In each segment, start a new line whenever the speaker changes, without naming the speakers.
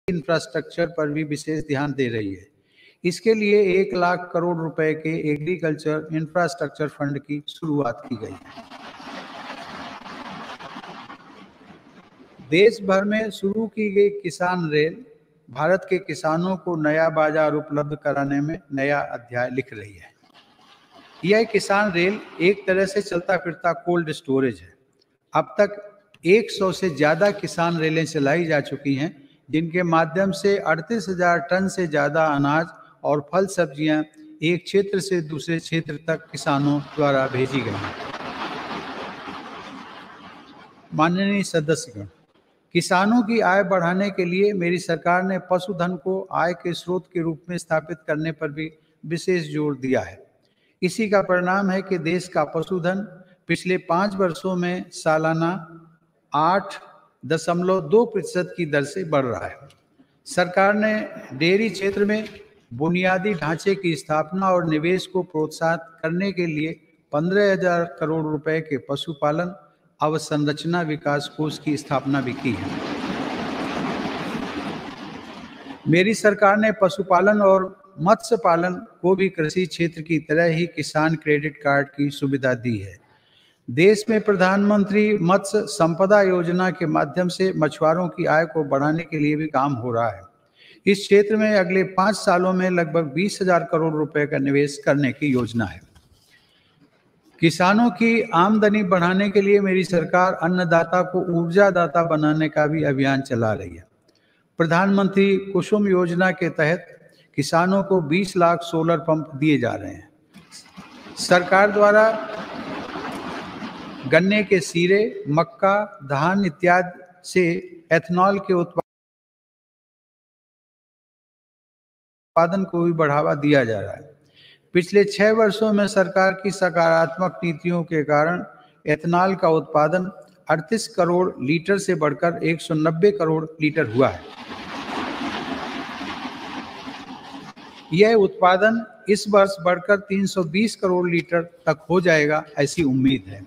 Infrastructure पर भी विशेष ध्यान दे रही है। इसके लिए 1 लाख करोड़ रुपए के एग्रीकल्चर इंफ्रास्ट्रक्चर फंड की शुरुआत की गई है। देश भर में शुरू की गई किसान रेल भारत के किसानों को नया बाजार उपलब्ध कराने में नया अध्याय लिख रही है। यह किसान रेल एक तरह से चलता फिरता कोल्ड स्टोरेज है। अब तक 100 से ज़्यादा किसान रेलें चलाई जा चुकी हैं, जिनके माध्यम से 38,000 टन से ज़्यादा अनाज और फल सब्जियां एक क्षेत्र से दूसरे क्षेत्र तक किसानों द्वारा भेजी गई हैं। माननीय सदस्यगण, किसानों की आय बढ़ाने के लिए मेरी सरकार ने पशुधन को आय के स्रोत के रूप में स्थापित करने पर भी विशेष जोर दिया है। इसी का परिणाम है कि देश का पशुधन पिछले 5 वर्षों में सालाना 8.2% की दर से बढ़ रहा है। सरकार ने डेयरी क्षेत्र में बुनियादी ढांचे की स्थापना और निवेश को प्रोत्साहित करने के लिए 15,000 करोड़ रुपए के पशुपालन अवसंरचना विकास कोष की स्थापना भी की है। मेरी सरकार ने पशुपालन और मत्स्य पालन को भी कृषि क्षेत्र की तरह ही किसान क्रेडिट कार्ड की सुविधा दी है। देश में प्रधानमंत्री मत्स्य संपदा योजना के माध्यम से मछुआरों की आय को बढ़ाने के लिए भी काम हो रहा है। इस क्षेत्र में अगले 5 सालों में लगभग 20,000 करोड़ रुपए का निवेश करने की योजना है। किसानों की आमदनी बढ़ाने के लिए मेरी सरकार अन्नदाता को ऊर्जादाता बनाने का भी अभियान चला रही है। प्रधानमंत्री कुसुम योजना के तहत किसानों को 20 लाख सोलर पंप दिए जा रहे हैं। सरकार द्वारा गन्ने के सीरे, मक्का, धान इत्यादि से एथेनॉल के उत्पादन को भी बढ़ावा दिया जा रहा है। पिछले 6 वर्षों में सरकार की सकारात्मक नीतियों के कारण एथेनॉल का उत्पादन 38 करोड़ लीटर से बढ़कर 190 करोड़ लीटर हुआ है। यह उत्पादन इस वर्ष बढ़कर 320 करोड़ लीटर तक हो जाएगा, ऐसी उम्मीद है।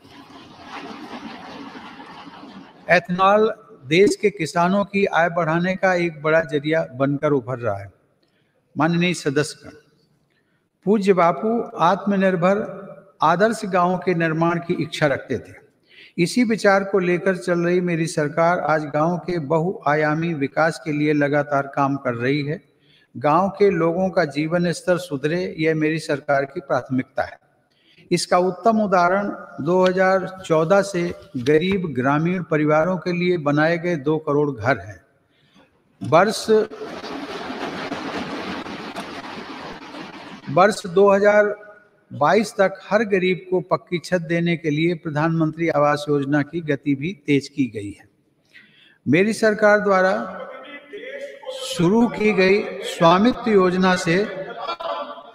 एथेनॉल देश के किसानों की आय बढ़ाने का एक बड़ा जरिया बनकर उभर रहा है। माननीय सदस्यगण, पूज्य बापू आत्मनिर्भर आदर्श गांव के निर्माण की इच्छा रखते थे। इसी विचार को लेकर चल रही मेरी सरकार आज गांव के बहुआयामी विकास के लिए लगातार काम कर रही है। गांव के लोगों का जीवन स्तर सुधरे, यह मेरी सरकार की प्राथमिकता है। इसका उत्तम उदाहरण 2014 से गरीब ग्रामीण परिवारों के लिए बनाए गए 2 करोड़ घर हैं। वर्ष 2022 तक हर गरीब को पक्की छत देने के लिए प्रधानमंत्री आवास योजना की गति भी तेज की गई है। मेरी सरकार द्वारा शुरू की गई स्वामित्व योजना से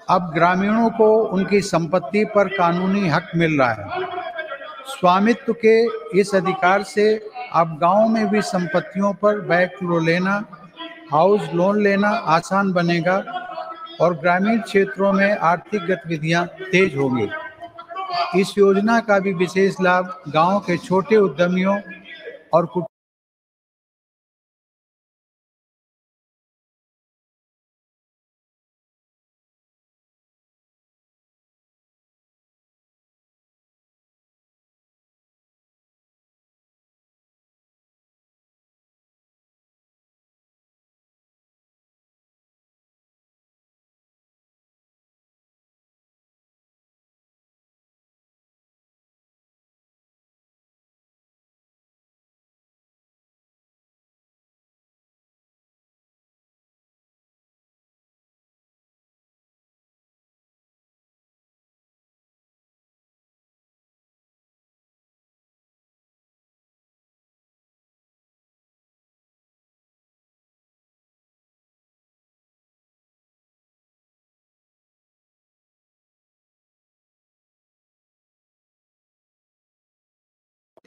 अब ग्रामीणों को उनकी संपत्ति पर कानूनी हक मिल रहा है। स्वामित्व के इस अधिकार से अब गांव में भी संपत्तियों पर बैंक लोन लेना, हाउस लोन लेना आसान बनेगा और ग्रामीण क्षेत्रों में आर्थिक गतिविधियां तेज होंगी। इस योजना का भी विशेष लाभ गांव के छोटे उद्यमियों और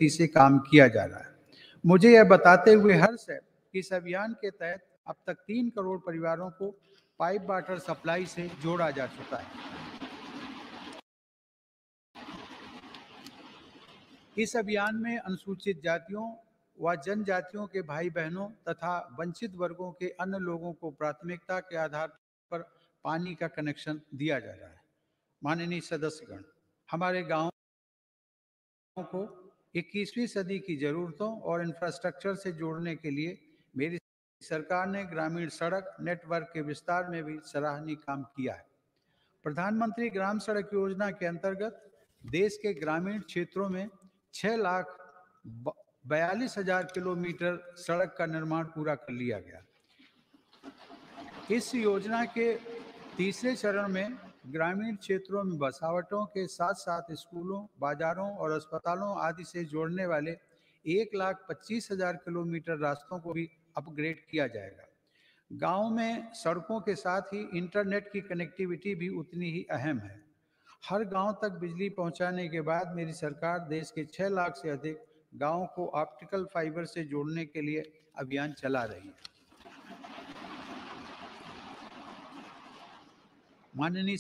से काम किया जा रहा है। मुझे यह बताते हुए हर्ष है कि इस अभियान के तहत अब तक 3 करोड़ परिवारों को पाइप वाटर सप्लाई से जोड़ा जा चुका है। इस अभियान में अनुसूचित जातियों, व जनजातियों के भाई बहनों तथा वंचित वर्गों के अन्य लोगों को प्राथमिकता के आधार पर पानी का कनेक्शन दिया जा रहा है। माननीय सदस्यगण, हमारे गाँव को 21वीं सदी की जरूरतों और इंफ्रास्ट्रक्चर से जोड़ने के लिए मेरी सरकार ने ग्रामीण सड़क नेटवर्क के विस्तार में भी सराहनीय काम किया है। प्रधानमंत्री ग्राम सड़क योजना के अंतर्गत देश के ग्रामीण क्षेत्रों में 6,42,000 किलोमीटर सड़क का निर्माण पूरा कर लिया गया। इस योजना के तीसरे चरण में ग्रामीण क्षेत्रों में बसावटों के साथ साथ स्कूलों, बाजारों और अस्पतालों आदि से जोड़ने वाले 1,25,000 किलोमीटर रास्तों को भी अपग्रेड किया जाएगा। गांव में सड़कों के साथ ही इंटरनेट की कनेक्टिविटी भी उतनी ही अहम है। हर गांव तक बिजली पहुंचाने के बाद मेरी सरकार देश के 6 लाख से अधिक गांवों को ऑप्टिकल फाइबर से जोड़ने के लिए अभियान चला रही है। माननीय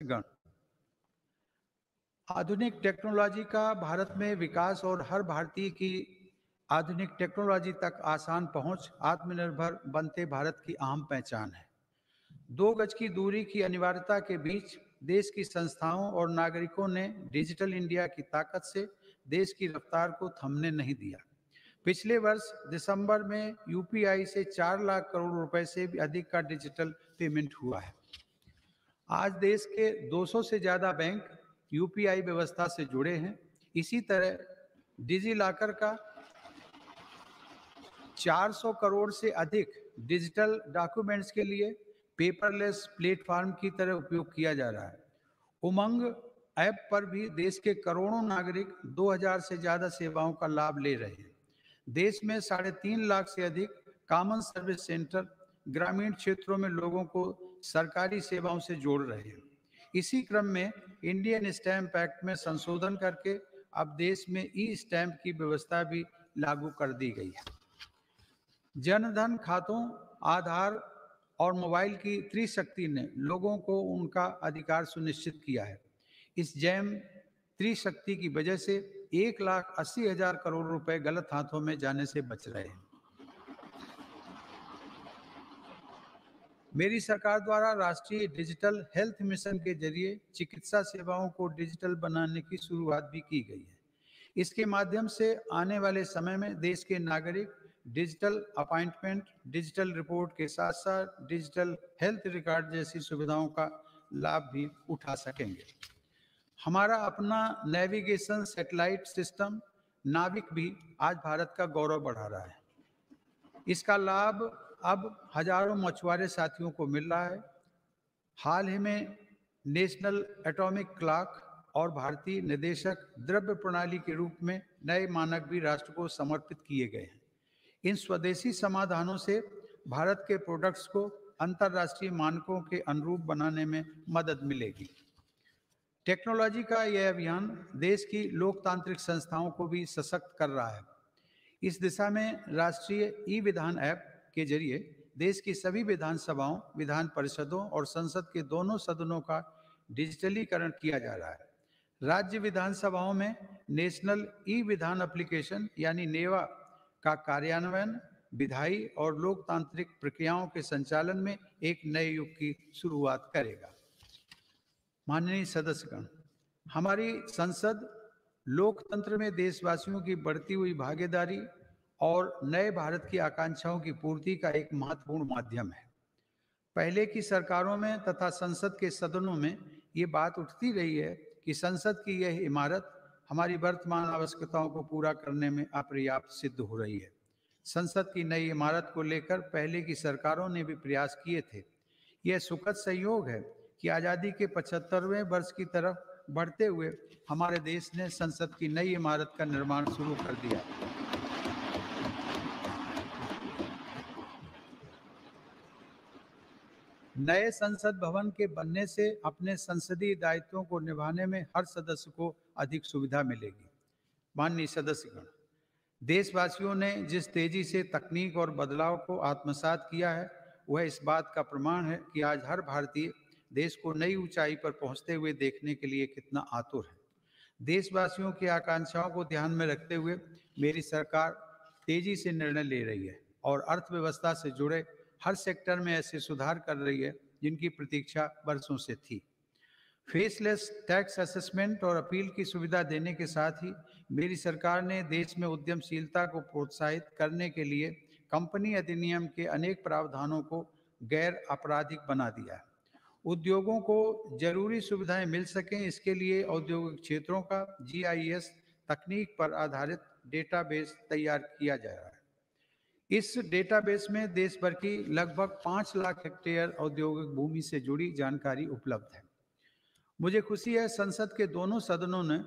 सदस्यगण, आधुनिक टेक्नोलॉजी का भारत में विकास और हर भारतीय की आधुनिक टेक्नोलॉजी तक आसान पहुंच आत्मनिर्भर बनते भारत की अहम पहचान है। 2 गज की दूरी की अनिवार्यता के बीच देश की संस्थाओं और नागरिकों ने डिजिटल इंडिया की ताकत से देश की रफ्तार को थमने नहीं दिया। पिछले वर्ष दिसंबर में यूपीआई से 4 लाख करोड़ रुपए से भी अधिक का डिजिटल पेमेंट हुआ है। आज देश के 200 से ज्यादा बैंक यूपीआई व्यवस्था से जुड़े हैं। इसी तरह डिजी लॉकर का 400 करोड़ से अधिक डिजिटल डॉक्यूमेंट्स के लिए पेपरलेस प्लेटफॉर्म की तरह उपयोग किया जा रहा है। उमंग ऐप पर भी देश के करोड़ों नागरिक 2000 से ज्यादा सेवाओं का लाभ ले रहे हैं। देश में 3.5 लाख से अधिक कॉमन सर्विस सेंटर ग्रामीण क्षेत्रों में लोगों को सरकारी सेवाओं से जोड़ रहे हैं। इसी क्रम में इंडियन स्टैंप एक्ट में संशोधन करके अब देश में ई स्टैंप की व्यवस्था भी लागू कर दी गई है। जनधन खातों, आधार और मोबाइल की त्रिशक्ति ने लोगों को उनका अधिकार सुनिश्चित किया है। इस जैम त्रिशक्ति की वजह से 1,80,000 करोड़ रुपए गलत हाथों में जाने से बच रहे हैं। मेरी सरकार द्वारा राष्ट्रीय डिजिटल हेल्थ मिशन के जरिए चिकित्सा सेवाओं को डिजिटल बनाने की शुरुआत भी की गई है। इसके माध्यम से आने वाले समय में देश के नागरिक डिजिटल अपॉइंटमेंट, डिजिटल रिपोर्ट के साथ साथ डिजिटल हेल्थ रिकॉर्ड जैसी सुविधाओं का लाभ भी उठा सकेंगे। हमारा अपना नेविगेशन सैटेलाइट सिस्टम नाविक भी आज भारत का गौरव बढ़ा रहा है। इसका लाभ अब हजारों मछुआरे साथियों को मिल रहा है। हाल ही में नेशनल एटॉमिक क्लॉक और भारतीय निर्देशक द्रव्य प्रणाली के रूप में नए मानक भी राष्ट्र को समर्पित किए गए हैं। इन स्वदेशी समाधानों से भारत के प्रोडक्ट्स को अंतर्राष्ट्रीय मानकों के अनुरूप बनाने में मदद मिलेगी। टेक्नोलॉजी का यह अभियान देश की लोकतांत्रिक संस्थाओं को भी सशक्त कर रहा है। इस दिशा में राष्ट्रीय ई विधान ऐप के जरिए देश की सभी विधानसभाओं, विधान परिषदों और संसद के दोनों सदनों का डिजिटलीकरण किया जा रहा है। राज्य विधानसभाओं में नेशनल ई विधान एप्लीकेशन यानी नेवा का कार्यान्वयन विधायी और लोकतांत्रिक प्रक्रियाओं के संचालन में एक नए युग की शुरुआत करेगा। माननीय सदस्यगण, हमारी संसद लोकतंत्र में देशवासियों की बढ़ती हुई भागीदारी और नए भारत की आकांक्षाओं की पूर्ति का एक महत्वपूर्ण माध्यम है। पहले की सरकारों में तथा संसद के सदनों में ये बात उठती रही है कि संसद की यह इमारत हमारी वर्तमान आवश्यकताओं को पूरा करने में अपर्याप्त सिद्ध हो रही है। संसद की नई इमारत को लेकर पहले की सरकारों ने भी प्रयास किए थे। यह सुखद संयोग है कि आज़ादी के 75वें वर्ष की तरफ बढ़ते हुए हमारे देश ने संसद की नई इमारत का निर्माण शुरू कर दिया। नए संसद भवन के बनने से अपने संसदीय दायित्वों को निभाने में हर सदस्य को अधिक सुविधा मिलेगी। माननीय सदस्यगण, देशवासियों ने जिस तेजी से तकनीक और बदलाव को आत्मसात किया है, वह इस बात का प्रमाण है कि आज हर भारतीय देश को नई ऊंचाई पर पहुंचते हुए देखने के लिए कितना आतुर है। देशवासियों की आकांक्षाओं को ध्यान में रखते हुए मेरी सरकार तेजी से निर्णय ले रही है और अर्थव्यवस्था से जुड़े हर सेक्टर में ऐसे सुधार कर रही है जिनकी प्रतीक्षा वर्षों से थी। फेसलेस टैक्स असेसमेंट और अपील की सुविधा देने के साथ ही मेरी सरकार ने देश में उद्यमशीलता को प्रोत्साहित करने के लिए कंपनी अधिनियम के अनेक प्रावधानों को गैर आपराधिक बना दिया है। उद्योगों को जरूरी सुविधाएं मिल सकें, इसके लिए औद्योगिक क्षेत्रों का GIS तकनीक पर आधारित डेटाबेस तैयार किया जा रहा है। इस डेटाबेस में देश भर की लगभग 5 लाख हेक्टेयर औद्योगिक भूमि से जुड़ी जानकारी उपलब्ध है। मुझे खुशी है संसद के दोनों सदनों ने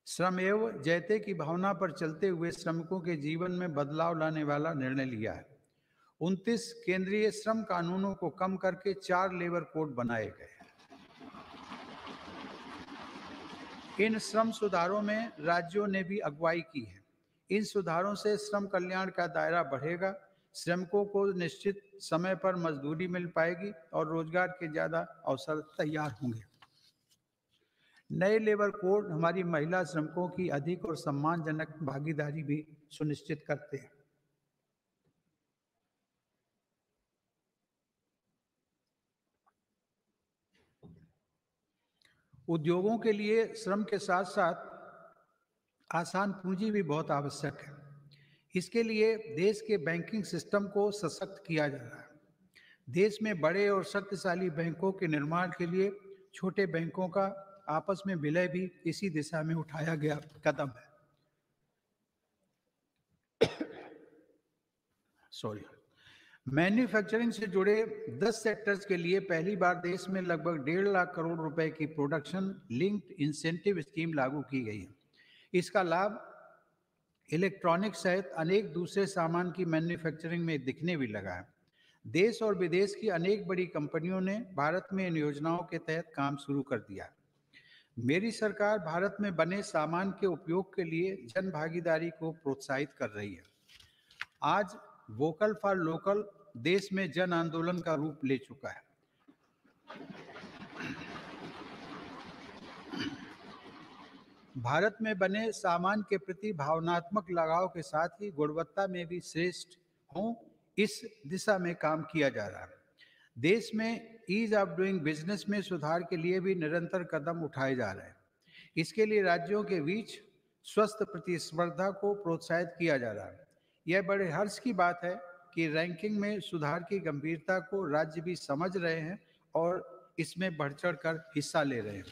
श्रमेव जयते की भावना पर चलते हुए श्रमिकों के जीवन में बदलाव लाने वाला निर्णय लिया है। 29 केंद्रीय श्रम कानूनों को कम करके 4 लेबर कोड बनाए गए हैं। इन श्रम सुधारों में राज्यों ने भी अगुवाई की है। इन सुधारों से श्रम कल्याण का दायरा बढ़ेगा, श्रमिकों को निश्चित समय पर मजदूरी मिल पाएगी और रोजगार के ज़्यादा अवसर तैयार होंगे। नए लेबर कोड हमारी महिला श्रमिकों की अधिक और सम्मानजनक भागीदारी भी सुनिश्चित करते हैं। उद्योगों के लिए श्रम के साथ साथ आसान पूंजी भी बहुत आवश्यक है। इसके लिए देश के बैंकिंग सिस्टम को सशक्त किया जा रहा है। देश में बड़े और शक्तिशाली बैंकों के निर्माण के लिए छोटे बैंकों का आपस में विलय भी इसी दिशा में उठाया गया कदम है। मैन्युफैक्चरिंग से जुड़े 10 सेक्टर्स के लिए पहली बार देश में लगभग 1.5 लाख करोड़ रुपए की प्रोडक्शन लिंक्ड इंसेंटिव स्कीम लागू की गई है। इसका लाभ इलेक्ट्रॉनिक्स सहित अनेक दूसरे सामान की मैन्युफैक्चरिंग में दिखने भी लगा है। देश और विदेश की अनेक बड़ी कंपनियों ने भारत में इन योजनाओं के तहत काम शुरू कर दिया। मेरी सरकार भारत में बने सामान के उपयोग के लिए जन भागीदारी को प्रोत्साहित कर रही है। आज वोकल फॉर लोकल देश में जन आंदोलन का रूप ले चुका है। भारत में बने सामान के प्रति भावनात्मक लगाव के साथ ही गुणवत्ता में भी श्रेष्ठ हों, इस दिशा में काम किया जा रहा है। देश में ईज ऑफ डूइंग बिजनेस में सुधार के लिए भी निरंतर कदम उठाए जा रहे हैं। इसके लिए राज्यों के बीच स्वस्थ प्रतिस्पर्धा को प्रोत्साहित किया जा रहा है। यह बड़े हर्ष की बात है कि रैंकिंग में सुधार की गंभीरता को राज्य भी समझ रहे हैं और इसमें बढ़ चढ़ कर हिस्सा ले रहे हैं।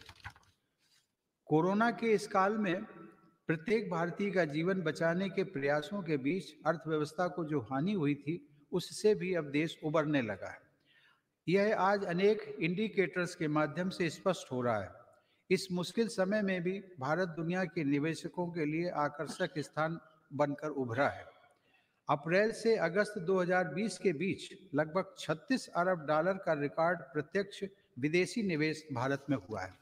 कोरोना के इस काल में प्रत्येक भारतीय का जीवन बचाने के प्रयासों के बीच अर्थव्यवस्था को जो हानि हुई थी, उससे भी अब देश उबरने लगा है। यह आज अनेक इंडिकेटर्स के माध्यम से स्पष्ट हो रहा है। इस मुश्किल समय में भी भारत दुनिया के निवेशकों के लिए आकर्षक स्थान बनकर उभरा है। अप्रैल से अगस्त 2020 के बीच लगभग 36 अरब डॉलर का रिकॉर्ड प्रत्यक्ष विदेशी निवेश भारत में हुआ है।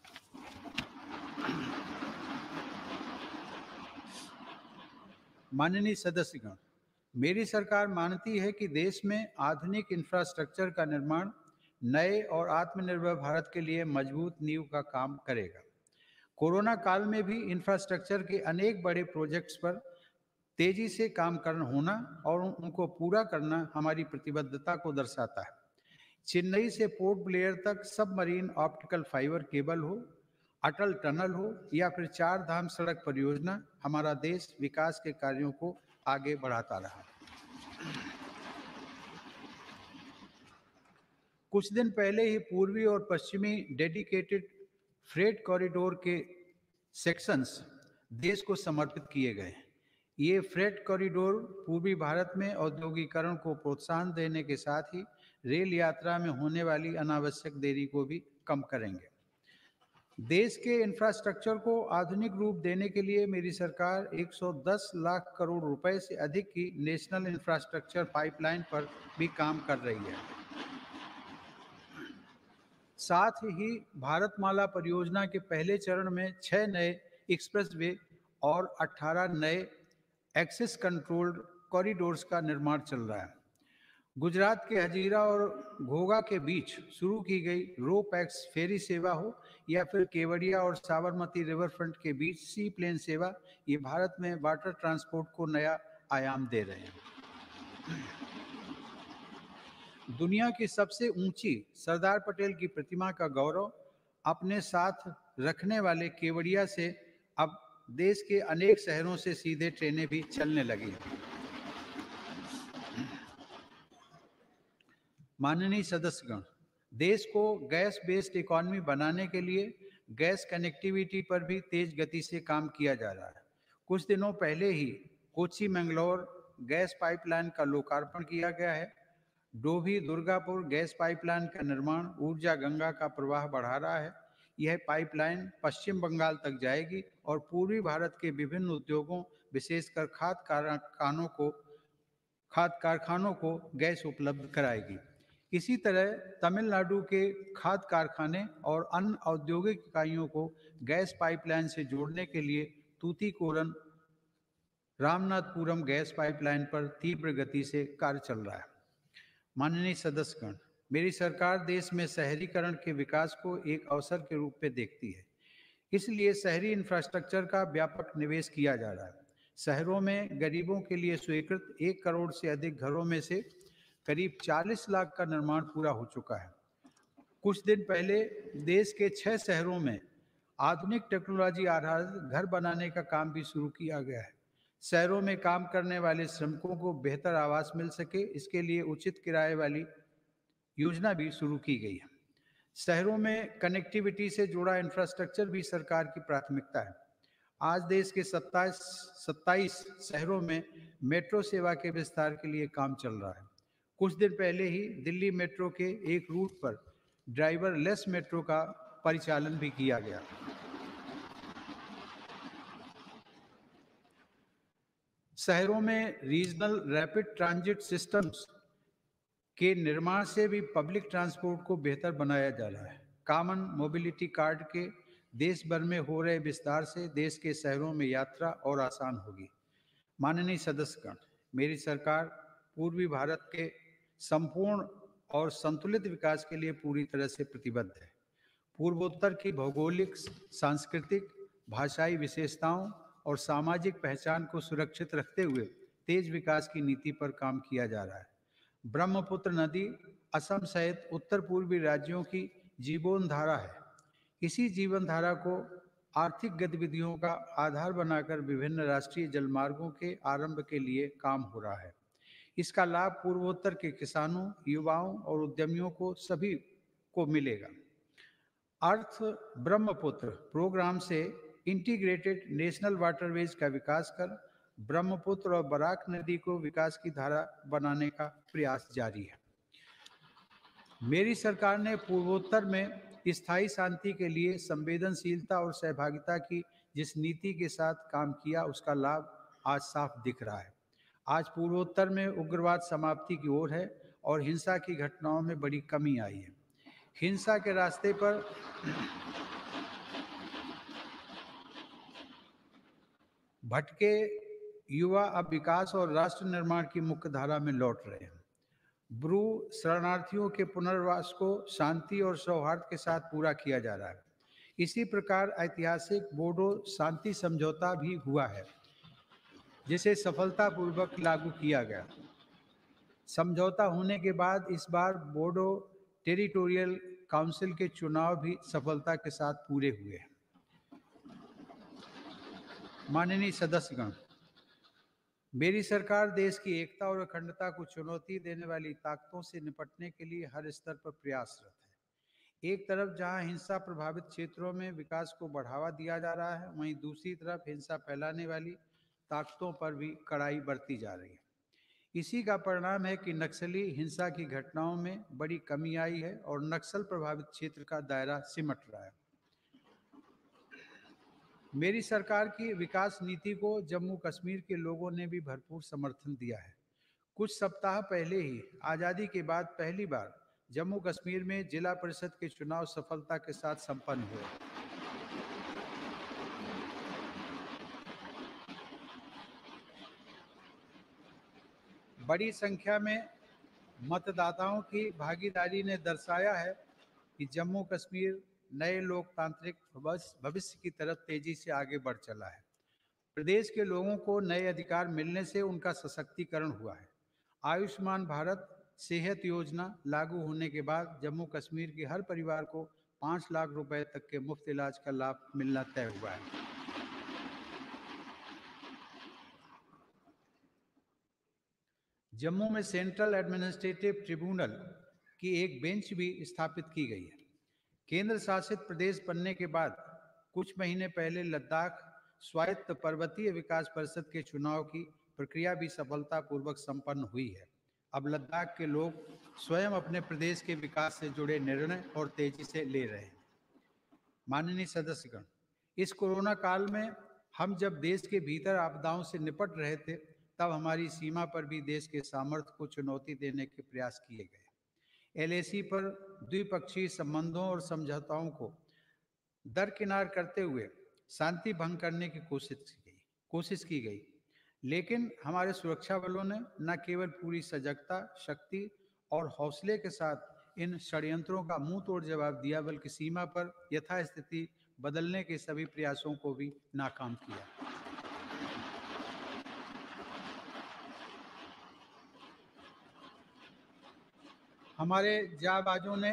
माननीय सदस्यगण, मेरी सरकार मानती है कि देश में आधुनिक इंफ्रास्ट्रक्चर का निर्माण नए और आत्मनिर्भर भारत के लिए मजबूत नींव का काम करेगा। कोरोना काल में भी इंफ्रास्ट्रक्चर के अनेक बड़े प्रोजेक्ट्स पर तेजी से काम करना होना और उनको पूरा करना हमारी प्रतिबद्धता को दर्शाता है। चेन्नई से पोर्ट ब्लेयर तक सबमरीन ऑप्टिकल फाइबर केबल हो, अटल टनल हो या फिर 4 धाम सड़क परियोजना, हमारा देश विकास के कार्यों को आगे बढ़ाता रहा। कुछ दिन पहले ही पूर्वी और पश्चिमी डेडिकेटेड फ्रेट कॉरिडोर के सेक्शंस देश को समर्पित किए गए। ये फ्रेट कॉरिडोर पूर्वी भारत में औद्योगिकरण को प्रोत्साहन देने के साथ ही रेल यात्रा में होने वाली अनावश्यक देरी को भी कम करेंगे। देश के इंफ्रास्ट्रक्चर को आधुनिक रूप देने के लिए मेरी सरकार 110 लाख करोड़ रुपए से अधिक की नेशनल इंफ्रास्ट्रक्चर पाइपलाइन पर भी काम कर रही है। साथ ही भारतमाला परियोजना के पहले चरण में 6 नए एक्सप्रेसवे और 18 नए एक्सेस कंट्रोल्ड कॉरिडोर्स का निर्माण चल रहा है। गुजरात के हजीरा और घोघा के बीच शुरू की गई रो पैक्स फेरी सेवा हो या फिर केवड़िया और साबरमती रिवर फ्रंट के बीच सी प्लेन सेवा, ये भारत में वाटर ट्रांसपोर्ट को नया आयाम दे रहे हैं। दुनिया की सबसे ऊंची सरदार पटेल की प्रतिमा का गौरव अपने साथ रखने वाले केवड़िया से अब देश के अनेक शहरों से सीधे ट्रेनें भी चलने लगी हैं। माननीय सदस्यगण, देश को गैस बेस्ड इकोनॉमी बनाने के लिए गैस कनेक्टिविटी पर भी तेज गति से काम किया जा रहा है। कुछ दिनों पहले ही कोच्चि मैंगलोर गैस पाइपलाइन का लोकार्पण किया गया है। डोभी दुर्गापुर गैस पाइपलाइन का निर्माण ऊर्जा गंगा का प्रवाह बढ़ा रहा है। यह पाइपलाइन पश्चिम बंगाल तक जाएगी और पूर्वी भारत के विभिन्न उद्योगों, विशेषकर खाद्य कारखानों को गैस उपलब्ध कराएगी। इसी तरह तमिलनाडु के खाद्य कारखाने और अन्य औद्योगिक इकाइयों को गैस पाइपलाइन से जोड़ने के लिए तूतीकोरन रामनाथपुरम गैस पाइपलाइन पर तीव्र गति से कार्य चल रहा है। माननीय सदस्यगण, मेरी सरकार देश में शहरीकरण के विकास को एक अवसर के रूप में देखती है। इसलिए शहरी इंफ्रास्ट्रक्चर का व्यापक निवेश किया जा रहा है। शहरों में गरीबों के लिए स्वीकृत 1 करोड़ से अधिक घरों में से करीब 40 लाख का निर्माण पूरा हो चुका है। कुछ दिन पहले देश के 6 शहरों में आधुनिक टेक्नोलॉजी आधारित घर बनाने का काम भी शुरू किया गया है। शहरों में काम करने वाले श्रमिकों को बेहतर आवास मिल सके, इसके लिए उचित किराए वाली योजना भी शुरू की गई है। शहरों में कनेक्टिविटी से जुड़ा इंफ्रास्ट्रक्चर भी सरकार की प्राथमिकता है। आज देश के 27 शहरों में मेट्रो सेवा के विस्तार के लिए काम चल रहा है। कुछ दिन पहले ही दिल्ली मेट्रो के एक रूट पर ड्राइवरलेस मेट्रो का परिचालन भी किया गया। शहरों में रीजनल रैपिड ट्रांजिट सिस्टम्स के निर्माण से भी पब्लिक ट्रांसपोर्ट को बेहतर बनाया जा रहा है। कॉमन मोबिलिटी कार्ड के देश भर में हो रहे विस्तार से देश के शहरों में यात्रा और आसान होगी। माननीय सदस्यगण, मेरी सरकार पूर्वी भारत के संपूर्ण और संतुलित विकास के लिए पूरी तरह से प्रतिबद्ध है। पूर्वोत्तर की भौगोलिक, सांस्कृतिक, भाषाई विशेषताओं और सामाजिक पहचान को सुरक्षित रखते हुए तेज विकास की नीति पर काम किया जा रहा है। ब्रह्मपुत्र नदी असम सहित उत्तर पूर्वी राज्यों की जीवन धारा है। इसी जीवन धारा को आर्थिक गतिविधियों का आधार बनाकर विभिन्न राष्ट्रीय जलमार्गों के आरंभ के लिए काम हो रहा है। इसका लाभ पूर्वोत्तर के किसानों, युवाओं और उद्यमियों को सभी को मिलेगा। अर्थ ब्रह्मपुत्र प्रोग्राम से इंटीग्रेटेड नेशनल वाटरवेज का विकास कर ब्रह्मपुत्र और बराक नदी को विकास की धारा बनाने का प्रयास जारी है। मेरी सरकार ने पूर्वोत्तर में स्थायी शांति के लिए संवेदनशीलता और सहभागिता की जिस नीति के साथ काम किया, उसका लाभ आज साफ दिख रहा है। आज पूर्वोत्तर में उग्रवाद समाप्ति की ओर है और हिंसा की घटनाओं में बड़ी कमी आई है। हिंसा के रास्ते पर भटके युवा अब विकास और राष्ट्र निर्माण की मुख्य धारा में लौट रहे हैं। ब्रू शरणार्थियों के पुनर्वास को शांति और सौहार्द के साथ पूरा किया जा रहा है। इसी प्रकार ऐतिहासिक बोडो शांति समझौता भी हुआ है, जिसे सफलतापूर्वक लागू किया गया। समझौता होने के बाद इस बार बोडो टेरिटोरियल काउंसिल के चुनाव भी सफलता के साथ पूरे हुए हैं। माननीय सदस्यगण, मेरी सरकार देश की एकता और अखंडता को चुनौती देने वाली ताकतों से निपटने के लिए हर स्तर पर प्रयासरत है। एक तरफ जहां हिंसा प्रभावित क्षेत्रों में विकास को बढ़ावा दिया जा रहा है, वहीं दूसरी तरफ हिंसा फैलाने वाली ताकतों पर भी कड़ाई बरती जा रही है। इसी का परिणाम है कि नक्सली हिंसा की घटनाओं में बड़ी कमी आई है और नक्सल प्रभावित क्षेत्र का दायरा सिमट रहा है। मेरी सरकार की विकास नीति को जम्मू कश्मीर के लोगों ने भी भरपूर समर्थन दिया है। कुछ सप्ताह पहले ही आज़ादी के बाद पहली बार जम्मू कश्मीर में जिला परिषद के चुनाव सफलता के साथ संपन्न हुए। बड़ी संख्या में मतदाताओं की भागीदारी ने दर्शाया है कि जम्मू कश्मीर नए लोकतांत्रिक भविष्य की तरफ तेजी से आगे बढ़ चला है। प्रदेश के लोगों को नए अधिकार मिलने से उनका सशक्तिकरण हुआ है। आयुष्मान भारत सेहत योजना लागू होने के बाद जम्मू कश्मीर के हर परिवार को 5 लाख रुपए तक के मुफ्त इलाज का लाभ मिलना तय हुआ है। जम्मू में सेंट्रल एडमिनिस्ट्रेटिव ट्रिब्यूनल की एक बेंच भी स्थापित की गई है। केंद्र शासित प्रदेश बनने के बाद कुछ महीने पहले लद्दाख स्वायत्त पर्वतीय विकास परिषद के चुनाव की प्रक्रिया भी सफलतापूर्वक संपन्न हुई है। अब लद्दाख के लोग स्वयं अपने प्रदेश के विकास से जुड़े निर्णय और तेजी से ले रहे हैं। माननीय सदस्यगण, इस कोरोना काल में हम जब देश के भीतर आपदाओं से निपट रहे थे, तब हमारी सीमा पर भी देश के सामर्थ्य को चुनौती देने के प्रयास किए गए। LAC पर द्विपक्षीय संबंधों और समझौताओं को दरकिनार करते हुए शांति भंग करने की कोशिश की गई। लेकिन हमारे सुरक्षा बलों ने न केवल पूरी सजगता, शक्ति और हौसले के साथ इन षड्यंत्रों का मुंह तोड़ जवाब दिया, बल्कि सीमा पर यथास्थिति बदलने के सभी प्रयासों को भी नाकाम किया। हमारे जाबाजों ने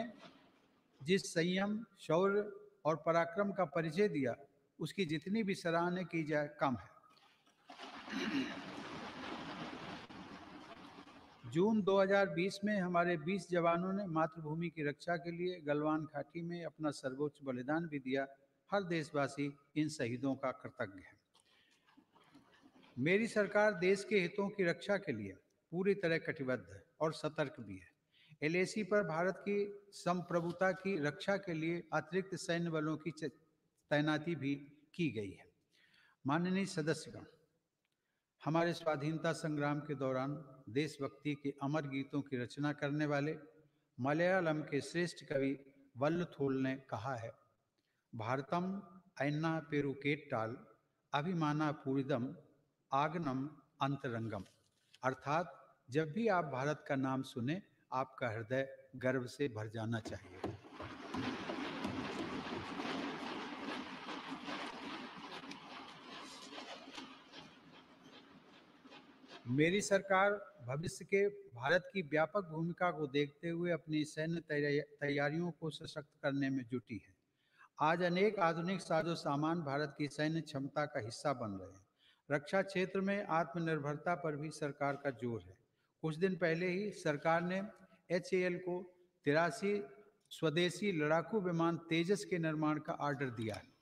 जिस संयम, शौर्य और पराक्रम का परिचय दिया, उसकी जितनी भी सराहना की जाए कम है। जून 2020 में हमारे 20 जवानों ने मातृभूमि की रक्षा के लिए गलवान घाटी में अपना सर्वोच्च बलिदान भी दिया। हर देशवासी इन शहीदों का कृतज्ञ है। मेरी सरकार देश के हितों की रक्षा के लिए पूरी तरह कटिबद्ध है और सतर्क भी है। एलएसी पर भारत की संप्रभुता की रक्षा के लिए अतिरिक्त सैन्य बलों की तैनाती भी की गई है। माननीय सदस्यगण, हमारे स्वाधीनता संग्राम के दौरान देशभक्ति के अमर गीतों की रचना करने वाले मलयालम के श्रेष्ठ कवि वल्लथोल ने कहा है, भारतम ऐन्ना पेरुकेट्टाल अभिमाना पूरिदम आगनम अंतरंगम। अर्थात जब भी आप भारत का नाम सुने, आपका हृदय गर्व से भर जाना चाहिए। मेरी सरकार भविष्य के भारत की व्यापक भूमिका को देखते हुए अपनी सैन्य तैयारियों को सशक्त करने में जुटी है। आज अनेक आधुनिक साजो सामान भारत की सैन्य क्षमता का हिस्सा बन रहे हैं। रक्षा क्षेत्र में आत्मनिर्भरता पर भी सरकार का जोर है। कुछ दिन पहले ही सरकार ने HAL को 83 स्वदेशी लड़ाकू विमान तेजस के निर्माण का ऑर्डर दिया है।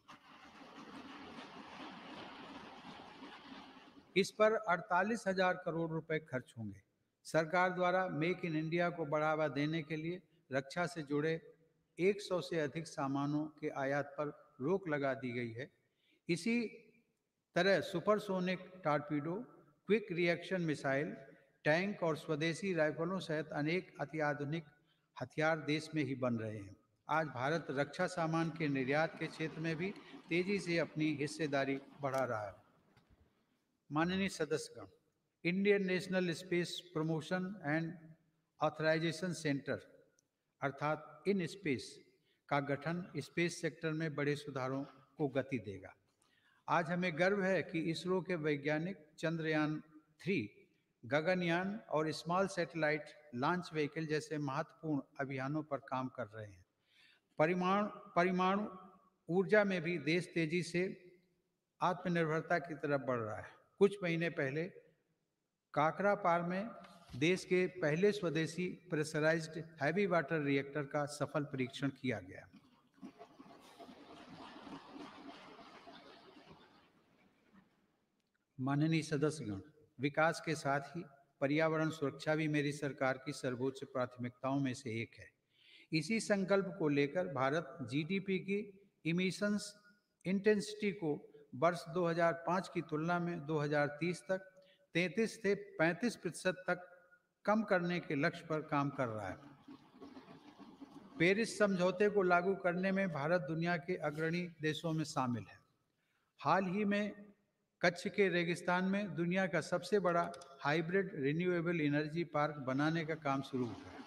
इस पर 48,000 करोड़ रुपए खर्च होंगे। सरकार द्वारा मेक इन इंडिया को बढ़ावा देने के लिए रक्षा से जुड़े 100 से अधिक सामानों के आयात पर रोक लगा दी गई है। इसी तरह supersonic torpedo, quick reaction missile, tank और स्वदेशी राइफलों सहित अनेक अत्याधुनिक हथियार देश में ही बन रहे हैं। आज भारत रक्षा सामान के निर्यात के क्षेत्र में भी तेजी से अपनी हिस्सेदारी बढ़ा रहा है। माननीय सदस्यगण, Indian National Space Promotion and Authorization Centre अर्थात इन स्पेस का गठन स्पेस सेक्टर में बड़े सुधारों को गति देगा। आज हमें गर्व है कि इसरो के वैज्ञानिक चंद्रयान 3, गगनयान और स्मॉल सैटेलाइट लॉन्च व्हीकल जैसे महत्वपूर्ण अभियानों पर काम कर रहे हैं। परमाणु ऊर्जा में भी देश तेजी से आत्मनिर्भरता की तरफ बढ़ रहा है। कुछ महीने पहले काकरापार में देश के पहले स्वदेशी प्रेशराइज्ड हैवी वाटर रिएक्टर का सफल परीक्षण किया गया। माननीय सदस्यगण, विकास के साथ ही पर्यावरण सुरक्षा भी मेरी सरकार की सर्वोच्च प्राथमिकताओं में से एक है। इसी संकल्प को लेकर भारत GDP की इमिशंस इंटेंसिटी को वर्ष 2005 की तुलना में 2030 तक 33 से 35% तक कम करने के लक्ष्य पर काम कर रहा है। पेरिस समझौते को लागू करने में भारत दुनिया के अग्रणी देशों में शामिल है। हाल ही में कच्छ के रेगिस्तान में दुनिया का सबसे बड़ा हाइब्रिड रिन्यूएबल एनर्जी पार्क बनाने का काम शुरू हुआ है।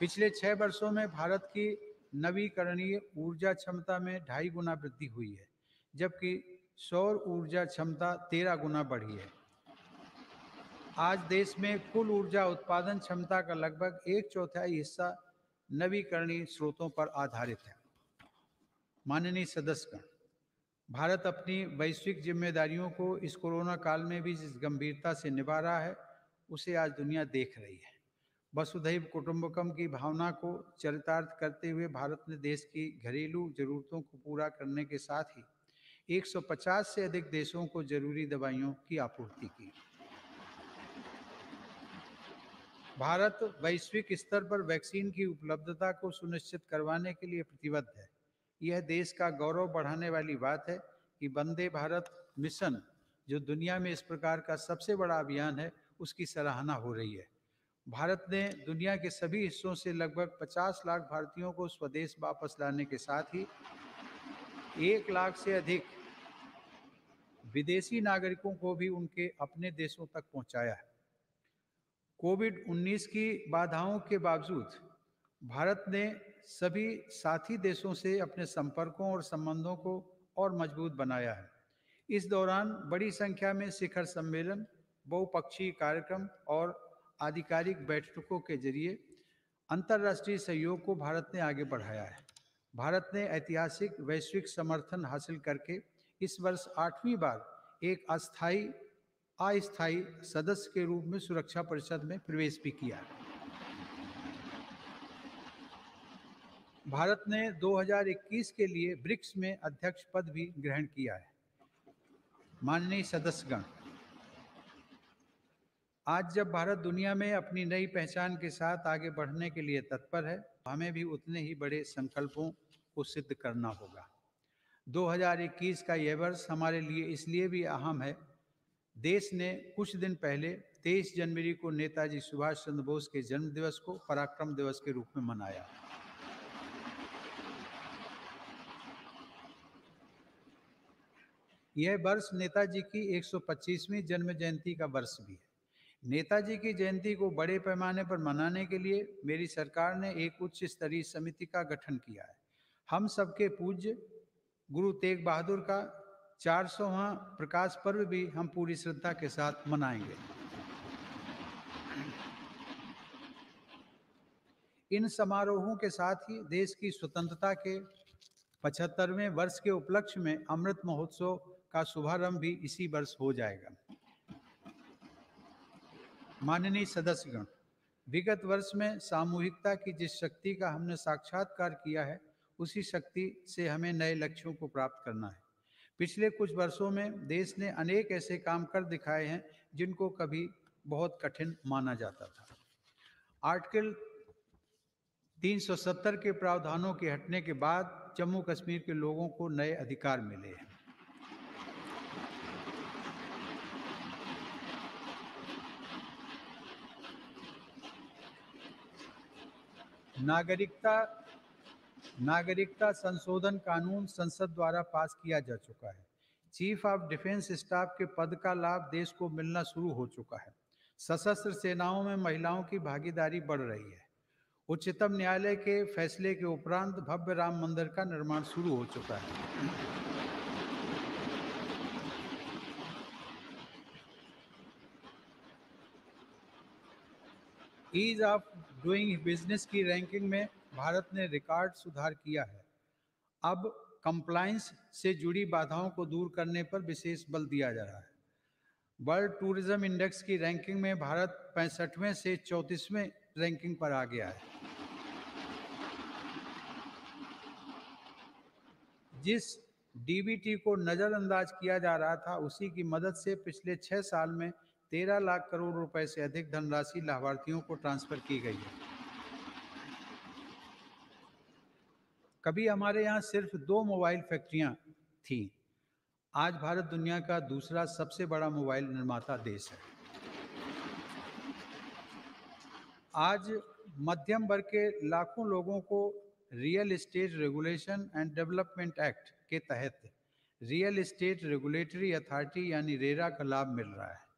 पिछले 6 वर्षों में भारत की नवीकरणीय ऊर्जा क्षमता में 2.5 गुना वृद्धि हुई है, जबकि सौर ऊर्जा क्षमता 13 गुना बढ़ी है। आज देश में कुल ऊर्जा उत्पादन क्षमता का लगभग 1/4 हिस्सा नवीकरणीय स्रोतों पर आधारित है। माननीय सदस्यगण, भारत अपनी वैश्विक जिम्मेदारियों को इस कोरोना काल में भी जिस गंभीरता से निभा रहा है, उसे आज दुनिया देख रही है। वसुधैव कुटुंबकम की भावना को चरितार्थ करते हुए भारत ने देश की घरेलू जरूरतों को पूरा करने के साथ ही 150 से अधिक देशों को जरूरी दवाइयों की आपूर्ति की। भारत वैश्विक स्तर पर वैक्सीन की उपलब्धता को सुनिश्चित करवाने के लिए प्रतिबद्ध है। यह देश का गौरव बढ़ाने वाली बात है कि वंदे भारत मिशन, जो दुनिया में इस प्रकार का सबसे बड़ा अभियान है, उसकी सराहना हो रही है। भारत ने दुनिया के सभी हिस्सों से लगभग 50 लाख भारतीयों को स्वदेश वापस लाने के साथ ही 1 लाख से अधिक विदेशी नागरिकों को भी उनके अपने देशों तक पहुंचाया है। कोविड-19 की बाधाओं के बावजूद भारत ने सभी साथी देशों से अपने संपर्कों और संबंधों को और मजबूत बनाया है। इस दौरान बड़ी संख्या में शिखर सम्मेलन, बहुपक्षीय कार्यक्रम और आधिकारिक बैठकों के जरिए अंतर्राष्ट्रीय सहयोग को भारत ने आगे बढ़ाया है। भारत ने ऐतिहासिक वैश्विक समर्थन हासिल करके इस वर्ष 8वीं बार एक अस्थायी सदस्य के रूप में सुरक्षा परिषद में प्रवेश भी किया है। भारत ने 2021 के लिए ब्रिक्स में अध्यक्ष पद भी ग्रहण किया है। माननीय सदस्यगण, आज जब भारत दुनिया में अपनी नई पहचान के साथ आगे बढ़ने के लिए तत्पर है, हमें भी उतने ही बड़े संकल्पों को सिद्ध करना होगा। 2021 का यह वर्ष हमारे लिए इसलिए भी अहम है, देश ने कुछ दिन पहले 23 जनवरी को नेताजी सुभाष चंद्र बोस के जन्म दिवस को पराक्रम दिवस के रूप में मनाया। यह वर्ष नेताजी की 125वीं जन्म जयंती का वर्ष भी है। नेताजी की जयंती को बड़े पैमाने पर मनाने के लिए मेरी सरकार ने एक उच्च स्तरीय समिति का गठन किया है। हम सबके पूज्य गुरु तेग बहादुर का 400वां प्रकाश पर्व भी हम पूरी श्रद्धा के साथ मनाएंगे। इन समारोहों के साथ ही देश की स्वतंत्रता के 75वें वर्ष के उपलक्ष्य में अमृत महोत्सव का शुभारंभ भी इसी वर्ष हो जाएगा। माननीय सदस्यगण, विगत वर्ष में सामूहिकता की जिस शक्ति का हमने साक्षात्कार किया है, उसी शक्ति से हमें नए लक्ष्यों को प्राप्त करना है। पिछले कुछ वर्षों में देश ने अनेक ऐसे काम कर दिखाए हैं जिनको कभी बहुत कठिन माना जाता था। आर्टिकल 370 के प्रावधानों के हटने के बाद जम्मू कश्मीर के लोगों को नए अधिकार मिले हैं। नागरिकता संशोधन कानून संसद द्वारा पास किया जा चुका है। चीफ ऑफ डिफेंस स्टाफ के पद का लाभ देश को मिलना शुरू हो चुका है। सशस्त्र सेनाओं में महिलाओं की भागीदारी बढ़ रही है। उच्चतम न्यायालय के फैसले के उपरांत भव्य राम मंदिर का निर्माण शुरू हो चुका है। ईज ऑफ डूइंग बिजनेस की रैंकिंग में भारत ने रिकॉर्ड सुधार किया है। अब कंप्लायंस से जुड़ी बाधाओं को दूर करने पर विशेष बल दिया जा रहा है। वर्ल्ड टूरिज्म इंडेक्स की रैंकिंग में भारत 65वें से 34वें रैंकिंग पर आ गया है। जिस डीबीटी को नजरअंदाज किया जा रहा था, उसी की मदद से पिछले 6 साल में 13 लाख करोड़ रुपए से अधिक धनराशि लाभार्थियों को ट्रांसफर की गई है। कभी हमारे यहाँ सिर्फ 2 मोबाइल फैक्ट्रियां थीं। आज भारत दुनिया का दूसरा सबसे बड़ा मोबाइल निर्माता देश है। आज मध्यम वर्ग के लाखों लोगों को real estate regulation and development act के तहत रियल एस्टेट रेगुलेटरी अथॉरिटी यानी रेरा का लाभ मिल रहा है।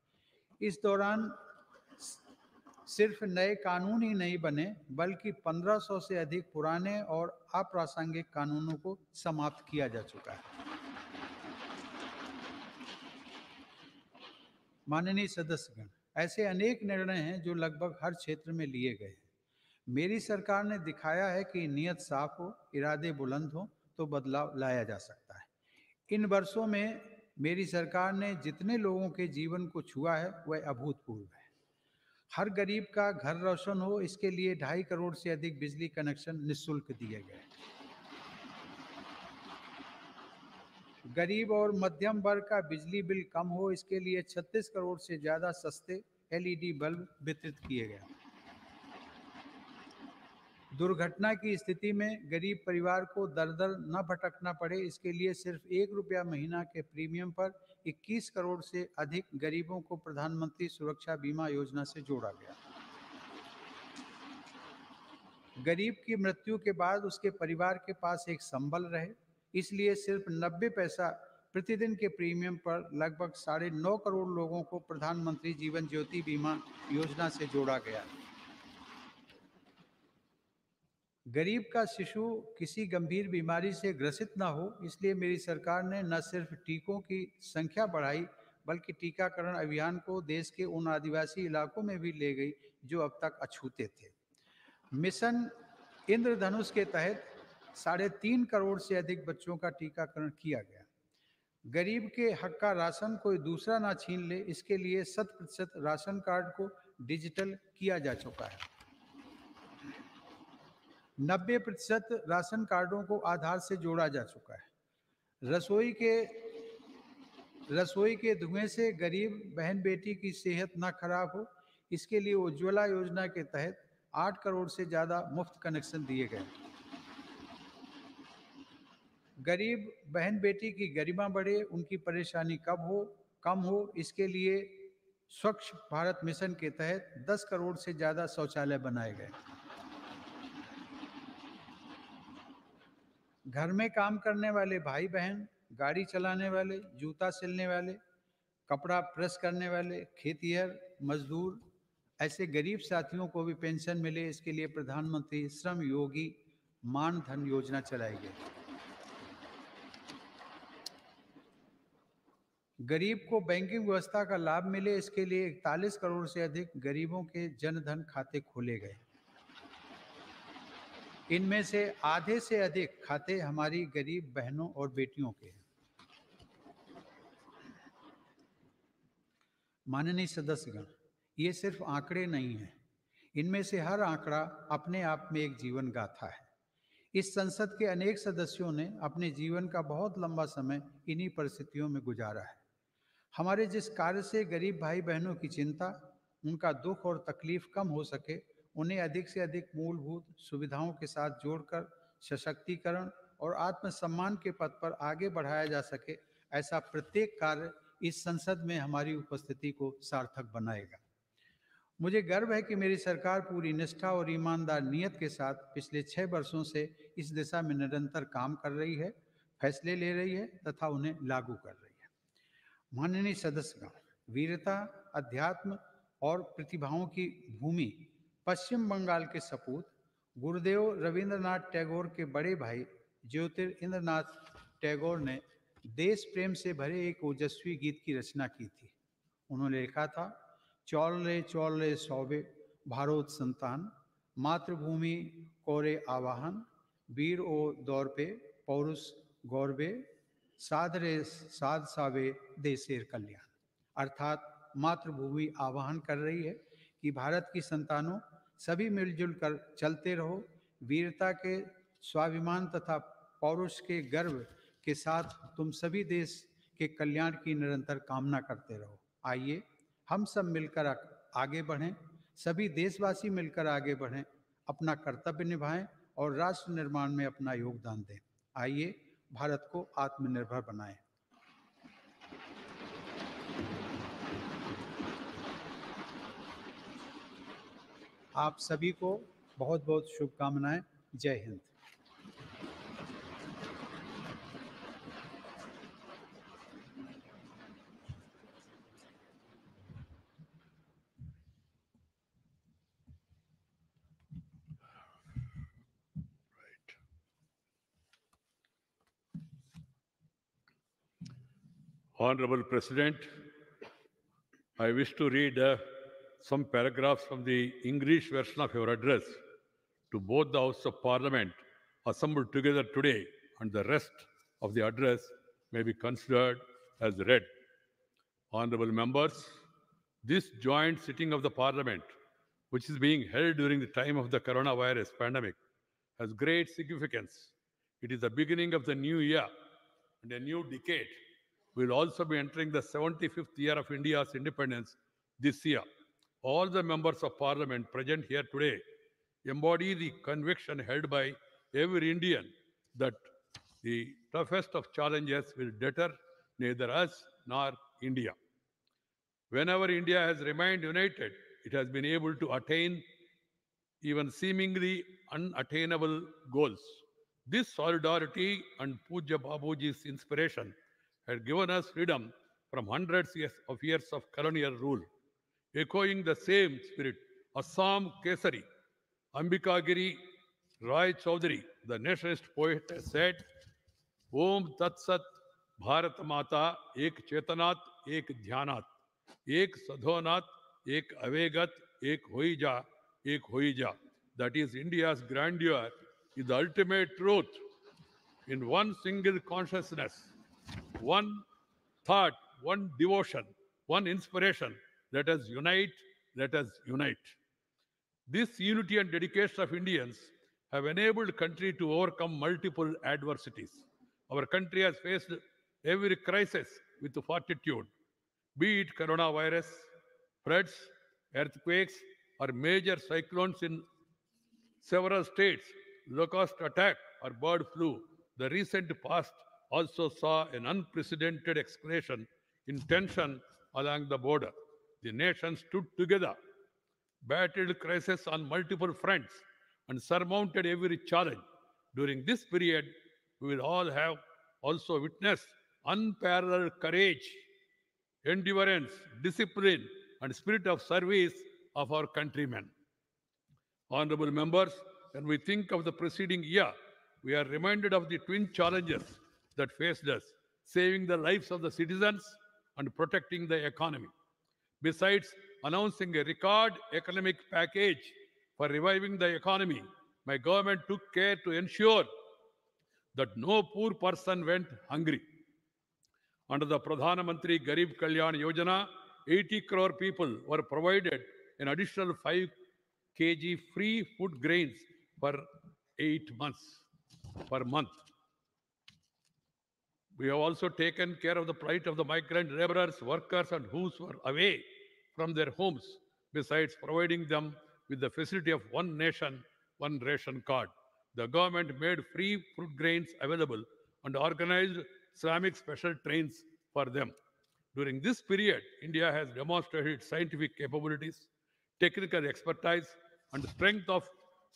इस दौरान सिर्फ नए कानून ही नहीं बने, बल्कि 1500 से अधिक पुराने और अप्रासंगिक कानूनों को समाप्त किया जा चुका है। माननीय सदस्यगण, ऐसे अनेक निर्णय हैं जो लगभग हर क्षेत्र में लिए गए हैं। मेरी सरकार ने दिखाया है कि नीयत साफ हो, इरादे बुलंद हो तो बदलाव लाया जा सकता है। इन वर्षों में मेरी सरकार ने जितने लोगों के जीवन को छुआ है, वह अभूतपूर्व है। हर गरीब का घर रोशन हो, इसके लिए 2.5 करोड़ से अधिक बिजली कनेक्शन निःशुल्क दिए गए। गरीब और मध्यम वर्ग का बिजली बिल कम हो, इसके लिए 36 करोड़ से ज्यादा सस्ते एलईडी बल्ब वितरित किए गए। दुर्घटना की स्थिति में गरीब परिवार को दर दर न भटकना पड़े, इसके लिए सिर्फ 1 रुपया महीना के प्रीमियम पर 21 करोड़ से अधिक गरीबों को प्रधानमंत्री सुरक्षा बीमा योजना से जोड़ा गया। गरीब की मृत्यु के बाद उसके परिवार के पास एक संबल रहे, इसलिए सिर्फ 90 पैसा प्रतिदिन के प्रीमियम पर लगभग 9.5 करोड़ लोगों को प्रधानमंत्री जीवन ज्योति बीमा योजना से जोड़ा गया। गरीब का शिशु किसी गंभीर बीमारी से ग्रसित ना हो, इसलिए मेरी सरकार ने न सिर्फ टीकों की संख्या बढ़ाई, बल्कि टीकाकरण अभियान को देश के उन आदिवासी इलाकों में भी ले गई जो अब तक अछूते थे। मिशन इंद्रधनुष के तहत 3.5 करोड़ से अधिक बच्चों का टीकाकरण किया गया। गरीब के हक का राशन कोई दूसरा ना छीन ले, इसके लिए 100% राशन कार्ड को डिजिटल किया जा चुका है। 90% राशन कार्डों को आधार से जोड़ा जा चुका है। रसोई के धुएं से गरीब बहन बेटी की सेहत ना खराब हो, इसके लिए उज्ज्वला योजना के तहत 8 करोड़ से ज़्यादा मुफ्त कनेक्शन दिए गए। गरीब बहन बेटी की गरिमा बढ़े, उनकी परेशानी कम हो, इसके लिए स्वच्छ भारत मिशन के तहत 10 करोड़ से ज़्यादा शौचालय बनाए गए। घर में काम करने वाले भाई बहन, गाड़ी चलाने वाले, जूता सिलने वाले, कपड़ा प्रेस करने वाले, खेतिहर मजदूर, ऐसे गरीब साथियों को भी पेंशन मिले, इसके लिए प्रधानमंत्री श्रम योगी मान धन योजना चलाई गई। गरीब को बैंकिंग व्यवस्था का लाभ मिले, इसके लिए 41 करोड़ से अधिक गरीबों के जनधन खाते खोले गए। इनमें से आधे से अधिक खाते हमारी गरीब बहनों और बेटियों के हैं। माननीय सदस्यगण, ये सिर्फ आंकड़े नहीं हैं, इनमें से हर आंकड़ा अपने आप में एक जीवन गाथा है। इस संसद के अनेक सदस्यों ने अपने जीवन का बहुत लंबा समय इन्हीं परिस्थितियों में गुजारा है। हमारे जिस कार्य से गरीब भाई बहनों की चिंता, उनका दुख और तकलीफ कम हो सके, उन्हें अधिक से अधिक मूलभूत सुविधाओं के साथ जोड़कर सशक्तिकरण और आत्मसम्मान के पथ पर आगे बढ़ाया जा सके, ऐसा प्रत्येक कार्य इस संसद में हमारी उपस्थिति को सार्थक बनाएगा। मुझे गर्व है कि मेरी सरकार पूरी निष्ठा और ईमानदार नियत के साथ पिछले 6 वर्षों से इस दिशा में निरंतर काम कर रही है, फैसले ले रही है तथा उन्हें लागू कर रही है। माननीय सदस्यगण, वीरता, अध्यात्म और प्रतिभाओं की भूमि पश्चिम बंगाल के सपूत गुरुदेव रविंद्रनाथ टैगोर के बड़े भाई ज्योतिरिंद्रनाथ टैगोर ने देश प्रेम से भरे एक ओजस्वी गीत की रचना की थी। उन्होंने लिखा था, चौल रे सौबे भारत संतान, मातृभूमि कोरे आवाहन, वीर ओ दौर पे पौरुष गौरवे, साध सावे देशेर कल्याण। अर्थात मातृभूमि आह्वान कर रही है कि भारत की संतानों, सभी मिलजुल कर चलते रहो, वीरता के स्वाभिमान तथा पौरुष के गर्व के साथ तुम सभी देश के कल्याण की निरंतर कामना करते रहो। आइए हम सब मिलकर आगे बढ़ें, सभी देशवासी मिलकर आगे बढ़ें, अपना कर्तव्य निभाएं और राष्ट्र निर्माण में अपना योगदान दें। आइए भारत को आत्मनिर्भर बनाएं। आप सभी को बहुत बहुत शुभकामनाएं। जय Hind.
Honorable President, I wish to read some paragraphs from the English version of your address to both the Houses of Parliament assembled together today, and the rest of the address may be considered as read. Honorable members, this joint sitting of the Parliament, which is being held during the time of the coronavirus pandemic, has great significance. It is the beginning of the new year and a new decade. We will also be entering the 75th year of India's independence this year. All the members of Parliament present here today embody the conviction held by every Indian that the toughest of challenges will deter neither us nor India. Whenever India has remained united, it has been able to attain even seemingly unattainable goals. This solidarity and Pujya Babuji's inspiration had given us freedom from hundreds of years of colonial rule. Echoing the same spirit, Assam Kesari, Ambikagiri Rai Chaudhary, the nationalist poet, has said, Om Tat Sat Bharat Mata Ek Chetanat Ek Dhyanat Ek Sadhonat Ek Avegat Ek Hoija Ek Hoija. That is, India's grandeur is the ultimate truth in one single consciousness, one thought, one devotion, one inspiration. Let us unite, let us unite. This unity and dedication of Indians have enabled country to overcome multiple adversities. Our country has faced every crisis with fortitude, be it coronavirus, floods, earthquakes, or major cyclones in several states, locust attack, or bird flu. The recent past also saw an unprecedented escalation in tension along the border. The nation stood together, battled crisis on multiple fronts, and surmounted every challenge. During this period, we will all have also witnessed unparalleled courage, endurance, discipline, and spirit of service of our countrymen. Honorable members, when we think of the preceding year, we are reminded of the twin challenges that faced us, saving the lives of the citizens and protecting the economy. Besides announcing a record economic package for reviving the economy, my government took care to ensure that no poor person went hungry. Under the Pradhana Mantri Garib Kalyan Yojana, 80 crore people were provided an additional 5 kg free food grains for 8 months per month. We have also taken care of the plight of the migrant laborers, workers, and who were away from their homes, besides providing them with the facility of one nation, one ration card. The government made free fruit grains available and organized Islamic special trains for them. During this period, India has demonstrated its scientific capabilities, technical expertise, and strength of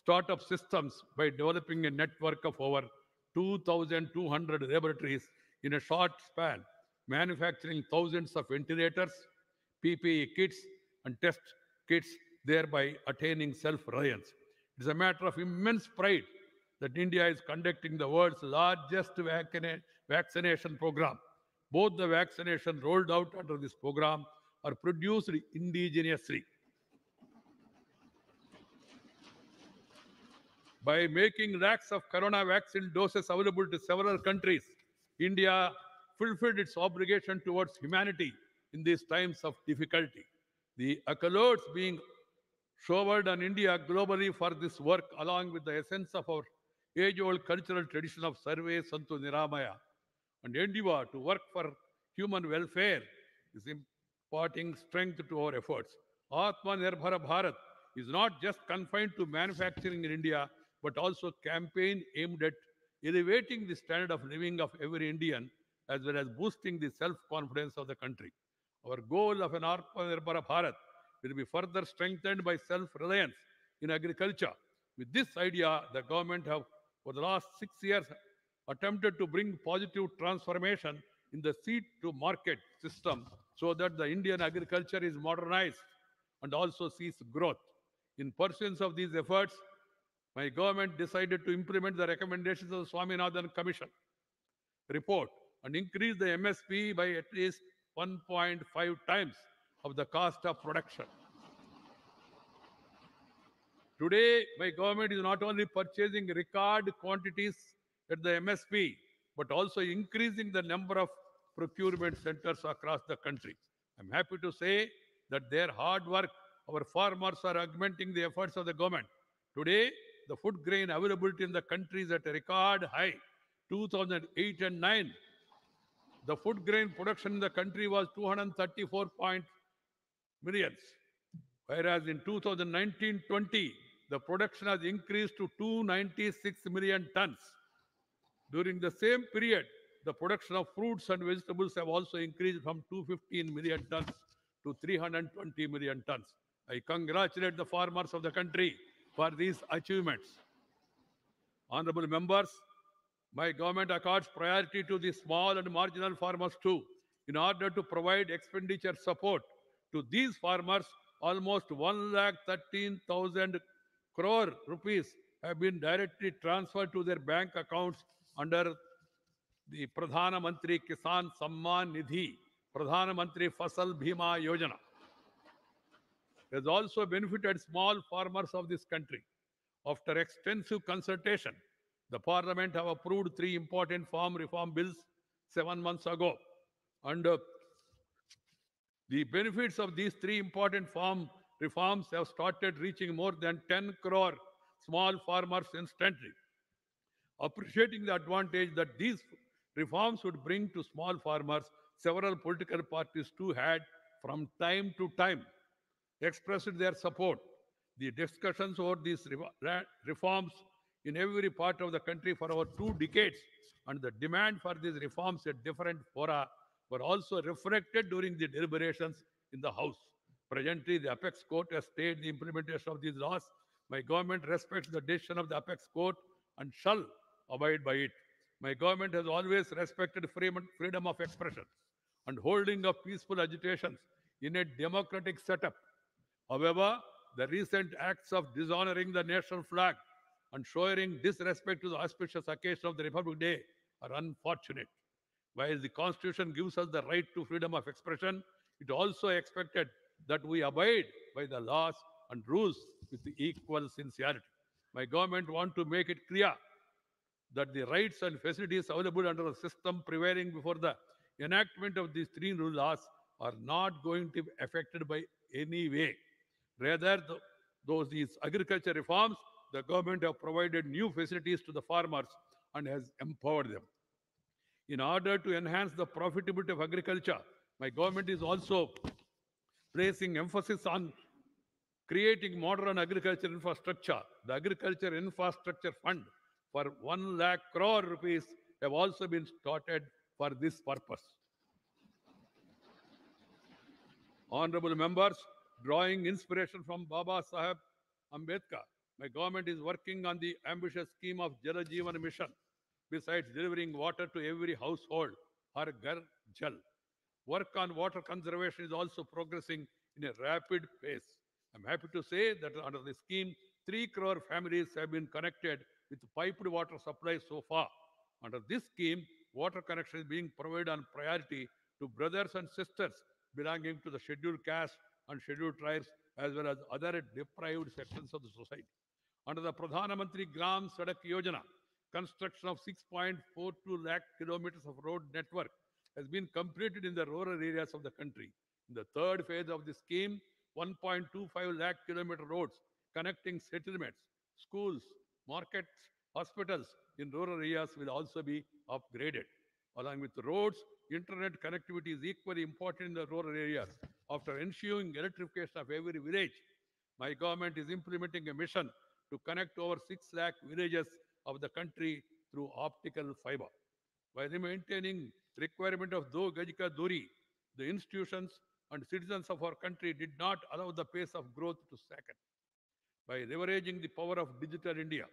startup systems by developing a network of over 2,200 laboratories in a short span, manufacturing thousands of ventilators, PPE kits, and test kits, thereby attaining self-reliance. It is a matter of immense pride that India is conducting the world's largest vaccination program. Both the vaccinations rolled out under this program are produced indigenously. By making lakhs of corona vaccine doses available to several countries, India fulfilled its obligation towards humanity in these times of difficulty. The accolades being showered on India globally for this work, along with the essence of our age-old cultural tradition of Sarve Santu Niramaya and endeavor to work for human welfare, is imparting strength to our efforts. Atmanirbhar Bharat is not just confined to manufacturing in India, but also campaign aimed at elevating the standard of living of every Indian, as well as boosting the self-confidence of the country. Our goal of an Atmanirbhar Bharat will be further strengthened by self-reliance in agriculture. With this idea, the government have, for the last 6 years, attempted to bring positive transformation in the seed-to-market system so that the Indian agriculture is modernized and also sees growth. In pursuance of these efforts, my government decided to implement the recommendations of the Swaminathan Commission report and increase the MSP by at least 1.5 times of the cost of production. Today, my government is not only purchasing record quantities at the MSP, but also increasing the number of procurement centers across the country. I'm happy to say that their hard work, our farmers are augmenting the efforts of the government. Today, the food grain availability in the country is at a record high. 2008 and 9, the food grain production in the country was 234 millions, whereas in 2019-20, the production has increased to 296 million tons. During the same period, the production of fruits and vegetables have also increased from 215 million tons to 320 million tons. I congratulate the farmers of the country for these achievements. Honorable members, My government accords priority to the small and marginal farmers too. In order to provide expenditure support to these farmers, almost 1,13,000 crore rupees have been directly transferred to their bank accounts under the Pradhana Mantri Kisan Samman Nidhi, Pradhana Mantri Fasal Bhima Yojana. Has also benefited small farmers of this country. After extensive consultation, the Parliament have approved 3 important farm reform bills 7 months ago. And the benefits of these 3 important farm reforms have started reaching more than 10 crore small farmers instantly. Appreciating the advantage that these reforms would bring to small farmers, several political parties too had, from time to time, expressed their support. The discussions over these reforms in every part of the country for over 2 decades and the demand for these reforms at different fora were also reflected during the deliberations in the House. Presently, the Apex Court has stayed the implementation of these laws. My government respects the decision of the Apex Court and shall abide by it. My government has always respected freedom of expression and holding of peaceful agitations in a democratic setup. However, the recent acts of dishonoring the national flag and showing disrespect to the auspicious occasion of the Republic Day are unfortunate. While the Constitution gives us the right to freedom of expression, it also expected that we abide by the laws and rules with equal sincerity. My government wants to make it clear that the rights and facilities available under the system prevailing before the enactment of these 3 new laws are not going to be affected by any way. Rather, these agriculture reforms, the government have provided new facilities to the farmers and has empowered them. In order to enhance the profitability of agriculture, my government is also placing emphasis on creating modern agriculture infrastructure. The Agriculture Infrastructure Fund for 1 lakh crore rupees have also been started for this purpose. Honorable members, drawing inspiration from Baba Saheb Ambedkar, my government is working on the ambitious scheme of Jal Jeevan Mission. Besides delivering water to every household, Har Ghar Jal. Work on water conservation is also progressing in a rapid pace. I'm happy to say that under the scheme, 3 crore families have been connected with piped water supply so far. Under this scheme, water connection is being provided on priority to brothers and sisters belonging to the scheduled caste and scheduled tribes as well as other deprived sections of the society. Under the Pradhana Mantri Gram Sadak Yojana, construction of 6.42 lakh kilometers of road network has been completed in the rural areas of the country. In the third phase of the scheme, 1.25 lakh kilometer roads connecting settlements, schools, markets, hospitals in rural areas will also be upgraded. Along with roads, internet connectivity is equally important in the rural areas. After ensuring electrification of every village, my government is implementing a mission to connect over 6 lakh villages of the country through optical fiber. While maintaining requirement of Do Gajika Duri, the institutions and citizens of our country did not allow the pace of growth to slacken. By leveraging the power of digital India,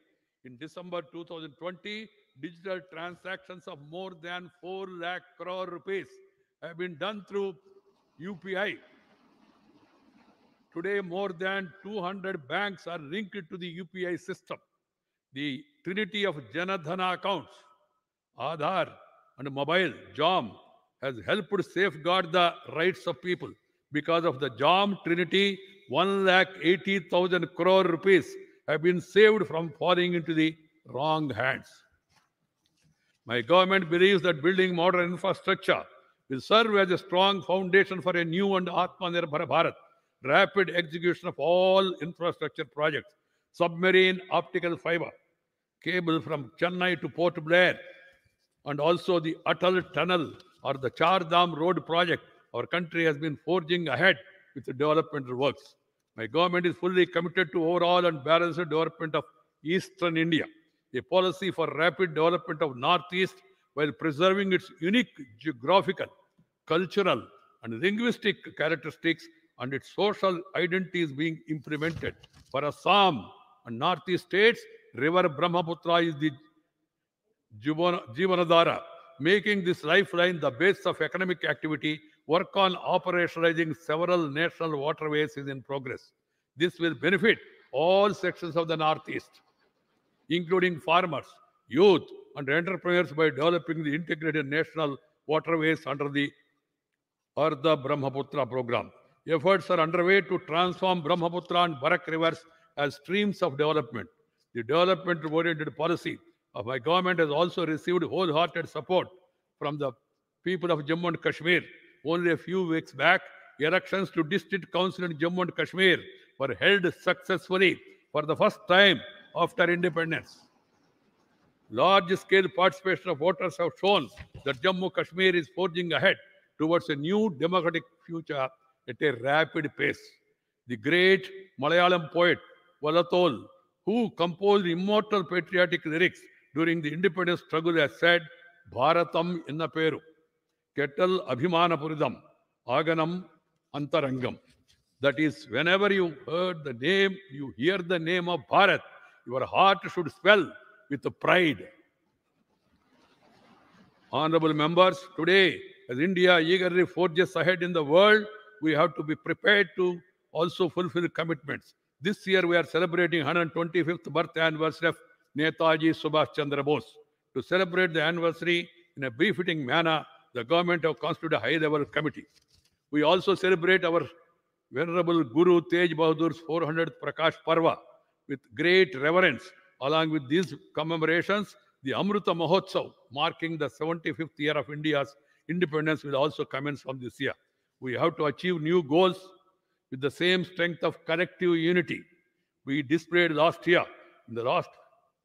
in December 2020, digital transactions of more than 4 lakh crore rupees have been done through UPI. Today, more than 200 banks are linked to the UPI system. The trinity of Janadhana accounts, Aadhaar, and mobile, JOM, has helped safeguard the rights of people. Because of the JOM trinity, 1,80,000 crore rupees have been saved from falling into the wrong hands. My government believes that building modern infrastructure will serve as a strong foundation for a new and Atmanirbhar Bharat. Rapid execution of all infrastructure projects, submarine optical fiber, cable from Chennai to Port Blair, and also the Atal Tunnel or the Char Dham Road project, our country has been forging ahead with the developmental works. My government is fully committed to overall and balanced development of Eastern India, a policy for rapid development of Northeast while preserving its unique geographical, cultural, and linguistic characteristics and its social identity is being implemented. For Assam and Northeast states, River Brahmaputra is the Jivanadhara, making this lifeline the base of economic activity. Work on operationalizing several national waterways is in progress. This will benefit all sections of the Northeast, including farmers, youth, and entrepreneurs by developing the integrated national waterways under the Ardha Brahmaputra program. Efforts are underway to transform Brahmaputra and Barak rivers as streams of development. The development-oriented policy of my government has also received wholehearted support from the people of Jammu and Kashmir. Only a few weeks back, elections to District Council in Jammu and Kashmir were held successfully for the first time after independence. Large-scale participation of voters have shown that Jammu Kashmir is forging ahead towards a new democratic future at a rapid pace. The great Malayalam poet Vallathol, who composed immortal patriotic lyrics during the independence struggle, has said, Bharatam inna peru, Kettal Abhimanapuridam, Aganam Antarangam. That is, whenever you hear the name of Bharat, your heart should swell with pride. Honorable members, today, as India eagerly forges ahead in the world, we have to be prepared to also fulfill commitments. This year, we are celebrating 125th birth anniversary of Netaji Subhash Chandra Bose. To celebrate the anniversary in a befitting manner, the government have constituted a high-level committee. We also celebrate our Venerable Guru Tej Bahadur's 400th Prakash Parva with great reverence. Along with these commemorations, the Amrita Mahotsav, marking the 75th year of India's independence, will also commence from this year. We have to achieve new goals with the same strength of collective unity we displayed last year. In the last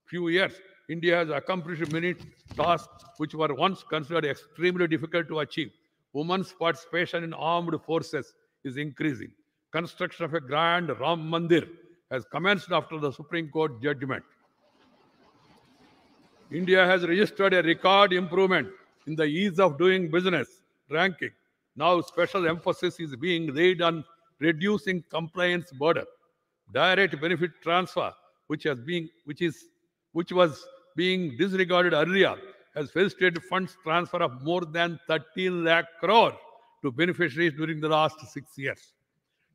few years, India has accomplished many tasks which were once considered extremely difficult to achieve. Women's participation in armed forces is increasing. Construction of a grand Ram Mandir has commenced after the Supreme Court judgment. India has registered a record improvement in the ease of doing business ranking. Now special emphasis is being laid on reducing compliance burden. Direct benefit transfer, which was being disregarded earlier, has facilitated funds transfer of more than 13 lakh crore to beneficiaries during the last 6 years.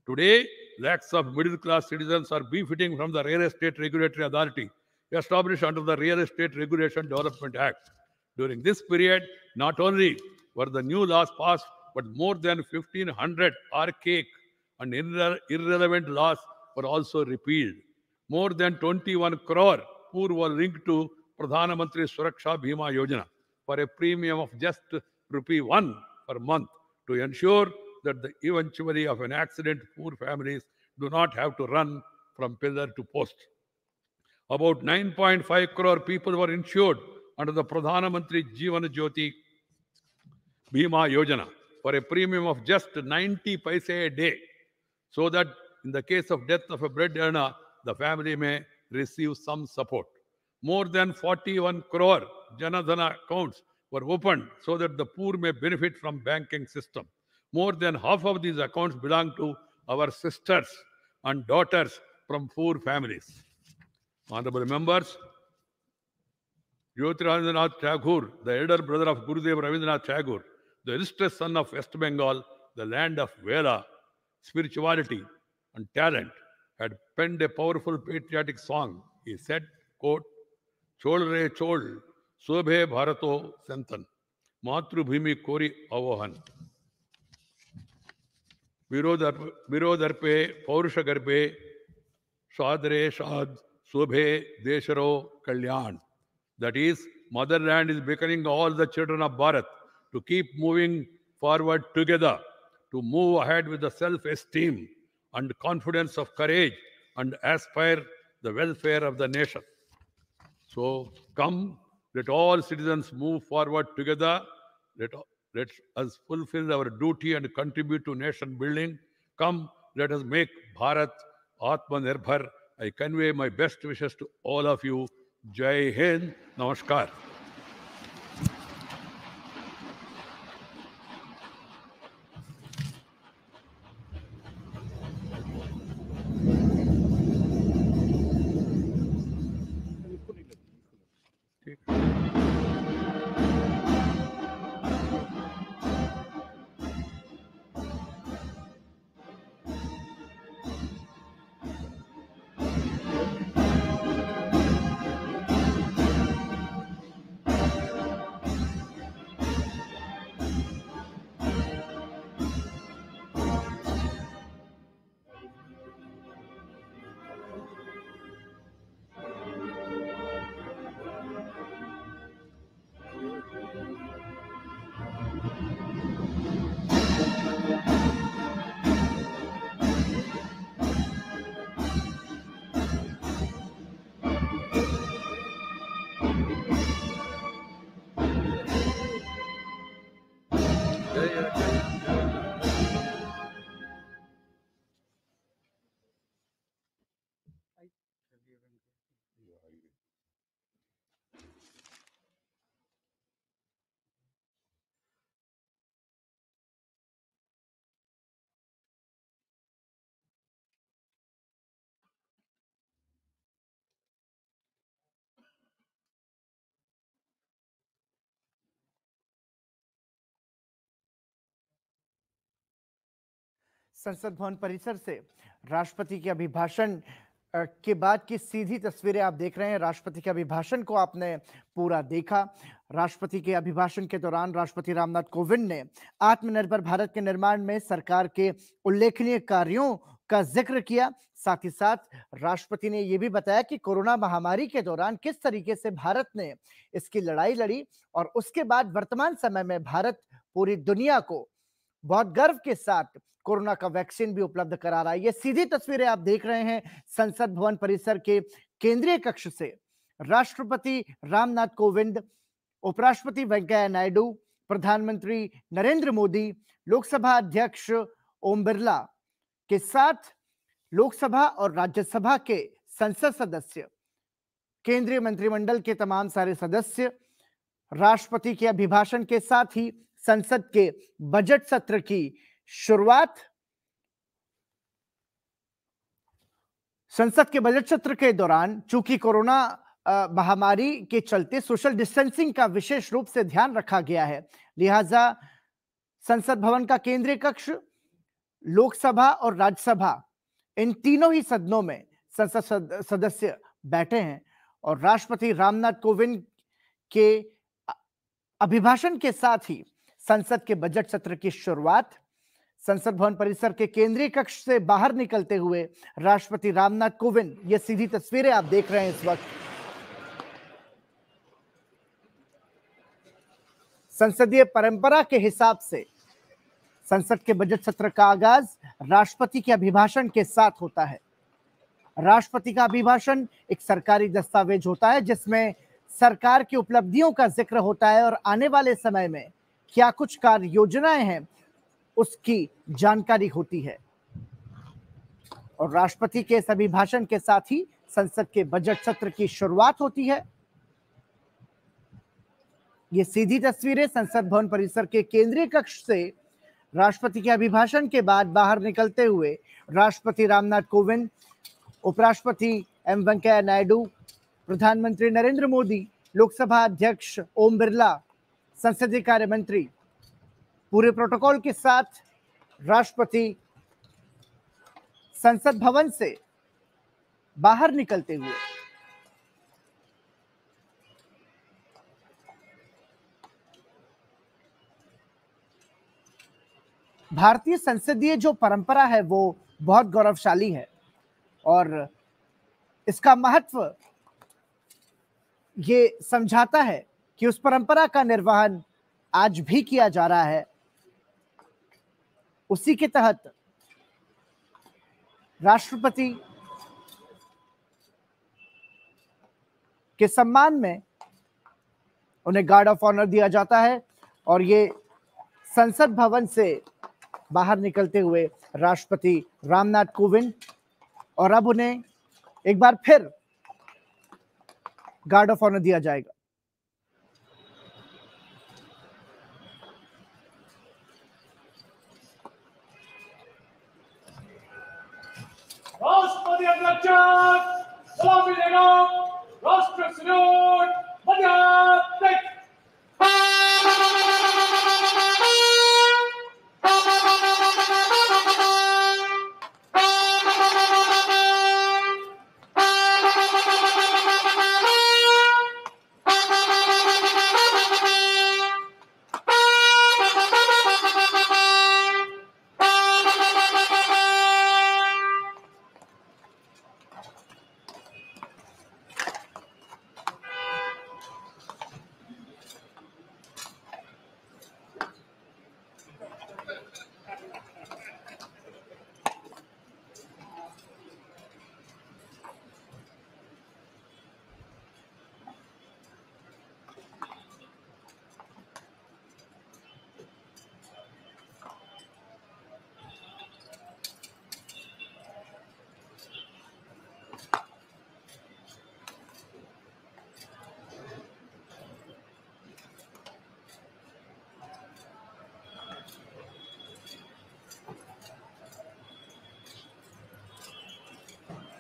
Today, lakhs of middle-class citizens are benefiting from the Real Estate Regulatory Authority established under the Real Estate Regulation Development Act. During this period, not only were the new laws passed, but more than 1,500 archaic and irrelevant laws were also repealed. More than 21 crore poor were linked to Pradhana Mantri Suraksha Bhima Yojana for a premium of just ₹1 per month to ensure that the eventuality of an accident, poor families do not have to run from pillar to post. About 9.5 crore people were insured under the Pradhana Mantri Jeevan Jyoti Bhima Yojana for a premium of just 90 paise a day, so that in the case of death of a bread earner, the family may receive some support. More than 41 crore Janadhana accounts were opened so that the poor may benefit from banking system. More than half of these accounts belong to our sisters and daughters from poor families. Honorable members, Jyotirindra Tagore, the elder brother of Gurudev Rabindranath Tagore, the illustrious son of West Bengal, the land of Veda, spirituality, and talent, had penned a powerful patriotic song. He said, quote, Chol re chol, Sobhe Bharato Santan, Matru Bhimi Kori Avohan. Virodarpe, Paurusha Garbe, Shadre Shad, Sobhe Desharo Kalyan. That is, motherland is beckoning all the children of Bharat to keep moving forward together, to move ahead with the self-esteem and confidence of courage and aspire the welfare of the nation. So come, let all citizens move forward together. Let us fulfill our duty and contribute to nation building. Come, let us make Bharat Atmanirbhar. I convey my best wishes to all of you. Jai Hind, Namaskar.
संसद भवन परिसर से राष्ट्रपति के अभिभाषण के बाद की सीधी तस्वीरें आप देख रहे हैं। राष्ट्रपति के अभिभाषण को आपने पूरा देखा। राष्ट्रपति के अभिभाषण के दौरान राष्ट्रपति रामनाथ कोविंद ने आत्मनिर्भर भारत के निर्माण में सरकार के उल्लेखनीय कार्यों का जिक्र किया। साथ ही साथ राष्ट्रपति ने यह भी बताया कि कोरोना महामारी के दौरान किस तरीके से भारत ने इसकी लड़ाई लड़ी और उसके बाद वर्तमान समय में भारत पूरी दुनिया को बहुत गर्व के साथ कोरोना का वैक्सीन भी उपलब्ध करा रहा है। ये सीधी तस्वीरें आप देख रहे हैं संसद भवन परिसर के केंद्रीय कक्ष से। राष्ट्रपति रामनाथ कोविंद, उपराष्ट्रपति वेंकैया नायडू, प्रधानमंत्री नरेंद्र मोदी, लोकसभा अध्यक्ष ओम बिरला के साथ लोकसभा और राज्यसभा के संसद सदस्य, केंद्रीय मंत्रिमंडल के तमाम सारे सदस्य, राष्ट्रपति के अभिभाषण के साथ ही संसद के बजट सत्र की शुरुआत। संसद के बजट सत्र के दौरान चूंकि कोरोना महामारी के चलते सोशल डिस्टेंसिंग का विशेष रूप से ध्यान रखा गया है, लिहाजा संसद भवन का केंद्रीय कक्ष, लोकसभा और राज्यसभा, इन तीनों ही सदनों में संसद सदस्य बैठे हैं और राष्ट्रपति रामनाथ कोविंद के अभिभाषण के साथ ही संसद के बजट सत्र की शुरुआत। संसद भवन परिसर के केंद्रीय कक्ष से बाहर निकलते हुए राष्ट्रपति रामनाथ कोविंद, ये सीधी तस्वीरें आप देख रहे हैं इस वक्त। संसदीय परंपरा के हिसाब से संसद के बजट सत्र का आगाज राष्ट्रपति के अभिभाषण के साथ होता है। राष्ट्रपति का अभिभाषण एक सरकारी दस्तावेज होता है जिसमें सरकार की उपलब्धियों का जिक्र होता है और आने वाले समय में क्या कुछ कार्य योजनाएं हैं उसकी जानकारी होती है। और राष्ट्रपति के इस अभिभाषण के साथ ही संसद के बजट सत्र की शुरुआत होती है। ये सीधी तस्वीरें संसद भवन परिसर के केंद्रीय कक्ष से राष्ट्रपति के अभिभाषण के बाद बाहर निकलते हुए राष्ट्रपति रामनाथ कोविंद, उपराष्ट्रपति एम वेंकैया नायडू, प्रधानमंत्री नरेंद्र मोदी, लोकसभा अध्यक्ष ओम बिरला, संसदीय कार्य मंत्री, पूरे प्रोटोकॉल के साथ राष्ट्रपति संसद भवन से बाहर निकलते हुए भारतीय संसदीय जो परंपरा है वो बहुत गौरवशाली है और इसका महत्व ये समझाता है कि उस परंपरा का निर्वहन आज भी किया जा रहा है। उसी के तहत राष्ट्रपति के सम्मान में उन्हें गार्ड ऑफ ऑनर दिया जाता है और ये संसद भवन से बाहर निकलते हुए राष्ट्रपति रामनाथ कोविंद, और अब उन्हें एक बार फिर गार्ड ऑफ ऑनर दिया जाएगा।
राष्ट्रपति अध्यक्ष सलामी देगा। राष्ट्र सल्यूट मध्य।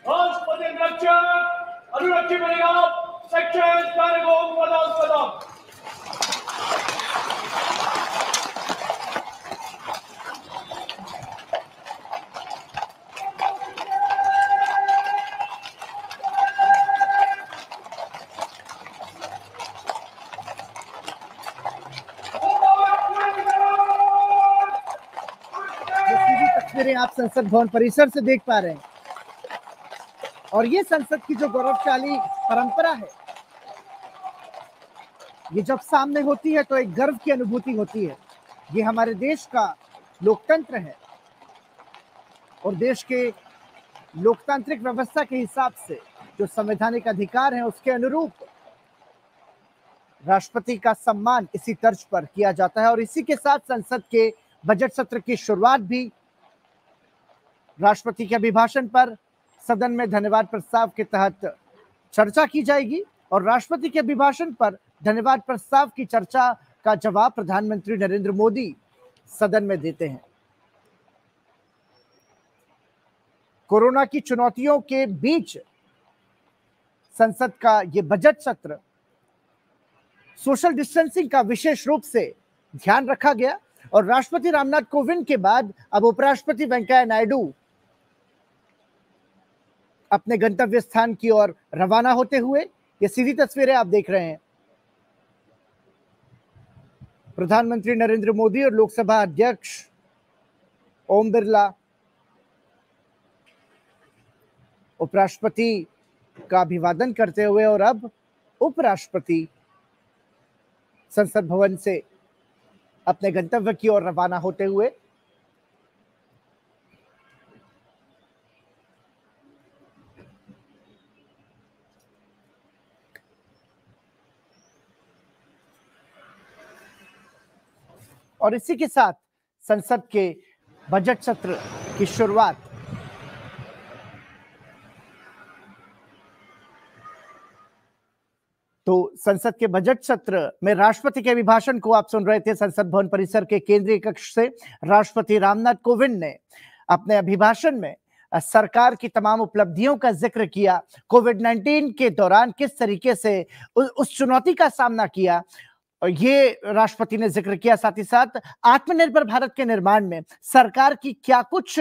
राष्ट्रपति अध्यक्ष अनुरक्षी बनेगा। सेक्शन कार्य को पदार्थ
तस्वीरें आप संसद भवन परिसर से देख पा रहे हैं और ये संसद की जो गौरवशाली परंपरा है, ये जब सामने होती है तो एक गर्व की अनुभूति होती है। ये हमारे देश का लोकतंत्र है और देश के लोकतांत्रिक व्यवस्था के हिसाब से जो संवैधानिक अधिकार हैं उसके अनुरूप राष्ट्रपति का सम्मान इसी तर्ज पर किया जाता है। और इसी के साथ संसद के बजट सत्र की शुरुआत भी राष्ट्रपति के अभिभाषण पर सदन में धन्यवाद प्रस्ताव के तहत चर्चा की जाएगी और राष्ट्रपति के अभिभाषण पर धन्यवाद प्रस्ताव की चर्चा का जवाब प्रधानमंत्री नरेंद्र मोदी सदन में देते हैं। कोरोना की चुनौतियों के बीच संसद का ये बजट सत्र सोशल डिस्टेंसिंग का विशेष रूप से ध्यान रखा गया और राष्ट्रपति रामनाथ कोविंद के बाद अब उपराष्ट्रपति वेंकैया नायडू अपने गंतव्य स्थान की ओर रवाना होते हुए, ये सीधी तस्वीरें आप देख रहे हैं। प्रधानमंत्री नरेंद्र मोदी और लोकसभा अध्यक्ष ओम बिरला उपराष्ट्रपति का अभिवादन करते हुए और अब उपराष्ट्रपति संसद भवन से अपने गंतव्य की ओर रवाना होते हुए। और इसी के साथ संसद के बजट सत्र की शुरुआत तो संसद के बजट सत्र में राष्ट्रपति के अभिभाषण को आप सुन रहे थे। संसद भवन परिसर के केंद्रीय कक्ष से राष्ट्रपति रामनाथ कोविंद ने अपने अभिभाषण में सरकार की तमाम उपलब्धियों का जिक्र किया, कोविड-19 के दौरान किस तरीके से उस चुनौती का सामना किया, ये राष्ट्रपति ने जिक्र किया। साथ ही साथ आत्मनिर्भर भारत के निर्माण में सरकार की क्या कुछ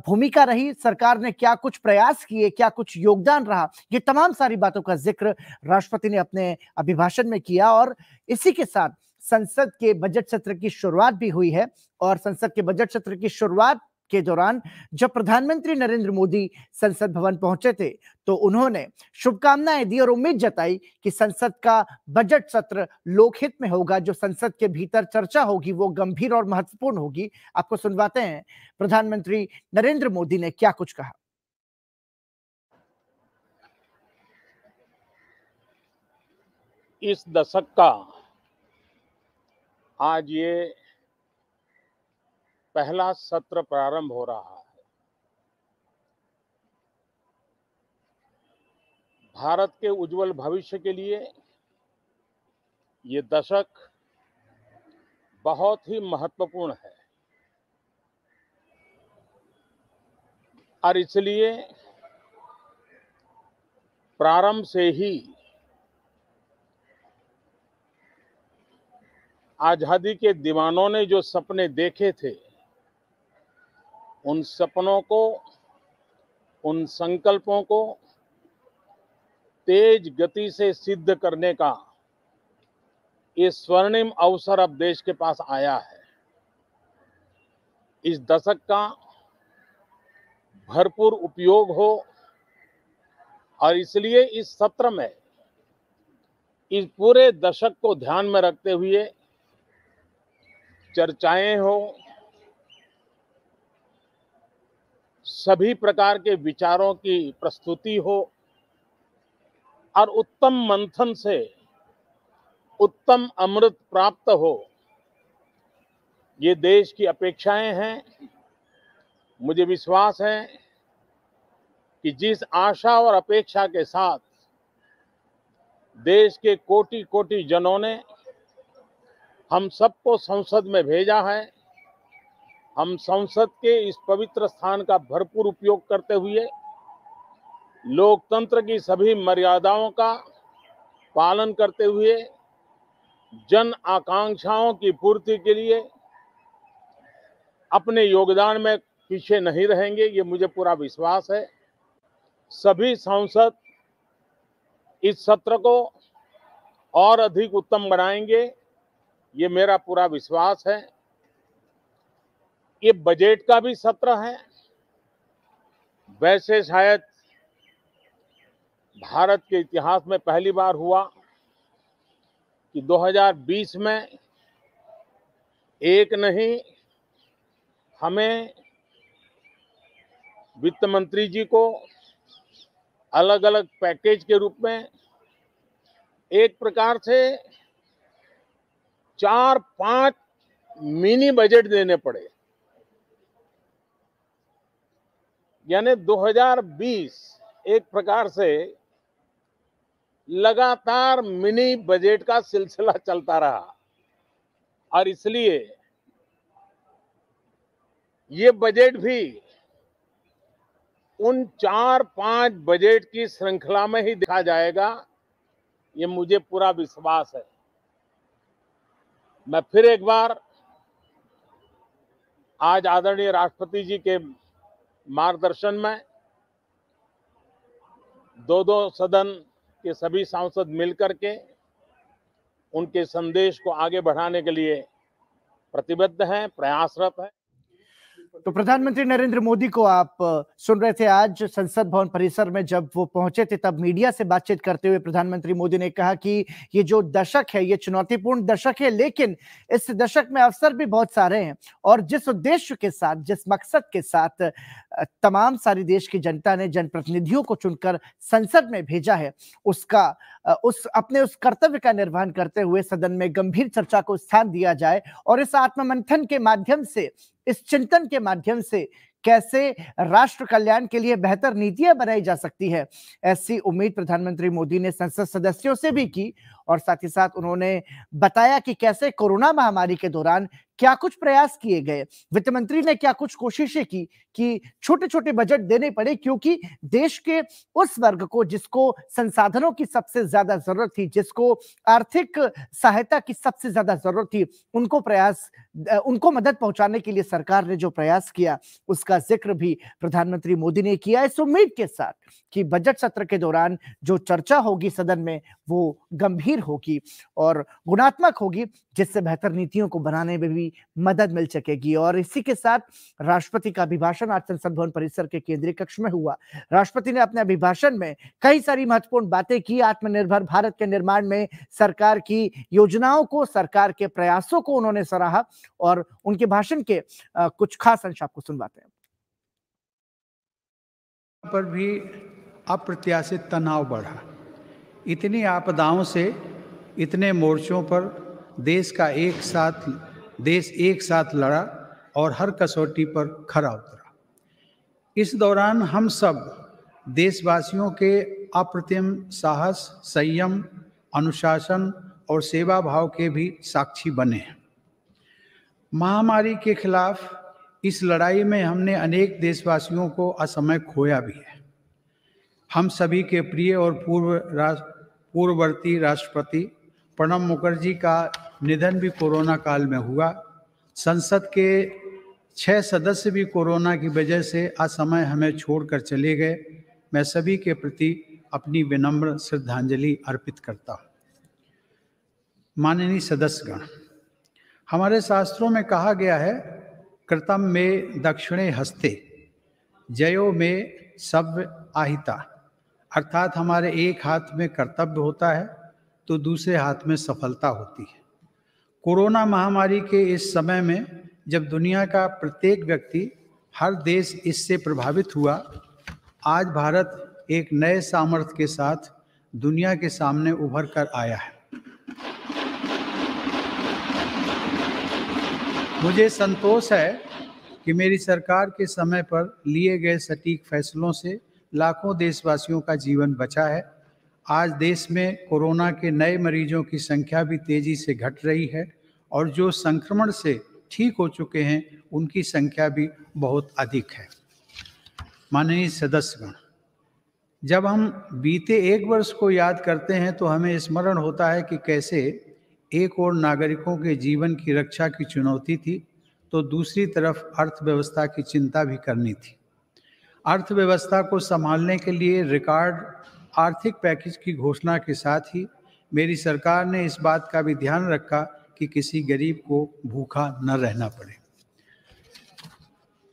भूमिका रही, सरकार ने क्या कुछ प्रयास किए, क्या कुछ योगदान रहा, ये तमाम सारी बातों का जिक्र राष्ट्रपति ने अपने अभिभाषण में किया। और इसी के साथ संसद के बजट सत्र की शुरुआत भी हुई है और संसद के बजट सत्र की शुरुआत के दौरान जब प्रधानमंत्री नरेंद्र मोदी संसद भवन पहुंचे थे तो उन्होंने शुभकामनाएं दी और उम्मीद जताई कि संसद का बजट सत्र लोकहित में होगा, जो संसद के भीतर चर्चा होगी वो गंभीर और महत्वपूर्ण होगी। आपको सुनवाते हैं प्रधानमंत्री नरेंद्र मोदी ने क्या कुछ कहा।
इस दशक का आज ये पहला सत्र प्रारंभ हो रहा है। भारत के उज्जवल भविष्य के लिए ये दशक बहुत ही महत्वपूर्ण है और इसलिए प्रारंभ से ही आजादी के दीवानों ने जो सपने देखे थे, उन सपनों को, उन संकल्पों को तेज गति से सिद्ध करने का ये स्वर्णिम अवसर अब देश के पास आया है। इस दशक का भरपूर उपयोग हो और इसलिए इस सत्र में इस पूरे दशक को ध्यान में रखते हुए चर्चाएं हो, सभी प्रकार के विचारों की प्रस्तुति हो और उत्तम मंथन से उत्तम अमृत प्राप्त हो, ये देश की अपेक्षाएं हैं। मुझे विश्वास है कि जिस आशा और अपेक्षा के साथ देश के कोटि कोटि जनों ने हम सबको संसद में भेजा है, हम संसद के इस पवित्र स्थान का भरपूर उपयोग करते हुए लोकतंत्र की सभी मर्यादाओं का पालन करते हुए जन आकांक्षाओं की पूर्ति के लिए अपने योगदान में पीछे नहीं रहेंगे, ये मुझे पूरा विश्वास है। सभी सांसद इस सत्र को और अधिक उत्तम बनाएंगे, ये मेरा पूरा विश्वास है। ये बजट का भी सत्र है। वैसे शायद भारत के इतिहास में पहली बार हुआ कि 2020 में एक नहीं, हमें वित्त मंत्री जी को अलग अलग पैकेज के रूप में एक प्रकार से 4-5 मिनी बजट देने पड़े। यानी 2020 एक प्रकार से लगातार मिनी बजट का सिलसिला चलता रहा और इसलिए ये बजट भी उन 4-5 बजट की श्रृंखला में ही देखा जाएगा, ये मुझे पूरा विश्वास है। मैं फिर एक बार आज आदरणीय राष्ट्रपति जी के मार्गदर्शन में दो सदन के सभी सांसद मिलकर के उनके संदेश को आगे बढ़ाने के लिए प्रतिबद्ध हैं, प्रयासरत हैं।
तो प्रधानमंत्री नरेंद्र मोदी को आप सुन रहे थे। आज संसद भवन परिसर में जब वो पहुंचे थे तब मीडिया से बातचीत करते हुए प्रधानमंत्री मोदी ने कहा कि ये जो दशक है ये चुनौतीपूर्ण दशक है, लेकिन इस दशक में अवसर भी बहुत सारे हैं और जिस उद्देश्य के साथ, जिस मकसद के साथ तमाम सारी देश की जनता ने जनप्रतिनिधियों को चुनकर संसद में भेजा है, उस कर्तव्य का निर्वहन करते हुए सदन में गंभीर चर्चा को स्थान दिया जाए और इस आत्ममंथन के माध्यम से, इस चिंतन के माध्यम से कैसे राष्ट्र कल्याण के लिए बेहतर नीतियां बनाई जा सकती है, ऐसी उम्मीद प्रधानमंत्री मोदी ने संसद सदस्यों से भी की। और साथ ही साथ उन्होंने बताया कि कैसे कोरोना महामारी के दौरान क्या कुछ प्रयास किए गए, वित्त मंत्री ने क्या कुछ कोशिशें की कि छोटे छोटे बजट देने पड़े, क्योंकि देश के उस वर्ग को जिसको संसाधनों की सबसे ज्यादा जरूरत थी, जिसको आर्थिक सहायता की सबसे ज्यादा जरूरत थी, उनको मदद पहुंचाने के लिए सरकार ने जो प्रयास किया उसका जिक्र भी प्रधानमंत्री मोदी ने किया, इस उम्मीद के साथ कि बजट सत्र के दौरान जो चर्चा होगी सदन में वो गंभीर होगी और गुणात्मक होगी, जिससे बेहतर नीतियों को बनाने में भी मदद मिल सकेगी। और इसी के साथ राष्ट्रपति का अभिभाषण आज संसद भवन परिसर के केंद्रीय कक्ष में हुआ। राष्ट्रपति ने अपने अभिभाषण में कई सारी महत्वपूर्ण बातें की। आत्मनिर्भर भारत के निर्माण में सरकार की योजनाओं को, सरकार के प्रयासों को उन्होंने सराहा और उनके भाषण के कुछ खास अंश आपको सुनवाते हैं।
पर भी अप्रत्याशित तनाव बढ़ा। इतनी आपदाओं से, इतने मोर्चों पर देश एक साथ लड़ा और हर कसौटी पर खरा उतरा। इस दौरान हम सब देशवासियों के अप्रतिम साहस, संयम, अनुशासन और सेवा भाव के भी साक्षी बने हैं। महामारी के खिलाफ इस लड़ाई में हमने अनेक देशवासियों को असमय खोया भी है। हम सभी के प्रिय और पूर्ववर्ती राष्ट्रपति प्रणब मुखर्जी का निधन भी कोरोना काल में हुआ। संसद के 6 सदस्य भी कोरोना की वजह से असमय हमें छोड़कर चले गए। मैं सभी के प्रति अपनी विनम्र श्रद्धांजलि अर्पित करता हूँ। माननीय सदस्यगण, हमारे शास्त्रों में कहा गया है, कृतम में दक्षिणे हस्ते जयो में सव्य आहिता, अर्थात हमारे एक हाथ में कर्तव्य होता है तो दूसरे हाथ में सफलता होती है। कोरोना महामारी के इस समय में जब दुनिया का प्रत्येक व्यक्ति, हर देश इससे प्रभावित हुआ, आज भारत एक नए सामर्थ्य के साथ दुनिया के सामने उभर कर आया है। मुझे संतोष है कि मेरी सरकार के समय पर लिए गए सटीक फैसलों से लाखों देशवासियों का जीवन बचा है। आज देश में कोरोना के नए मरीजों की संख्या भी तेजी से घट रही है और जो संक्रमण से ठीक हो चुके हैं उनकी संख्या भी बहुत अधिक है। माननीय सदस्यगण, जब हम बीते 1 वर्ष को याद करते हैं तो हमें स्मरण होता है कि कैसे एक ओर नागरिकों के जीवन की रक्षा की चुनौती थी तो दूसरी तरफ अर्थव्यवस्था की चिंता भी करनी थी। अर्थव्यवस्था को संभालने के लिए रिकॉर्ड आर्थिक पैकेज की घोषणा के साथ ही मेरी सरकार ने इस बात का भी ध्यान रखा कि किसी गरीब को भूखा न रहना पड़े।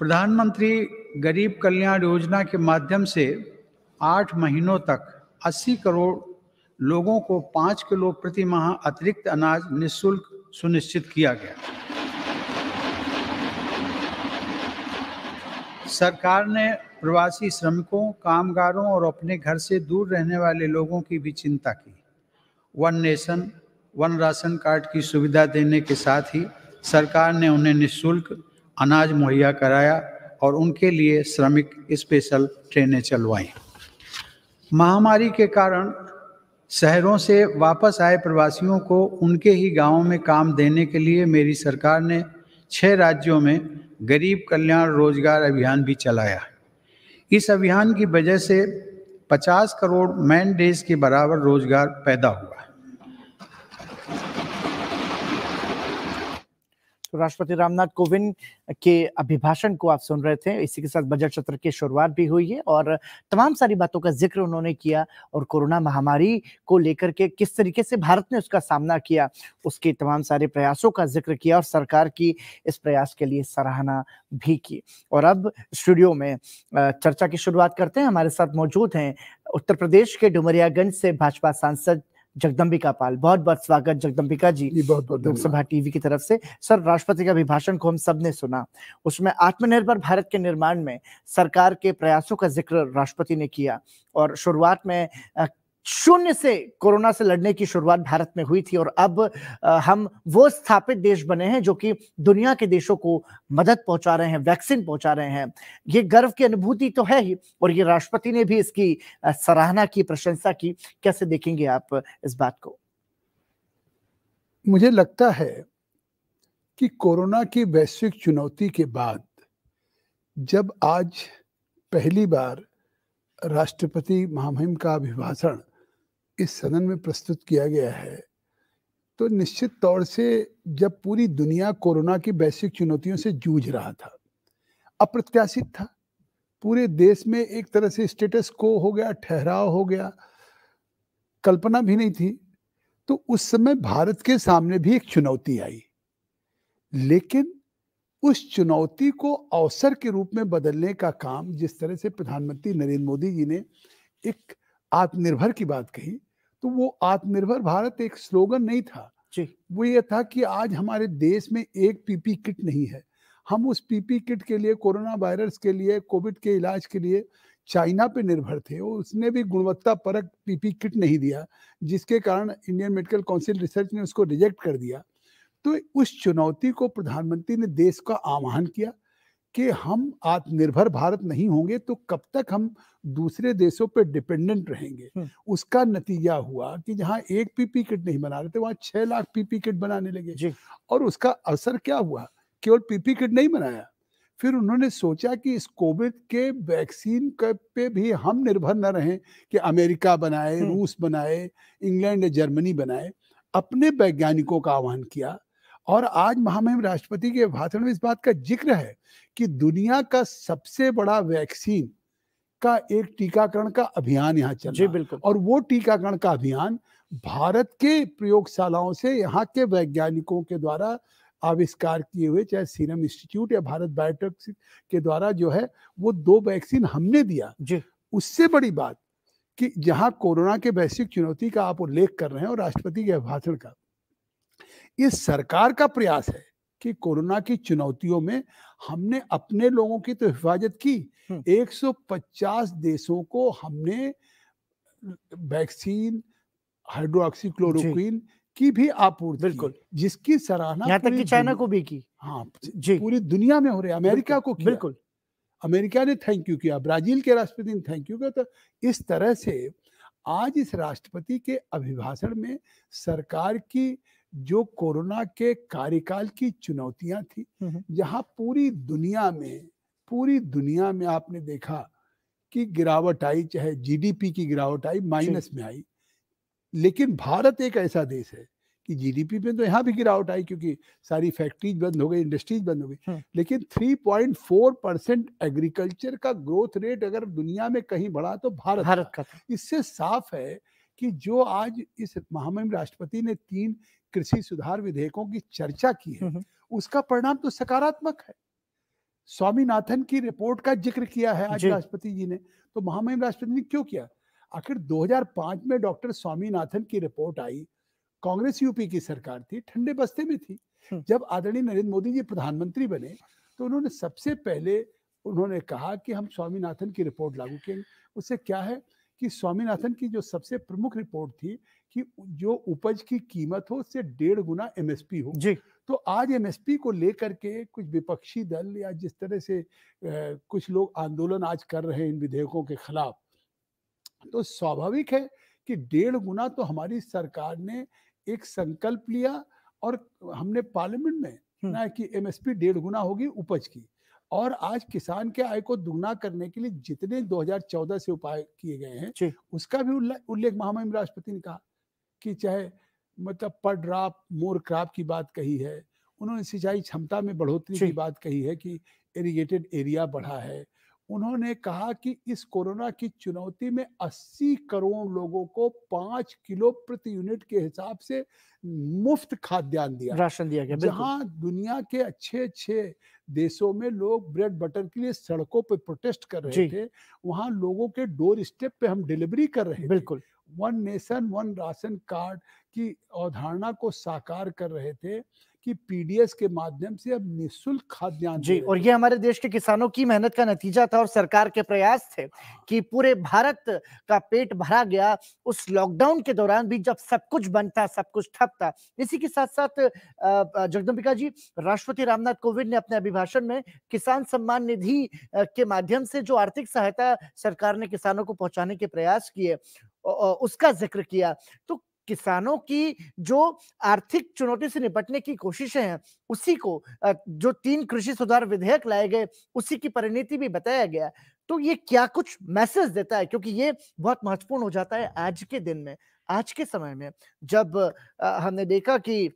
प्रधानमंत्री गरीब कल्याण योजना के माध्यम से 8 महीनों तक 80 करोड़ लोगों को 5 किलो प्रति माह अतिरिक्त अनाज निःशुल्क सुनिश्चित किया गया। सरकार ने प्रवासी श्रमिकों, कामगारों और अपने घर से दूर रहने वाले लोगों की भी चिंता की। One nation, one ration card की सुविधा देने के साथ ही सरकार ने उन्हें निःशुल्क अनाज मुहैया कराया और उनके लिए श्रमिक स्पेशल ट्रेनें चलवाईं। महामारी के कारण शहरों से वापस आए प्रवासियों को उनके ही गांवों में काम देने के लिए मेरी सरकार ने 6 राज्यों में गरीब कल्याण रोजगार अभियान भी चलाया। इस अभियान की वजह से 50 करोड़ मैन डेज के बराबर रोजगार पैदा हुआ।
तो राष्ट्रपति रामनाथ कोविंद के अभिभाषण को आप सुन रहे थे। इसी के साथ बजट सत्र की शुरुआत भी हुई है और तमाम सारी बातों का जिक्र उन्होंने किया और कोरोना महामारी को लेकर के किस तरीके से भारत ने उसका सामना किया, उसके तमाम सारे प्रयासों का जिक्र किया और सरकार की इस प्रयास के लिए सराहना भी की। और अब स्टूडियो में चर्चा की शुरुआत करते हैं। हमारे साथ मौजूद हैं उत्तर प्रदेश के डुमरियागंज से भाजपा सांसद जगदम्बिका पाल। बहुत बहुत स्वागत जगदम्बिका जी, लोकसभा टीवी की तरफ से। सर, राष्ट्रपति का अभिभाषण को हम सब ने सुना, उसमें आत्मनिर्भर भारत के निर्माण में सरकार के प्रयासों का जिक्र राष्ट्रपति ने किया और शुरुआत में शून्य से कोरोना से लड़ने की शुरुआत भारत में हुई थी और अब हम वो स्थापित देश बने हैं जो कि दुनिया के देशों को मदद पहुंचा रहे हैं, वैक्सीन पहुंचा रहे हैं। ये गर्व की अनुभूति तो है ही और ये राष्ट्रपति ने भी इसकी सराहना की, प्रशंसा की। कैसे देखेंगे आप इस बात को?
मुझे लगता है कि कोरोना की वैश्विक चुनौती के बाद जब आज पहली बार राष्ट्रपति महामहिम का अभिभाषण इस सदन में प्रस्तुत किया गया है, तो निश्चित तौर से जब पूरी दुनिया कोरोना की वैश्विक चुनौतियों से जूझ रहा था, अप्रत्याशित था, पूरे देश में एक तरह से स्टेटस को हो गया, ठहराव हो गया, कल्पना भी नहीं थी। तो उस समय भारत के सामने भी एक चुनौती आई, लेकिन उस चुनौती को अवसर के रूप में बदलने का काम जिस तरह से प्रधानमंत्री नरेंद्र मोदी जी ने एक आत्मनिर्भर की बात कही, तो वो आत्मनिर्भर भारत एक स्लोगन नहीं था जी, वो ये था कि आज हमारे देश में एक पीपी किट नहीं है। हम उस पीपी किट के लिए, कोरोना वायरस के लिए, कोविड के इलाज के लिए चाइना पे निर्भर थे और उसने भी गुणवत्ता परक पीपी किट नहीं दिया, जिसके कारण इंडियन मेडिकल काउंसिल रिसर्च ने उसको रिजेक्ट कर दिया। तो उस चुनौती को प्रधानमंत्री ने देश का आह्वान किया कि हम आत्मनिर्भर भारत नहीं होंगे तो कब तक हम दूसरे देशों पे डिपेंडेंट रहेंगे। उसका नतीजा हुआ कि जहां एक पीपी किट नहीं बना रहे थे, वहां 6 लाख पीपी किट बनाने लगे और उसका असर क्या हुआ? केवल पीपी किट नहीं बनाया, फिर उन्होंने सोचा कि इस कोविड के वैक्सीन पे भी हम निर्भर न रहें कि अमेरिका बनाए, रूस बनाए, इंग्लैंड या जर्मनी बनाए। अपने वैज्ञानिकों का आह्वान किया और आज महामहिम राष्ट्रपति के भाषण में इस बात का जिक्र है कि दुनिया का सबसे बड़ा वैक्सीन का एक टीकाकरण का अभियान यहाँ चल रहा है और वो टीकाकरण का अभियान भारत के प्रयोगशालाओं से यहाँ के वैज्ञानिकों के द्वारा आविष्कार किए हुए, चाहे सीरम इंस्टीट्यूट या भारत बायोटेक के द्वारा जो है वो 2 वैक्सीन हमने दिया। उससे बड़ी बात कि जहाँ कोरोना के वैश्विक चुनौती का आप उल्लेख कर रहे हैं और राष्ट्रपति के भाषण का, इस सरकार का प्रयास है कि कोरोना की चुनौतियों में हमने अपने लोगों की तो हिफाजत की, 150 देशों को हमने वैक्सीन, हाइड्रोक्सीक्लोरोक्विन की भी आपूर्ति की, जिसकी सराहना
यहाँ तक कि चाइना को भी की।
हाँ जी, पूरी दुनिया में हो रही है। अमेरिका को किया, बिल्कुल अमेरिका ने थैंक यू किया, ब्राजील के राष्ट्रपति ने थैंक यू किया। तो इस तरह से आज इस राष्ट्रपति के अभिभाषण में सरकार की जो कोरोना के कार्यकाल की चुनौतियां थी, जहां पूरी दुनिया में आपने देखा कि गिरावट आई, चाहे जीडीपी की गिरावट आई, माइनस में आई, लेकिन भारत एक ऐसा देश है कि जीडीपी में तो यहाँ भी गिरावट आई क्योंकि सारी फैक्ट्रीज बंद हो गई, इंडस्ट्रीज बंद हो गई, लेकिन 3.4% एग्रीकल्चर का ग्रोथ रेट अगर दुनिया में कहीं बढ़ा तो भारत का था। इससे साफ है कि जो आज इस महामहिम राष्ट्रपति ने 3 कृषि सुधार विधेयकों की चर्चा की है, उसका परिणाम तो सकारात्मक है। स्वामीनाथन की रिपोर्ट का जिक्र किया है आज
जी।
राष्ट्रपति जी ने, तो महामहिम राष्ट्रपति ने क्यों किया? आखिर 2005 में डॉक्टर स्वामीनाथन की रिपोर्ट आई, कांग्रेस यूपी की सरकार थी, ठंडे बस्ते में थी। जब आदरणीय नरेंद्र मोदी जी प्रधानमंत्री बने तो उन्होंने सबसे पहले उन्होंने कहा कि हम स्वामीनाथन की रिपोर्ट लागू करेंगे। उससे क्या है कि स्वामीनाथन की जो सबसे प्रमुख रिपोर्ट थी कि जो उपज की कीमत हो उससे 1.5 गुना एमएसपी हो।
जी।
तो आज एमएसपी को लेकर के कुछ विपक्षी दल या जिस तरह से कुछ लोग आंदोलन आज कर रहे हैं इन विधेयकों के खिलाफ, तो स्वाभाविक है कि 1.5 गुना तो हमारी सरकार ने एक संकल्प लिया और हमने पार्लियामेंट में ना कि एमएसपी 1.5 गुना होगी उपज की, और आज किसान के आय को दुगना करने के लिए जितने 2014 से उपाय किए गए हैं उसका भी उल्लेख महामहिम राष्ट्रपति ने कहा कि चाहे मतलब पर ड्रॉप मोर क्रॉप की बात कही है, उन्होंने सिंचाई क्षमता में बढ़ोतरी की बात कही है कि इरिगेटेड एरिया बढ़ा है। उन्होंने कहा कि इस कोरोना की चुनौती में 80 करोड़ लोगों को 5 किलो प्रति यूनिट के हिसाब से मुफ्त खाद्यान्न दिया,
राशन दिया गया।
जहां दुनिया के अच्छे देशों में लोग ब्रेड बटर के लिए सड़कों पे प्रोटेस्ट कर रहे थे, वहां लोगों के डोर स्टेप पे हम डिलीवरी कर रहे थे।
बिल्कुल।
One nation one ration card की अवधारणा को साकार कर रहे थे कि पीडीएस के माध्यम से अब निःशुल्क खाद्यान्न
जी, और ये हमारे देश के किसानों की मेहनत का नतीजा था और सरकार के प्रयास थे कि पूरे भारत का पेट भरा गया उस लॉकडाउन के दौरान भी जब सब कुछ बंद था, सब कुछ ठप था। इसी के साथ साथ जगदम्बिका जी, राष्ट्रपति रामनाथ कोविंद ने अपने अभिभाषण में किसान सम्मान निधि के माध्यम से जो आर्थिक सहायता सरकार ने किसानों को पहुंचाने के प्रयास किए उसका जिक्र किया। तो किसानों की जो आर्थिक चुनौती से निपटने की कोशिशें हैं उसी को जो 3 कृषि सुधार विधेयक लाए गए उसी की परिणति भी बताया गया। तो ये क्या कुछ मैसेज देता है, क्योंकि ये बहुत महत्वपूर्ण हो जाता है आज के दिन में, आज के समय में, जब हमने देखा कि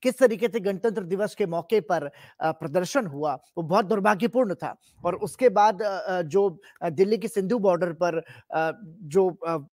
किस तरीके से गणतंत्र दिवस के मौके पर प्रदर्शन हुआ वो बहुत दुर्भाग्यपूर्ण था, और उसके बाद जो दिल्ली की सिंधु बॉर्डर पर जो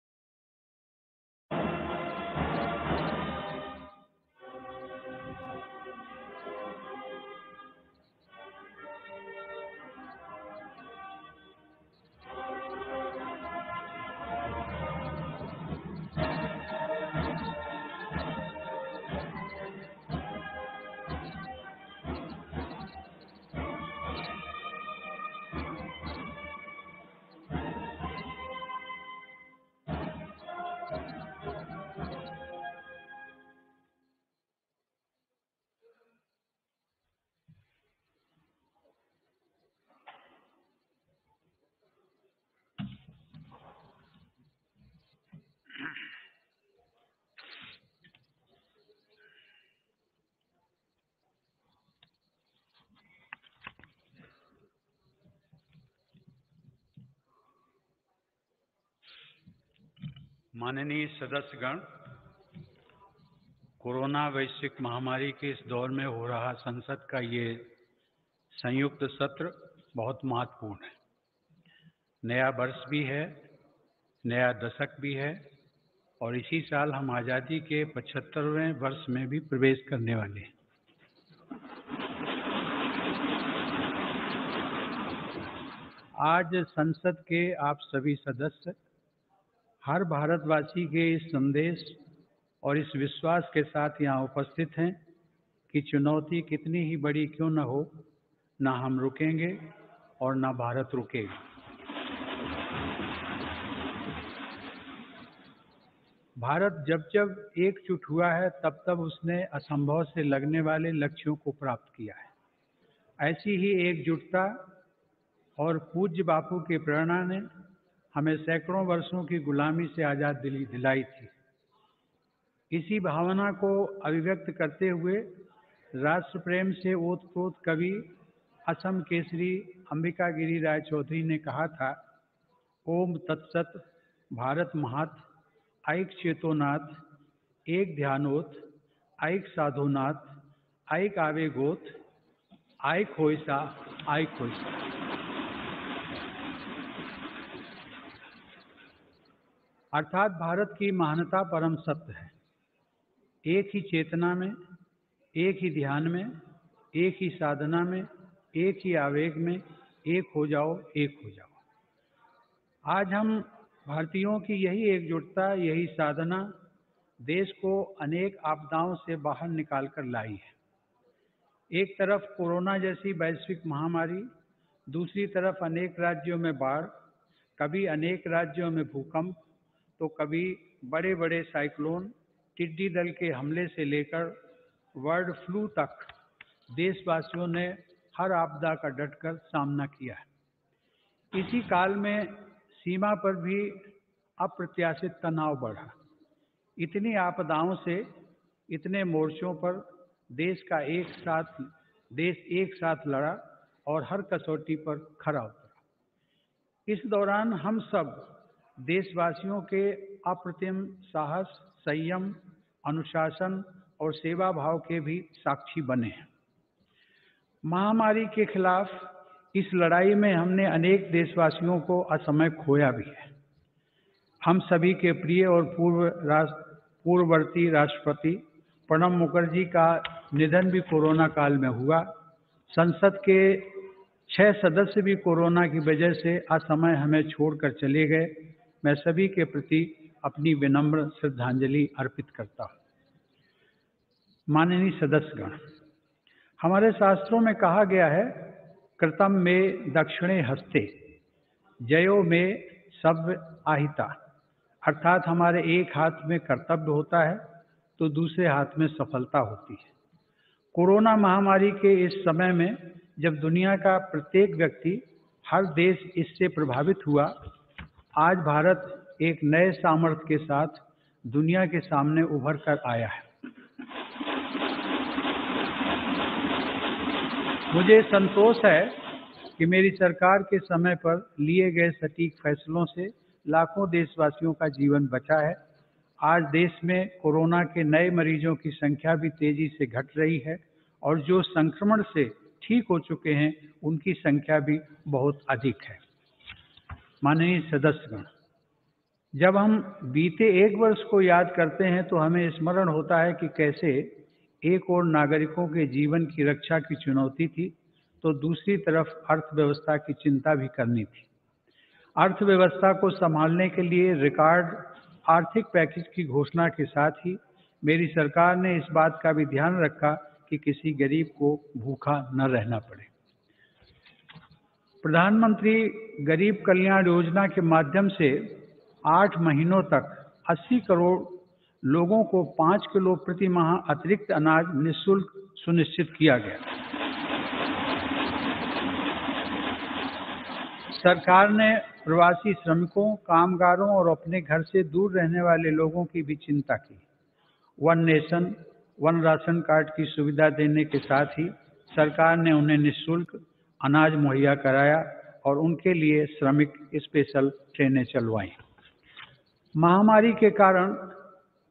माननीय सदस्यगण, कोरोना वैश्विक महामारी के इस दौर में हो रहा संसद का ये संयुक्त सत्र बहुत महत्वपूर्ण है। नया वर्ष भी है, नया दशक भी है, और इसी साल हम आज़ादी के 75वें वर्ष में भी प्रवेश करने वाले हैं। आज संसद के आप सभी सदस्य हर भारतवासी के इस संदेश और इस विश्वास के साथ यहाँ उपस्थित हैं कि चुनौती कितनी ही बड़ी क्यों न हो, ना हम रुकेंगे और ना भारत रुकेगा। भारत जब जब एकजुट हुआ है तब तब उसने असंभव से लगने वाले लक्ष्यों को प्राप्त किया है। ऐसी ही एकजुटता और पूज्य बापू की प्रेरणा ने हमें सैकड़ों वर्षों की गुलामी से आज़ाद दिलाई थी। इसी भावना को अभिव्यक्त करते हुए राष्ट्र प्रेम से ओतप्रोत कवि असम केसरी अंबिका गिरी राय चौधरी ने कहा था, ओम तत्सत भारत महात ऐक चेतोनाथ एक ध्यानोत ऐक साधोनाथ ऐक आवेगोत ऐक होइसा ऐक होइसा। अर्थात भारत की महानता परम सत्य है। एक ही चेतना में, एक ही ध्यान में, एक ही साधना में, एक ही आवेग में एक हो जाओ, एक हो जाओ। आज हम भारतीयों की यही एकजुटता, यही साधना देश को अनेक आपदाओं से बाहर निकाल कर लाई है। एक तरफ कोरोना जैसी वैश्विक महामारी, दूसरी तरफ अनेक राज्यों में बाढ़, कभी अनेक राज्यों में भूकंप, तो कभी बड़े बड़े साइक्लोन, टिड्डी दल के हमले से लेकर बर्ड फ्लू तक देशवासियों ने हर आपदा का डटकर सामना किया है। इसी काल में सीमा पर भी अप्रत्याशित तनाव बढ़ा। इतनी आपदाओं से, इतने मोर्चों पर देश एक साथ लड़ा और हर कसौटी पर खरा उतरा। इस दौरान हम सब देशवासियों के अप्रतिम साहस, संयम, अनुशासन और सेवा भाव के भी साक्षी बने हैं। महामारी के खिलाफ इस लड़ाई में हमने अनेक देशवासियों को असमय खोया भी है। हम सभी के प्रिय और पूर्ववर्ती राष्ट्रपति प्रणब मुखर्जी का निधन भी कोरोना काल में हुआ। संसद के 6 सदस्य भी कोरोना की वजह से असमय हमें छोड़कर चले गए। मैं सभी के प्रति अपनी विनम्र श्रद्धांजलि अर्पित करता हूँ। माननीय सदस्यगण, हमारे शास्त्रों में कहा गया है, कृतम में दक्षिणे हस्ते जयो में सव्य आहिता, अर्थात हमारे एक हाथ में कर्तव्य होता है तो दूसरे हाथ में सफलता होती है। कोरोना महामारी के इस समय में जब दुनिया का प्रत्येक व्यक्ति, हर देश इससे प्रभावित हुआ, आज भारत एक नए सामर्थ्य के साथ दुनिया के सामने उभर कर आया है। मुझे संतोष है कि मेरी सरकार के समय पर लिए गए सटीक फैसलों से लाखों देशवासियों का जीवन बचा है। आज देश में कोरोना के नए मरीजों की संख्या भी तेजी से घट रही है और जो संक्रमण से ठीक हो चुके हैं उनकी संख्या भी बहुत अधिक है। माननीय सदस्यगण, जब हम बीते एक वर्ष को याद करते हैं तो हमें स्मरण होता है कि कैसे एक ओर नागरिकों के जीवन की रक्षा की चुनौती थी तो दूसरी तरफ अर्थव्यवस्था की चिंता भी करनी थी। अर्थव्यवस्था को संभालने के लिए रिकॉर्ड आर्थिक पैकेज की घोषणा के साथ ही मेरी सरकार ने इस बात का भी ध्यान रखा कि किसी गरीब को भूखा न रहना पड़े। प्रधानमंत्री गरीब कल्याण योजना के माध्यम से 8 महीनों तक 80 करोड़ लोगों को 5 किलो प्रति माह अतिरिक्त अनाज निःशुल्क सुनिश्चित किया गया। सरकार ने प्रवासी श्रमिकों, कामगारों और अपने घर से दूर रहने वाले लोगों की भी चिंता की। One nation, one ration card की सुविधा देने के साथ ही सरकार ने उन्हें निःशुल्क अनाज मुहैया कराया और उनके लिए श्रमिक स्पेशल ट्रेनें चलवाईं। महामारी के कारण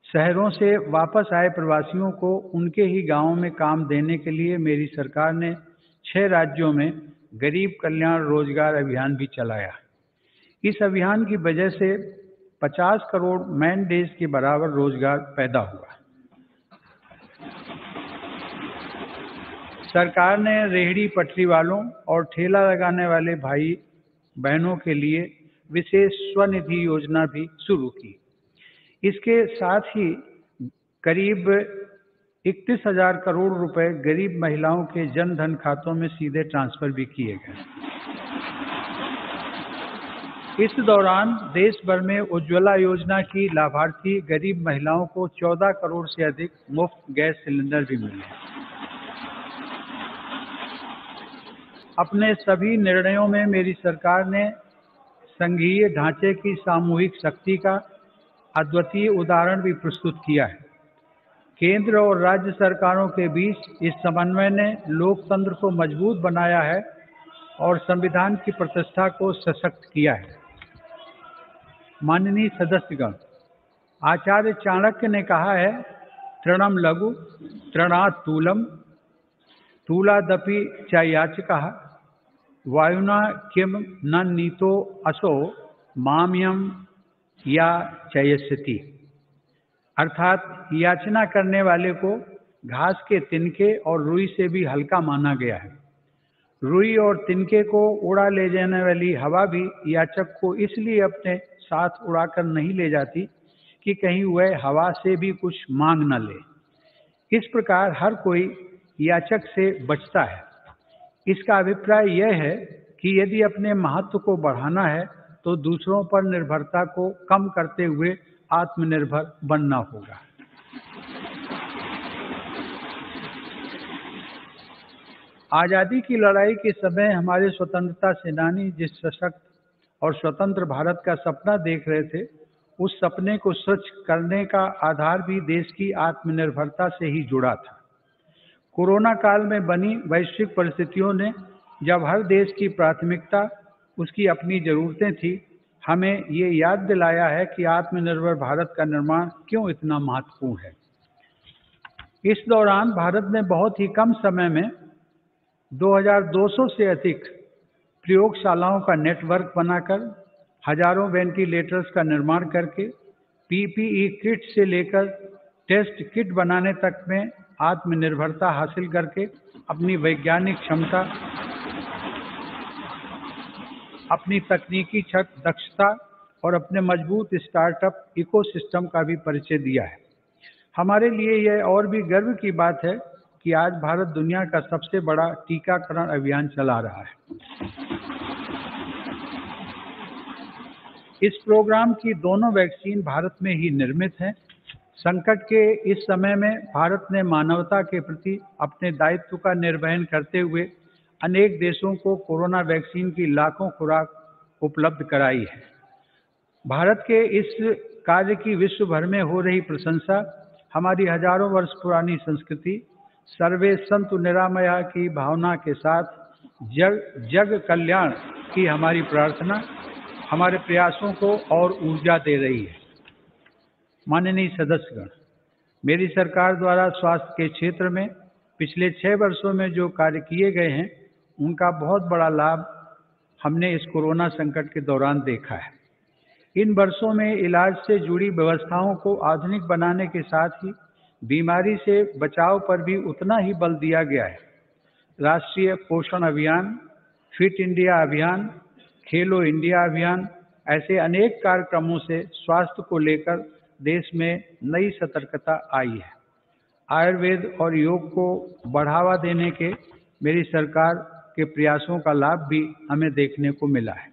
शहरों से वापस आए प्रवासियों को उनके ही गांवों में काम देने के लिए मेरी सरकार ने 6 राज्यों में गरीब कल्याण रोजगार अभियान भी चलाया। इस अभियान की वजह से 50 करोड़ मैन डेज के बराबर रोजगार पैदा हुआ। सरकार ने रेहड़ी पटरी वालों और ठेला लगाने वाले भाई बहनों के लिए विशेष स्वनिधि योजना भी शुरू की। इसके साथ ही करीब 31,000 करोड़ रुपए गरीब महिलाओं के जन धन खातों में सीधे ट्रांसफर भी किए गए। इस दौरान देश भर में उज्ज्वला योजना की लाभार्थी गरीब महिलाओं को 14 करोड़ से अधिक मुफ्त गैस सिलेंडर भी मिले। अपने सभी निर्णयों में मेरी सरकार ने संघीय ढांचे की सामूहिक शक्ति का अद्वितीय उदाहरण भी प्रस्तुत किया है। केंद्र और राज्य सरकारों के बीच इस समन्वय ने लोकतंत्र को मजबूत बनाया है और संविधान की प्रतिष्ठा को सशक्त किया है। माननीय सदस्यगण, आचार्य चाणक्य ने कहा है, तृणम लघु तृणात् तूलम तूलादपि च याचकः वायुना किम न नीतो असो माम्यम या चयस्यति। अर्थात याचना करने वाले को घास के तिनके और रुई से भी हल्का माना गया है। रुई और तिनके को उड़ा ले जाने वाली हवा भी याचक को इसलिए अपने साथ उड़ाकर नहीं ले जाती कि कहीं वह हवा से भी कुछ मांग न ले। इस प्रकार हर कोई याचक से बचता है। इसका अभिप्राय यह है कि यदि अपने महत्व को बढ़ाना है तो दूसरों पर निर्भरता को कम करते हुए आत्मनिर्भर बनना होगा। आज़ादी की लड़ाई के समय हमारे स्वतंत्रता सेनानी जिस सशक्त और स्वतंत्र भारत का सपना देख रहे थे, उस सपने को सच करने का आधार भी देश की आत्मनिर्भरता से ही जुड़ा था। कोरोना काल में बनी वैश्विक परिस्थितियों ने जब हर देश की प्राथमिकता उसकी अपनी ज़रूरतें थी, हमें ये याद दिलाया है कि आत्मनिर्भर भारत का निर्माण क्यों इतना महत्वपूर्ण है। इस दौरान भारत ने बहुत ही कम समय में 2200 से अधिक प्रयोगशालाओं का नेटवर्क बनाकर हजारों वेंटिलेटर्स का निर्माण करके पीपीई किट से लेकर टेस्ट किट बनाने तक में आत्मनिर्भरता हासिल करके अपनी वैज्ञानिक क्षमता, अपनी तकनीकी दक्षता और अपने मजबूत स्टार्टअप इकोसिस्टम का भी परिचय दिया है। हमारे लिए यह और भी गर्व की बात है कि आज भारत दुनिया का सबसे बड़ा टीकाकरण अभियान चला रहा है। इस प्रोग्राम की दोनों वैक्सीन भारत में ही निर्मित हैं। संकट के इस समय में भारत ने मानवता के प्रति अपने दायित्व का निर्वहन करते हुए अनेक देशों को कोरोना वैक्सीन की लाखों खुराक उपलब्ध कराई है। भारत के इस कार्य की विश्व भर में हो रही प्रशंसा हमारी हजारों वर्ष पुरानी संस्कृति, सर्वे संतु निरामया की भावना के साथ जग कल्याण की हमारी प्रार्थना हमारे प्रयासों को और ऊर्जा दे रही है। माननीय सदस्यगण, मेरी सरकार द्वारा स्वास्थ्य के क्षेत्र में पिछले 6 वर्षों में जो कार्य किए गए हैं, उनका बहुत बड़ा लाभ हमने इस कोरोना संकट के दौरान देखा है। इन वर्षों में इलाज से जुड़ी व्यवस्थाओं को आधुनिक बनाने के साथ ही बीमारी से बचाव पर भी उतना ही बल दिया गया है। राष्ट्रीय पोषण अभियान, फिट इंडिया अभियान, खेलो इंडिया अभियान, ऐसे अनेक कार्यक्रमों से स्वास्थ्य को लेकर देश में नई सतर्कता आई है। आयुर्वेद और योग को बढ़ावा देने के मेरी सरकार के प्रयासों का लाभ भी हमें देखने को मिला है।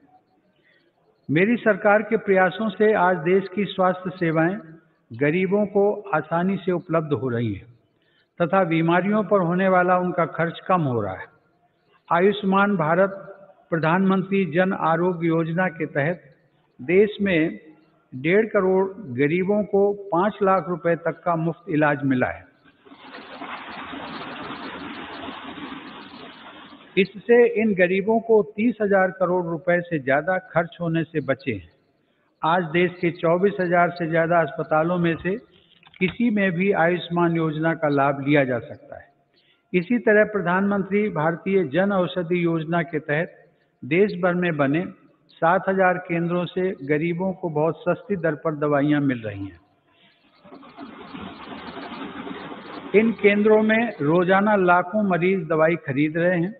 मेरी सरकार के प्रयासों से आज देश की स्वास्थ्य सेवाएं गरीबों को आसानी से उपलब्ध हो रही हैं तथा बीमारियों पर होने वाला उनका खर्च कम हो रहा है। आयुष्मान भारत प्रधानमंत्री जन आरोग्य योजना के तहत देश में 1.5 करोड़ गरीबों को 5 लाख रुपए तक का मुफ्त इलाज मिला है। इससे इन गरीबों को 30,000 करोड़ रुपए से ज़्यादा खर्च होने से बचे हैं। आज देश के 24,000 से ज़्यादा अस्पतालों में से किसी में भी आयुष्मान योजना का लाभ लिया जा सकता है। इसी तरह प्रधानमंत्री भारतीय जन औषधि योजना के तहत देश भर में बने 7,000 केंद्रों से गरीबों को बहुत सस्ती दर पर दवाइयाँ मिल रही हैं। इन केंद्रों में रोजाना लाखों मरीज दवाई खरीद रहे हैं।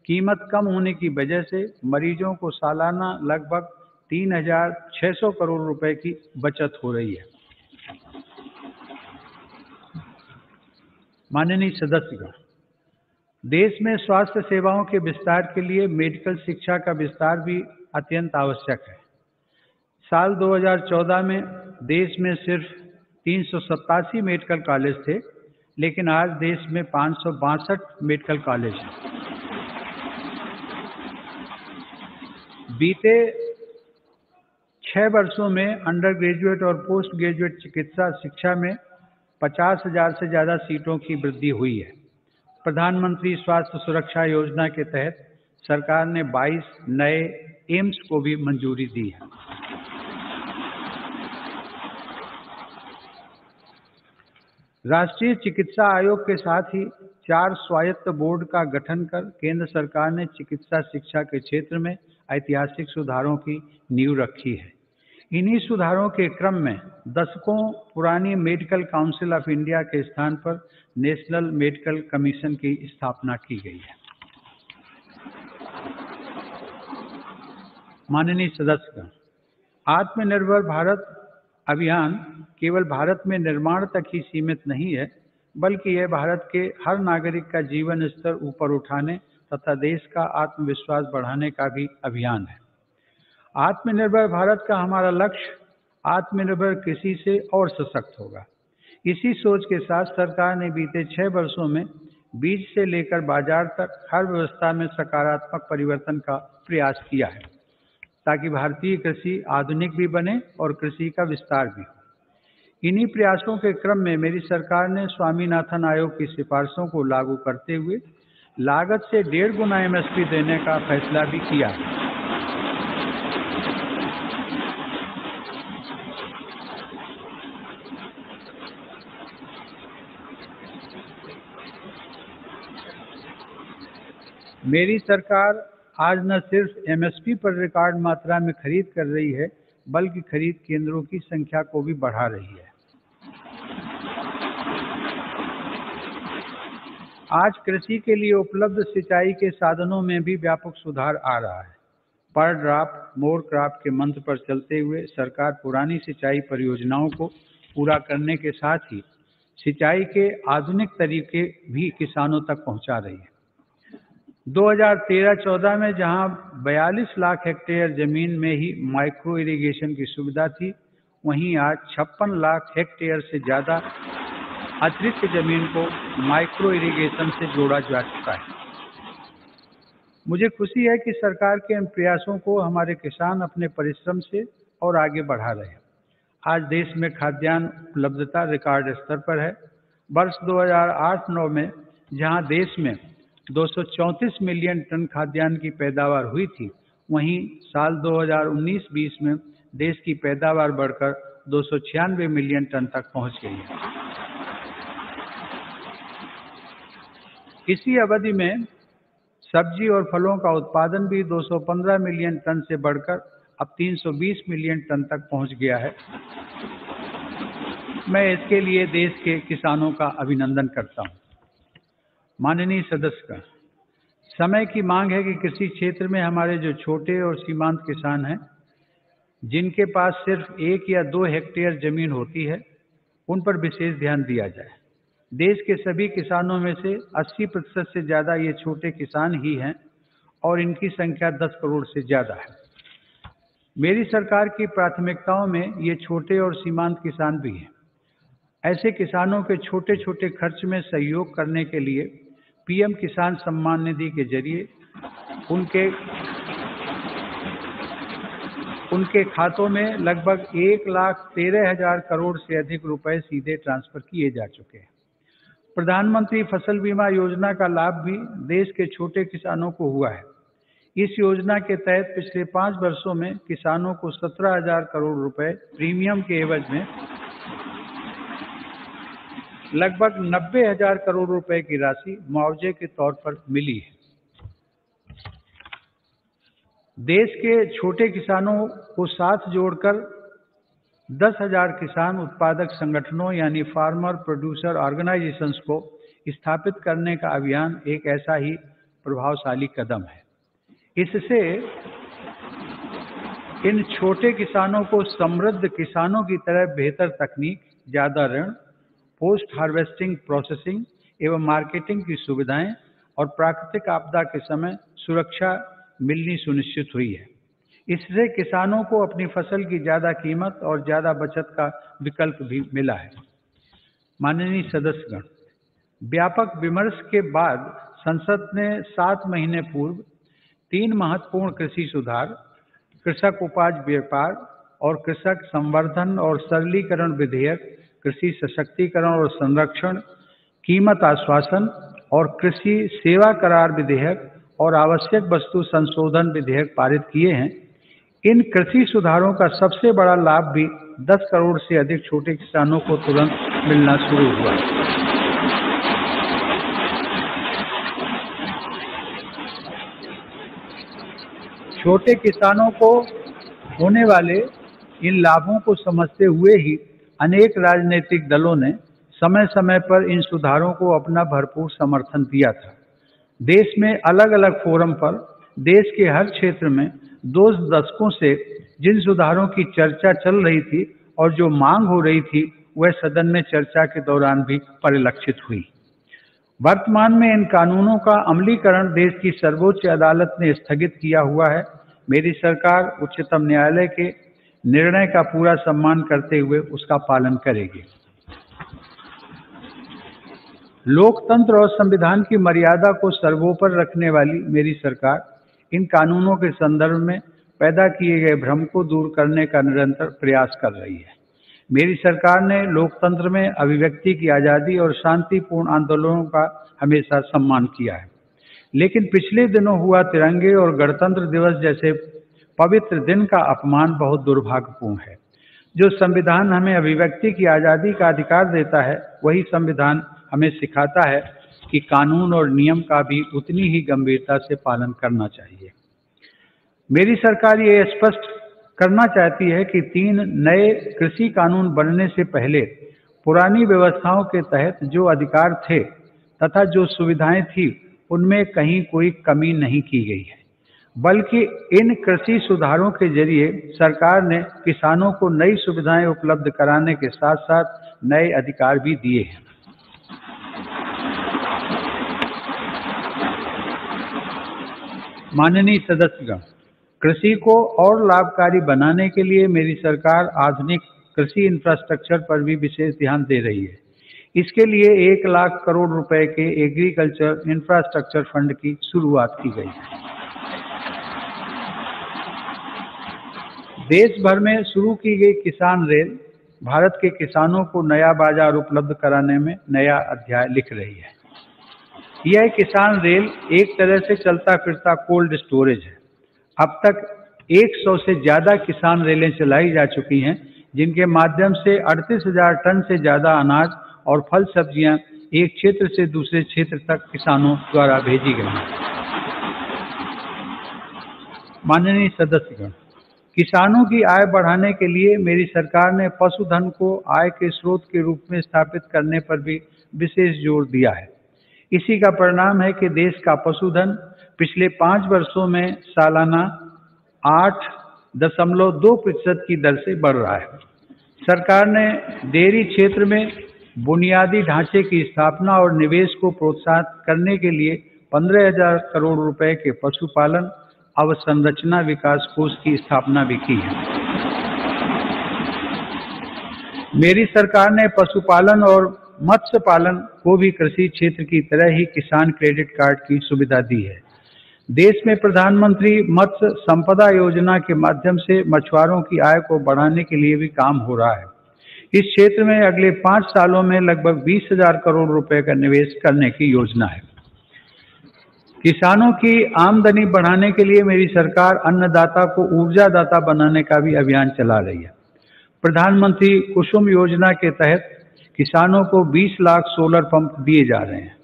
कीमत कम होने की वजह से मरीजों को सालाना लगभग 3,600 करोड़ रुपए की बचत हो रही है। माननीय सदस्यगण, देश में स्वास्थ्य सेवाओं के विस्तार के लिए मेडिकल शिक्षा का विस्तार भी अत्यंत आवश्यक है। साल 2014 में देश में सिर्फ 387 मेडिकल कॉलेज थे, लेकिन आज देश में 562 मेडिकल कॉलेज हैं। बीते 6 वर्षों में अंडर ग्रेजुएट और पोस्ट ग्रेजुएट चिकित्सा शिक्षा में 50,000 से ज़्यादा सीटों की वृद्धि हुई है। प्रधानमंत्री स्वास्थ्य सुरक्षा योजना के तहत सरकार ने 22 नए एम्स को भी मंजूरी दी है। राष्ट्रीय चिकित्सा आयोग के साथ ही 4 स्वायत्त बोर्ड का गठन कर केंद्र सरकार ने चिकित्सा शिक्षा के क्षेत्र में ऐतिहासिक सुधारों की नींव रखी है। इन्हीं सुधारों के क्रम में दशकों पुरानी मेडिकल काउंसिल ऑफ इंडिया के स्थान पर नेशनल मेडिकल कमीशन की स्थापना की गई है। माननीय सदस्यगण, आत्मनिर्भर भारत अभियान केवल भारत में निर्माण तक ही सीमित नहीं है, बल्कि यह भारत के हर नागरिक का जीवन स्तर ऊपर उठाने तथा देश का आत्मविश्वास बढ़ाने का भी अभियान है। आत्मनिर्भर भारत का हमारा लक्ष्य आत्मनिर्भर कृषि से और सशक्त होगा। इसी सोच के साथ सरकार ने बीते 6 वर्षों में बीज से लेकर बाजार तक हर व्यवस्था में सकारात्मक परिवर्तन का प्रयास किया है, ताकि भारतीय कृषि आधुनिक भी बने और कृषि का विस्तार भी हो। इन्हीं प्रयासों के क्रम में मेरी सरकार ने स्वामीनाथन आयोग की सिफारिशों को लागू करते हुए लागत से 1.5 गुना एमएसपी देने का फैसला भी किया है। मेरी सरकार आज न सिर्फ एमएसपी पर रिकॉर्ड मात्रा में खरीद कर रही है, बल्कि खरीद केंद्रों की संख्या को भी बढ़ा रही है। आज कृषि के लिए उपलब्ध सिंचाई के साधनों में भी व्यापक सुधार आ रहा है। पर ड्रॉप मोर क्रॉप के मंत्र पर चलते हुए सरकार पुरानी सिंचाई परियोजनाओं को पूरा करने के साथ ही सिंचाई के आधुनिक तरीके भी किसानों तक पहुंचा रही है। 2013-14 में जहां 42 लाख हेक्टेयर जमीन में ही माइक्रो इरिगेशन की सुविधा थी, वहीं आज 56 लाख हेक्टेयर से ज़्यादा अतिरिक्त जमीन को माइक्रो इरिगेशन से जोड़ा जा चुका है। मुझे खुशी है कि सरकार के इन प्रयासों को हमारे किसान अपने परिश्रम से और आगे बढ़ा रहे हैं। आज देश में खाद्यान्न उपलब्धता रिकॉर्ड स्तर पर है। वर्ष 2008-9 में जहां देश में 234 मिलियन टन खाद्यान्न की पैदावार हुई थी, वहीं साल 2019-20 में देश की पैदावार बढ़कर 296 मिलियन टन तक पहुंच गई है। इसी अवधि में सब्जी और फलों का उत्पादन भी 215 मिलियन टन से बढ़कर अब 320 मिलियन टन तक पहुंच गया है। मैं इसके लिए देश के किसानों का अभिनंदन करता हूं। माननीय सदस्यगण, समय की मांग है कि कृषि क्षेत्र में हमारे जो छोटे और सीमांत किसान हैं, जिनके पास सिर्फ 1 या 2 हेक्टेयर जमीन होती है, उन पर विशेष ध्यान दिया जाए। देश के सभी किसानों में से 80% से ज़्यादा ये छोटे किसान ही हैं और इनकी संख्या 10 करोड़ से ज़्यादा है। मेरी सरकार की प्राथमिकताओं में ये छोटे और सीमांत किसान भी हैं। ऐसे किसानों के छोटे छोटे खर्च में सहयोग करने के लिए पीएम किसान सम्मान निधि के जरिए उनके खातों में लगभग 1,13,000 करोड़ से अधिक रुपए सीधे ट्रांसफर किए जा चुके हैं। प्रधानमंत्री फसल बीमा योजना का लाभ भी देश के छोटे किसानों को हुआ है। इस योजना के तहत पिछले 5 वर्षों में किसानों को 17,000 करोड़ रुपए प्रीमियम के एवज में लगभग 90,000 करोड़ रुपए की राशि मुआवजे के तौर पर मिली है। देश के छोटे किसानों को साथ जोड़कर 10,000 किसान उत्पादक संगठनों यानी फार्मर प्रोड्यूसर ऑर्गेनाइजेशंस को स्थापित करने का अभियान एक ऐसा ही प्रभावशाली कदम है। इससे इन छोटे किसानों को समृद्ध किसानों की तरह बेहतर तकनीक, ज़्यादा ऋण, पोस्ट हार्वेस्टिंग प्रोसेसिंग एवं मार्केटिंग की सुविधाएं और प्राकृतिक आपदा के समय सुरक्षा मिलनी सुनिश्चित हुई है। इससे किसानों को अपनी फसल की ज़्यादा कीमत और ज़्यादा बचत का विकल्प भी मिला है। माननीय सदस्यगण, व्यापक विमर्श के बाद संसद ने 7 महीने पूर्व 3 महत्वपूर्ण कृषि सुधार, कृषक उपज व्यापार और कृषक संवर्धन और सरलीकरण विधेयक, कृषि सशक्तिकरण और संरक्षण, कीमत आश्वासन और कृषि सेवा करार विधेयक और आवश्यक वस्तु संशोधन विधेयक पारित किए हैं। इन कृषि सुधारों का सबसे बड़ा लाभ भी 10 करोड़ से अधिक छोटे किसानों को तुरंत मिलना शुरू हुआ। छोटे किसानों को होने वाले इन लाभों को समझते हुए ही अनेक राजनीतिक दलों ने समय समय पर इन सुधारों को अपना भरपूर समर्थन दिया था। देश में अलग अलग फोरम पर देश के हर क्षेत्र में 2 दशकों से जिन सुधारों की चर्चा चल रही थी और जो मांग हो रही थी वह सदन में चर्चा के दौरान भी परिलक्षित हुई। वर्तमान में इन कानूनों का अमलीकरण देश की सर्वोच्च अदालत ने स्थगित किया हुआ है। मेरी सरकार उच्चतम न्यायालय के निर्णय का पूरा सम्मान करते हुए उसका पालन करेगी। लोकतंत्र और संविधान की मर्यादा को सर्वोपरि रखने वाली मेरी सरकार इन कानूनों के संदर्भ में पैदा किए गए भ्रम को दूर करने का निरंतर प्रयास कर रही है। मेरी सरकार ने लोकतंत्र में अभिव्यक्ति की आज़ादी और शांतिपूर्ण आंदोलनों का हमेशा सम्मान किया है, लेकिन पिछले दिनों हुआ तिरंगे और गणतंत्र दिवस जैसे पवित्र दिन का अपमान बहुत दुर्भाग्यपूर्ण है। जो संविधान हमें अभिव्यक्ति की आज़ादी का अधिकार देता है, वही संविधान हमें सिखाता है कि कानून और नियम का भी उतनी ही गंभीरता से पालन करना चाहिए। मेरी सरकार ये स्पष्ट करना चाहती है कि 3 नए कृषि कानून बनने से पहले पुरानी व्यवस्थाओं के तहत जो अधिकार थे तथा जो सुविधाएं थी उनमें कहीं कोई कमी नहीं की गई है, बल्कि इन कृषि सुधारों के जरिए सरकार ने किसानों को नई सुविधाएं उपलब्ध कराने के साथ साथ नए अधिकार भी दिए हैं। माननीय सदस्यगण, कृषि को और लाभकारी बनाने के लिए मेरी सरकार आधुनिक कृषि इंफ्रास्ट्रक्चर पर भी विशेष ध्यान दे रही है। इसके लिए 1 लाख करोड़ रुपए के एग्रीकल्चर इंफ्रास्ट्रक्चर फंड की शुरुआत की गई है। देश भर में शुरू की गई किसान रेल भारत के किसानों को नया बाजार उपलब्ध कराने में नया अध्याय लिख रही है। यह किसान रेल एक तरह से चलता फिरता कोल्ड स्टोरेज है। अब तक 100 से ज़्यादा किसान रेलें चलाई जा चुकी हैं, जिनके माध्यम से 38,000 टन से ज़्यादा अनाज और फल सब्जियां एक क्षेत्र से दूसरे क्षेत्र तक किसानों द्वारा भेजी गई हैं। माननीय सदस्यगण, किसानों की आय बढ़ाने के लिए मेरी सरकार ने पशुधन को आय के स्रोत के रूप में स्थापित करने पर भी विशेष जोर दिया है। इसी का परिणाम है कि देश का पशुधन पिछले 5 वर्षों में सालाना 8.2% की दर से बढ़ रहा है। सरकार ने डेयरी क्षेत्र में बुनियादी ढांचे की स्थापना और निवेश को प्रोत्साहित करने के लिए 15,000 करोड़ रुपए के पशुपालन अवसंरचना विकास कोष की स्थापना भी की है। मेरी सरकार ने पशुपालन और मत्स्य पालन को भी कृषि क्षेत्र की तरह ही किसान क्रेडिट कार्ड की सुविधा दी है। देश में प्रधानमंत्री मत्स्य संपदा योजना के माध्यम से मछुआरों की आय को बढ़ाने के लिए भी काम हो रहा है। इस क्षेत्र में अगले 5 सालों में लगभग 20,000 करोड़ रुपए का निवेश करने की योजना है। किसानों की आमदनी बढ़ाने के लिए मेरी सरकार अन्नदाता को ऊर्जादाता बनाने का भी अभियान चला रही है। प्रधानमंत्री कुसुम योजना के तहत किसानों को 20 लाख सोलर पंप दिए जा रहे हैं।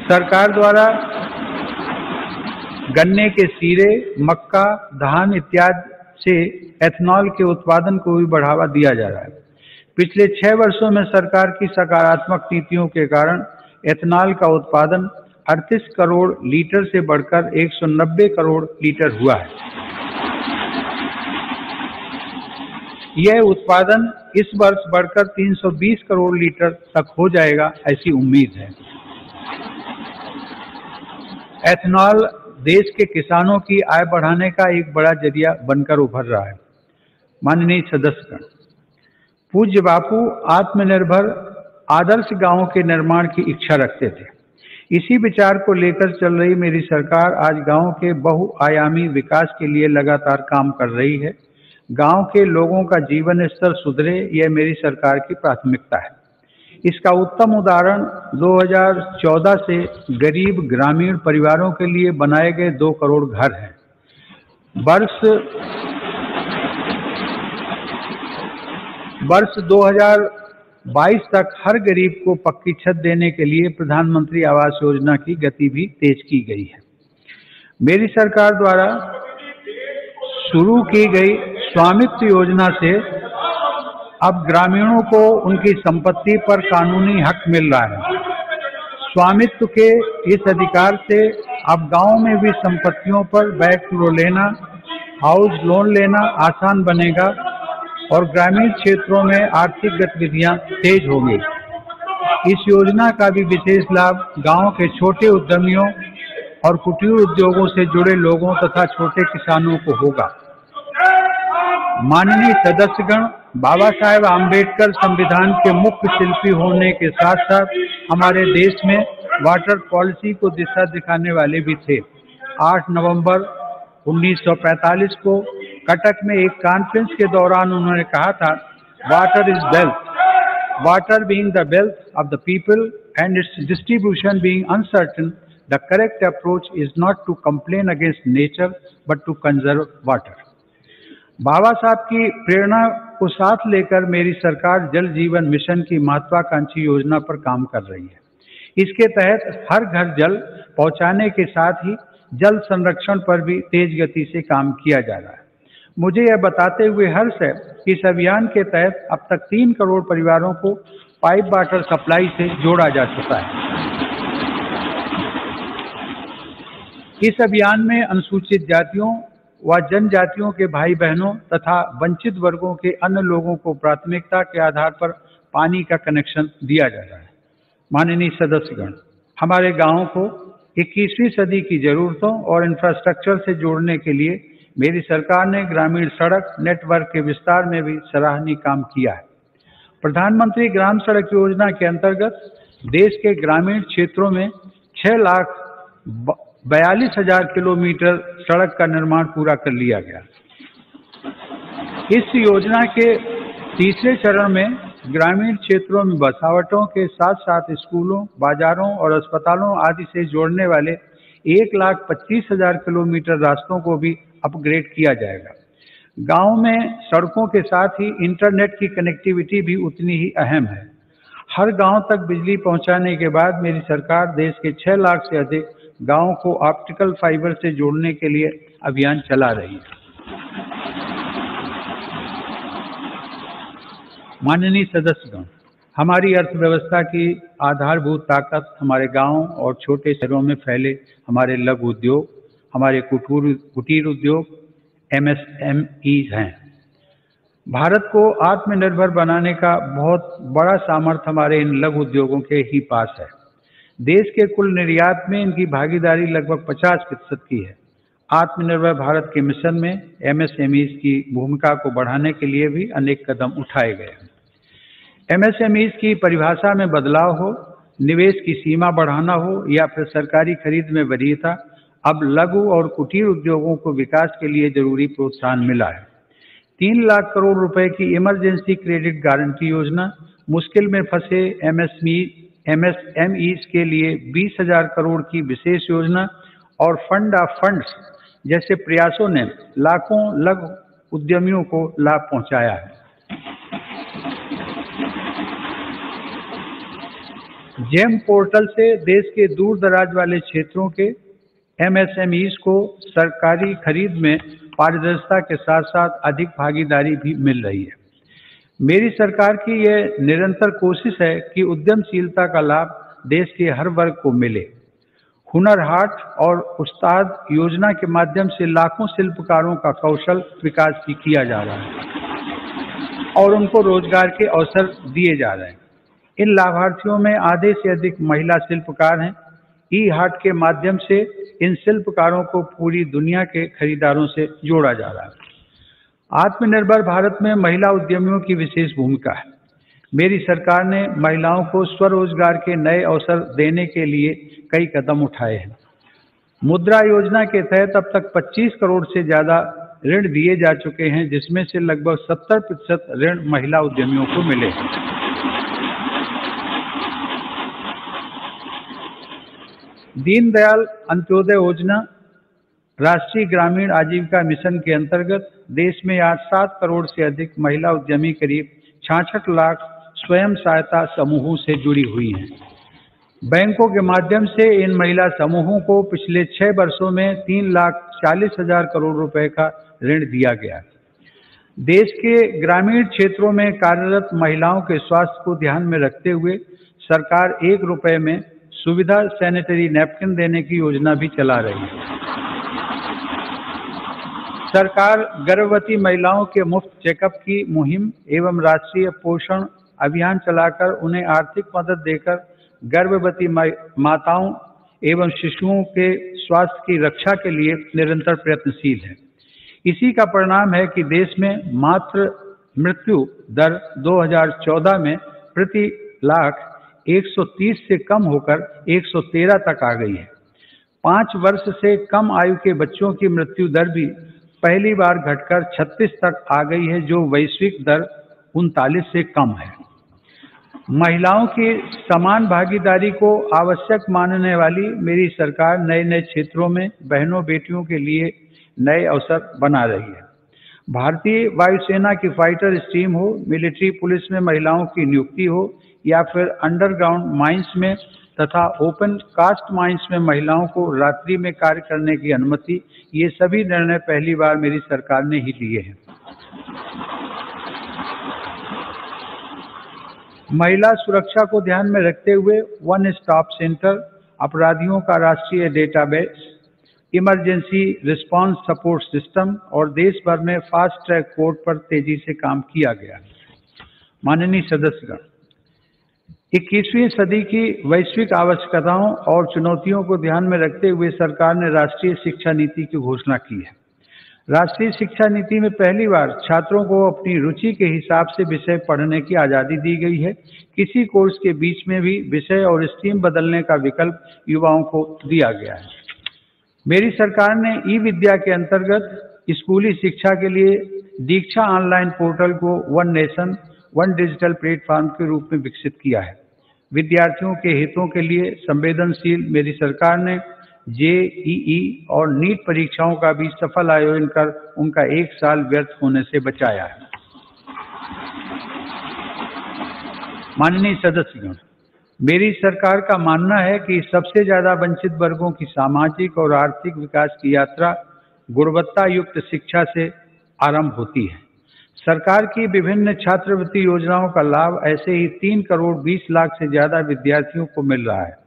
सरकार द्वारा गन्ने के सीरे, मक्का, धान इत्यादि से एथेनॉल के उत्पादन को भी बढ़ावा दिया जा रहा है। पिछले 6 वर्षों में सरकार की सकारात्मक नीतियों के कारण एथेनॉल का उत्पादन 38 करोड़ लीटर से बढ़कर 190 करोड़ लीटर हुआ है। यह उत्पादन इस वर्ष बढ़कर 320 करोड़ लीटर तक हो जाएगा, ऐसी उम्मीद है। एथेनॉल देश के किसानों की आय बढ़ाने का एक बड़ा जरिया बनकर उभर रहा है। माननीय सदस्यगण, पूज्य बापू आत्मनिर्भर आदर्श गांवों के निर्माण की इच्छा रखते थे। इसी विचार को लेकर चल रही मेरी सरकार आज गांव के बहुआयामी विकास के लिए लगातार काम कर रही है। गांव के लोगों का जीवन स्तर सुधरे, यह मेरी सरकार की प्राथमिकता है। इसका उत्तम उदाहरण 2014 से गरीब ग्रामीण परिवारों के लिए बनाए गए 2 करोड़ घर हैं। वर्ष 2022 तक हर गरीब को पक्की छत देने के लिए प्रधानमंत्री आवास योजना की गति भी तेज की गई है। मेरी सरकार द्वारा शुरू की गई स्वामित्व योजना से अब ग्रामीणों को उनकी संपत्ति पर कानूनी हक मिल रहा है। स्वामित्व के इस अधिकार से अब गांव में भी संपत्तियों पर बैक फ्लो लेना हाउस लोन लेना आसान बनेगा और ग्रामीण क्षेत्रों में आर्थिक गतिविधियां तेज होंगी। इस योजना का भी विशेष लाभ गांव के छोटे उद्यमियों और कुटीर उद्योगों से जुड़े लोगों तथा छोटे किसानों को होगा। माननीय सदस्यगण, बाबा साहेब आम्बेडकर संविधान के मुख्य शिल्पी होने के साथ साथ हमारे देश में वाटर पॉलिसी को दिशा दिखाने वाले भी थे। 8 नवंबर 1945 को कटक में एक कॉन्फ्रेंस के दौरान उन्होंने कहा था, water is wealth, water being the wealth of the people and its distribution being uncertain, the correct approach is not to complain against nature but to conserve water. Baba Saheb की प्रेरणा को साथ लेकर मेरी सरकार जल जीवन मिशन की महत्वाकांक्षी योजना पर काम कर रही है। इसके तहत हर घर जल पहुंचाने के साथ ही जल संरक्षण पर भी तेज गति से काम किया जा रहा है। मुझे यह बताते हुए हर्ष है कि इस अभियान के तहत अब तक 3 करोड़ परिवारों को पाइप वाटर सप्लाई से जोड़ा जा चुका है। इस अभियान में अनुसूचित जातियों व जनजातियों के भाई बहनों तथा वंचित वर्गों के अन्य लोगों को प्राथमिकता के आधार पर पानी का कनेक्शन दिया जा रहा है। माननीय सदस्यगण, हमारे गांवों को 21वीं सदी की जरूरतों और इंफ्रास्ट्रक्चर से जोड़ने के लिए मेरी सरकार ने ग्रामीण सड़क नेटवर्क के विस्तार में भी सराहनीय काम किया है। प्रधानमंत्री ग्राम सड़क योजना के अंतर्गत देश के ग्रामीण क्षेत्रों में 6,42,000 किलोमीटर सड़क का निर्माण पूरा कर लिया गया। इस योजना के तीसरे चरण में ग्रामीण क्षेत्रों में बसावटों के साथ साथ स्कूलों, बाजारों और अस्पतालों आदि से जोड़ने वाले 1,25,000 किलोमीटर रास्तों को भी अपग्रेड किया जाएगा। गांव में सड़कों के साथ ही इंटरनेट की कनेक्टिविटी भी उतनी ही अहम है। हर गांव तक बिजली पहुंचाने के बाद मेरी सरकार देश के 6 लाख से अधिक गांवों को ऑप्टिकल फाइबर से जोड़ने के लिए अभियान चला रही है। माननीय सदस्यगण, हमारी अर्थव्यवस्था की आधारभूत ताकत हमारे गांव और छोटे शहरों में फैले हमारे लघु उद्योग, हमारे कुटीर उद्योग MSMEs हैं। भारत को आत्मनिर्भर बनाने का बहुत बड़ा सामर्थ्य हमारे इन लघु उद्योगों के ही पास है। देश के कुल निर्यात में इनकी भागीदारी लगभग 50% की है। आत्मनिर्भर भारत के मिशन में MSMEs की भूमिका को बढ़ाने के लिए भी अनेक कदम उठाए गए हैं। MSMEs की परिभाषा में बदलाव हो, निवेश की सीमा बढ़ाना हो या फिर सरकारी खरीद में वरीयता, अब लघु और कुटीर उद्योगों को विकास के लिए जरूरी प्रोत्साहन मिला है। 3 लाख करोड़ रुपए की इमरजेंसी क्रेडिट गारंटी योजना, मुश्किल में फंसे MSMEs के लिए 20,000 करोड़ की विशेष योजना और फंड ऑफ फंड्स जैसे प्रयासों ने लाखों लघु उद्यमियों को लाभ पहुंचाया है। जेम पोर्टल से देश के दूर दराज वाले क्षेत्रों के MSMEs को सरकारी खरीद में पारदर्शिता के साथ साथ अधिक भागीदारी भी मिल रही है। मेरी सरकार की यह निरंतर कोशिश है कि उद्यमशीलता का लाभ देश के हर वर्ग को मिले। हुनर हाट और उस्ताद योजना के माध्यम से लाखों शिल्पकारों का कौशल विकास भी किया जा रहा है और उनको रोजगार के अवसर दिए जा रहे हैं। इन लाभार्थियों में आधे से अधिक महिला शिल्पकार हैं। ई-हाट के माध्यम से इन शिल्पकारों को पूरी दुनिया के खरीदारों से जोड़ा जा रहा है। आत्मनिर्भर भारत में महिला उद्यमियों की विशेष भूमिका है। मेरी सरकार ने महिलाओं को स्वरोजगार के नए अवसर देने के लिए कई कदम उठाए हैं। मुद्रा योजना के तहत अब तक 25 करोड़ से ज़्यादा ऋण दिए जा चुके हैं, जिसमें से लगभग 70% ऋण महिला उद्यमियों को मिले हैं। दीनदयाल अंत्योदय योजना राष्ट्रीय ग्रामीण आजीविका मिशन के अंतर्गत देश में आज 7 करोड़ से अधिक महिला उद्यमी करीब 66 लाख स्वयं सहायता समूहों से जुड़ी हुई हैं। बैंकों के माध्यम से इन महिला समूहों को पिछले 6 वर्षों में 3,40,000 करोड़ रुपए का ऋण दिया गया। देश के ग्रामीण क्षेत्रों में कार्यरत महिलाओं के स्वास्थ्य को ध्यान में रखते हुए सरकार 1 रुपए में सुविधा सैनिटरी नैपकिन देने की योजना भी चला रही है। सरकार गर्भवती महिलाओं के मुफ्त चेकअप की मुहिम एवं राष्ट्रीय पोषण अभियान चलाकर उन्हें आर्थिक मदद देकर गर्भवती माताओं एवं शिशुओं के स्वास्थ्य की रक्षा के लिए निरंतर प्रयत्नशील है। इसी का परिणाम है कि देश में मातृ मृत्यु दर 2014 में प्रति लाख 130 से कम होकर 113 तक आ गई है। 5 वर्ष से कम आयु के बच्चों की मृत्यु दर भी पहली बार घटकर 36 तक आ गई है, जो वैश्विक दर 39 से कम है। महिलाओं की समान भागीदारी को आवश्यक मानने वाली मेरी सरकार नए नए क्षेत्रों में बहनों बेटियों के लिए नए अवसर बना रही है। भारतीय वायुसेना की फाइटर स्ट्रीम हो, मिलिट्री पुलिस में महिलाओं की नियुक्ति हो या फिर अंडरग्राउंड माइंस में तथा ओपन कास्ट माइंस में महिलाओं को रात्रि में कार्य करने की अनुमति, ये सभी निर्णय पहली बार मेरी सरकार ने ही लिए हैं। महिला सुरक्षा को ध्यान में रखते हुए वन स्टॉप सेंटर, अपराधियों का राष्ट्रीय database, emergency response support system और देश भर में फास्ट ट्रैक कोर्ट पर तेजी से काम किया गया। माननीय सदस्यगण, 21वीं सदी की वैश्विक आवश्यकताओं और चुनौतियों को ध्यान में रखते हुए सरकार ने राष्ट्रीय शिक्षा नीति की घोषणा की है। राष्ट्रीय शिक्षा नीति में पहली बार छात्रों को अपनी रुचि के हिसाब से विषय पढ़ने की आज़ादी दी गई है। किसी कोर्स के बीच में भी विषय और स्ट्रीम बदलने का विकल्प युवाओं को दिया गया है। मेरी सरकार ने ई विद्या के अंतर्गत स्कूली शिक्षा के लिए दीक्षा ऑनलाइन पोर्टल को one nation one digital platform के रूप में विकसित किया है। विद्यार्थियों के हितों के लिए संवेदनशील मेरी सरकार ने जेईई और नीट परीक्षाओं का भी सफल आयोजन कर उनका 1 साल व्यर्थ होने से बचाया है। माननीय सदस्यगण, मेरी सरकार का मानना है कि सबसे ज्यादा वंचित वर्गों की सामाजिक और आर्थिक विकास की यात्रा गुणवत्ता युक्त शिक्षा से आरंभ होती है। सरकार की विभिन्न छात्रवृत्ति योजनाओं का लाभ ऐसे ही 3 करोड़ 20 लाख से ज्यादा विद्यार्थियों को मिल रहा है।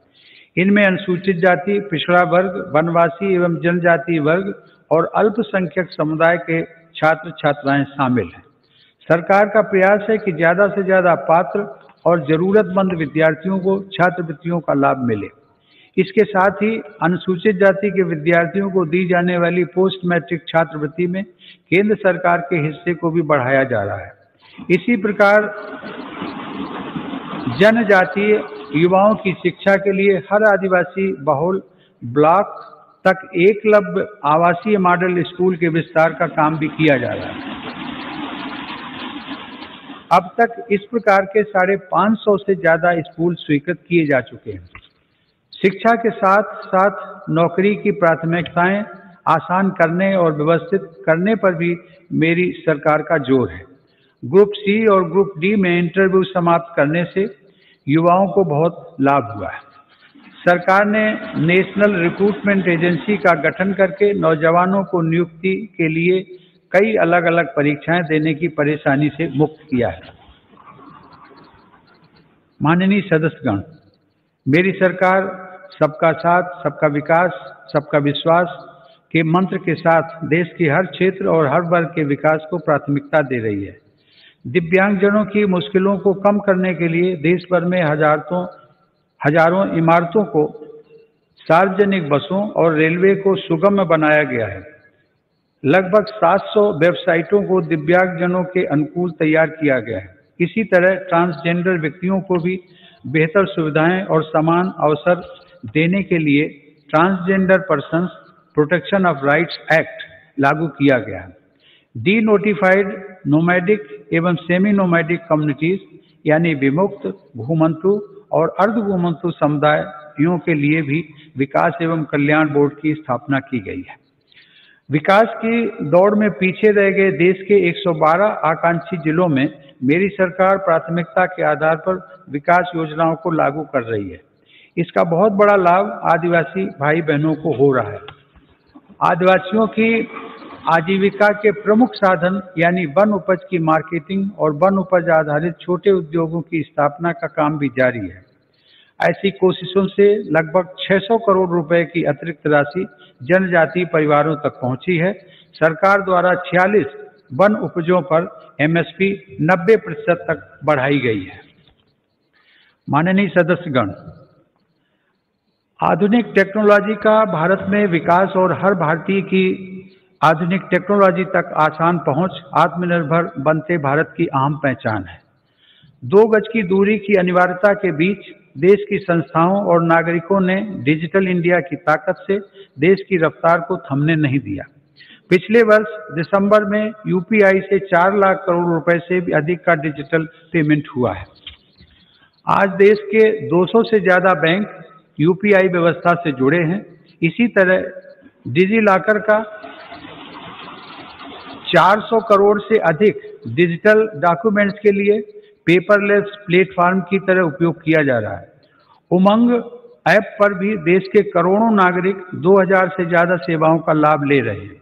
इनमें अनुसूचित जाति, पिछड़ा वर्ग, वनवासी एवं जनजातीय वर्ग और अल्पसंख्यक समुदाय के छात्र छात्राएं शामिल हैं। सरकार का प्रयास है कि ज्यादा से ज्यादा पात्र और जरूरतमंद विद्यार्थियों को छात्रवृत्तियों का लाभ मिले। इसके साथ ही अनुसूचित जाति के विद्यार्थियों को दी जाने वाली पोस्ट मैट्रिक छात्रवृत्ति में केंद्र सरकार के हिस्से को भी बढ़ाया जा रहा है। इसी प्रकार जनजातीय युवाओं की शिक्षा के लिए हर आदिवासी बहुल ब्लॉक तक एकलव्य आवासीय मॉडल स्कूल के विस्तार का काम भी किया जा रहा है। अब तक इस प्रकार के 550 से ज्यादा स्कूल स्वीकृत किए जा चुके हैं। शिक्षा के साथ साथ नौकरी की प्राथमिकताएं आसान करने और व्यवस्थित करने पर भी मेरी सरकार का जोर है। ग्रुप सी और ग्रुप डी में इंटरव्यू समाप्त करने से युवाओं को बहुत लाभ हुआ है। सरकार ने नेशनल रिक्रूटमेंट एजेंसी का गठन करके नौजवानों को नियुक्ति के लिए कई अलग अलग परीक्षाएं देने की परेशानी से मुक्त किया है। माननीय सदस्यगण, मेरी सरकार सबका साथ, सबका विकास, सबका विश्वास के मंत्र के साथ देश के हर क्षेत्र और हर वर्ग के विकास को प्राथमिकता दे रही है। दिव्यांगजनों की मुश्किलों को कम करने के लिए देश भर में हजारों इमारतों को सार्वजनिक बसों और रेलवे को सुगम बनाया गया है। लगभग 700 वेबसाइटों को दिव्यांगजनों के अनुकूल तैयार किया गया है। इसी तरह ट्रांसजेंडर व्यक्तियों को भी बेहतर सुविधाएं और समान अवसर देने के लिए transgender persons protection of rights act लागू किया गया है। डी नोटिफाइड नोमैडिक एवं सेमी नोमैडिक कम्युनिटीज यानी विमुक्त, घुमंतु और अर्ध घुमंतु समुदायों के लिए भी विकास एवं कल्याण बोर्ड की स्थापना की गई है। विकास की दौड़ में पीछे रह गए देश के 112 आकांक्षी जिलों में मेरी सरकार प्राथमिकता के आधार पर विकास योजनाओं को लागू कर रही है। इसका बहुत बड़ा लाभ आदिवासी भाई बहनों को हो रहा है। आदिवासियों की आजीविका के प्रमुख साधन यानी वन उपज की मार्केटिंग और वन उपज आधारित छोटे उद्योगों की स्थापना का काम भी जारी है। ऐसी कोशिशों से लगभग 600 करोड़ रुपए की अतिरिक्त राशि जनजातीय परिवारों तक पहुंची है, सरकार द्वारा 46 वन उपजों पर एमएसपी 90% तक बढ़ाई गई है। माननीय सदस्यगण, आधुनिक टेक्नोलॉजी का भारत में विकास और हर भारतीय की आधुनिक टेक्नोलॉजी तक आसान पहुंच आत्मनिर्भर बनते भारत की अहम पहचान है। 2 गज की दूरी की अनिवार्यता के बीच देश की संस्थाओं और नागरिकों ने डिजिटल इंडिया की ताकत से देश की रफ्तार को थमने नहीं दिया। पिछले वर्ष दिसंबर में यूपीआई से 4 लाख करोड़ रुपए से भी अधिक का डिजिटल पेमेंट हुआ है। आज देश के 200 से ज्यादा बैंक यूपीआई व्यवस्था से जुड़े हैं। इसी तरह डिजी लॉकर का 400 करोड़ से अधिक डिजिटल डॉक्यूमेंट्स के लिए पेपरलेस प्लेटफॉर्म की तरह उपयोग किया जा रहा है। उमंग ऐप पर भी देश के करोड़ों नागरिक 2000 से ज्यादा सेवाओं का लाभ ले रहे हैं।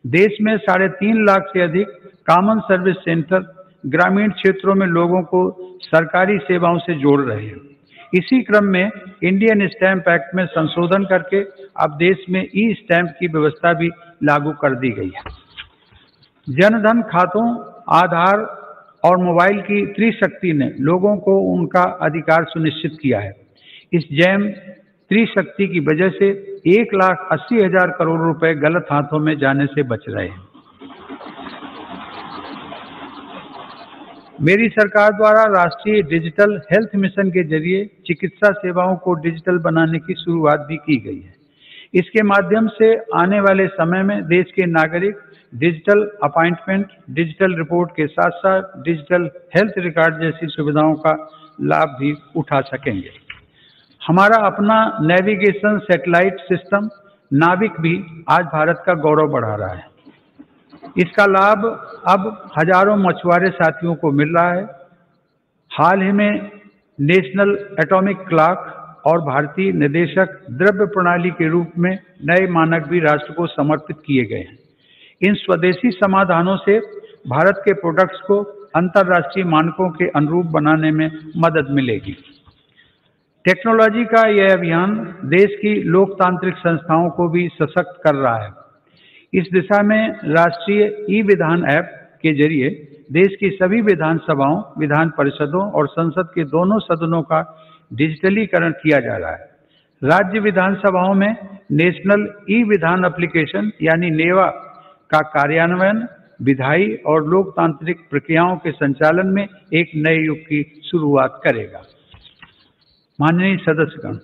देश में 3.5 लाख से अधिक कॉमन सर्विस सेंटर ग्रामीण क्षेत्रों में लोगों को सरकारी सेवाओं से जोड़ रहे हैं। इसी क्रम में इंडियन स्टैंप एक्ट में संशोधन करके अब देश में ई स्टैंप की व्यवस्था भी लागू कर दी गई है। जनधन खातों, आधार और मोबाइल की त्रिशक्ति ने लोगों को उनका अधिकार सुनिश्चित किया है। इस जैम त्रिशक्ति की वजह से 1,80,000 करोड़ रुपए गलत हाथों में जाने से बच रहे हैं। मेरी सरकार द्वारा राष्ट्रीय डिजिटल हेल्थ मिशन के जरिए चिकित्सा सेवाओं को डिजिटल बनाने की शुरुआत भी की गई है। इसके माध्यम से आने वाले समय में देश के नागरिक डिजिटल अपॉइंटमेंट, डिजिटल रिपोर्ट के साथ साथ डिजिटल हेल्थ रिकॉर्ड जैसी सुविधाओं का लाभ भी उठा सकेंगे। हमारा अपना नेविगेशन सैटेलाइट सिस्टम नाविक भी आज भारत का गौरव बढ़ा रहा है। इसका लाभ अब हजारों मछुआरे साथियों को मिल रहा है। हाल ही में नेशनल एटॉमिक क्लॉक और भारतीय निर्देशक द्रव्य प्रणाली के रूप में नए मानक भी राष्ट्र को समर्पित किए गए हैं। इन स्वदेशी समाधानों से भारत के प्रोडक्ट्स को अंतर्राष्ट्रीय मानकों के अनुरूप बनाने में मदद मिलेगी। टेक्नोलॉजी का यह अभियान देश की लोकतांत्रिक संस्थाओं को भी सशक्त कर रहा है। इस दिशा में राष्ट्रीय ई विधान ऐप के जरिए देश की सभी विधानसभाओं, विधान परिषदों और संसद के दोनों सदनों का डिजिटलीकरण किया जा रहा है। राज्य विधानसभाओं में नेशनल ई विधान एप्लीकेशन यानी नेवा का कार्यान्वयन विधायी और लोकतांत्रिक प्रक्रियाओं के संचालन में एक नए युग की शुरुआत करेगा। माननीय सदस्यगण,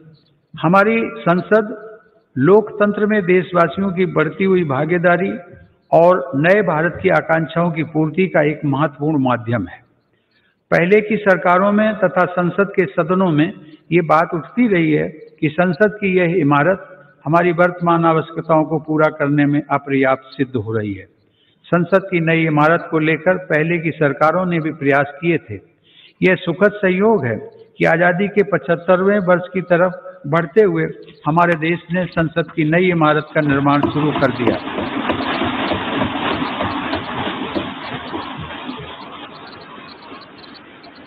हमारी संसद लोकतंत्र में देशवासियों की बढ़ती हुई भागीदारी और नए भारत की आकांक्षाओं की पूर्ति का एक महत्वपूर्ण माध्यम है। पहले की सरकारों में तथा संसद के सदनों में ये बात उठती रही है कि संसद की यह इमारत हमारी वर्तमान आवश्यकताओं को पूरा करने में अपर्याप्त सिद्ध हो रही है। संसद की नई इमारत को लेकर पहले की सरकारों ने भी प्रयास किए थे। यह सुखद संयोग है कि आज़ादी के 75वें वर्ष की तरफ बढ़ते हुए हमारे देश ने संसद की नई इमारत का निर्माण शुरू कर दिया।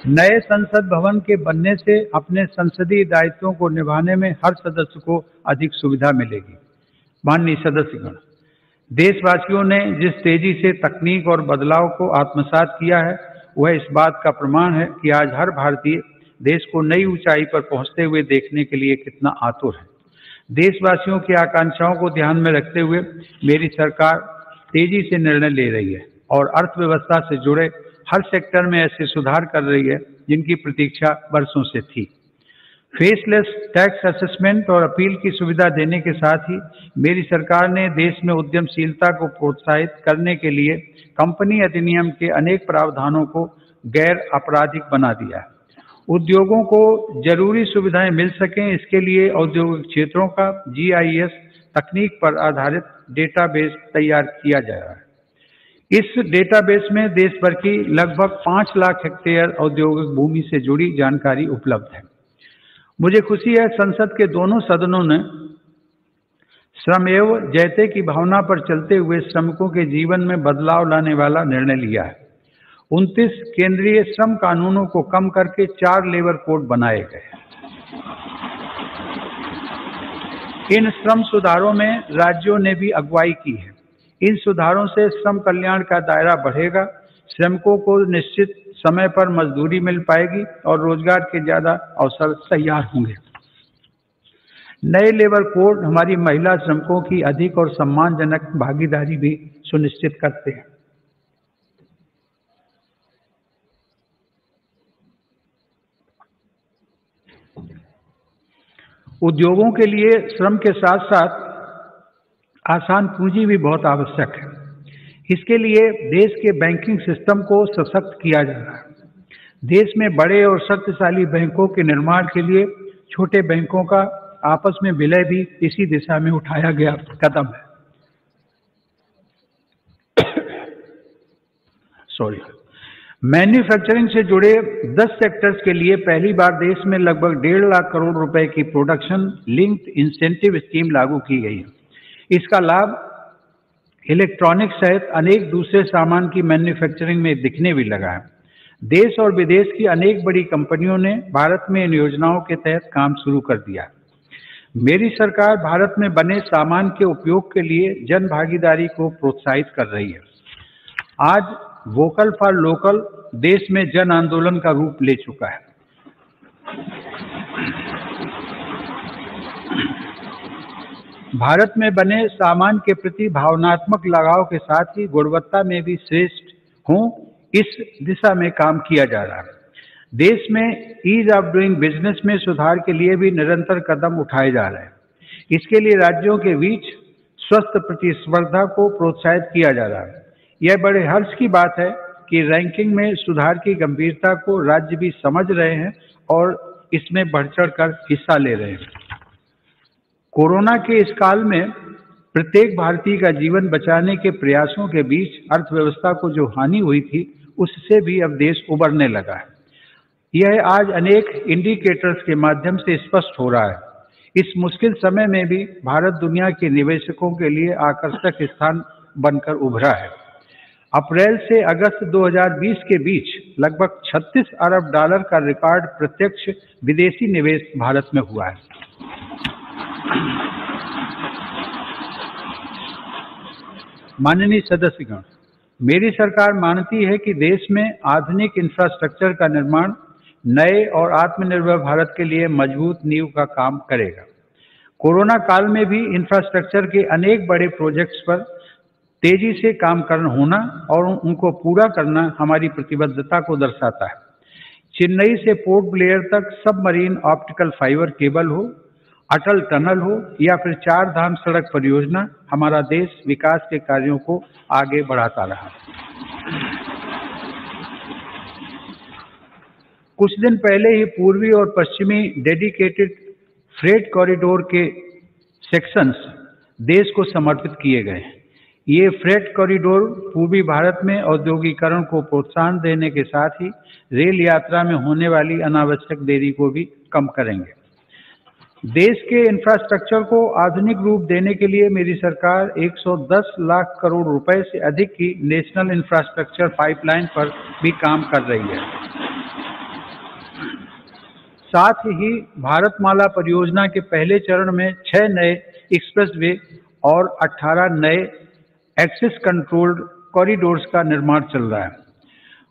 नए संसद भवन के बनने से अपने संसदीय दायित्वों को निभाने में हर सदस्य को अधिक सुविधा मिलेगी। माननीय सदस्यगण, देशवासियों ने जिस तेजी से तकनीक और बदलाव को आत्मसात किया है वह इस बात का प्रमाण है कि आज हर भारतीय देश को नई ऊंचाई पर पहुंचते हुए देखने के लिए कितना आतुर है। देशवासियों की आकांक्षाओं को ध्यान में रखते हुए मेरी सरकार तेजी से निर्णय ले रही है और अर्थव्यवस्था से जुड़े हर सेक्टर में ऐसे सुधार कर रही है जिनकी प्रतीक्षा वर्षों से थी। फेसलेस टैक्स असेसमेंट और अपील की सुविधा देने के साथ ही मेरी सरकार ने देश में उद्यमशीलता को प्रोत्साहित करने के लिए कंपनी अधिनियम के अनेक प्रावधानों को गैर आपराधिक बना दिया है। उद्योगों को जरूरी सुविधाएं मिल सकें, इसके लिए औद्योगिक क्षेत्रों का GIS तकनीक पर आधारित डेटाबेस तैयार किया जा रहा है। इस डेटाबेस में देश भर की लगभग 5 लाख हेक्टेयर औद्योगिक भूमि से जुड़ी जानकारी उपलब्ध है। मुझे खुशी है संसद के दोनों सदनों ने श्रमेव जयते की भावना पर चलते हुए श्रमिकों के जीवन में बदलाव लाने वाला निर्णय लिया है। 29 केंद्रीय श्रम कानूनों को कम करके 4 लेबर कोड बनाए गए। इन श्रम सुधारों में राज्यों ने भी अगुवाई की है। इन सुधारों से श्रम कल्याण का दायरा बढ़ेगा, श्रमिकों को निश्चित समय पर मजदूरी मिल पाएगी और रोजगार के ज्यादा अवसर तैयार होंगे। नए लेबर कोड हमारी महिला श्रमिकों की अधिक और सम्मानजनक भागीदारी भी सुनिश्चित करते हैं। उद्योगों के लिए श्रम के साथ साथ आसान पूंजी भी बहुत आवश्यक है। इसके लिए देश के बैंकिंग सिस्टम को सशक्त किया जा रहा है। देश में बड़े और शक्तिशाली बैंकों के निर्माण के लिए छोटे बैंकों का आपस में विलय भी इसी दिशा में उठाया गया कदम है। मैन्युफैक्चरिंग से जुड़े 10 सेक्टर्स के लिए पहली बार देश में लगभग 1.5 लाख करोड़ रुपए की प्रोडक्शन लिंक्ड इंसेंटिव स्कीम लागू की गई है। इसका लाभ इलेक्ट्रॉनिक्स सहित अनेक दूसरे सामान की मैन्युफैक्चरिंग में दिखने भी लगा है। देश और विदेश की अनेक बड़ी कंपनियों ने भारत में इन योजनाओं के तहत काम शुरू कर दिया। मेरी सरकार भारत में बने सामान के उपयोग के लिए जन भागीदारी को प्रोत्साहित कर रही है। आज वोकल फॉर लोकल देश में जन आंदोलन का रूप ले चुका है। भारत में बने सामान के प्रति भावनात्मक लगाव के साथ ही गुणवत्ता में भी श्रेष्ठ हों, इस दिशा में काम किया जा रहा है। देश में ईज ऑफ डूइंग बिजनेस में सुधार के लिए भी निरंतर कदम उठाए जा रहे हैं। इसके लिए राज्यों के बीच स्वस्थ प्रतिस्पर्धा को प्रोत्साहित किया जा रहा है। यह बड़े हर्ष की बात है कि रैंकिंग में सुधार की गंभीरता को राज्य भी समझ रहे हैं और इसमें बढ़-चढ़ कर हिस्सा ले रहे हैं। कोरोना के इस काल में प्रत्येक भारतीय का जीवन बचाने के प्रयासों के बीच अर्थव्यवस्था को जो हानि हुई थी, उससे भी अब देश उबरने लगा है। यह आज अनेक इंडिकेटर्स के माध्यम से स्पष्ट हो रहा है। इस मुश्किल समय में भी भारत दुनिया के निवेशकों के लिए आकर्षक स्थान बनकर उभरा है। अप्रैल से अगस्त 2020 के बीच लगभग 36 अरब डॉलर का रिकॉर्ड प्रत्यक्ष विदेशी निवेश भारत में हुआ है। माननीय सदस्यगण, मेरी सरकार मानती है कि देश में आधुनिक इंफ्रास्ट्रक्चर का निर्माण नए और आत्मनिर्भर भारत के लिए मजबूत नींव का काम करेगा। कोरोना काल में भी इंफ्रास्ट्रक्चर के अनेक बड़े प्रोजेक्ट्स पर तेजी से काम करना होना और उनको पूरा करना हमारी प्रतिबद्धता को दर्शाता है। चेन्नई से पोर्ट ब्लेयर तक सबमरीन ऑप्टिकल फाइबर केबल हो, अटल टनल हो या फिर 4 धाम सड़क परियोजना, हमारा देश विकास के कार्यों को आगे बढ़ाता रहा। कुछ दिन पहले ही पूर्वी और पश्चिमी डेडिकेटेड फ्रेट कॉरिडोर के सेक्शंस देश को समर्पित किए गए। ये फ्रेट कॉरिडोर पूर्वी भारत में औद्योगिकरण को प्रोत्साहन देने के साथ ही रेल यात्रा में होने वाली अनावश्यक देरी को भी कम करेंगे। देश के इंफ्रास्ट्रक्चर को आधुनिक रूप देने के लिए मेरी सरकार 110 लाख करोड़ रुपए से अधिक की नेशनल इंफ्रास्ट्रक्चर पाइपलाइन पर भी काम कर रही है। साथ ही भारतमाला परियोजना के पहले चरण में 6 नए एक्सप्रेसवे और 18 नए एक्सेस कंट्रोल्ड कॉरिडोर्स का निर्माण चल रहा है।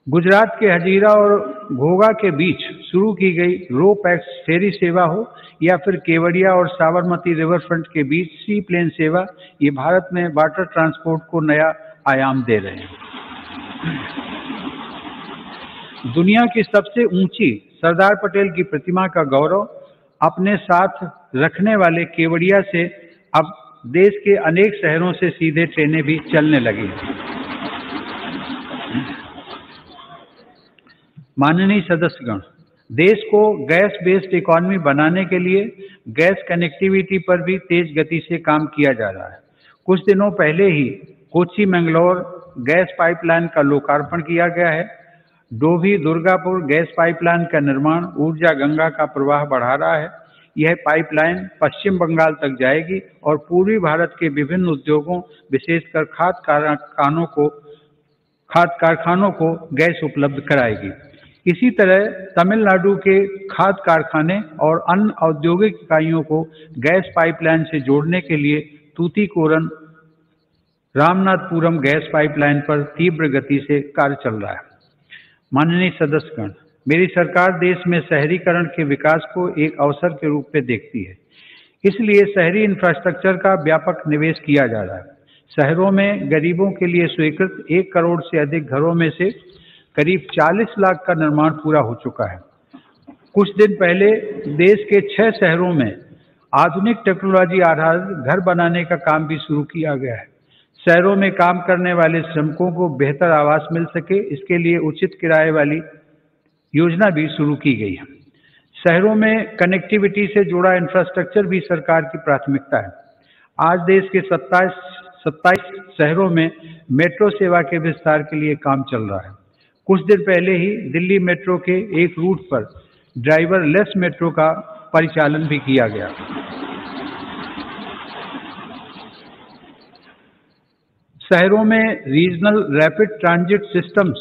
गुजरात के हजीरा और घोघा के बीच शुरू की गई रो पैक्स फेरी सेवा हो या फिर केवड़िया और साबरमती रिवर फ्रंट के बीच सी प्लेन सेवा, ये भारत में वाटर ट्रांसपोर्ट को नया आयाम दे रहे हैं। दुनिया की सबसे ऊंची सरदार पटेल की प्रतिमा का गौरव अपने साथ रखने वाले केवड़िया से अब देश के अनेक शहरों से सीधे ट्रेनें भी चलने लगी। माननीय सदस्यगण, देश को गैस बेस्ड इकोनॉमी बनाने के लिए गैस कनेक्टिविटी पर भी तेज गति से काम किया जा रहा है। कुछ दिनों पहले ही कोच्चि मैंगलोर गैस पाइपलाइन का लोकार्पण किया गया है। डोभी दुर्गापुर गैस पाइपलाइन का निर्माण ऊर्जा गंगा का प्रवाह बढ़ा रहा है। यह पाइपलाइन पश्चिम बंगाल तक जाएगी और पूर्वी भारत के विभिन्न उद्योगों, विशेषकर खाद्य कारखानों को गैस उपलब्ध कराएगी। इसी तरह तमिलनाडु के खाद्य कारखाने और अन्य औद्योगिक इकाइयों को गैस पाइपलाइन से जोड़ने के लिए तूतीकोरन रामनाथपुरम गैस पाइपलाइन पर तीव्र गति से कार्य चल रहा है। माननीय सदस्यगण, मेरी सरकार देश में शहरीकरण के विकास को एक अवसर के रूप में देखती है। इसलिए शहरी इंफ्रास्ट्रक्चर का व्यापक निवेश किया जा रहा है। शहरों में गरीबों के लिए स्वीकृत 1 करोड़ से अधिक घरों में से करीब 40 लाख का निर्माण पूरा हो चुका है। कुछ दिन पहले देश के 6 शहरों में आधुनिक टेक्नोलॉजी आधारित घर बनाने का काम भी शुरू किया गया है। शहरों में काम करने वाले श्रमिकों को बेहतर आवास मिल सके, इसके लिए उचित किराए वाली योजना भी शुरू की गई है। शहरों में कनेक्टिविटी से जुड़ा इंफ्रास्ट्रक्चर भी सरकार की प्राथमिकता है। आज देश के 27 शहरों में मेट्रो सेवा के विस्तार के लिए काम चल रहा है। कुछ दिन पहले ही दिल्ली मेट्रो के एक रूट पर ड्राइवरलेस मेट्रो का परिचालन भी किया गया। शहरों में रीजनल रैपिड ट्रांजिट सिस्टम्स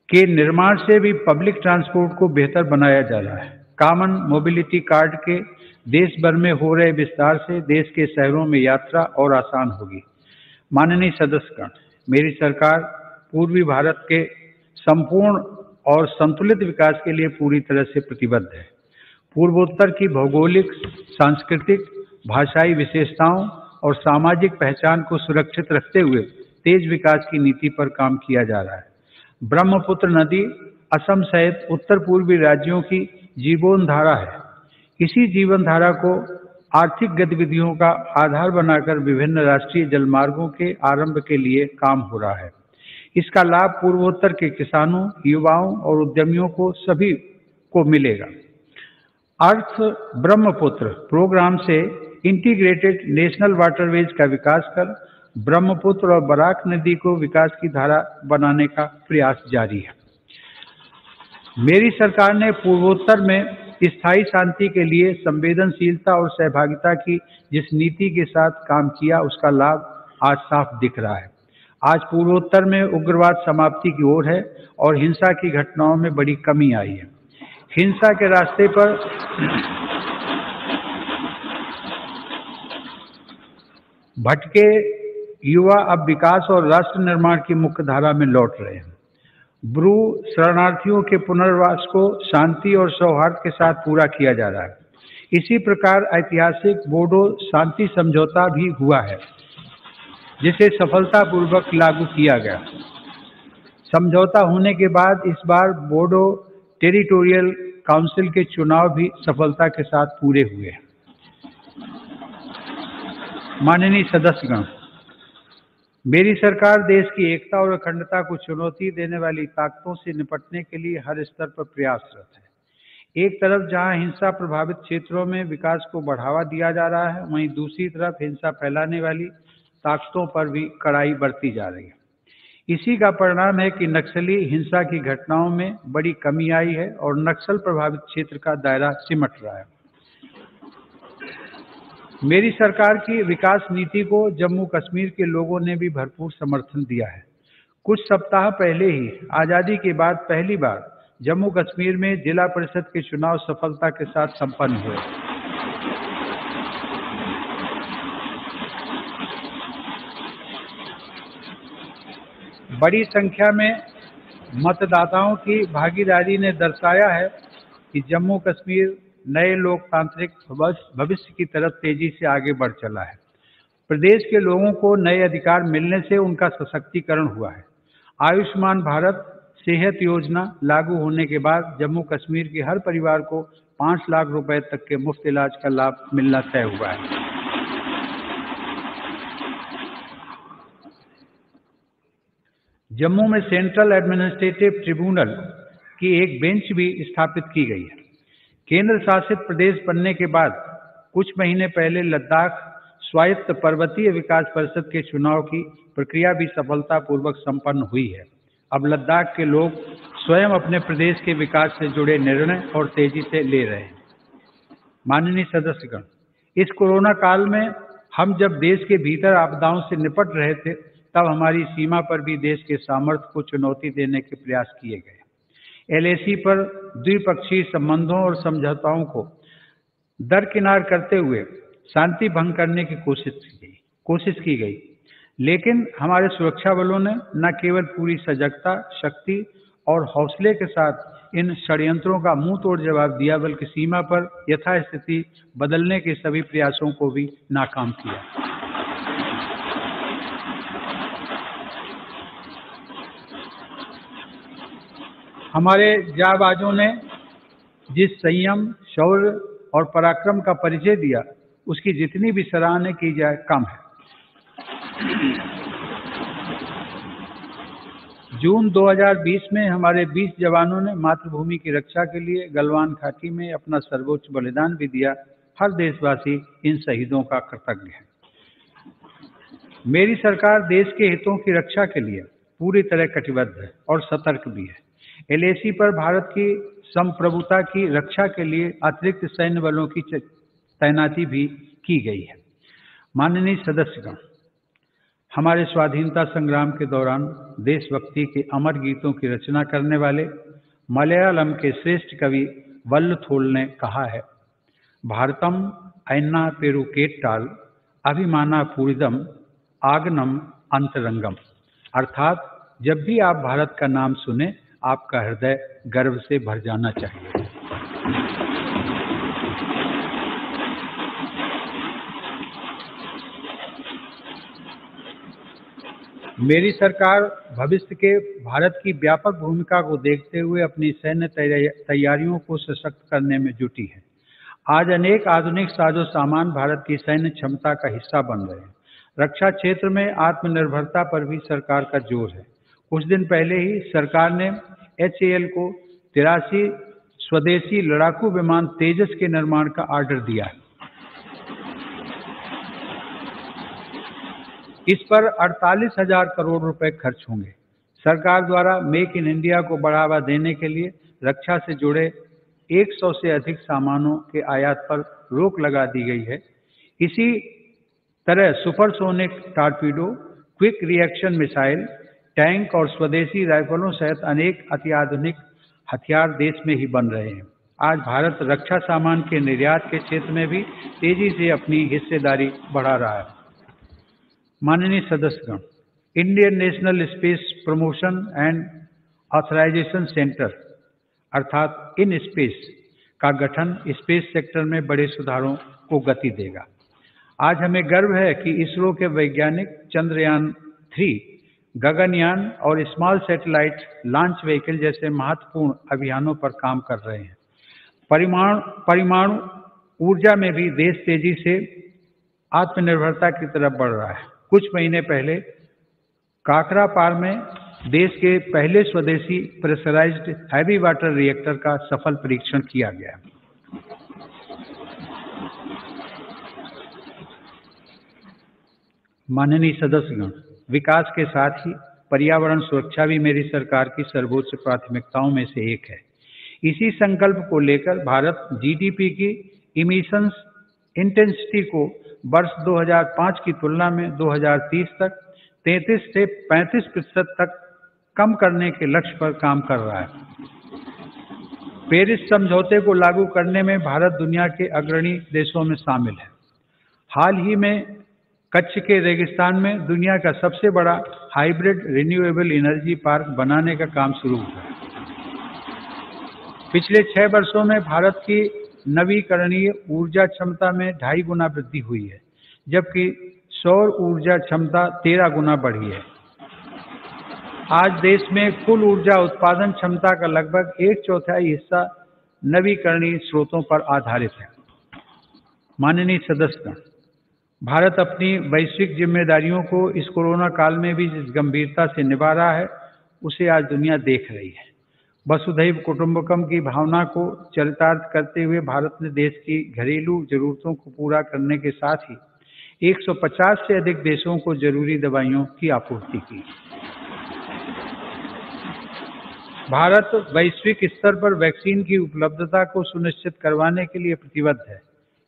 के निर्माण से भी पब्लिक ट्रांसपोर्ट को बेहतर बनाया जा रहा है। कॉमन मोबिलिटी कार्ड के देश भर में हो रहे विस्तार से देश के शहरों में यात्रा और आसान होगी। माननीय सदस्यगण, मेरी सरकार पूर्वी भारत के संपूर्ण और संतुलित विकास के लिए पूरी तरह से प्रतिबद्ध है। पूर्वोत्तर की भौगोलिक, सांस्कृतिक, भाषाई विशेषताओं और सामाजिक पहचान को सुरक्षित रखते हुए तेज विकास की नीति पर काम किया जा रहा है। ब्रह्मपुत्र नदी असम सहित उत्तर पूर्वी राज्यों की जीवन धारा है। इसी जीवन धारा को आर्थिक गतिविधियों का आधार बनाकर विभिन्न राष्ट्रीय जलमार्गों के आरंभ के लिए काम हो रहा है। इसका लाभ पूर्वोत्तर के किसानों, युवाओं और उद्यमियों को सभी को मिलेगा। अर्थ ब्रह्मपुत्र प्रोग्राम से इंटीग्रेटेड नेशनल वाटरवेज का विकास कर ब्रह्मपुत्र और बराक नदी को विकास की धारा बनाने का प्रयास जारी है। मेरी सरकार ने पूर्वोत्तर में स्थायी शांति के लिए संवेदनशीलता और सहभागिता की जिस नीति के साथ काम किया, उसका लाभ आज साफ दिख रहा है। आज पूर्वोत्तर में उग्रवाद समाप्ति की ओर है और हिंसा की घटनाओं में बड़ी कमी आई है। हिंसा के रास्ते पर भटके युवा अब विकास और राष्ट्र निर्माण की मुख्य धारा में लौट रहे हैं। ब्रू शरणार्थियों के पुनर्वास को शांति और सौहार्द के साथ पूरा किया जा रहा है। इसी प्रकार ऐतिहासिक बोडो शांति समझौता भी हुआ है, जिसे सफलतापूर्वक लागू किया गया। समझौता होने के बाद इस बार बोडो टेरिटोरियल काउंसिल के चुनाव भी सफलता के साथ पूरे हुए हैं। माननीय सदस्यगण, मेरी सरकार देश की एकता और अखंडता को चुनौती देने वाली ताकतों से निपटने के लिए हर स्तर पर प्रयासरत है। एक तरफ जहां हिंसा प्रभावित क्षेत्रों में विकास को बढ़ावा दिया जा रहा है, वहीं दूसरी तरफ हिंसा फैलाने वाली ताकतों पर भी कड़ाई बरती जा रही है। इसी का परिणाम है कि नक्सली हिंसा की घटनाओं में बड़ी कमी आई है और नक्सल प्रभावित क्षेत्र का दायरा सिमट रहा है। मेरी सरकार की विकास नीति को जम्मू कश्मीर के लोगों ने भी भरपूर समर्थन दिया है। कुछ सप्ताह पहले ही आज़ादी के बाद पहली बार जम्मू कश्मीर में जिला परिषद के चुनाव सफलता के साथ संपन्न हुए। बड़ी संख्या में मतदाताओं की भागीदारी ने दर्शाया है कि जम्मू कश्मीर नए लोकतांत्रिक भविष्य की तरफ तेजी से आगे बढ़ चला है। प्रदेश के लोगों को नए अधिकार मिलने से उनका सशक्तिकरण हुआ है। आयुष्मान भारत सेहत योजना लागू होने के बाद जम्मू कश्मीर के हर परिवार को 5 लाख रुपए तक के मुफ्त इलाज का लाभ मिलना तय हुआ है। जम्मू में सेंट्रल एडमिनिस्ट्रेटिव ट्रिब्यूनल की एक बेंच भी स्थापित की गई है। केंद्र शासित प्रदेश बनने के बाद कुछ महीने पहले लद्दाख स्वायत्त पर्वतीय विकास परिषद के चुनाव की प्रक्रिया भी सफलतापूर्वक संपन्न हुई है। अब लद्दाख के लोग स्वयं अपने प्रदेश के विकास से जुड़े निर्णय और तेजी से ले रहे हैं। माननीय सदस्यगण, इस कोरोना काल में हम जब देश के भीतर आपदाओं से निपट रहे थे, तब हमारी सीमा पर भी देश के सामर्थ्य को चुनौती देने के प्रयास किए गए। LAC पर द्विपक्षीय संबंधों और समझौताओं को दरकिनार करते हुए शांति भंग करने की कोशिश की गई। लेकिन हमारे सुरक्षा बलों ने न केवल पूरी सजगता, शक्ति और हौसले के साथ इन षड्यंत्रों का मुंह तोड़ जवाब दिया, बल्कि सीमा पर यथास्थिति बदलने के सभी प्रयासों को भी नाकाम किया। हमारे जांबाजों ने जिस संयम, शौर्य और पराक्रम का परिचय दिया, उसकी जितनी भी सराहना की जाए कम है। जून 2020 में हमारे 20 जवानों ने मातृभूमि की रक्षा के लिए गलवान घाटी में अपना सर्वोच्च बलिदान भी दिया। हर देशवासी इन शहीदों का कृतज्ञ है। मेरी सरकार देश के हितों की रक्षा के लिए पूरी तरह कटिबद्ध है और सतर्क भी है। LAC पर भारत की संप्रभुता की रक्षा के लिए अतिरिक्त सैन्य बलों की तैनाती भी की गई है। माननीय सदस्यगण, हमारे स्वाधीनता संग्राम के दौरान देशभक्ति के अमर गीतों की रचना करने वाले मलयालम के श्रेष्ठ कवि वल्लथोल ने कहा है, भारतम ऐन्ना पेरुकेट्टाल अभिमाना पूरिदम आगनम अंतरंगम। अर्थात जब भी आप भारत का नाम सुने, आपका हृदय गर्व से भर जाना चाहिए। मेरी सरकार भविष्य के भारत की व्यापक भूमिका को देखते हुए अपनी सैन्य तैयारियों को सशक्त करने में जुटी है। आज अनेक आधुनिक साजो सामान भारत की सैन्य क्षमता का हिस्सा बन रहे हैं। रक्षा क्षेत्र में आत्मनिर्भरता पर भी सरकार का जोर है। कुछ दिन पहले ही सरकार ने HAL को 83 स्वदेशी लड़ाकू विमान तेजस के निर्माण का ऑर्डर दिया है। इस पर 48,000 करोड़ रुपए खर्च होंगे। सरकार द्वारा मेक इन इंडिया को बढ़ावा देने के लिए रक्षा से जुड़े 100 से अधिक सामानों के आयात पर रोक लगा दी गई है। इसी तरह supersonic torpedo, quick reaction missile, tank और स्वदेशी राइफलों सहित अनेक अत्याधुनिक हथियार देश में ही बन रहे हैं। आज भारत रक्षा सामान के निर्यात के क्षेत्र में भी तेजी से अपनी हिस्सेदारी बढ़ा रहा है। माननीय सदस्यगण, Indian National Space Promotion and Authorization Centre अर्थात इन स्पेस का गठन स्पेस सेक्टर में बड़े सुधारों को गति देगा। आज हमें गर्व है कि इसरो के वैज्ञानिक चंद्रयान 3, गगनयान और स्मॉल सैटेलाइट लॉन्च व्हीकल जैसे महत्वपूर्ण अभियानों पर काम कर रहे हैं। परमाणु ऊर्जा में भी देश तेजी से आत्मनिर्भरता की तरफ बढ़ रहा है। कुछ महीने पहले काकरापार में देश के पहले स्वदेशी प्रेशराइज्ड हैवी वाटर रिएक्टर का सफल परीक्षण किया गया। माननीय सदस्यगण, विकास के साथ ही पर्यावरण सुरक्षा भी मेरी सरकार की सर्वोच्च प्राथमिकताओं में से एक है। इसी संकल्प को लेकर भारत GDP की इमिशंस इंटेंसिटी को वर्ष 2005 की तुलना में 2030 तक 33 से 35% तक कम करने के लक्ष्य पर काम कर रहा है। पेरिस समझौते को लागू करने में भारत दुनिया के अग्रणी देशों में शामिल है। हाल ही में कच्छ के रेगिस्तान में दुनिया का सबसे बड़ा हाइब्रिड रिन्यूएबल एनर्जी पार्क बनाने का काम शुरू हुआ है। पिछले 6 वर्षों में भारत की नवीकरणीय ऊर्जा क्षमता में 2.5 गुना वृद्धि हुई है, जबकि सौर ऊर्जा क्षमता 13 गुना बढ़ी है। आज देश में कुल ऊर्जा उत्पादन क्षमता का लगभग 1/4 हिस्सा नवीकरणीय स्रोतों पर आधारित है। माननीय सदस्यगण, भारत अपनी वैश्विक जिम्मेदारियों को इस कोरोना काल में भी जिस गंभीरता से निभा रहा है, उसे आज दुनिया देख रही है। वसुधैव कुटुंबकम की भावना को चरितार्थ करते हुए भारत ने देश की घरेलू जरूरतों को पूरा करने के साथ ही 150 से अधिक देशों को जरूरी दवाइयों की आपूर्ति की। भारत वैश्विक स्तर पर वैक्सीन की उपलब्धता को सुनिश्चित करवाने के लिए प्रतिबद्ध है।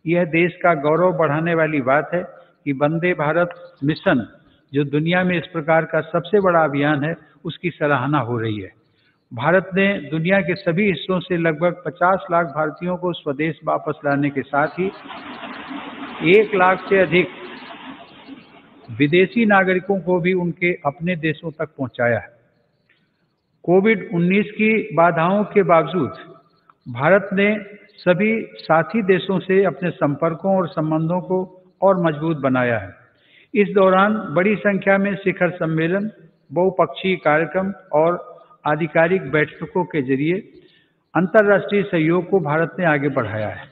यह देश का गौरव बढ़ाने वाली बात है कि वंदे भारत मिशन, जो दुनिया में इस प्रकार का सबसे बड़ा अभियान है, उसकी सराहना हो रही है। भारत ने दुनिया के सभी हिस्सों से लगभग 50 लाख भारतीयों को स्वदेश वापस लाने के साथ ही 1 लाख से अधिक विदेशी नागरिकों को भी उनके अपने देशों तक पहुंचाया है। कोविड-19 की बाधाओं के बावजूद भारत ने सभी साथी देशों से अपने संपर्कों और संबंधों को और मजबूत बनाया है। इस दौरान बड़ी संख्या में शिखर सम्मेलन, बहुपक्षीय कार्यक्रम और आधिकारिक बैठकों के जरिए अंतर्राष्ट्रीय सहयोग को भारत ने आगे बढ़ाया है।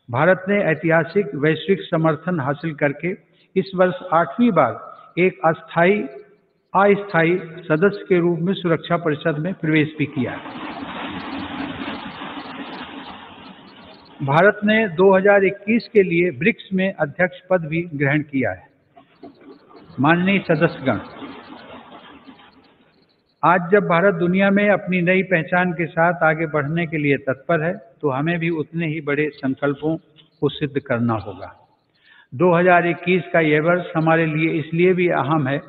भारत ने ऐतिहासिक वैश्विक समर्थन हासिल करके इस वर्ष 8वीं बार एक अस्थायी सदस्य के रूप में सुरक्षा परिषद में प्रवेश भी किया है। भारत ने 2021 के लिए ब्रिक्स में अध्यक्ष पद भी ग्रहण किया है। माननीय सदस्यगण, आज जब भारत दुनिया में अपनी नई पहचान के साथ आगे बढ़ने के लिए तत्पर है, तो हमें भी उतने ही बड़े संकल्पों को सिद्ध करना होगा। 2021 का यह वर्ष हमारे लिए इसलिए भी अहम है,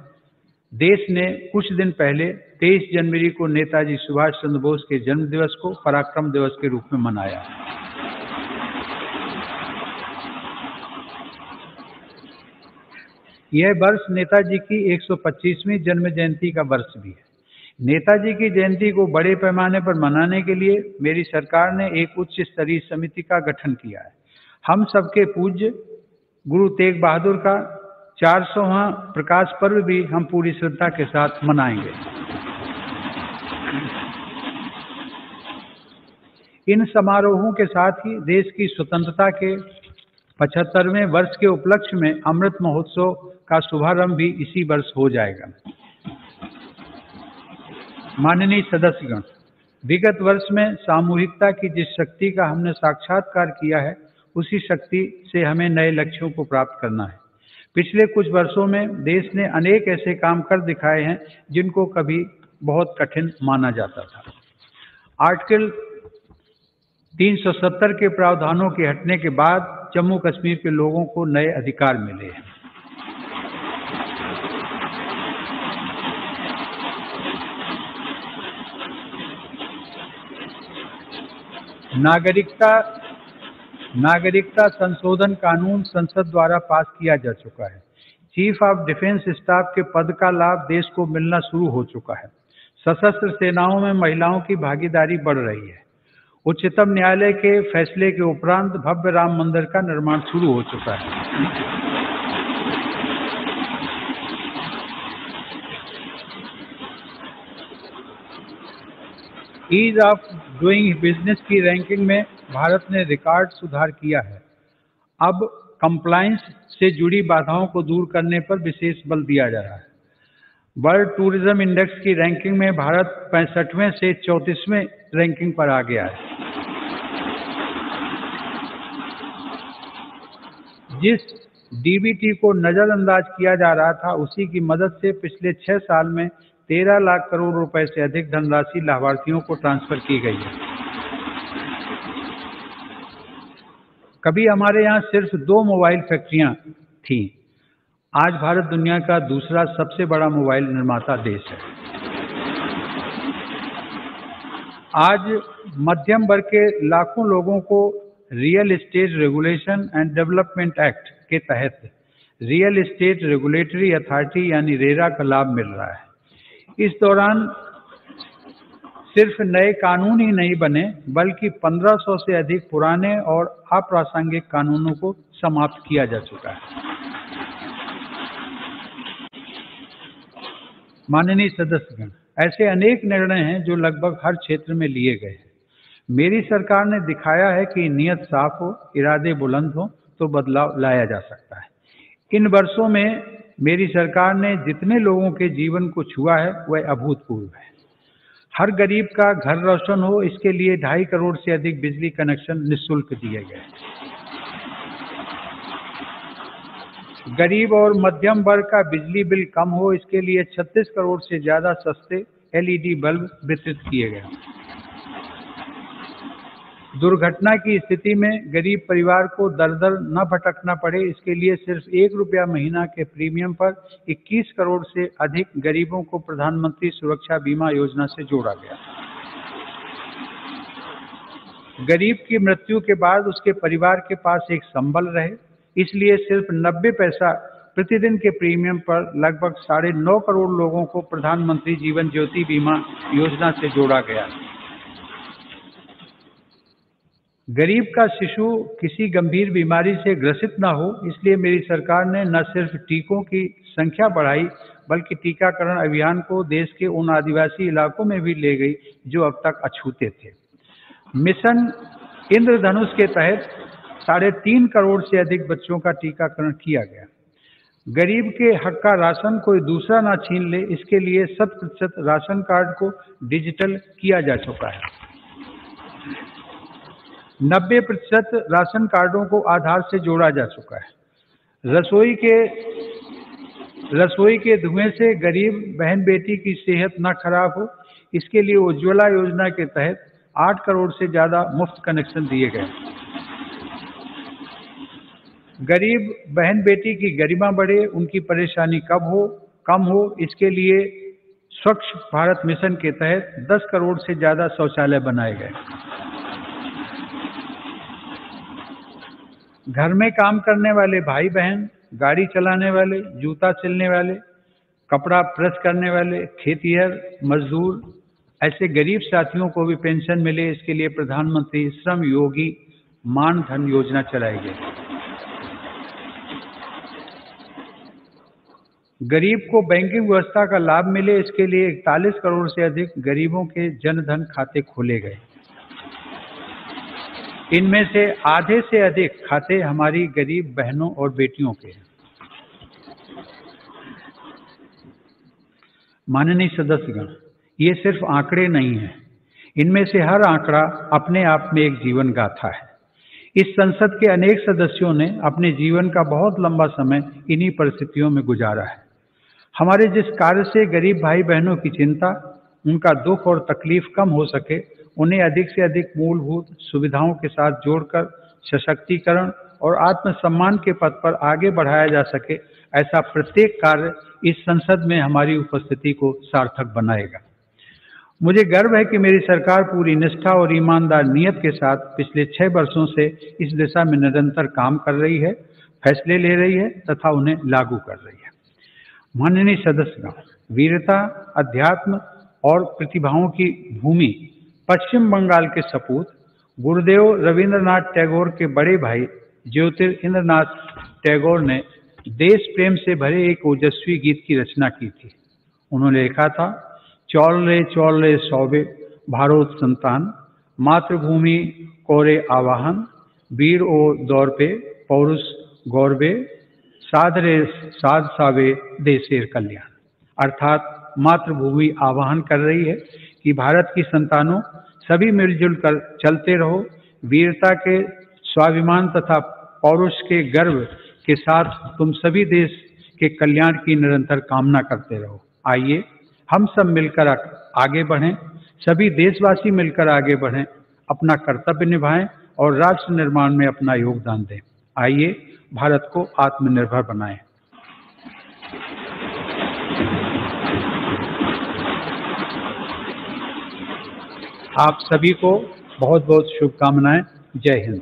देश ने कुछ दिन पहले 23 जनवरी को नेताजी सुभाष चंद्र बोस के जन्म दिवस को पराक्रम दिवस के रूप में मनाया। यह वर्ष नेताजी की 125वीं जन्म जयंती का वर्ष भी है। नेताजी की जयंती को बड़े पैमाने पर मनाने के लिए मेरी सरकार ने एक उच्च स्तरीय समिति का गठन किया है। हम सबके पूज्य गुरु तेग बहादुर का 400वां प्रकाश पर्व भी हम पूरी श्रद्धा के साथ मनाएंगे। इन समारोहों के साथ ही देश की स्वतंत्रता के 75वें वर्ष के उपलक्ष्य में अमृत महोत्सव का शुभारंभ भी इसी वर्ष हो जाएगा। माननीय सदस्यगण, विगत वर्ष में सामूहिकता की जिस शक्ति का हमने साक्षात्कार किया है, उसी शक्ति से हमें नए लक्ष्यों को प्राप्त करना है। पिछले कुछ वर्षों में देश ने अनेक ऐसे काम कर दिखाए हैं जिनको कभी बहुत कठिन माना जाता था। आर्टिकल 370 के प्रावधानों के हटने के बाद जम्मू कश्मीर के लोगों को नए अधिकार मिले हैं। नागरिकता संशोधन कानून संसद द्वारा पास किया जा चुका है। चीफ ऑफ डिफेंस स्टाफ के पद का लाभ देश को मिलना शुरू हो चुका है। सशस्त्र सेनाओं में महिलाओं की भागीदारी बढ़ रही है। उच्चतम न्यायालय के फैसले के उपरांत भव्य राम मंदिर का निर्माण शुरू हो चुका है। ईज ऑफ डूइंग बिजनेस की रैंकिंग में भारत ने रिकॉर्ड सुधार किया है। अब कंप्लायंस से जुड़ी बाधाओं को दूर करने पर विशेष बल दिया जा रहा है। वर्ल्ड टूरिज्म इंडेक्स की रैंकिंग में भारत 65वें से 34वें रैंकिंग पर आ गया है। जिस डीबीटी को नजरअंदाज किया जा रहा था, उसी की मदद से पिछले 6 साल में 13 लाख करोड़ रुपए से अधिक धनराशि लाभार्थियों को ट्रांसफर की गई है। कभी हमारे यहाँ सिर्फ 2 मोबाइल फैक्ट्रियां थीं। आज भारत दुनिया का दूसरा सबसे बड़ा मोबाइल निर्माता देश है। आज मध्यम वर्ग के लाखों लोगों को real estate regulation and development act के तहत रियल एस्टेट रेगुलेटरी अथॉरिटी यानी रेरा का लाभ मिल रहा है। इस दौरान सिर्फ नए कानून ही नहीं बने, बल्कि 1500 से अधिक पुराने और अप्रासंगिक कानूनों को समाप्त किया जा चुका है। माननीय सदस्यगण, ऐसे अनेक निर्णय हैं जो लगभग हर क्षेत्र में लिए गए हैं। मेरी सरकार ने दिखाया है कि नीयत साफ हो, इरादे बुलंद हो तो बदलाव लाया जा सकता है। इन वर्षों में मेरी सरकार ने जितने लोगों के जीवन को छुआ है वह अभूतपूर्व है। हर गरीब का घर रोशन हो, इसके लिए 2.5 करोड़ से अधिक बिजली कनेक्शन निःशुल्क दिए गए। गरीब और मध्यम वर्ग का बिजली बिल कम हो, इसके लिए 36 करोड़ से ज्यादा सस्ते एलईडी बल्ब वितरित किए गए। दुर्घटना की स्थिति में गरीब परिवार को दर दर न भटकना पड़े, इसके लिए सिर्फ 1 रुपया महीना के प्रीमियम पर 21 करोड़ से अधिक गरीबों को प्रधानमंत्री सुरक्षा बीमा योजना से जोड़ा गया। गरीब की मृत्यु के बाद उसके परिवार के पास एक संबल रहे, इसलिए सिर्फ 90 पैसा प्रतिदिन के प्रीमियम पर लगभग 9.5 करोड़ लोगों को प्रधानमंत्री जीवन ज्योति बीमा योजना से जोड़ा गया है। गरीब का शिशु किसी गंभीर बीमारी से ग्रसित न हो, इसलिए मेरी सरकार ने न सिर्फ टीकों की संख्या बढ़ाई बल्कि टीकाकरण अभियान को देश के उन आदिवासी इलाकों में भी ले गई जो अब तक अछूते थे। मिशन इंद्रधनुष के तहत 3.5 करोड़ से अधिक बच्चों का टीकाकरण किया गया। गरीब के हक का राशन कोई दूसरा ना छीन ले, इसके लिए 100% राशन कार्ड को डिजिटल किया जा चुका है। 90% राशन कार्डों को आधार से जोड़ा जा चुका है। रसोई के धुएं से गरीब बहन बेटी की सेहत न खराब हो, इसके लिए उज्ज्वला योजना के तहत 8 करोड़ से ज़्यादा मुफ्त कनेक्शन दिए गए। गरीब बहन बेटी की गरिमा बढ़े, उनकी परेशानी कम हो, इसके लिए स्वच्छ भारत मिशन के तहत 10 करोड़ से ज़्यादा शौचालय बनाए गए। घर में काम करने वाले भाई बहन, गाड़ी चलाने वाले, जूता सिलने वाले, कपड़ा प्रेस करने वाले, खेतिहर मजदूर, ऐसे गरीब साथियों को भी पेंशन मिले, इसके लिए प्रधानमंत्री श्रम योगी मान धन योजना चलाई गई। गरीब को बैंकिंग व्यवस्था का लाभ मिले, इसके लिए 41 करोड़ से अधिक गरीबों के जनधन खाते खोले गए। इनमें से आधे से अधिक खाते हमारी गरीब बहनों और बेटियों के हैं। माननीय सदस्यगण, ये सिर्फ आंकड़े नहीं हैं, इनमें से हर आंकड़ा अपने आप में एक जीवन गाथा है। इस संसद के अनेक सदस्यों ने अपने जीवन का बहुत लंबा समय इन्हीं परिस्थितियों में गुजारा है। हमारे जिस कार्य से गरीब भाई बहनों की चिंता, उनका दुख और तकलीफ कम हो सके, उन्हें अधिक से अधिक मूलभूत सुविधाओं के साथ जोड़कर सशक्तिकरण और आत्मसम्मान के पथ पर आगे बढ़ाया जा सके, ऐसा प्रत्येक कार्य इस संसद में हमारी उपस्थिति को सार्थक बनाएगा। मुझे गर्व है कि मेरी सरकार पूरी निष्ठा और ईमानदार नियत के साथ पिछले 6 वर्षों से इस दिशा में निरंतर काम कर रही है, फैसले ले रही है तथा उन्हें लागू कर रही है। माननीय सदस्यगण, वीरता, अध्यात्म और प्रतिभाओं की भूमि पश्चिम बंगाल के सपूत गुरुदेव रविंद्रनाथ टैगोर के बड़े भाई ज्योतिरिंद्रनाथ टैगोर ने देश प्रेम से भरे एक ओजस्वी गीत की रचना की थी। उन्होंने लिखा था, चौल रे सौबे भारोत संतान, मातृभूमि कोरे आवाहन, वीर ओ दौर पे पौरुष गौरबे, साध सावे देशेर कल्याण। अर्थात मातृभूमि आवाहन कर रही है कि भारत की संतानों, सभी मिलजुल कर चलते रहो, वीरता के स्वाभिमान तथा पौरुष के गर्व के साथ तुम सभी देश के कल्याण की निरंतर कामना करते रहो। आइए हम सब मिलकर आगे बढ़ें, सभी देशवासी मिलकर आगे बढ़ें, अपना कर्तव्य निभाएं और राष्ट्र निर्माण में अपना योगदान दें। आइए भारत को आत्मनिर्भर बनाएं। आप सभी को बहुत बहुत शुभकामनाएं। जय Hind.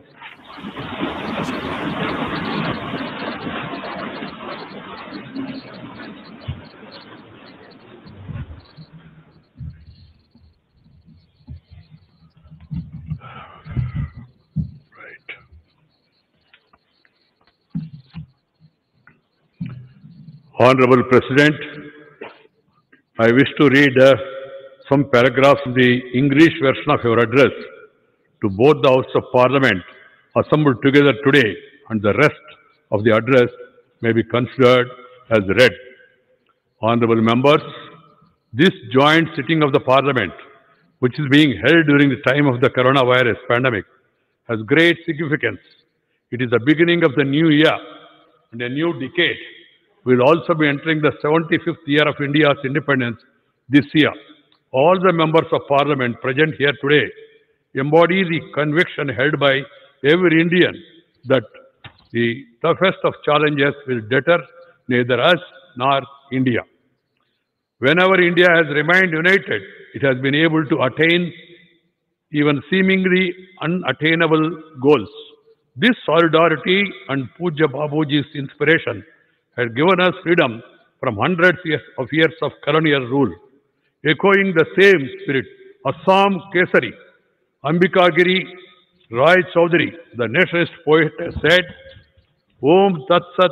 Honorable President, I wish to read some paragraphs of the English version of your address to both the Houses of Parliament assembled together today, and the rest of the address may be considered as read. Honorable members, this joint sitting of the Parliament, which is being held during the time of the coronavirus pandemic, has great significance. It is the beginning of the new year and a new decade. We will also be entering the 75th year of India's independence this year. All the members of Parliament present here today embody the conviction held by every Indian that the toughest of challenges will deter neither us nor India. Whenever India has remained united, it has been able to attain even seemingly unattainable goals. This solidarity and Pujya Babuji's inspiration had given us freedom from hundreds of years of colonial rule. Echoing the same spirit, Assam Kesari, Ambikagiri Roy Chaudhary, the nationalist poet, said, Om Tat Sat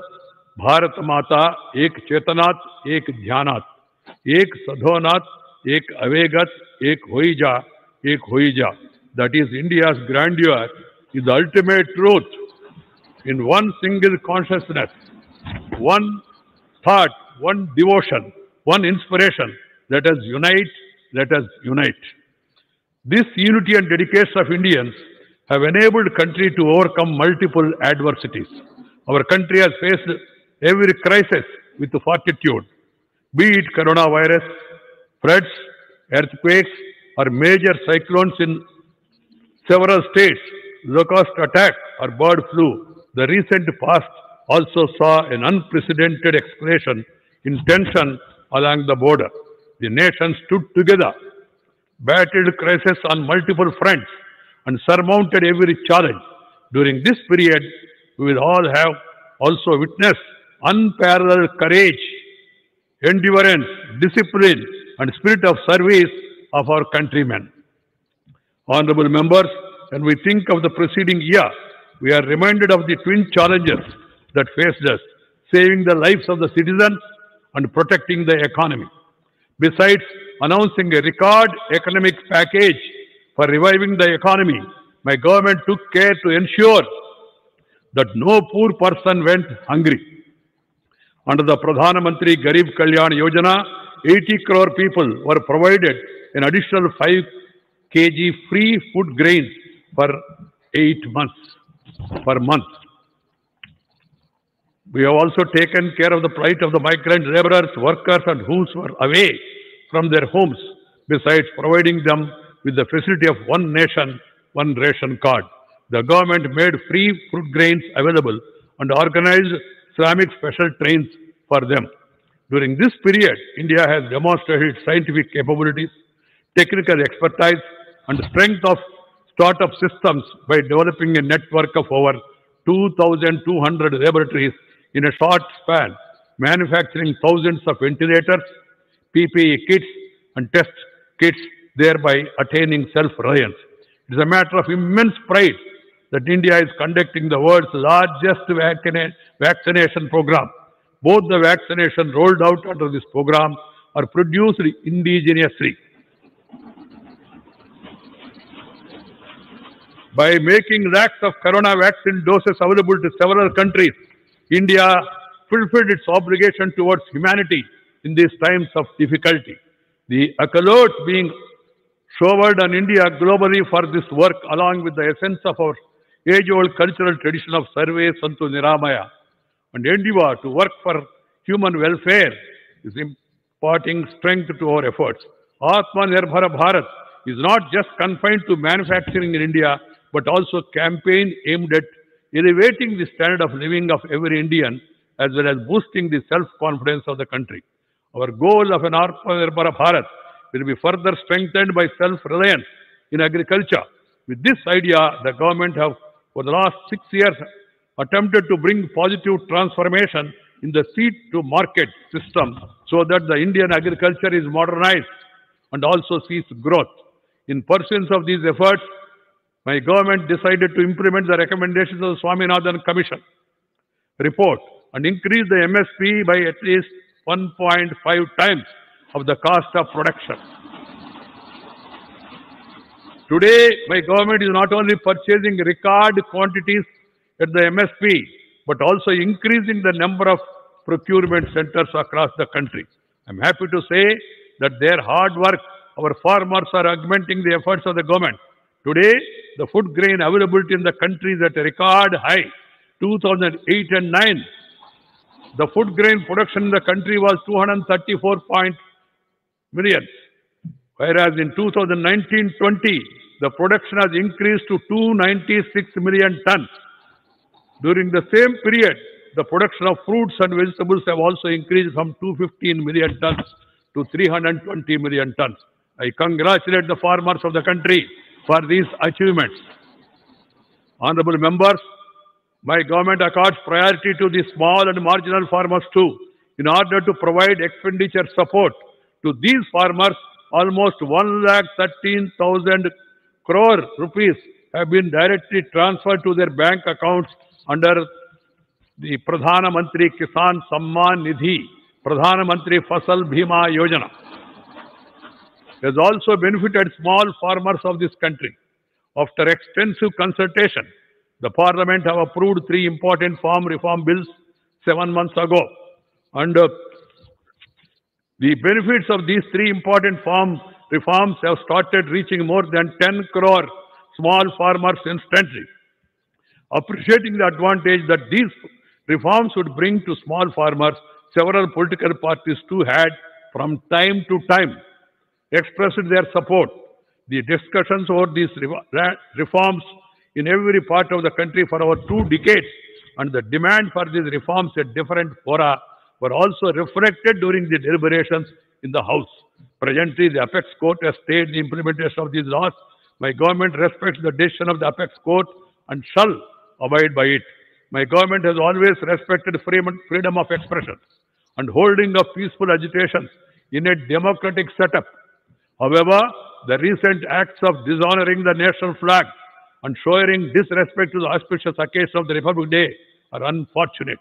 Bharat Mata Ek Chetanat Ek Dhyanat Ek Sadhonat Ek Avegat Ek Hoija Ek Hoija. That is, India's grandeur is the ultimate truth in one single consciousness, one thought, one devotion, one inspiration. Let us unite, let us unite. This unity and dedication of Indians have enabled country to overcome multiple adversities. Our country has faced every crisis with fortitude, be it coronavirus, floods, earthquakes, or major cyclones in several states, locust attack, or bird flu. The recent past also saw an unprecedented escalation in tension along the border. The nation stood together, battled crisis on multiple fronts, and surmounted every challenge. During this period, we will all have also witnessed unparalleled courage, endurance, discipline, and spirit of service of our countrymen. Honorable members, when we think of the preceding year, we are reminded of the twin challenges that faced us, saving the lives of the citizens and protecting the economy. Besides announcing a record economic package for reviving the economy, my government took care to ensure that no poor person went hungry. Under the Pradhan Mantri Garib Kalyan Yojana, 80 crore people were provided an additional 5 kg free food grains for 8 months per month. We have also taken care of the plight of the migrant laborers, workers, and who were away from their homes, besides providing them with the facility of one nation, one ration card. The government made free food grains available and organized Islamic special trains for them. During this period, India has demonstrated its scientific capabilities, technical expertise, and strength of startup systems by developing a network of over 2,200 laboratories in a short span, manufacturing thousands of ventilators, PPE kits, and test kits, thereby attaining self-reliance. It is a matter of immense pride that India is conducting the world's largest vaccination program. Both the vaccinations rolled out under this program are produced indigenously. By making lakhs of corona vaccine doses available to several countries, India fulfilled its obligation towards humanity in these times of difficulty. The accolades being showered on India globally for this work, along with the essence of our age-old cultural tradition of Sarve Santu Niramaya, and endeavor to work for human welfare, is imparting strength to our efforts. Atmanirbhar Bharat is not just confined to manufacturing in India, but also campaign aimed at elevating the standard of living of every Indian, as well as boosting the self-confidence of the country. Our goal of an Atmanirbhar Bharat will be further strengthened by self-reliance in agriculture. With this idea, the government have, for the last 6 years, attempted to bring positive transformation in the seed-to-market system so that the Indian agriculture is modernized and also sees growth. In pursuance of these efforts, my government decided to implement the recommendations of the Swaminathan Commission report and increase the MSP by at least 1.5 times of the cost of production. Today, my government is not only purchasing record quantities at the MSP, but also increasing the number of procurement centers across the country. I am happy to say that their hard work, our farmers are augmenting the efforts of the government. Today, the food grain availability in the country is at a record high, 2008 and 9. The food grain production in the country was 234 million, whereas in 2019-20, the production has increased to 296 million tons. During the same period, the production of fruits and vegetables have also increased from 215 million tons to 320 million tons. I congratulate the farmers of the country for these achievements. Honorable members, My government accords priority to the small and marginal farmers too. In order to provide expenditure support to these farmers, almost 1,13,000 crore rupees have been directly transferred to their bank accounts under the Pradhana Mantri Kisan Samman Nidhi, Pradhana Mantri Fasal Bhima Yojana. Has also benefited small farmers of this country. After extensive consultation, the Parliament have approved 3 important farm reform bills 7 months ago. And the benefits of these 3 important farm reforms have started reaching more than 10 crore small farmers instantly. Appreciating the advantage that these reforms would bring to small farmers, several political parties too had, from time to time, expressed their support. The discussions over these reforms in every part of the country for over 2 decades and the demand for these reforms at different fora were also reflected during the deliberations in the House. Presently, the Apex Court has stayed the implementation of these laws. My government respects the decision of the Apex Court and shall abide by it. My government has always respected freedom of expression and holding of peaceful agitations in a democratic setup. However, the recent acts of dishonoring the national flag and showing disrespect to the auspicious occasion of the Republic Day are unfortunate.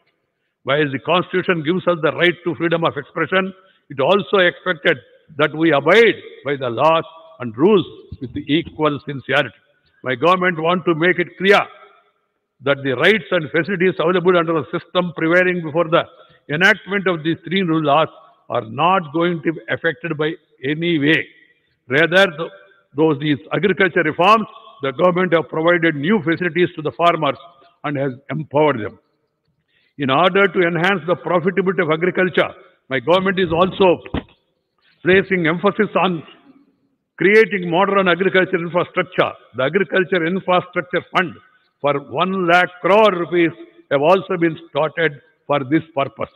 While the Constitution gives us the right to freedom of expression, it also expected that we abide by the laws and rules with equal sincerity. My government wants to make it clear that the rights and facilities available under the system prevailing before the enactment of these 3 new laws are not going to be affected by any way. Rather, these agriculture reforms, the government have provided new facilities to the farmers and has empowered them. In order to enhance the profitability of agriculture, my government is also placing emphasis on creating modern agriculture infrastructure. The Agriculture Infrastructure Fund for 1 lakh crore rupees have also been started for this purpose.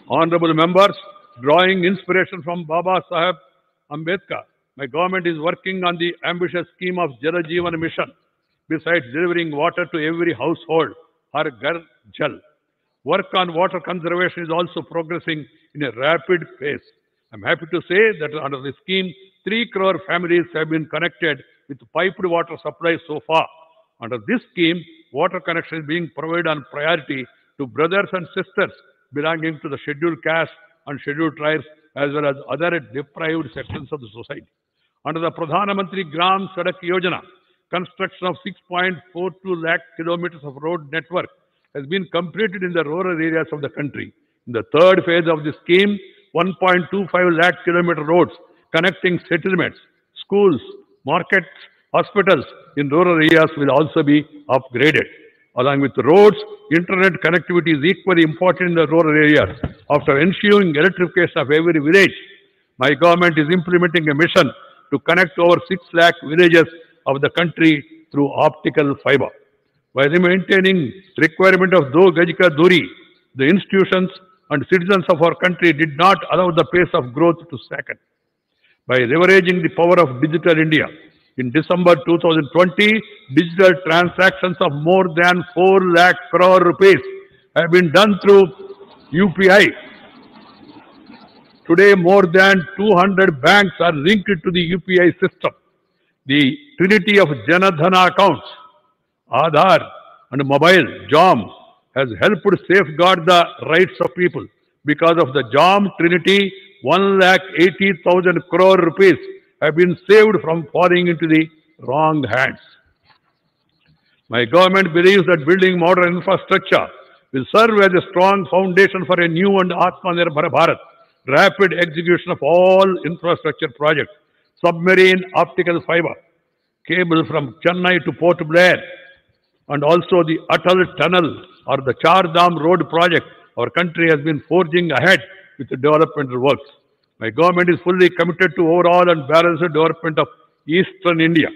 Honorable members, drawing inspiration from Baba Saheb Ambedkar, my government is working on the ambitious scheme of Jal Jeevan Mission. Besides delivering water to every household, Har Ghar Jal, work on water conservation is also progressing in a rapid pace. I'm happy to say that under the scheme, 3 crore families have been connected with piped water supply so far. Under this scheme, water connection is being provided on priority to brothers and sisters belonging to the scheduled caste and scheduled tribes as well as other deprived sections of the society. Under the Pradhana Mantri Gram Sadak Yojana, construction of 6.42 lakh kilometers of road network has been completed in the rural areas of the country. In the 3rd phase of the scheme, 1.25 lakh kilometer roads connecting settlements, schools, markets, hospitals in rural areas will also be upgraded. Along with roads, internet connectivity is equally important in the rural areas. After ensuring electrification of every village, my government is implementing a mission to connect over 6 lakh villages of the country through optical fiber. While maintaining requirement of 2 Gaj ka Duri, the institutions and citizens of our country did not allow the pace of growth to slacken. By leveraging the power of Digital India, in December 2020, digital transactions of more than 4 lakh crore rupees have been done through UPI. Today, more than 200 banks are linked to the UPI system. The trinity of Janadhana accounts, Aadhaar and mobile, JOM, has helped safeguard the rights of people. Because of the JOM trinity, 1,80,000 crore rupees have been saved from falling into the wrong hands. My government believes that building modern infrastructure will serve as a strong foundation for a new and Atmanirbhar Bharat. Rapid execution of all infrastructure projects, submarine optical fiber, cable from Chennai to Port Blair, and also the Atal Tunnel or the Char Dham Road project, our country has been forging ahead with the developmental works. My government is fully committed to overall and balanced development of Eastern India,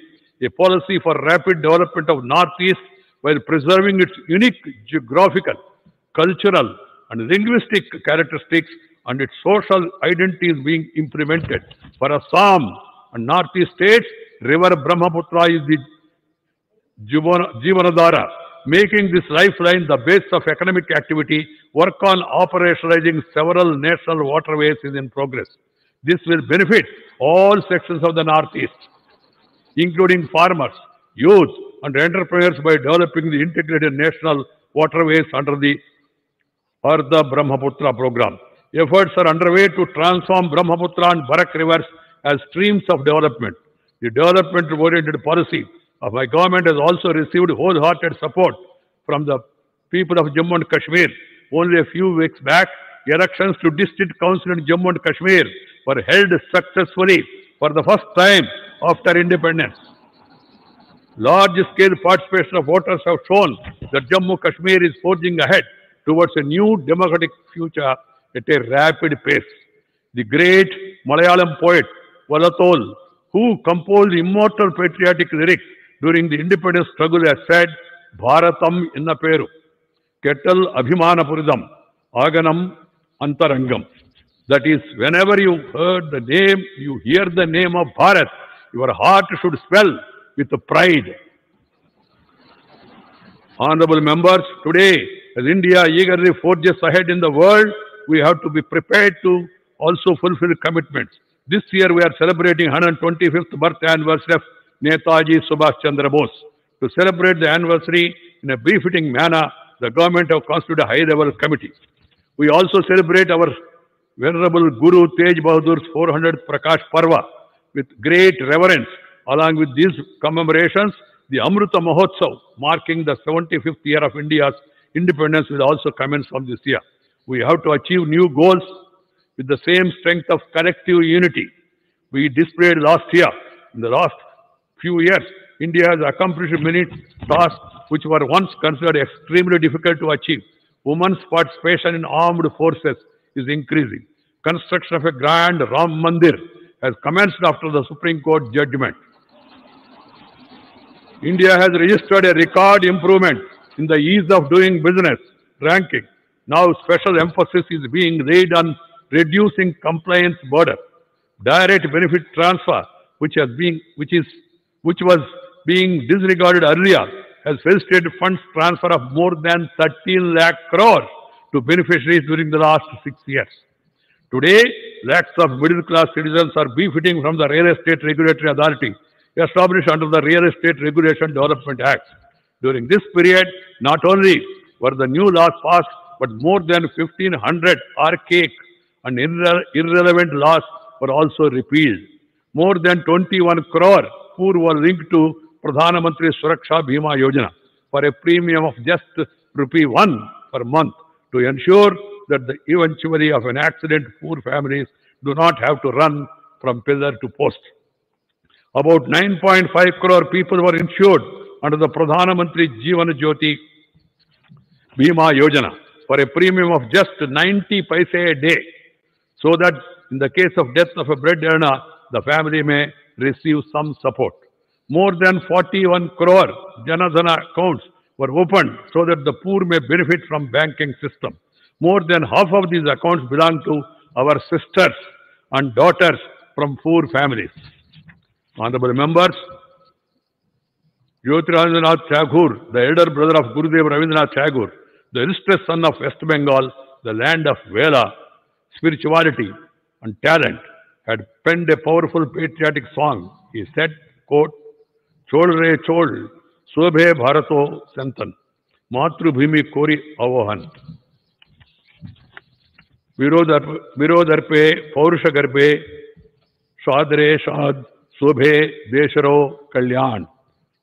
a policy for rapid development of Northeast while preserving its unique geographical, cultural, and linguistic characteristics and its social identity is being implemented. For Assam and Northeast states, River Brahmaputra is the Jivanadhara, making this lifeline the base of economic activity. Work on operationalizing several national waterways is in progress. This will benefit all sections of the Northeast, including farmers, youth, and entrepreneurs by developing the integrated national waterways under the Ardha Brahmaputra program. Efforts are underway to transform Brahmaputra and Barak rivers as streams of development. The development-oriented policy of my government has also received wholehearted support from the people of Jammu and Kashmir. Only a few weeks back, elections to District Council in Jammu and Kashmir were held successfully for the first time after independence. Large-scale participation of voters have shown that Jammu Kashmir is forging ahead towards a new democratic future at a rapid pace. The great Malayalam poet Vallathol, who composed immortal patriotic lyrics during the independence struggle, has said, Bharatam inna peru, Kettal Abhimanapuridam, Aganam Antarangam. That is, whenever you hear the name of Bharat, your heart should swell with pride. Honorable members, today, as India eagerly forges ahead in the world, we have to be prepared to also fulfill commitments. This year, we are celebrating 125th birth anniversary of Netaji Subhash Chandra Bose. To celebrate the anniversary in a befitting manner, the government have constituted a high-level committee. We also celebrate our Venerable Guru Tej Bahadur's 400th Prakash Parva with great reverence. Along with these commemorations, the Amrita Mahotsav, marking the 75th year of India's independence, will also commence from this year. We have to achieve new goals with the same strength of collective unity we displayed last year. In the last few years, India has accomplished many tasks which were once considered extremely difficult to achieve. Women's participation in armed forces is increasing. Construction of a grand Ram Mandir has commenced after the Supreme Court judgment. India has registered a record improvement in the ease of doing business ranking. Now special emphasis is being laid on reducing compliance burden. Direct benefit transfer, which was being disregarded earlier, has facilitated funds transfer of more than 13 lakh crores to beneficiaries during the last 6 years. Today, lakhs of middle-class citizens are benefiting from the Real Estate Regulatory Authority established under the Real Estate Regulation Development Act. During this period, not only were the new laws passed, but more than 1,500 archaic and irrelevant laws were also repealed. More than 21 crore poor were linked to Pradhan Mantri Suraksha Bima Yojana for a premium of just ₹1 per month to ensure that the eventuality of an accident, poor families do not have to run from pillar to post. About 9.5 crore people were insured under the Pradhan Mantri Jeevan Jyoti Bima Yojana for a premium of just 90 paise a day, so that in the case of death of a bread earner, the family may receive some support. More than 41 crore Janadhana accounts were opened so that the poor may benefit from banking system. More than half of these accounts belong to our sisters and daughters from poor families. Honorable members, Jyotirabindranath Tagore, the elder brother of Gurudev Rabindranath Tagore, the illustrious son of West Bengal, the land of Vela, spirituality and talent, had penned a powerful patriotic song. He said, quote, Chol re chol, Sobhe Bharato Santan, Matrubhumi Kori Avahan. Virodarpe, Paurusha Garbe, Shadre Shad, Sobhe Desharo Kalyan.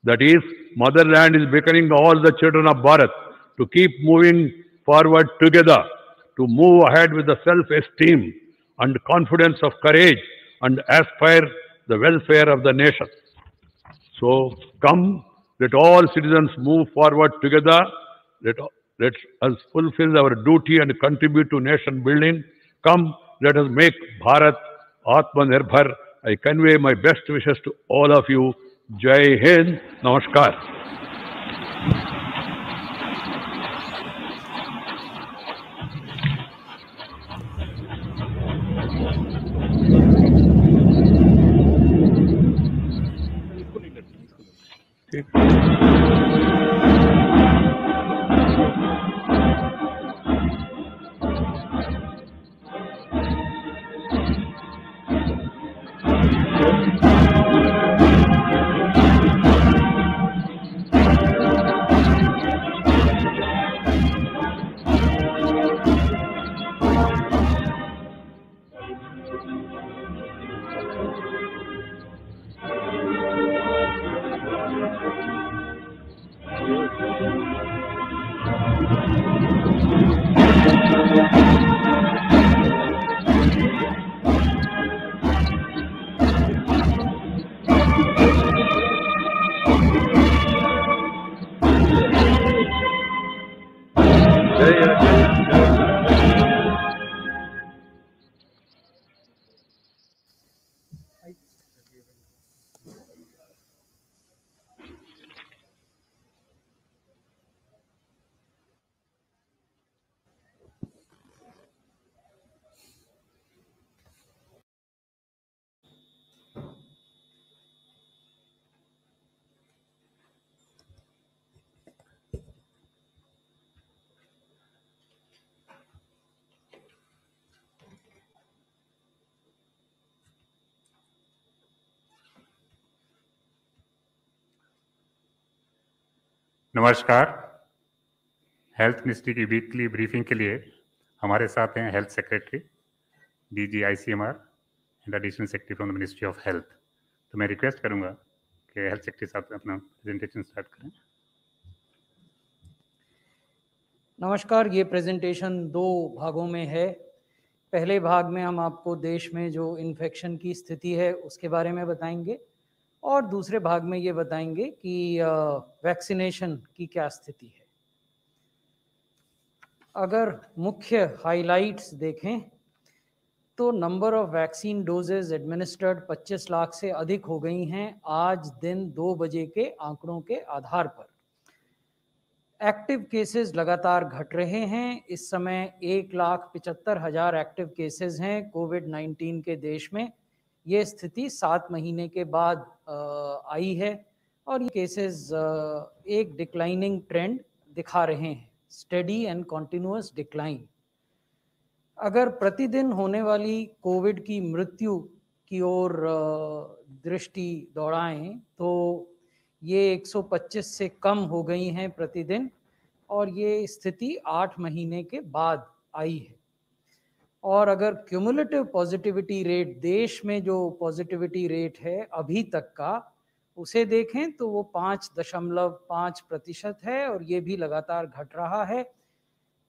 That is, motherland is beckoning all the children of Bharat to keep moving forward together, to move ahead with the self-esteem and confidence of courage and aspire the welfare of the nation. So come, let all citizens move forward together. Let us fulfill our duty and contribute to nation building. Come, let us make Bharat Atmanirbhar. I convey my best wishes to all of you. Jai Hind, Namaskar.
ठीक नमस्कार। Health ministry की weekly briefing के लिए हमारे साथ हैं health secretary, DG ICMR and additional secretary from the ministry of health. तो मैं रिक्वेस्ट करूंगा कि हेल्थ सेक्रेटरी साहब अपना प्रेजेंटेशन स्टार्ट करें।
नमस्कार। ये प्रेजेंटेशन 2 भागों में है। पहले भाग में हम आपको देश में जो इन्फेक्शन की स्थिति है उसके बारे में बताएंगे और दूसरे भाग में ये बताएंगे कि वैक्सीनेशन की क्या स्थिति है। अगर मुख्य हाइलाइट्स देखें तो number of vaccine doses administered 25 lakh से अधिक हो गई हैं आज दिन 2 बजे के आंकड़ों के आधार पर। एक्टिव केसेस लगातार घट रहे हैं। इस समय 1,75,000 एक्टिव केसेस हैं कोविड-19 के देश में। ये स्थिति 7 महीने के बाद आई है और ये केसेस एक डिक्लाइनिंग ट्रेंड दिखा रहे हैं, स्टेडी एंड कॉन्टिन्यूअस डिक्लाइन। अगर प्रतिदिन होने वाली कोविड की मृत्यु की ओर दृष्टि दौड़ाएं तो ये 125 से कम हो गई हैं प्रतिदिन और ये स्थिति 8 महीने के बाद आई है। और अगर क्यूमुलेटिव पॉजिटिविटी रेट, देश में जो पॉजिटिविटी रेट है अभी तक का, उसे देखें तो वो 5.5% है और ये भी लगातार घट रहा है।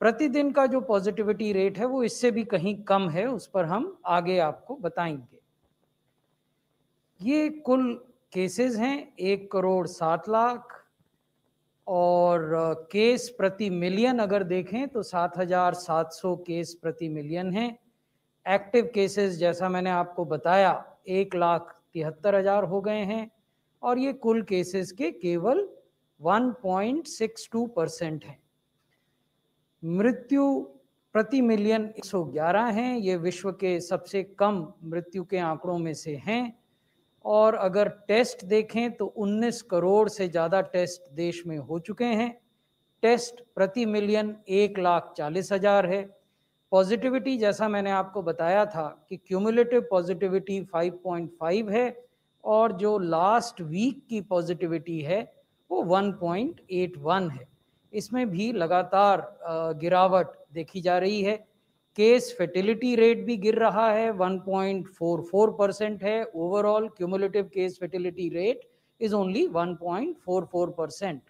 प्रतिदिन का जो पॉजिटिविटी रेट है वो इससे भी कहीं कम है, उस पर हम आगे आपको बताएंगे। ये कुल केसेस हैं 1,07,00,000 और केस प्रति मिलियन अगर देखें तो 7,700 केस प्रति मिलियन हैं। एक्टिव केसेस जैसा मैंने आपको बताया 1,73,000 हो गए हैं और ये कुल केसेस के केवल 1.62% हैं। मृत्यु प्रति मिलियन 111 हैं, ये विश्व के सबसे कम मृत्यु के आंकड़ों में से हैं। और अगर टेस्ट देखें तो 19 करोड़ से ज़्यादा टेस्ट देश में हो चुके हैं। टेस्ट प्रति मिलियन 1,40,000 है। पॉजिटिविटी जैसा मैंने आपको बताया था कि क्यूमुलेटिव पॉजिटिविटी 5.5 है और जो लास्ट वीक की पॉजिटिविटी है वो 1.81 है। इसमें भी लगातार गिरावट देखी जा रही है। केस फर्टिलिटी रेट भी गिर रहा है, 1.44% है। Overall cumulative case fertility rate is only 1.44%.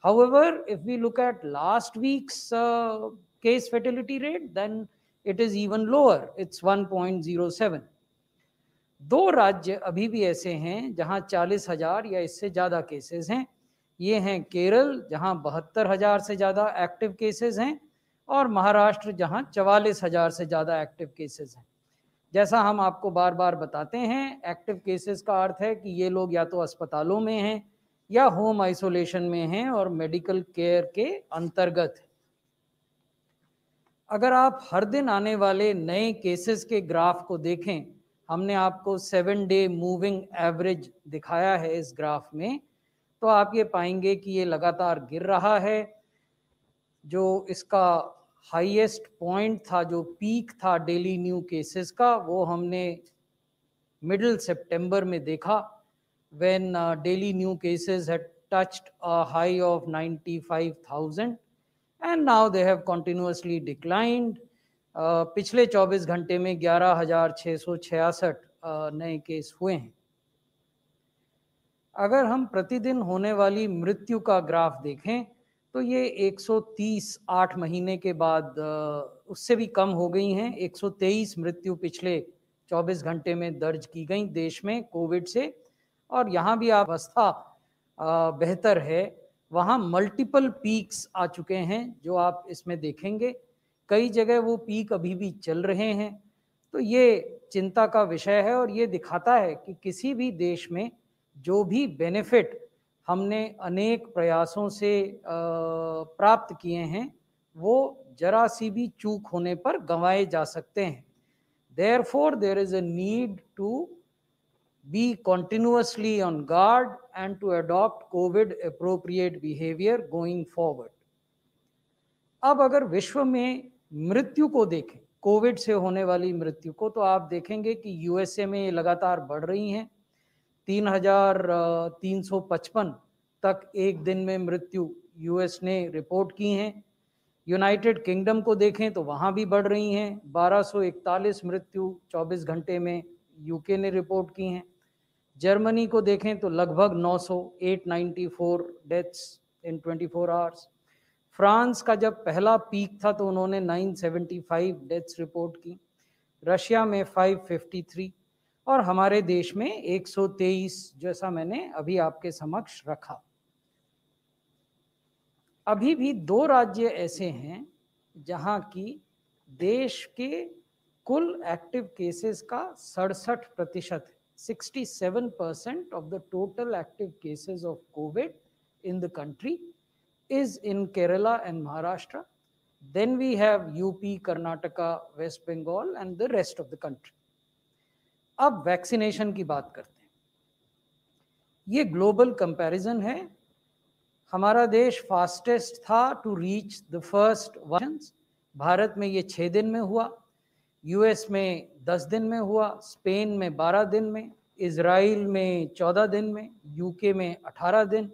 However, if we look at last week's case fertility rate, then it is even lower, it's 1.07. 2 राज्य अभी भी ऐसे हैं जहां 40,000 या इससे ज़्यादा केसेस हैं। ये हैं केरल जहां 72,000 से ज़्यादा एक्टिव केसेस हैं और महाराष्ट्र जहां 44,000 से ज़्यादा एक्टिव केसेस हैं। जैसा हम आपको बार बार बताते हैं, एक्टिव केसेस का अर्थ है कि ये लोग या तो अस्पतालों में हैं या होम आइसोलेशन में हैं और मेडिकल केयर के अंतर्गत है। अगर आप हर दिन आने वाले नए केसेस के ग्राफ को देखें, हमने आपको 7-डे मूविंग एवरेज दिखाया है इस ग्राफ में, तो आप ये पाएंगे कि ये लगातार गिर रहा है। जो इसका हाईएस्ट पॉइंट था, जो पीक था डेली न्यू केसेस का, वो हमने मिडिल सितंबर में देखा, when daily new cases had touched a high of 95,000 and now they have continuously declined. पिछले 24 घंटे में 11,666 नए केस हुए हैं। अगर हम प्रतिदिन होने वाली मृत्यु का ग्राफ देखें तो ये 130 8 महीने के बाद उससे भी कम हो गई हैं। 123 मृत्यु पिछले 24 घंटे में दर्ज की गई देश में कोविड से। और यहाँ भी अवस्था बेहतर है, वहाँ मल्टीपल पीक्स आ चुके हैं जो आप इसमें देखेंगे। कई जगह वो पीक अभी भी चल रहे हैं। तो ये चिंता का विषय है और ये दिखाता है कि किसी भी देश में जो भी बेनिफिट हमने अनेक प्रयासों से प्राप्त किए हैं वो जरा सी भी चूक होने पर गंवाए जा सकते हैं। Therefore, there is a need to be continuously on guard and to adopt COVID appropriate behavior going forward. अब अगर विश्व में मृत्यु को देखें, कोविड से होने वाली मृत्यु को, तो आप देखेंगे कि यूएसए में लगातार बढ़ रही हैं। 3,355 तक एक दिन में मृत्यु यूएस ने रिपोर्ट की हैं। यूनाइटेड किंगडम को देखें तो वहाँ भी बढ़ रही हैं, 1241 मृत्यु 24 घंटे में यूके ने रिपोर्ट की हैं। जर्मनी को देखें तो लगभग 900, 894 डेथ्स इन 24 आवर्स। फ्रांस का जब पहला पीक था तो उन्होंने 975 डेथ्स रिपोर्ट की, रशिया में 553 और हमारे देश में 123, जैसा मैंने अभी आपके समक्ष रखा। अभी भी 2 राज्य ऐसे हैं जहां की देश के कुल एक्टिव केसेस का 67% है। 67% of the total active cases of COVID in the country is in Kerala and Maharashtra. Then we have UP, Karnataka, West Bengal and the rest of the country. अब वैक्सीनेशन की बात करते हैं। ये global comparison है। हमारा देश fastest था to reach the first vaccines. Bharat में ये 6 दिन में हुआ, यूएस में 10 दिन में हुआ, स्पेन में 12 दिन में, इजराइल में 14 दिन में, यूके में 18 दिन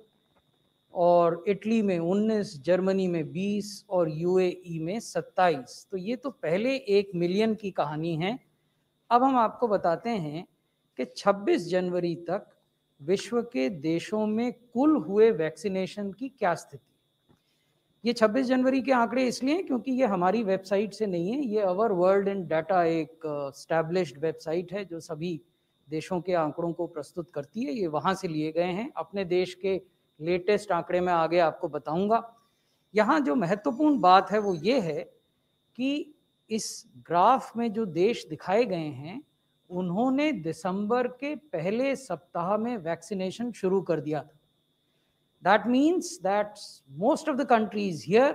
और इटली में 19, जर्मनी में 20 और यूएई में 27। तो ये तो पहले 1 मिलियन की कहानी है। अब हम आपको बताते हैं कि 26 जनवरी तक विश्व के देशों में कुल हुए वैक्सीनेशन की क्या स्थिति। ये 26 जनवरी के आंकड़े इसलिए क्योंकि ये हमारी वेबसाइट से नहीं है, ये अवर वर्ल्ड इन डाटा एक एस्टैब्लिश्ड वेबसाइट है जो सभी देशों के आंकड़ों को प्रस्तुत करती है। ये वहाँ से लिए गए हैं। अपने देश के लेटेस्ट आंकड़े मैं आगे आपको बताऊंगा। यहाँ जो महत्वपूर्ण बात है वो ये है कि इस ग्राफ में जो देश दिखाए गए हैं उन्होंने दिसंबर के पहले सप्ताह में वैक्सीनेशन शुरू कर दिया था। That means that most of the countries here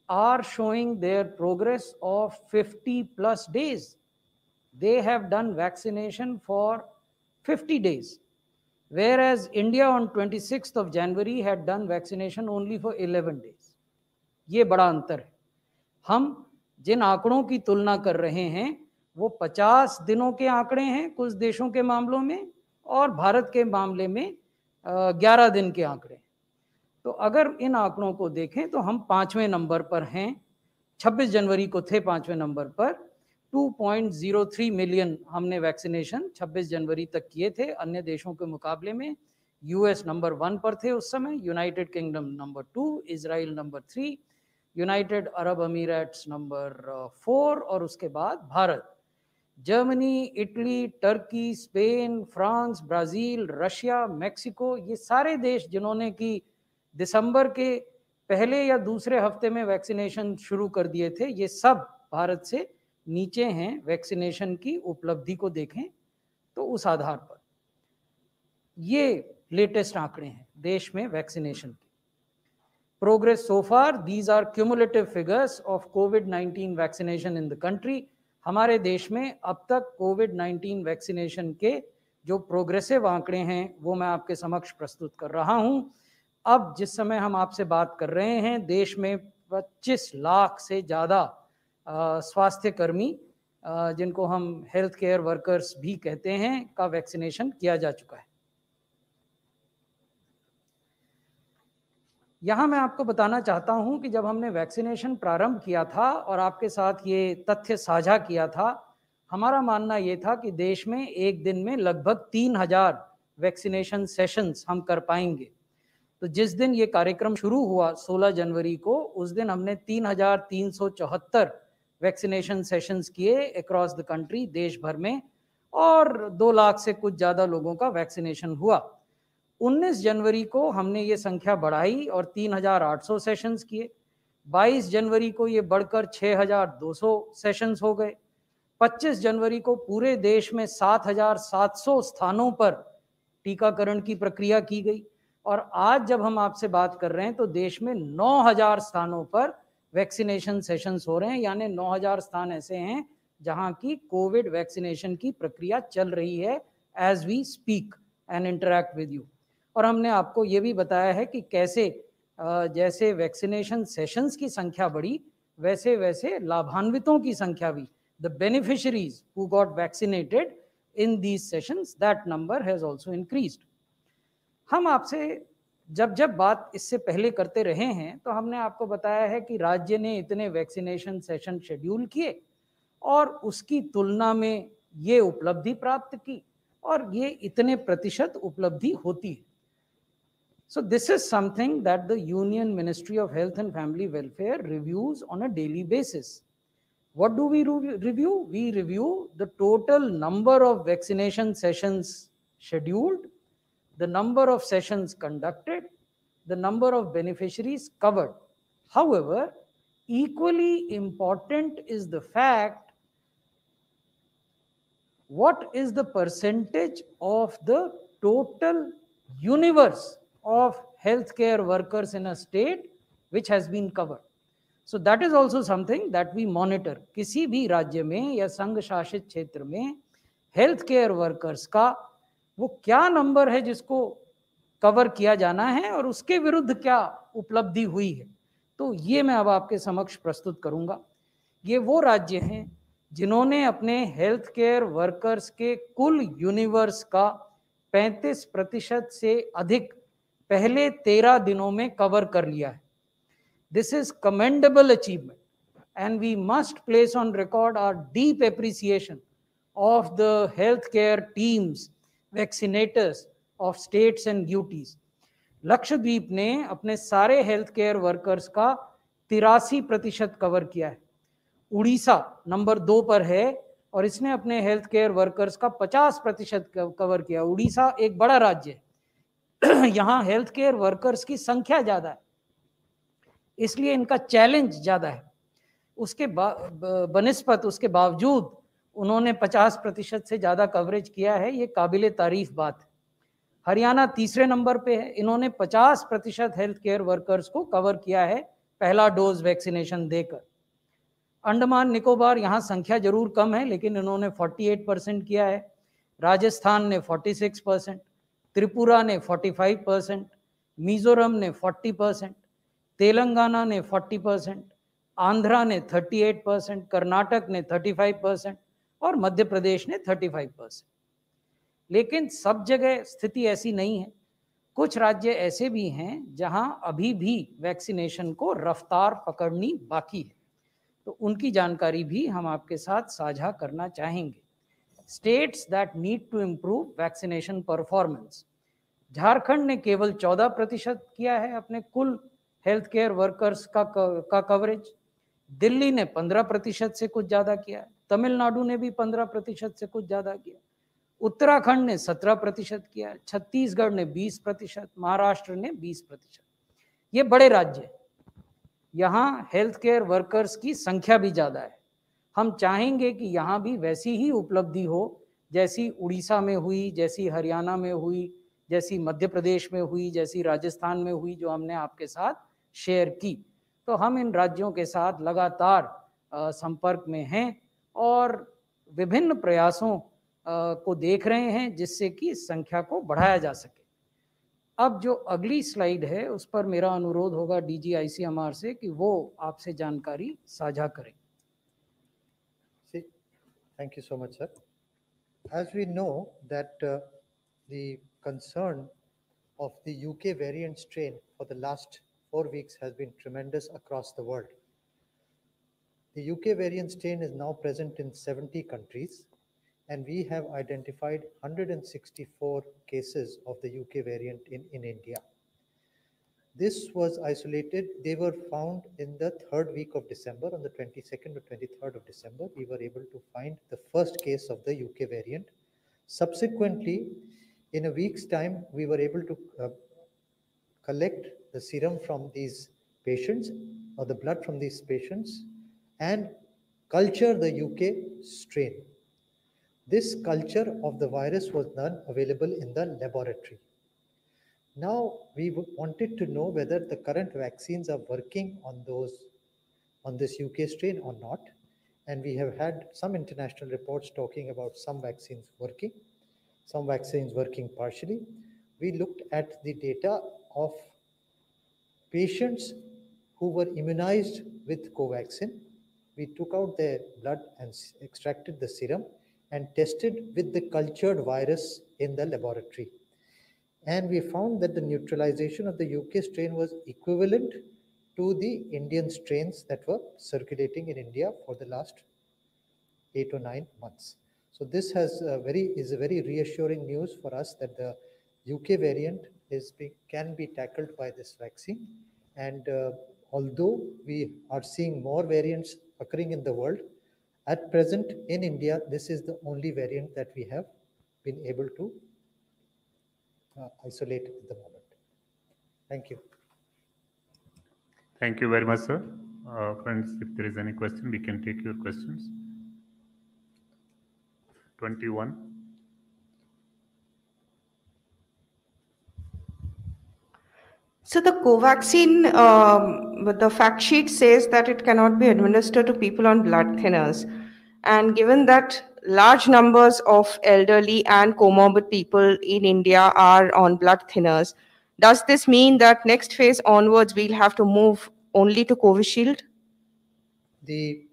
are showing their progress of 50+ days. They have done vaccination for 50 days, whereas India on 26th of January had done vaccination only for 11 days. ये बड़ा अंतर है। हम जिन आंकड़ों की तुलना कर रहे हैं वो 50 दिनों के आंकड़े हैं कुछ देशों के मामलों में और भारत के मामले में 11 दिन के आंकड़े। तो अगर इन आंकड़ों को देखें तो हम 5वें नंबर पर हैं। 26 जनवरी को थे 5वें नंबर पर। 2.03 मिलियन हमने वैक्सीनेशन 26 जनवरी तक किए थे अन्य देशों के मुकाबले में। यूएस नंबर 1 पर थे उस समय, United Kingdom number 2, Israel number 3, United Arab Emirates number 4 और उसके बाद Bharat. Germany, Italy, Turkey, Spain, France, Brazil, Russia, Mexico, ये सारे देश जिन्होंने कि दिसंबर के पहले या दूसरे हफ्ते में वैक्सीनेशन शुरू कर दिए थे, ये सब भारत से नीचे हैं। वैक्सीनेशन की उपलब्धि को देखें तो उस आधार पर ये लेटेस्ट आंकड़े हैं देश में वैक्सीनेशन की। Progress so far, these are cumulative figures of कोविड-19 वैक्सीनेशन इन द कंट्री। हमारे देश में अब तक कोविड-19 वैक्सीनेशन के जो प्रोग्रेसिव आंकड़े हैं वो मैं आपके समक्ष प्रस्तुत कर रहा हूं। अब जिस समय हम आपसे बात कर रहे हैं देश में 25 लाख से ज़्यादा स्वास्थ्य कर्मी जिनको हम हेल्थ केयर वर्कर्स भी कहते हैं का वैक्सीनेशन किया जा चुका है। यहाँ मैं आपको बताना चाहता हूँ कि जब हमने वैक्सीनेशन प्रारंभ किया था और आपके साथ ये तथ्य साझा किया था, हमारा मानना ये था कि देश में एक दिन में लगभग 3000 वैक्सीनेशन सेशंस हम कर पाएंगे। तो जिस दिन ये कार्यक्रम शुरू हुआ 16 जनवरी को, उस दिन हमने 3374 वैक्सीनेशन सेशंस किए अक्रॉस द कंट्री, देश भर में, और 2 लाख से कुछ ज़्यादा लोगों का वैक्सीनेशन हुआ। 19 जनवरी को हमने ये संख्या बढ़ाई और 3800 सेशंस किए। 22 जनवरी को ये बढ़कर 6200 सेशंस हो गए। 25 जनवरी को पूरे देश में 7700 स्थानों पर टीकाकरण की प्रक्रिया की गई और आज जब हम आपसे बात कर रहे हैं तो देश में 9000 स्थानों पर वैक्सीनेशन सेशंस हो रहे हैं। यानी 9000 स्थान ऐसे हैं जहां की कोविड वैक्सीनेशन की प्रक्रिया चल रही है as we speak and interact with you. और हमने आपको ये भी बताया है कि कैसे जैसे वैक्सीनेशन सेशंस की संख्या बढ़ी वैसे वैसे लाभान्वितों की संख्या भी, the beneficiaries who got vaccinated in these sessions, that number has also increased. हम आपसे जब जब बात इससे पहले करते रहे हैं तो हमने आपको बताया है कि राज्य ने इतने वैक्सीनेशन सेशन शेड्यूल किए और उसकी तुलना में ये उपलब्धि प्राप्त की और ये इतने प्रतिशत उपलब्धि होती है. So this is something that the Union Ministry of Health and Family Welfare reviews on a daily basis. What do we review? We review the total number of vaccination sessions scheduled, the number of sessions conducted, the number of beneficiaries covered. However, equally important is the fact what is the percentage of the total universe of healthcare workers in a state which has been covered. So that is also something that we monitor. किसी भी राज्य में या संघ शासित क्षेत्र में health care workers का वो क्या नंबर है जिसको कवर किया जाना है और उसके विरुद्ध क्या उपलब्धि हुई है, तो ये मैं अब आपके समक्ष प्रस्तुत करूंगा. ये वो राज्य हैं जिन्होंने अपने हेल्थ केयर वर्कर्स के कुल यूनिवर्स का 35% से अधिक पहले 13 दिनों में कवर कर लिया है. This is commendable achievement and we must place on record our deep appreciation of the healthcare teams, vaccinators of states and UTs. Lakshadweep ने अपने सारे हेल्थ केयर वर्कर्स का 83% कवर किया है. उड़ीसा नंबर 2 पर है और इसने अपने हेल्थ केयर वर्कर्स का 50% कवर किया. उड़ीसा एक बड़ा राज्य है, यहाँ हेल्थ केयर वर्कर्स की संख्या ज्यादा है इसलिए इनका चैलेंज ज्यादा है. उसके बनिस्बत उसके बावजूद उन्होंने 50% से ज्यादा कवरेज किया है, ये काबिले तारीफ बात है. हरियाणा तीसरे नंबर पे है, इन्होंने 50% हेल्थ केयर वर्कर्स को कवर किया है पहला डोज वैक्सीनेशन देकर. अंडमान निकोबार यहाँ संख्या जरूर कम है लेकिन इन्होंने 48% किया है. राजस्थान ने 46%, त्रिपुरा ने 45%, मिजोरम ने 40%, तेलंगाना ने 40%, आंध्रा ने 38%, कर्नाटक ने 35% और मध्य प्रदेश ने 35%. लेकिन सब जगह स्थिति ऐसी नहीं है. कुछ राज्य ऐसे भी हैं जहां अभी भी वैक्सीनेशन को रफ्तार पकड़नी बाकी है, तो उनकी जानकारी भी हम आपके साथ साझा करना चाहेंगे. States that need to improve vaccination performance. Jharkhand ने केवल 14% किया है अपने कुल हेल्थ केयर वर्कर्स का कवरेज. दिल्ली ने 15% से कुछ ज्यादा किया. तमिलनाडु ने भी 15% से कुछ ज्यादा किया. उत्तराखंड ने 17% किया. छत्तीसगढ़ ने 20%, महाराष्ट्र ने 20%. ये बड़े राज्य हैं, यहाँ हेल्थ केयर वर्कर्स की संख्या भी ज्यादा है. हम चाहेंगे कि यहाँ भी वैसी ही उपलब्धि हो जैसी उड़ीसा में हुई, जैसी हरियाणा में हुई, जैसी मध्य प्रदेश में हुई, जैसी राजस्थान में हुई, जो हमने आपके साथ शेयर की. तो हम इन राज्यों के साथ लगातार संपर्क में हैं और विभिन्न प्रयासों को देख रहे हैं जिससे कि इस संख्या को बढ़ाया जा सके. अब जो अगली स्लाइड है उस पर मेरा अनुरोध होगा डीजी आईसीएमआर से कि वो आपसे जानकारी साझा करें.
Thank you so much, sir. As we know that the concern of the UK variant strain for the last 4 weeks has been tremendous across the world. The UK variant strain is now present in 70 countries, and we have identified 164 cases of the UK variant in India. This was isolated. They were found in the 3rd week of December. On the 22nd or 23rd of December, we were able to find the first case of the UK variant. Subsequently, in a week's time, we were able to collect the serum from these patients or the blood from these patients and culture the UK strain. This culture of the virus was none available in the laboratory. Now, we wanted to know whether the current vaccines are working on this UK strain or not. And we have had some international reports talking about some vaccines working, some vaccines working partially. We looked at the data of patients who were immunized with Covaxin. We took out their blood and extracted the serum and tested with the cultured virus in the laboratory. And we found that the neutralization of the UK strain was equivalent to the Indian strains that were circulating in India for the last 8 or 9 months. So this is a very reassuring news for us that the UK variant can be tackled by this vaccine. And although we are seeing more variants occurring in the world, at present in India, this is the only variant that we have been able to isolate at the moment. Thank you.
Thank you very much, sir. Friends, if there is any question, we can take your questions. 21.
So the Covaxin, the fact sheet says that it cannot be administered to people on blood thinners. And given that large numbers of elderly and comorbid people in India are on blood thinners, does this mean that next phase onwards we'll have to move only to Covishield?
The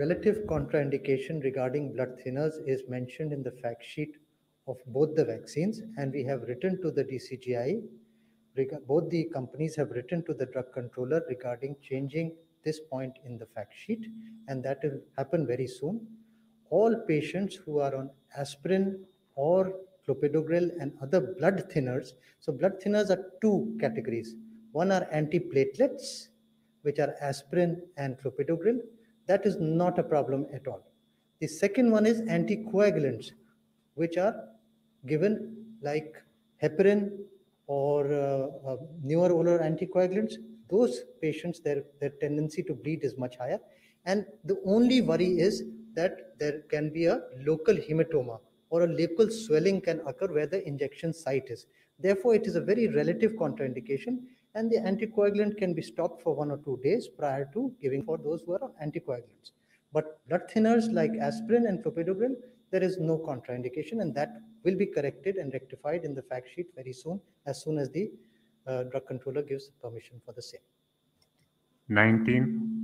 relative contraindication regarding blood thinners is mentioned in the fact sheet of both the vaccines, and we have written to the DCGI. Both the companies have written to the drug controller regarding changing this point in the fact sheet, and that will happen very soon. All patients who are on aspirin or clopidogrel and other blood thinners. So blood thinners are two categories. One are antiplatelets, which are aspirin and clopidogrel. That is not a problem at all. The second one is anticoagulants, which are given like heparin or newer oral anticoagulants. Those patients, their tendency to bleed is much higher. And the only worry is that there can be a local hematoma or a local swelling can occur where the injection site is. Therefore, it is a very relative contraindication, and the anticoagulant can be stopped for 1 or 2 days prior to giving for those who are on anticoagulants. But blood thinners like aspirin and clopidogrel, there is no contraindication, and that will be corrected and rectified in the fact sheet very soon as the drug controller gives permission for the same.
19.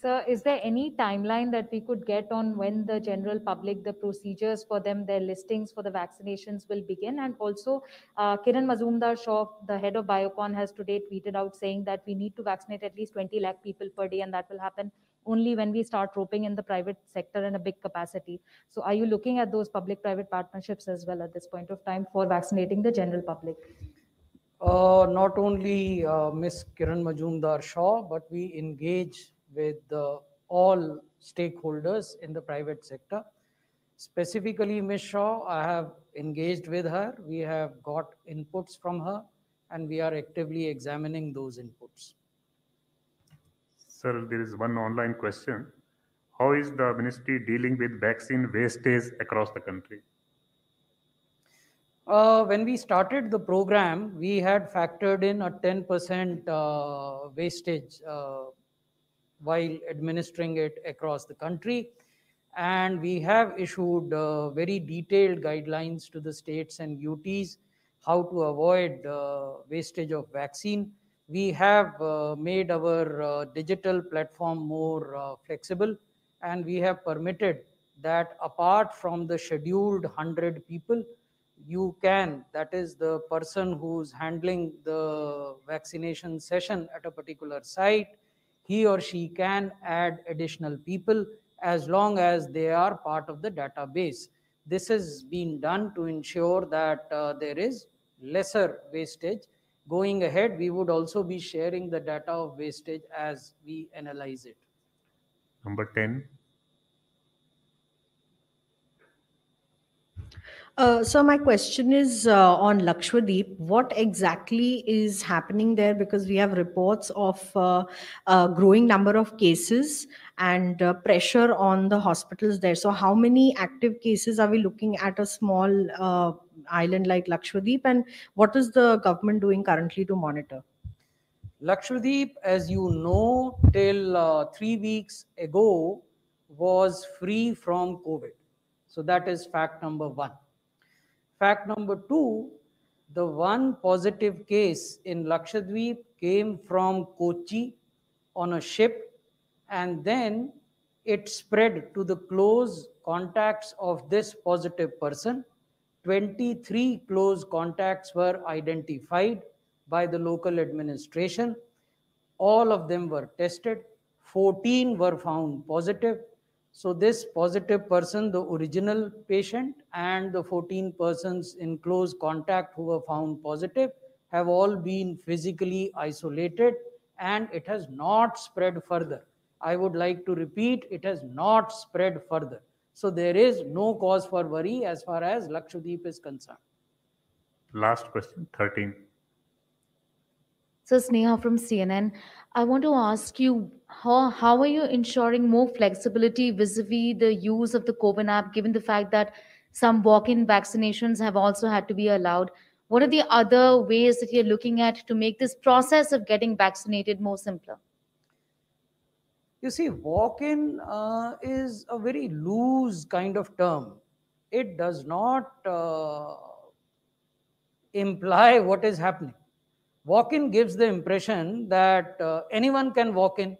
Sir, is there any timeline that we could get on when the general public, the procedures for them, their listings for the vaccinations will begin? And also, Kiran Mazumdar-Shaw, the head of Biocon, has today tweeted out saying that we need to vaccinate at least 20 lakh people per day, and that will happen only when we start roping in the private sector in a big capacity. So are you looking at those public-private partnerships as well at this point of time for vaccinating the general public?
Not only Ms. Kiran Mazumdar-Shaw, but we engage with all stakeholders in the private sector. Specifically, Ms. Shaw, I have engaged with her. We have got inputs from her, and we are actively examining those inputs.
Sir, there is one online question. How is the ministry dealing with vaccine wastage across the country?
When we started the program, we had factored in a 10% wastage while administering it across the country. And we have issued very detailed guidelines to the states and UTs how to avoid wastage of vaccine. We have made our digital platform more flexible, and we have permitted that apart from the scheduled 100 people, you can, that is the person who's handling the vaccination session at a particular site, he or she can add additional people as long as they are part of the database. This has been done to ensure that there is lesser wastage. Going ahead, we would also be sharing the data of wastage as we analyze it.
Number 10.
So my question is on Lakshadweep. What exactly is happening there? Because we have reports of a growing number of cases and pressure on the hospitals there. So how many active cases are we looking at a small island like Lakshadweep, and what is the government doing currently to monitor?
Lakshadweep, as you know, till 3 weeks ago was free from COVID. So that is fact number 1. Fact number 2, the one positive case in Lakshadweep came from Kochi on a ship, and then it spread to the close contacts of this positive person. 23 close contacts were identified by the local administration. All of them were tested. 14 were found positive. So this positive person, the original patient, and the 14 persons in close contact who were found positive have all been physically isolated, and it has not spread further. I would like to repeat, it has not spread further. So there is no cause for worry as far as Lakshadweep is concerned.
Last question, 13.
So Sneha from CNN, I want to ask you, how are you ensuring more flexibility vis-a-vis the use of the COVID app, given the fact that some walk-in vaccinations have also had to be allowed? What are the other ways that you're looking at to make this process of getting vaccinated more simpler?
You see, walk-in is a very loose kind of term. It does not imply what is happening. Walk-in gives the impression that anyone can walk in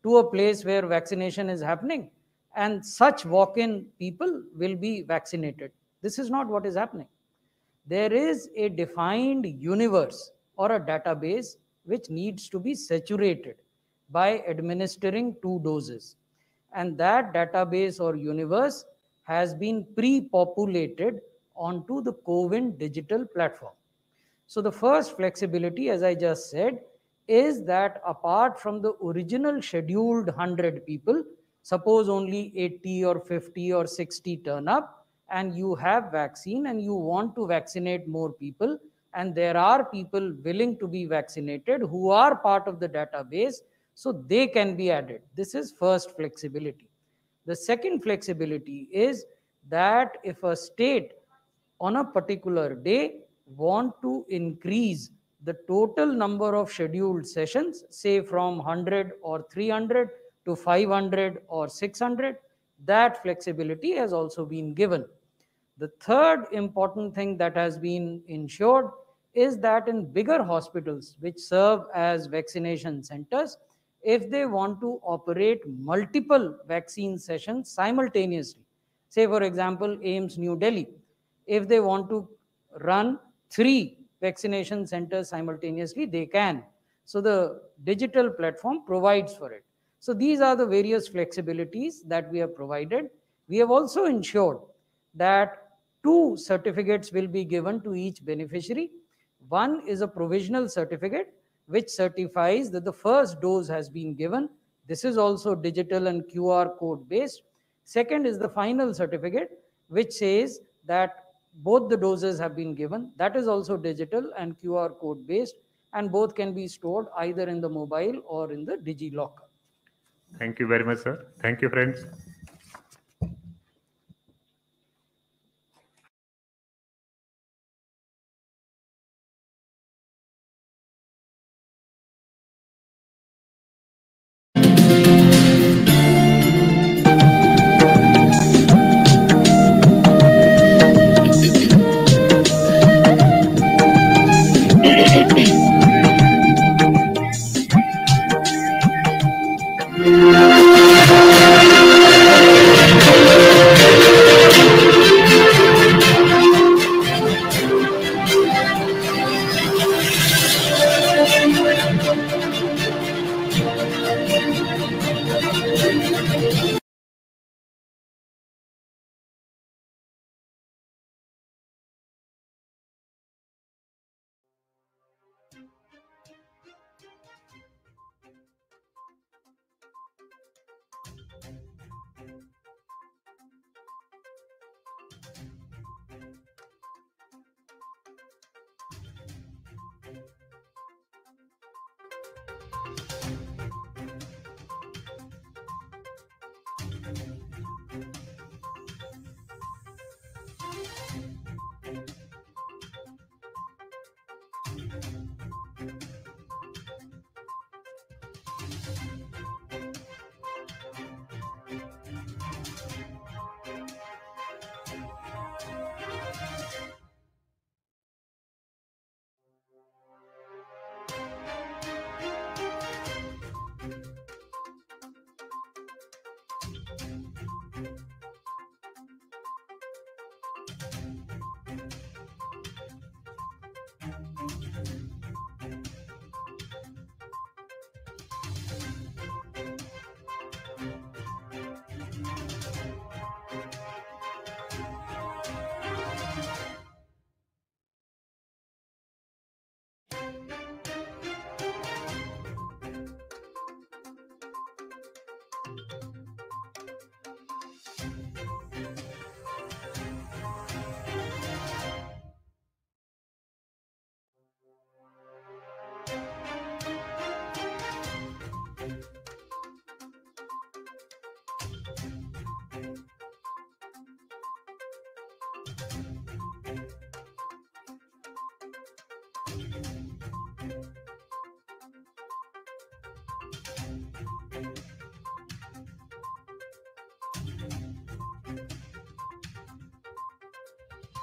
to a place where vaccination is happening, and such walk-in people will be vaccinated. This is not what is happening. There is a defined universe or a database which needs to be saturated by administering 2 doses. And that database or universe has been pre-populated onto the KOVIND digital platform. So the first flexibility, as I just said, is that apart from the original scheduled 100 people, suppose only 80 or 50 or 60 turn up, and you have vaccine and you want to vaccinate more people, and there are people willing to be vaccinated who are part of the database, so they can be added. This is first flexibility. The second flexibility is that if a state on a particular day want to increase the total number of scheduled sessions, say from 100 or 300 to 500 or 600, that flexibility has also been given. The third important thing that has been ensured is that in bigger hospitals which serve as vaccination centers, if they want to operate multiple vaccine sessions simultaneously, say for example AIIMS New Delhi, if they want to run 3 vaccination centers simultaneously, they can. So the digital platform provides for it. So these are the various flexibilities that we have provided. We have also ensured that 2 certificates will be given to each beneficiary. One is a provisional certificate which certifies that the first dose has been given. This is also digital and QR code based. Second is the final certificate which says that both the doses have been given. That is also digital and QR code based, and both can be stored either in the mobile or in the DigiLocker.
Thank you very much, sir. Thank you, friends.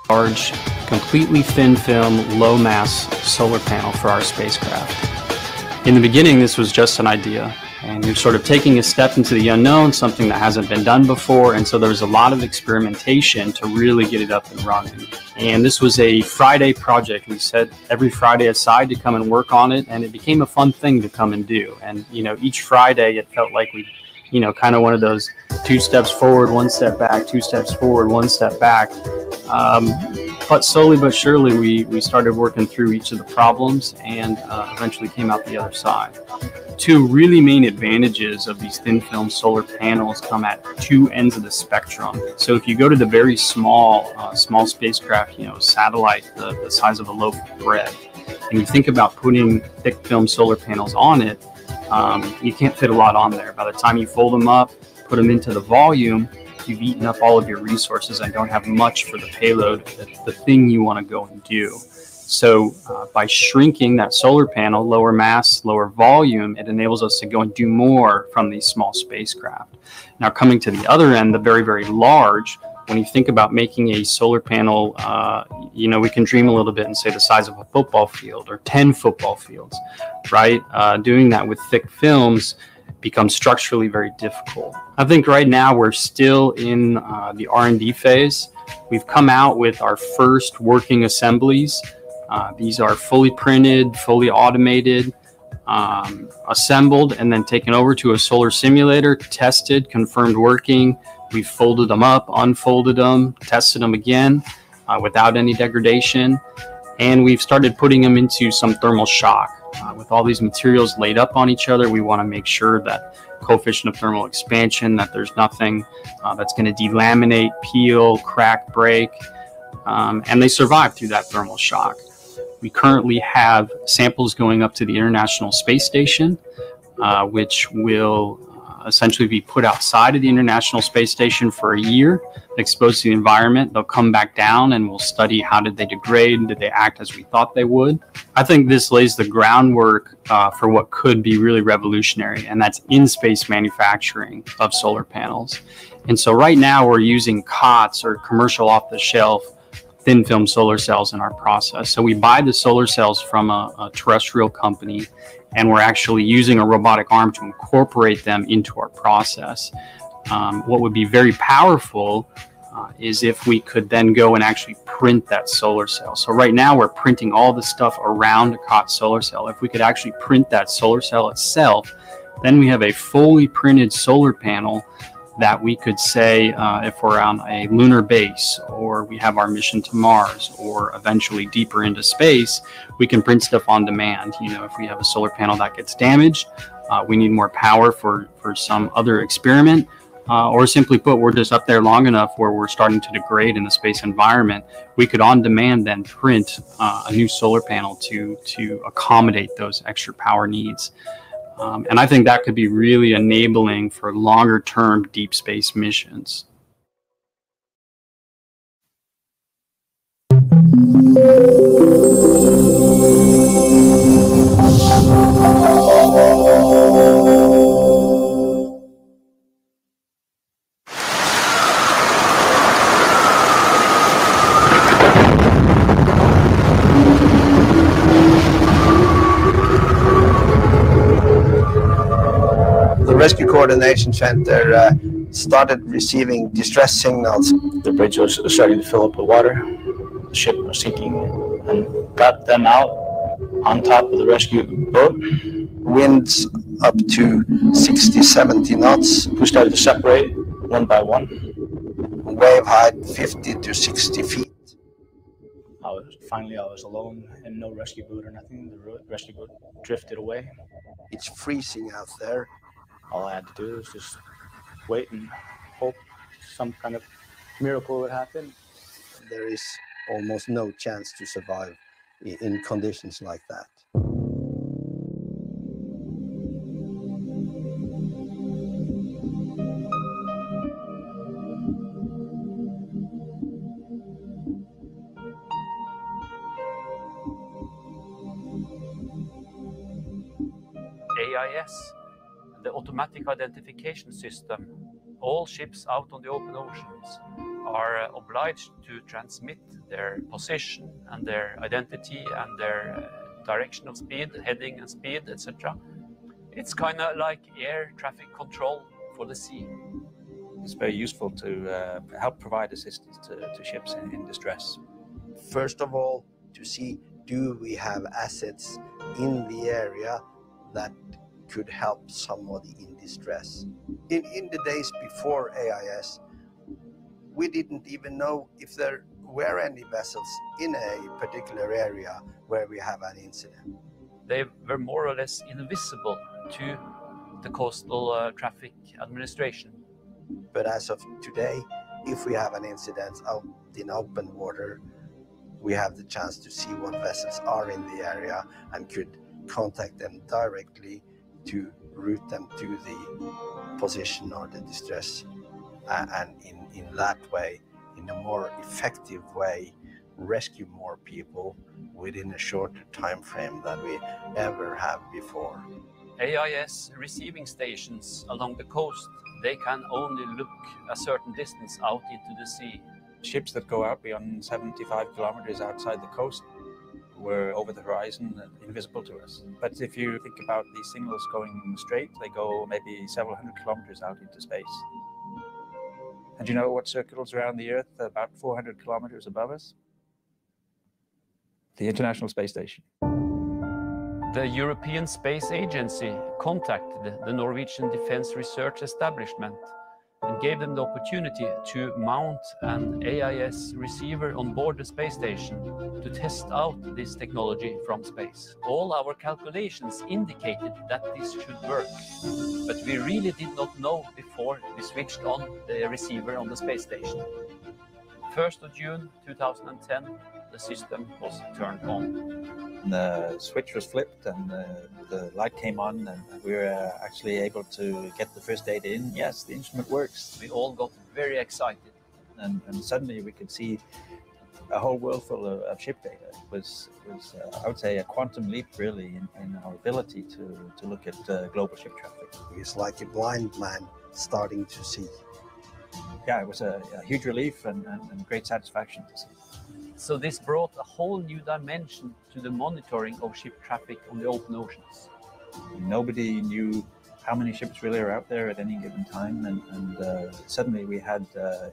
Large, completely thin film, low mass solar panel for our spacecraft. In the beginning, this was just an idea, and you're sort of taking a step into the unknown, something that hasn't been done before, and so there was a lot of experimentation to really get it up and running. And this was a Friday project. We set every Friday aside to come and work on it, and it became a fun thing to come and do. And, you know, each Friday it felt like we, you know, kind of one of those 2 steps forward, 1 step back, 2 steps forward, 1 step back. But slowly but surely, we started working through each of the problems and eventually came out the other side. 2 really main advantages of these thin film solar panels come at 2 ends of the spectrum. So if you go to the very small spacecraft, you know, satellite the size of a loaf of bread, and you think about putting thick film solar panels on it, you can't fit a lot on there. By the time you fold them up, put them into the volume, you've eaten up all of your resources and don't have much for the payload, the thing you want to go and do. So by shrinking that solar panel, lower mass, lower volume, it enables us to go and do more from these small spacecraft. Now coming to the other end, the very, very large, when you think about making a solar panel, you know, we can dream a little bit and say the size of a football field or 10 football fields, right? Doing that with thick films becomes structurally very difficult. I think right now we're still in the R&D phase. We've come out with our first working assemblies. These are fully printed, fully automated, assembled, and then taken over to a solar simulator, tested, confirmed working. We've folded them up, unfolded them, tested them again without any degradation. And we've started putting them into some thermal shock. With all these materials laid up on each other, we want to make sure that coefficient of thermal expansion, that there's nothing that's going to delaminate, peel, crack, break, and they survive through that thermal shock. We currently have samples going up to the International Space Station, which will essentially be put outside of the International Space Station for a year, exposed to the environment. They'll come back down and we'll study how did they degrade, did they act as we thought they would. I think this lays the groundwork for what could be really revolutionary, and that's in-space manufacturing of solar panels. And so right now we're using COTS, or commercial off-the-shelf thin film solar cells, in our process. So we buy the solar cells from a terrestrial company, and we're actually using a robotic arm to incorporate them into our process. What would be very powerful is if we could then go and actually print that solar cell. So right now we're printing all the stuff around a COTS solar cell. If we could actually print that solar cell itself, then we have a fully printed solar panel that we could say, if we're on a lunar base, or we have our mission to Mars, or eventually deeper into space, we can print stuff on demand. You know, if we have a solar panel that gets damaged, we need more power for some other experiment, or simply put, we're just up there long enough where we're starting to degrade in the space environment, we could on demand then print a new solar panel to accommodate those extra power needs. And I think that could be really enabling for longer term deep space missions.
The Rescue Coordination Center started receiving distress signals.
The bridge was starting to fill up with water. The ship was sinking, and got them out on top of the rescue boat.
Winds up to 60, 70 knots.
We started to separate one by one.
Wave height 50 to 60 feet.
Finally, I was alone and no rescue boat or nothing. The rescue boat drifted away.
It's freezing out there.
All I had to do was just wait and hope some kind of miracle would happen.
There is almost no chance to survive in conditions like that.
AIS, the automatic identification system, all ships out on the open oceans are obliged to transmit their position and their identity and their direction of speed, heading and speed, etc. It's kind of like air traffic control for the sea.
It's very useful to help provide assistance to ships in distress.
First of all, to see, do we have assets in the area that could help somebody in distress? In the days before AIS, we didn't even know if there were any vessels in a particular area where we have an incident.
They were more or less invisible to the coastal traffic administration.
But as of today, if we have an incident out in open water, we have the chance to see what vessels are in the area and could contact them directly to route them to the position or the distress, and in that way, in a more effective way, rescue more people within a shorter time frame than we ever have before.
AIS receiving stations along the coast, they can only look a certain distance out into the sea.
Ships that go out beyond 75 kilometers outside the coast were over the horizon and invisible to us. But if you think about these signals going straight, they go maybe several hundred kilometers out into space. And do you know what circles around the Earth about 400 kilometers above us? The International Space Station.
The European Space Agency contacted the Norwegian Defence Research Establishment and gave them the opportunity to mount an AIS receiver on board the space station to test out this technology from space. All our calculations indicated that this should work, but we really did not know before we switched on the receiver on the space station. 1st of June 2010, the system was turned on.
The switch was flipped and the light came on, and we were actually able to get the first data in. Yes, the instrument works.
We all got very excited.
And suddenly we could see a whole world full of ship data. It was I would say, a quantum leap really in our ability to look at global ship traffic.
It's like a blind man starting to see.
Yeah, it was a huge relief and great satisfaction to see.
So this brought a whole new dimension to the monitoring of ship traffic on the open oceans.
Nobody knew how many ships really are out there at any given time, and suddenly we had,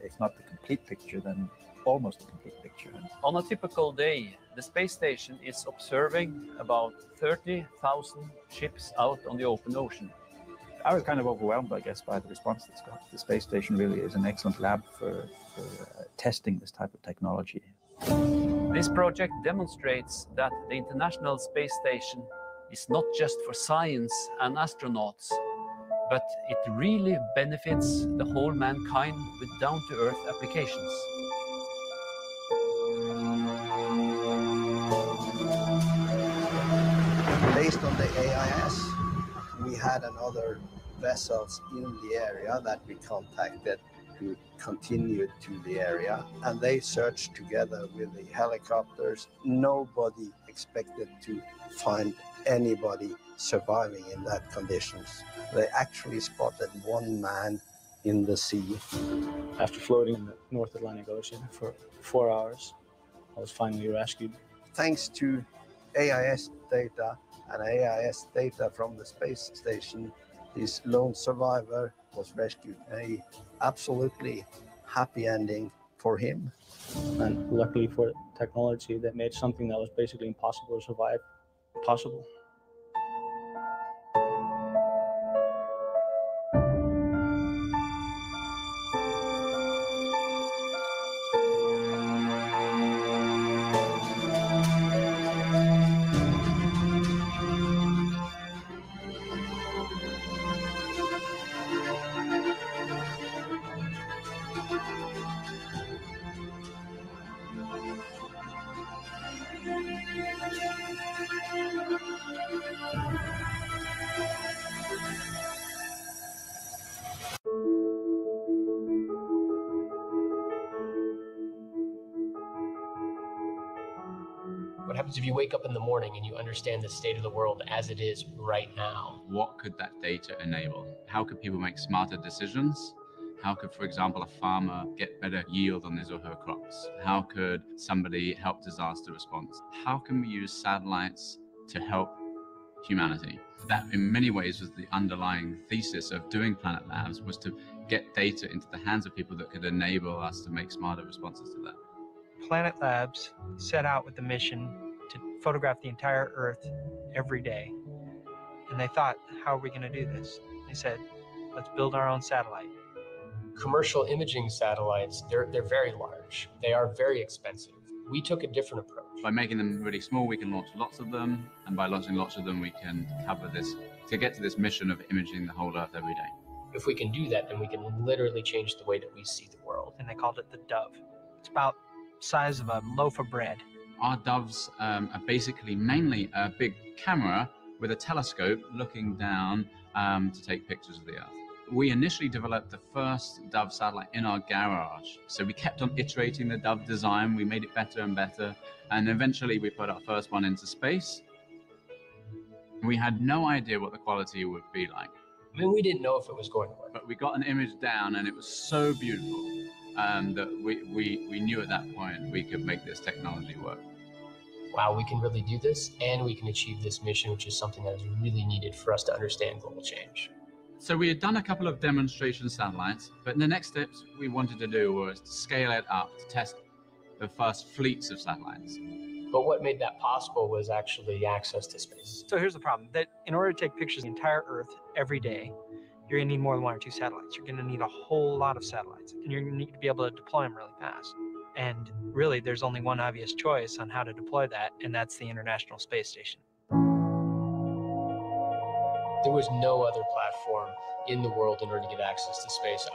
if not the complete picture, then almost a complete picture.
On a typical day, the space station is observing about 30,000 ships out on the open ocean.
I was kind of overwhelmed, I guess, by the response that's got. The space station really is an excellent lab for testing this type of technology.
This project demonstrates that the International Space Station is not just for science and astronauts, but it really benefits the whole mankind with down-to-earth applications.
Based on the AIS, we had another vessels in the area that we contacted who continued to the area, and they searched together with the helicopters. Nobody expected to find anybody surviving in that conditions. They actually spotted one man in the sea.
After floating in the North Atlantic Ocean for 4 hours, I was finally rescued.
Thanks to AIS data and AIS data from the space station, this lone survivor was rescued. A absolutely happy ending for him.
And luckily for technology that made something that was basically impossible to survive possible.
What happens if you wake up in the morning and you understand the state of the world as it is right now?
What could that data enable? How could people make smarter decisions? How could, for example, a farmer get better yield on his or her crops? How could somebody help disaster response? How can we use satellites to help humanity? That in many ways was the underlying thesis of doing Planet Labs, was to get data into the hands of people that could enable us to make smarter responses to that.
Planet Labs set out with the mission to photograph the entire Earth every day. And they thought, how are we going to do this? They said, let's build our own satellite.
Commercial imaging satellites, they're very large. They are very expensive. We took a different approach.
By making them really small, we can launch lots of them. And by launching lots of them, we can cover this, to get to this mission of imaging the whole Earth every day.
If we can do that, then we can literally change the way that we see the world.
And they called it the Dove. It's about the size of a loaf of bread.
Our doves are basically mainly a big camera with a telescope looking down to take pictures of the Earth. We initially developed the first Dove satellite in our garage. So we kept on iterating the Dove design. We made it better and better. And eventually we put our first one into space. We had no idea what the quality would be like.
I mean, we didn't know if it was going to work.
But we got an image down and it was so beautiful that we knew at that point we could make this technology work.
Wow, we can really do this, and we can achieve this mission, which is something that is really needed for us to understand global change.
So we had done a couple of demonstration satellites, but the next steps we wanted to do was to scale it up to test the first fleets of satellites.
But what made that possible was actually access to space.
So here's the problem, that in order to take pictures of the entire Earth every day, you're going to need more than 1 or 2 satellites. You're going to need a whole lot of satellites, and you're going to need to be able to deploy them really fast. And really, there's only one obvious choice on how to deploy that, and that's the International Space Station.
There was no other platform in the world in order to get access to space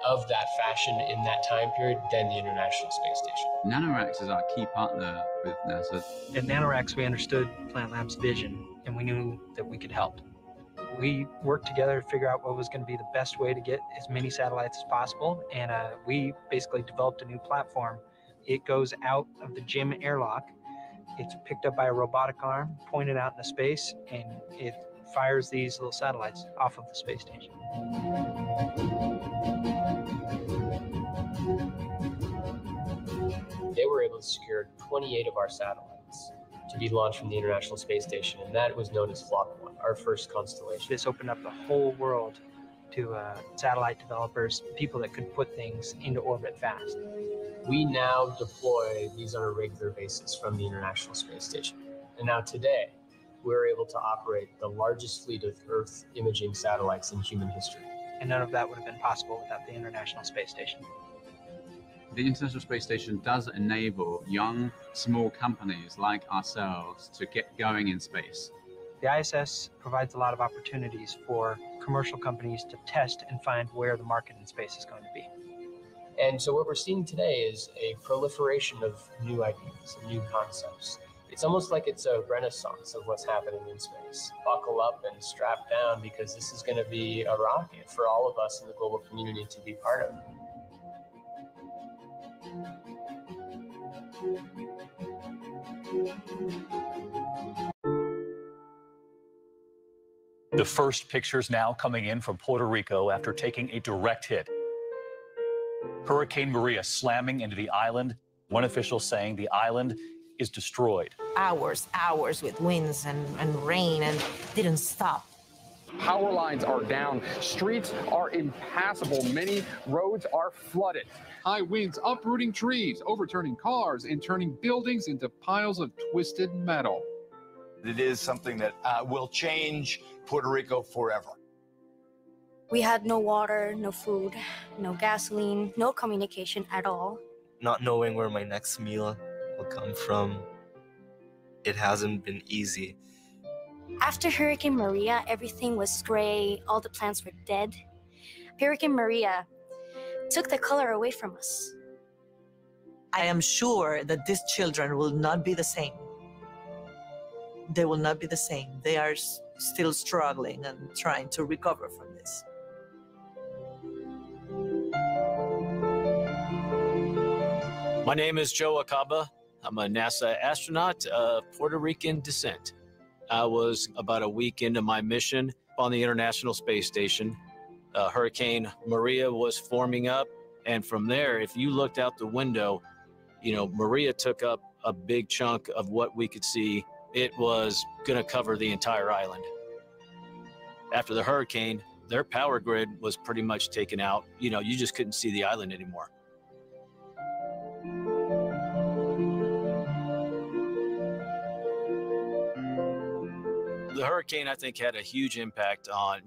of that fashion in that time period than the International Space Station.
NanoRacks is our key partner with NASA.
At NanoRacks, we understood Planet Labs' vision, and we knew that we could help. We worked together to figure out what was going to be the best way to get as many satellites as possible, and we basically developed a new platform. It goes out of the gym airlock, it's picked up by a robotic arm, pointed out into space, and it fires these little satellites off of the space station.
They were able to secure 28 of our satellites to be launched from the International Space Station, and that was known as Flock 1, our first constellation.
This opened up the whole world to satellite developers, people that could put things into orbit fast.
We now deploy these on a regular basis from the International Space Station. And now today, we're able to operate the largest fleet of Earth imaging satellites in human history.
And none of that would have been possible without the International Space Station.
The International Space Station does enable young, small companies like ourselves to get going in space.
The ISS provides a lot of opportunities for commercial companies to test and find where the market in space is going to be.
And so what we're seeing today is a proliferation of new ideas and new concepts. It's almost like it's a renaissance of what's happening in space. Buckle up and strap down, because this is going to be a rocket for all of us in the global community to be part of.
The first pictures now coming in from Puerto Rico after taking a direct hit. Hurricane Maria slamming into the island. One official saying the island is destroyed.
Hours with winds and rain, and didn't stop.
Power lines are down. Streets are impassable. Many roads are flooded.
High winds uprooting trees, overturning cars, and turning buildings into piles of twisted metal.
It is something that will change Puerto Rico forever.
We had no water, no food, no gasoline, no communication at all.
Not knowing where my next meal will come from, it hasn't been easy.
After Hurricane Maria, everything was gray, all the plants were dead. Hurricane Maria took the color away from us.
I am sure that these children will not be the same. They will not be the same. They are still struggling and trying to recover from this.
My name is Joe Akaba.
I'm a NASA astronaut of Puerto Rican descent. I was about a week into my mission on the International Space Station. Hurricane Maria was forming up, and from there, if you looked out the window, Maria took up a big chunk of what we could see. It was going to cover the entire island. After the hurricane, their power grid was pretty much taken out. You just couldn't see the island anymore. The hurricane, I think, had a huge impact on,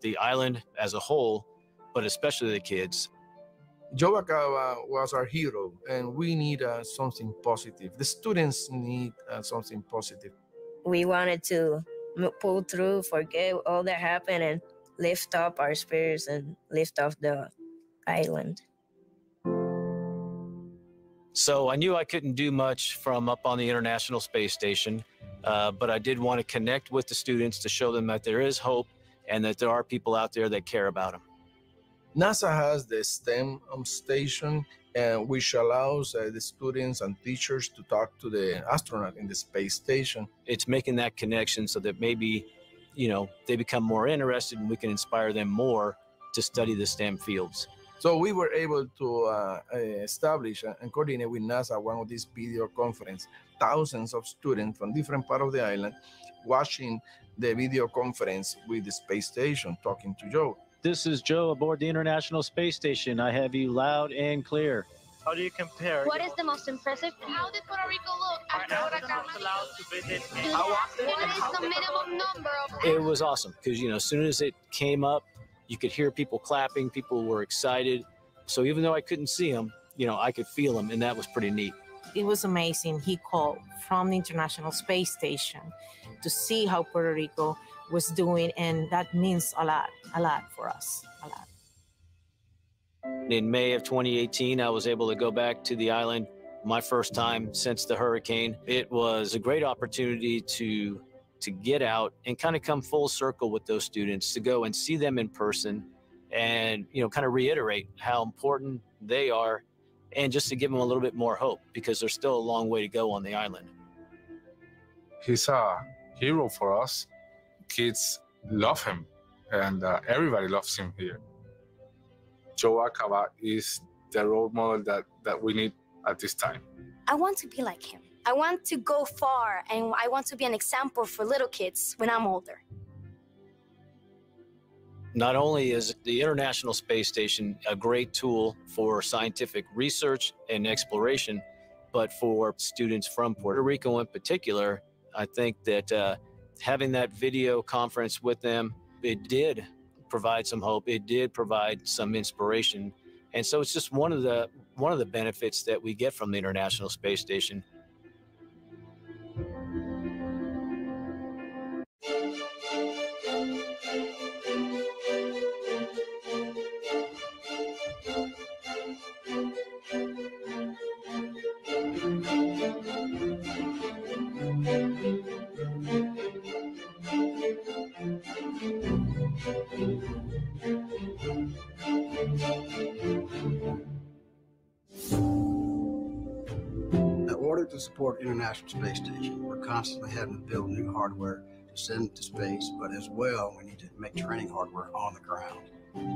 the island as a whole, but especially the kids.
Joe Acaba was our hero, and we need something positive. The students need something positive.
We wanted to pull through, forget all that happened, and lift up our spirits and lift off the island.
So I knew I couldn't do much from up on the International Space Station, but I did want to connect with the students to show them that there is hope and that there are people out there that care about them.
NASA has the STEM station, which allows the students and teachers to talk to the astronaut in the space station.
It's making that connection so that maybe, they become more interested and we can inspire them more to study the STEM fields.
So we were able to establish and coordinate with NASA one of these video conferences. Thousands of students from different parts of the island watching the video conference with the space station, talking to Joe.
This is Joe aboard the International Space Station. I have you loud and clear. How do you compare?
What is the most impressive? How did Puerto Rico look after Hurricane?
Allowed to visit
What is the minimum number of?
It was awesome because, as soon as it came up, you could hear people clapping, people were excited. So even though I couldn't see them, I could feel them, and that was pretty neat.
It was amazing. He called from the International Space Station to see how Puerto Rico was doing, and that means a lot for us, a lot.
In May of 2018, I was able to go back to the island, my first time since the hurricane. It was a great opportunity to get out and kind of come full circle with those students, to go and see them in person and, kind of reiterate how important they are, and just to give them a little bit more hope because there's still a long way to go on the island.
He's a hero for us. Kids love him, and everybody loves him here. Joe Acaba is the role model that we need at this time.
I want to be like him. I want to go far, and I want to be an example for little kids when I'm older.
Not only is the International Space Station a great tool for scientific research and exploration, but for students from Puerto Rico in particular, I think that having that video conference with them, it did provide some hope. It did provide some inspiration. And so it's just one of the benefits that we get from the International Space Station.
In order to support International Space Station, we're constantly having to build new hardware to send to space, but as well, we need to make training hardware on the ground.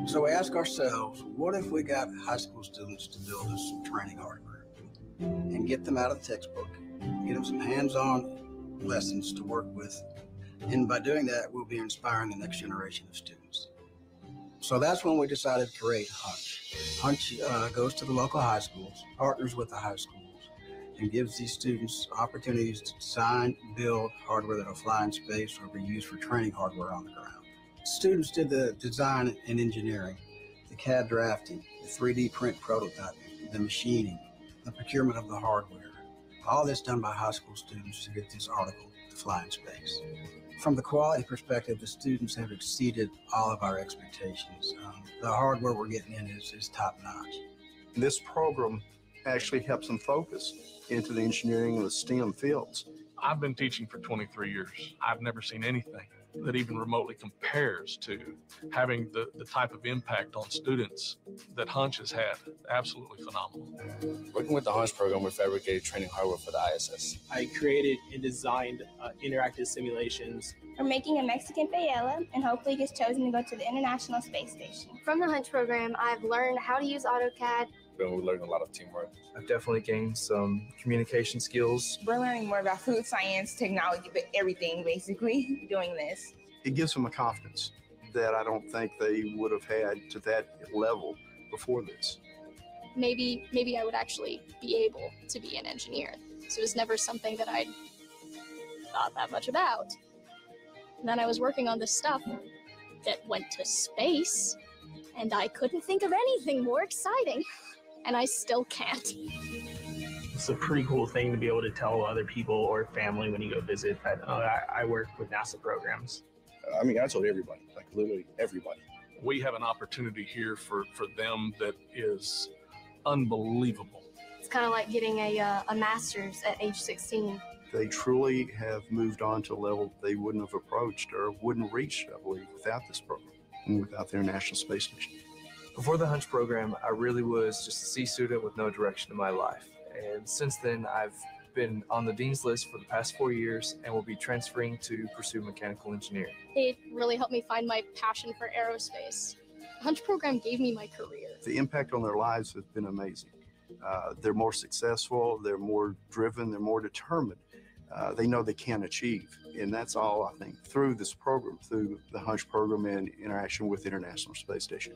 So we ask ourselves, what if we got high school students to build us some training hardware and get them out of the textbook, get them some hands-on lessons to work with, and by doing that, we'll be inspiring the next generation of students. So that's when we decided to create Hunch. Hunch goes to the local high schools, partners with the high schools, and gives these students opportunities to design, build hardware that will fly in space or be used for training hardware on the ground. Students did the design and engineering, the CAD drafting, the 3D print prototyping, the machining, the procurement of the hardware. All this done by high school students to get this article to fly in space. From the quality perspective, the students have exceeded all of our expectations. The hardware we're getting in is top notch.
This program actually helps them focus into the engineering and the STEM fields.
I've been teaching for 23 years. I've never seen anything
that even remotely compares to having the type of impact on students that Hunch has had. Absolutely phenomenal.
Working with the Hunch program, we fabricated training hardware for the ISS.
I created and designed interactive simulations.
We're making a Mexican paella and hopefully gets chosen to go to the International Space Station.
From the Hunch program, I've learned how to use AutoCAD.
We learned a lot of teamwork.
I've definitely gained some communication skills.
We're learning more about food science, technology, but everything basically doing this.
It gives them a confidence that I don't think they would have had to that level before this.
Maybe I would actually be able to be an engineer. So it was never something that I'd thought that much about. And then I was working on this stuff that went to space, and I couldn't think of anything more exciting. And I still can't.
It's a pretty cool thing to be able to tell other people or family when you go visit that I work with NASA programs.
I mean, I told everybody, like literally everybody.
We have an opportunity here for them that is unbelievable.
It's kind of like getting a master's at age 16.
They truly have moved on to a level they wouldn't have approached or wouldn't reach, I believe, without this program and without the International Space Station.
Before the Hunch program, I really was just a C student with no direction in my life. And since then, I've been on the Dean's List for the past 4 years and will be transferring to pursue mechanical engineering.
It really helped me find my passion for aerospace. The Hunch program gave me my career.
The impact on their lives has been amazing. They're more successful, they're more driven, they're more determined. They know they can achieve. And that's all, I think, through this program, through the Hunch program and interaction with the International Space Station.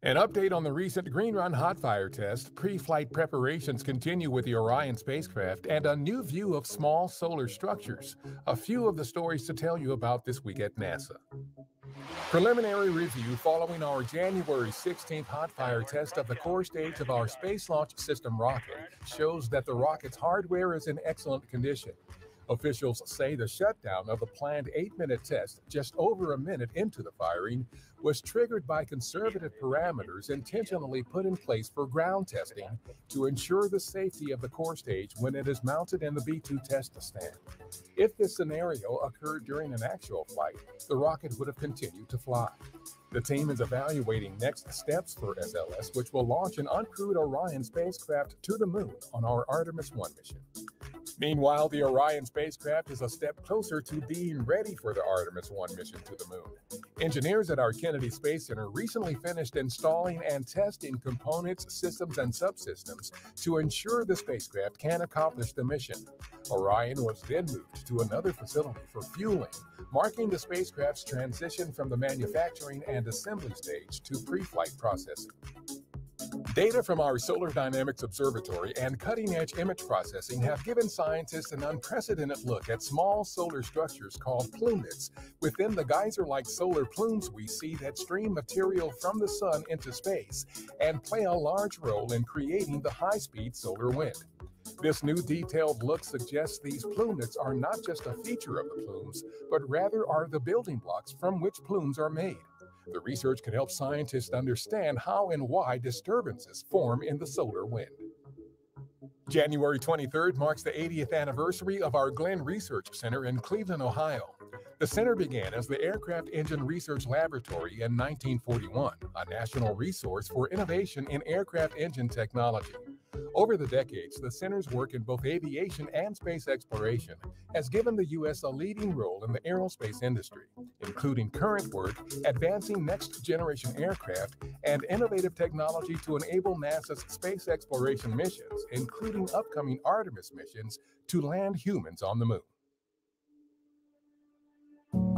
An update on the recent Green Run hot fire test. Pre-flight preparations continue with the Orion spacecraft and a new view of small solar structures. A few of the stories to tell you about this week at NASA. Preliminary review following our January 16th hot fire test of the core stage of our Space Launch System rocket shows that the rocket's hardware is in excellent condition. Officials say the shutdown of the planned 8-minute test just over a minute into the firing was triggered by conservative parameters intentionally put in place for ground testing to ensure the safety of the core stage when it is mounted in the B-2 test stand. If this scenario occurred during an actual flight, the rocket would have continued to fly. The team is evaluating next steps for SLS, which will launch an uncrewed Orion spacecraft to the moon on our Artemis 1 mission. Meanwhile, the Orion spacecraft is a step closer to being ready for the Artemis 1 mission to the moon. Engineers at our Kennedy Space Center recently finished installing and testing components, systems, and subsystems to ensure the spacecraft can accomplish the mission. Orion was then moved to another facility for fueling, marking the spacecraft's transition from the manufacturing and assembly stage to pre-flight processing. Data from our Solar Dynamics Observatory and cutting-edge image processing have given scientists an unprecedented look at small solar structures called pluminets within the geyser-like solar plumes we see that stream material from the sun into space and play a large role in creating the high-speed solar wind. This new detailed look suggests these pluminets are not just a feature of the plumes, but rather are the building blocks from which plumes are made. The research could help scientists understand how and why disturbances form in the solar wind. January 23rd marks the 80th anniversary of our Glenn Research Center in Cleveland, Ohio. The center began as the Aircraft Engine Research Laboratory in 1941, a national resource for innovation in aircraft engine technology. Over the decades, the center's work in both aviation and space exploration has given the U.S. a leading role in the aerospace industry, including current work advancing next-generation aircraft and innovative technology to enable NASA's space exploration missions, including upcoming Artemis missions to land humans on the moon.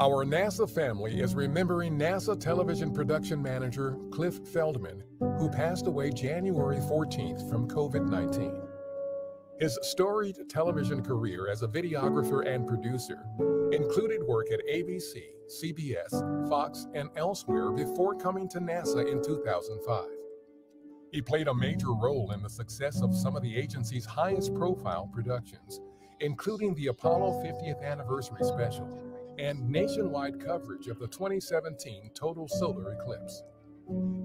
Our NASA family is remembering NASA television production manager Cliff Feldman, who passed away January 14th from COVID-19. His storied television career as a videographer and producer included work at ABC, CBS, Fox, and elsewhere before coming to NASA in 2005. He played a major role in the success of some of the agency's highest-profile productions, including the Apollo 50th Anniversary Special and nationwide coverage of the 2017 total solar eclipse.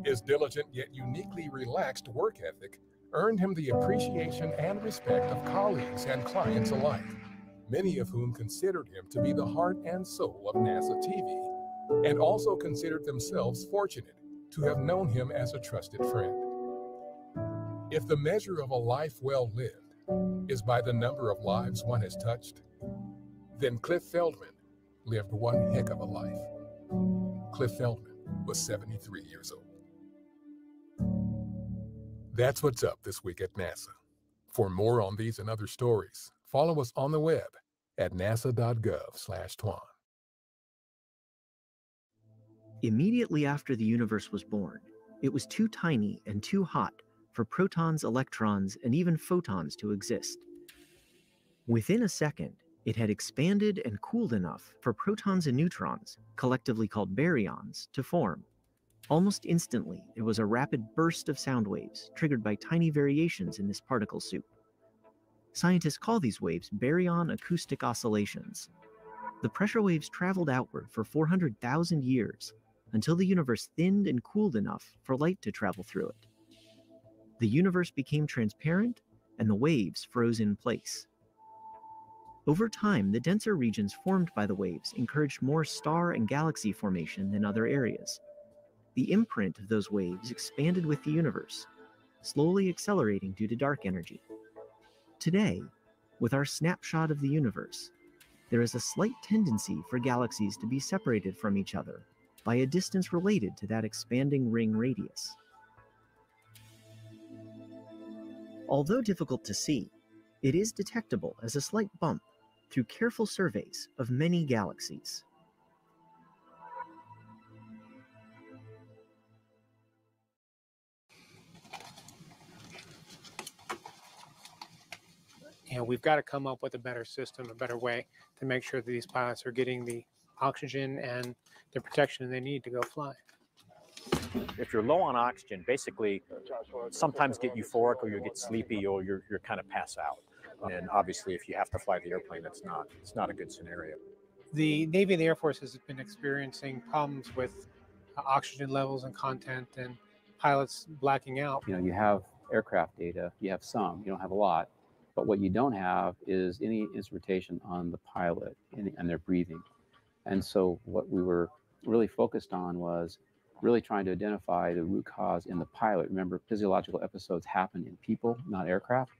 His diligent yet uniquely relaxed work ethic earned him the appreciation and respect of colleagues and clients alike, many of whom considered him to be the heart and soul of NASA TV, and also considered themselves fortunate to have known him as a trusted friend. If the measure of a life well lived is by the number of lives one has touched, then Cliff Feldman lived one heck of a life. Cliff Feldman was 73 years old. That's what's up this week at NASA. For more on these and other stories, follow us on the web at nasa.gov/twan.
Immediately after the universe was born, it was too tiny and too hot for protons, electrons, and even photons to exist. Within a second, it had expanded and cooled enough for protons and neutrons, collectively called baryons, to form. Almost instantly, it was a rapid burst of sound waves triggered by tiny variations in this particle soup. Scientists call these waves baryon acoustic oscillations. The pressure waves traveled outward for 400,000 years until the universe thinned and cooled enough for light to travel through it. The universe became transparent and the waves froze in place. Over time, the denser regions formed by the waves encouraged more star and galaxy formation than other areas. The imprint of those waves expanded with the universe, slowly accelerating due to dark energy. Today, with our snapshot of the universe, there is a slight tendency for galaxies to be separated from each other by a distance related to that expanding ring radius. Although difficult to see, it is detectable as a slight bump through careful surveys of many galaxies.
And we've got to come up with a better system, a better way to make sure that these pilots are getting the oxygen and the protection they need to go fly.
If you're low on oxygen, basically, sometimes get euphoric or you get sleepy or you're kind of pass out. And obviously, if you have to fly the airplane, it's not a good scenario.
The Navy and the Air Force has been experiencing problems with oxygen levels and content and pilots blacking out.
You know, you have aircraft data, you have some, you don't have a lot, but what you don't have is any instrumentation on the pilot and their breathing. And so what we were really focused on was really trying to identify the root cause in the pilot. Remember, physiological episodes happen in people, not aircraft.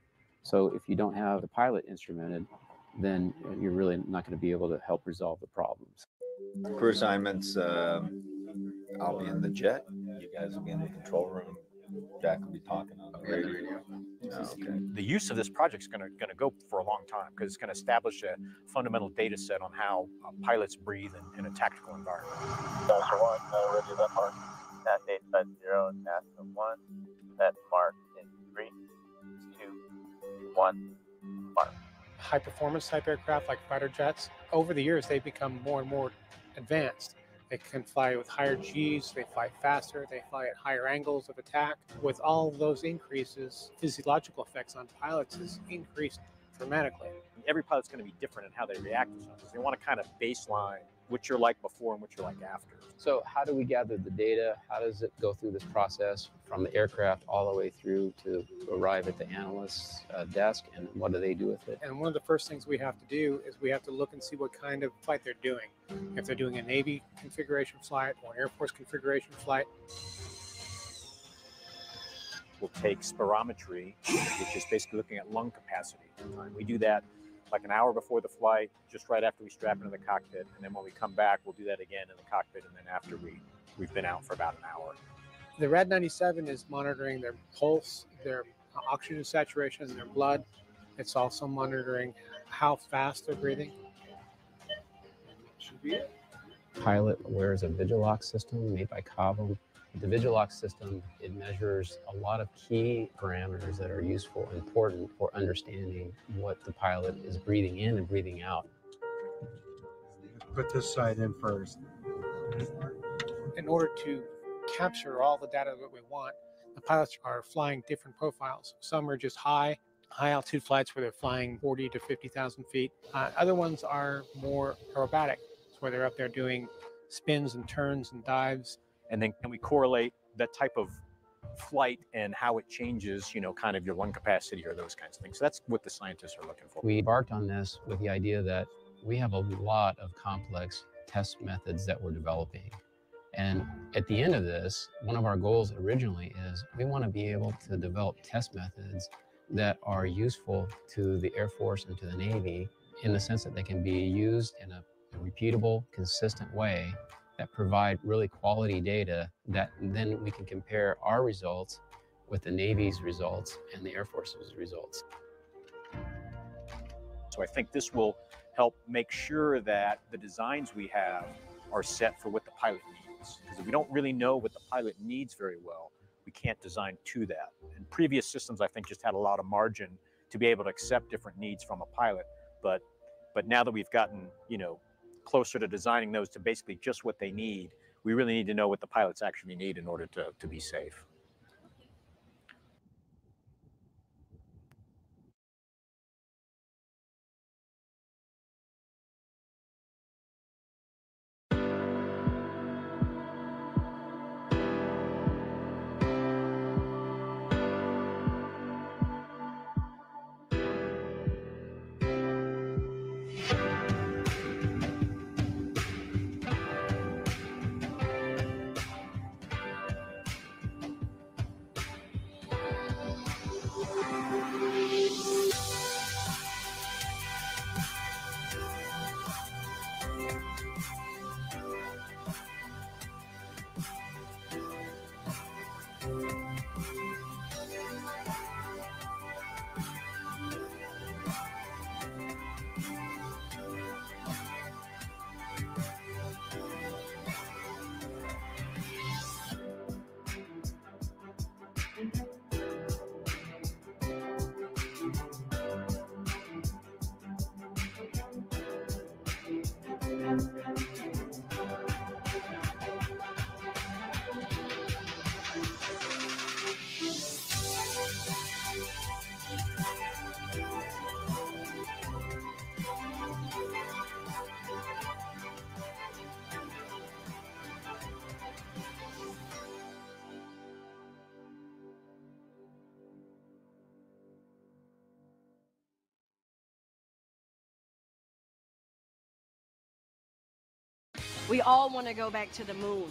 So if you don't have the pilot instrumented, then you're really not going to be able to help resolve the problems.
Crew assignments, I'll be in the jet. You guys will be in the control room. Jack will be talking on the radio. Oh, okay.
The use of this project is going to go for a long time because it's going to establish a fundamental data set on how pilots breathe in a tactical environment.
NASA 1, ready that mark. NASA 850, NASA 1, that mark in 3, 2, 1, mark.
High performance type aircraft like fighter jets, over the years they've become more and more advanced. They can fly with higher Gs, they fly faster, they fly at higher angles of attack. With all of those increases, physiological effects on pilots has increased dramatically.
Every pilot's going to be different in how they react to something. They want to kind of baseline what you're like before and what you're like after.
So how do we gather the data? How does it go through this process from the aircraft all the way through to arrive at the analyst's desk, and what do they do with it?
And one of the first things we have to do is we have to look and see what kind of flight they're doing. If they're doing a Navy configuration flight or an Air Force configuration flight.
We'll take spirometry, which is basically looking at lung capacity. We do that like an hour before the flight, just right after we strap into the cockpit. And then when we come back, we'll do that again in the cockpit. And then after we've been out for about an hour.
The RAD 97 is monitoring their pulse, their oxygen saturation, their blood. It's also monitoring how fast they're breathing.
Pilot wears a Vigilox system made by KOVIND. The Vigilox system, it measures a lot of key parameters that are useful and important for understanding what the pilot is breathing in and breathing out.
Put this side in first.
In order to capture all the data that we want, the pilots are flying different profiles. Some are just high, high altitude flights where they're flying 40 to 50,000 feet. Other ones are more aerobatic, where they're up there doing spins and turns and dives.
And then can we correlate that type of flight and how it changes, kind of your lung capacity or those kinds of things? So that's what the scientists are looking for.
We embarked on this with the idea that we have a lot of complex test methods that we're developing. And at the end of this, one of our goals originally is we want to be able to develop test methods that are useful to the Air Force and to the Navy in the sense that they can be used in a repeatable, consistent way that provide really quality data that then we can compare our results with the Navy's results and the Air Force's results.
So I think this will help make sure that the designs we have are set for what the pilot needs. Because if we don't really know what the pilot needs very well, we can't design to that. And previous systems, I think, just had a lot of margin to be able to accept different needs from a pilot. But now that we've gotten, closer to designing those to basically just what they need, we really need to know what the pilots actually need in order to be safe.
We all want to go back to the moon.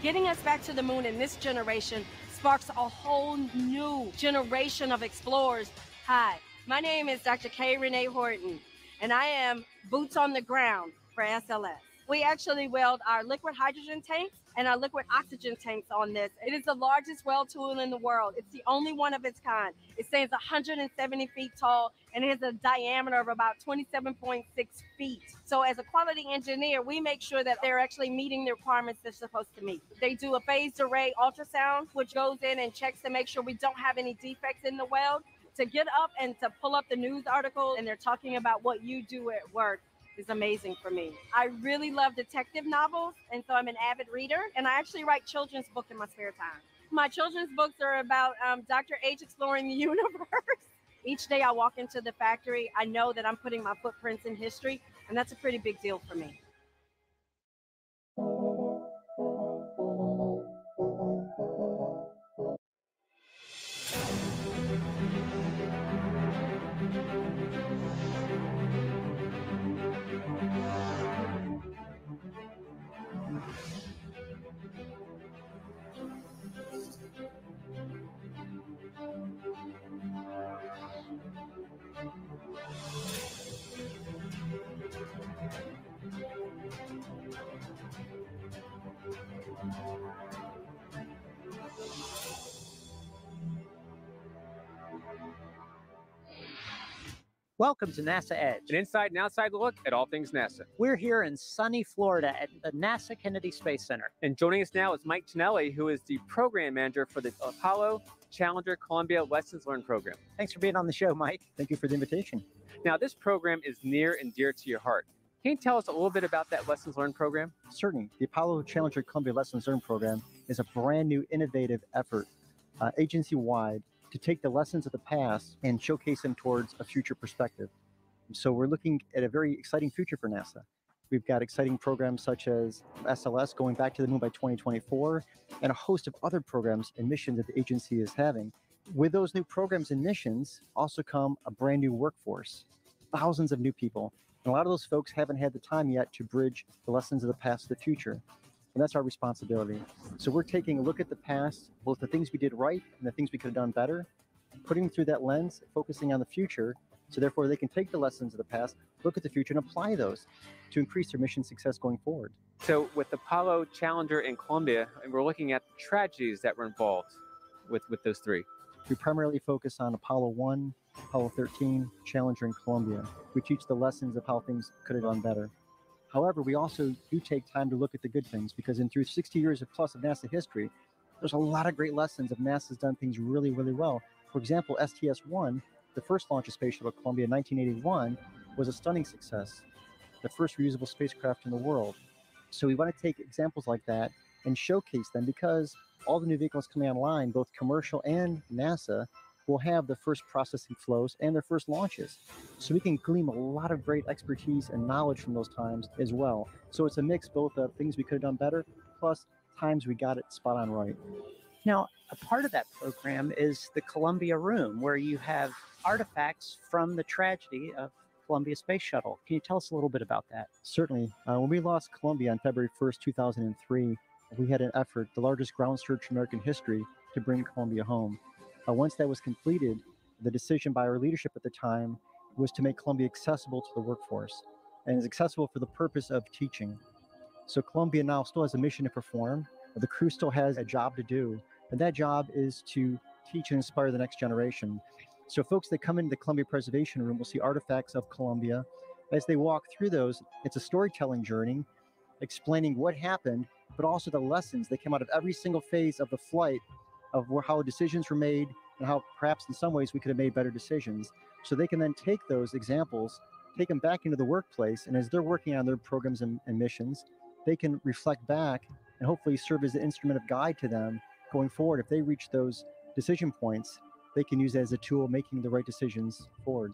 Getting us back to the moon in this generation sparks a whole new generation of explorers. Hi, my name is Dr. Kay Renee Horton, and I am boots on the ground for SLS. We actually weld our liquid hydrogen tanks and our liquid oxygen tanks on this. It is the largest weld tool in the world. It's the only one of its kind. It stands 170 feet tall and it has a diameter of about 27.6 feet. So as a quality engineer, we make sure that they're actually meeting the requirements they're supposed to meet. They do a phased array ultrasound, which goes in and checks to make sure we don't have any defects in the weld. To get up and to pull up the news article and they're talking about what you do at work is amazing for me. I really love detective novels, and so I'm an avid reader, and I actually write children's books in my spare time. My children's books are about Dr. H exploring the universe. Each day I walk into the factory, I know that I'm putting my footprints in history, and that's a pretty big deal for me.
Welcome to NASA Edge,
an inside and outside look at all things NASA.
We're here in sunny Florida at the NASA Kennedy Space Center.
And joining us now is Mike Tonelli, who is the program manager for the Apollo Challenger Columbia Lessons Learned program.
Thanks for being on the show, Mike. Thank you for the invitation.
Now, this program is near and dear to your heart. Can you tell us a little bit about that Lessons Learned program?
Certainly. The Apollo Challenger Columbia Lessons Learned program is a brand new innovative effort agency-wide
to take the lessons of the past and showcase them towards a future perspective. So we're looking at a very exciting future for NASA. We've got exciting programs such as SLS going back to the moon by 2024, and a host of other programs and missions that the agency is having. With those new programs and missions also come a brand new workforce, thousands of new people. And a lot of those folks haven't had the time yet to bridge the lessons of the past to the future. And that's our responsibility. So we're taking a look at the past, both the things we did right and the things we could have done better, putting them through that lens, focusing on the future, so therefore they can take the lessons of the past, look at the future, and apply those to increase their mission success going forward.
So with Apollo, Challenger, and Columbia, and we're looking at the tragedies that were involved with those three.
We primarily focus on Apollo 1, Apollo 13, Challenger, and Columbia. We teach the lessons of how things could have done better. However, we also do take time to look at the good things, because through 60 years of plus of NASA history, there's a lot of great lessons of NASA's done things really, really well. For example, STS-1, the first launch of Space Shuttle Columbia in 1981, was a stunning success, the first reusable spacecraft in the world. So we want to take examples like that and showcase them, because all the new vehicles coming online, both commercial and NASA, will have the first processing flows and their first launches. So we can glean a lot of great expertise and knowledge from those times as well. So it's a mix both of things we could have done better, plus times we got it spot on right.
Now, a part of that program is the Columbia Room, where you have artifacts from the tragedy of Columbia Space Shuttle. Can you tell us a little bit about that?
Certainly. When we lost Columbia on February 1st, 2003, we had an effort, the largest ground search in American history, to bring Columbia home. Once that was completed, the decision by our leadership at the time was to make Columbia accessible to the workforce, and is accessible for the purpose of teaching. So Columbia now still has a mission to perform. The crew still has a job to do, and that job is to teach and inspire the next generation. So folks that come into the Columbia Preservation Room will see artifacts of Columbia. As they walk through those, it's a storytelling journey, explaining what happened, but also the lessons that came out of every single phase of the flight, of how decisions were made, and how perhaps in some ways we could have made better decisions. So they can then take those examples, take them back into the workplace, and as they're working on their programs and missions, they can reflect back and hopefully serve as an instrument of guide to them going forward. If they reach those decision points, they can use it as a tool making the right decisions forward.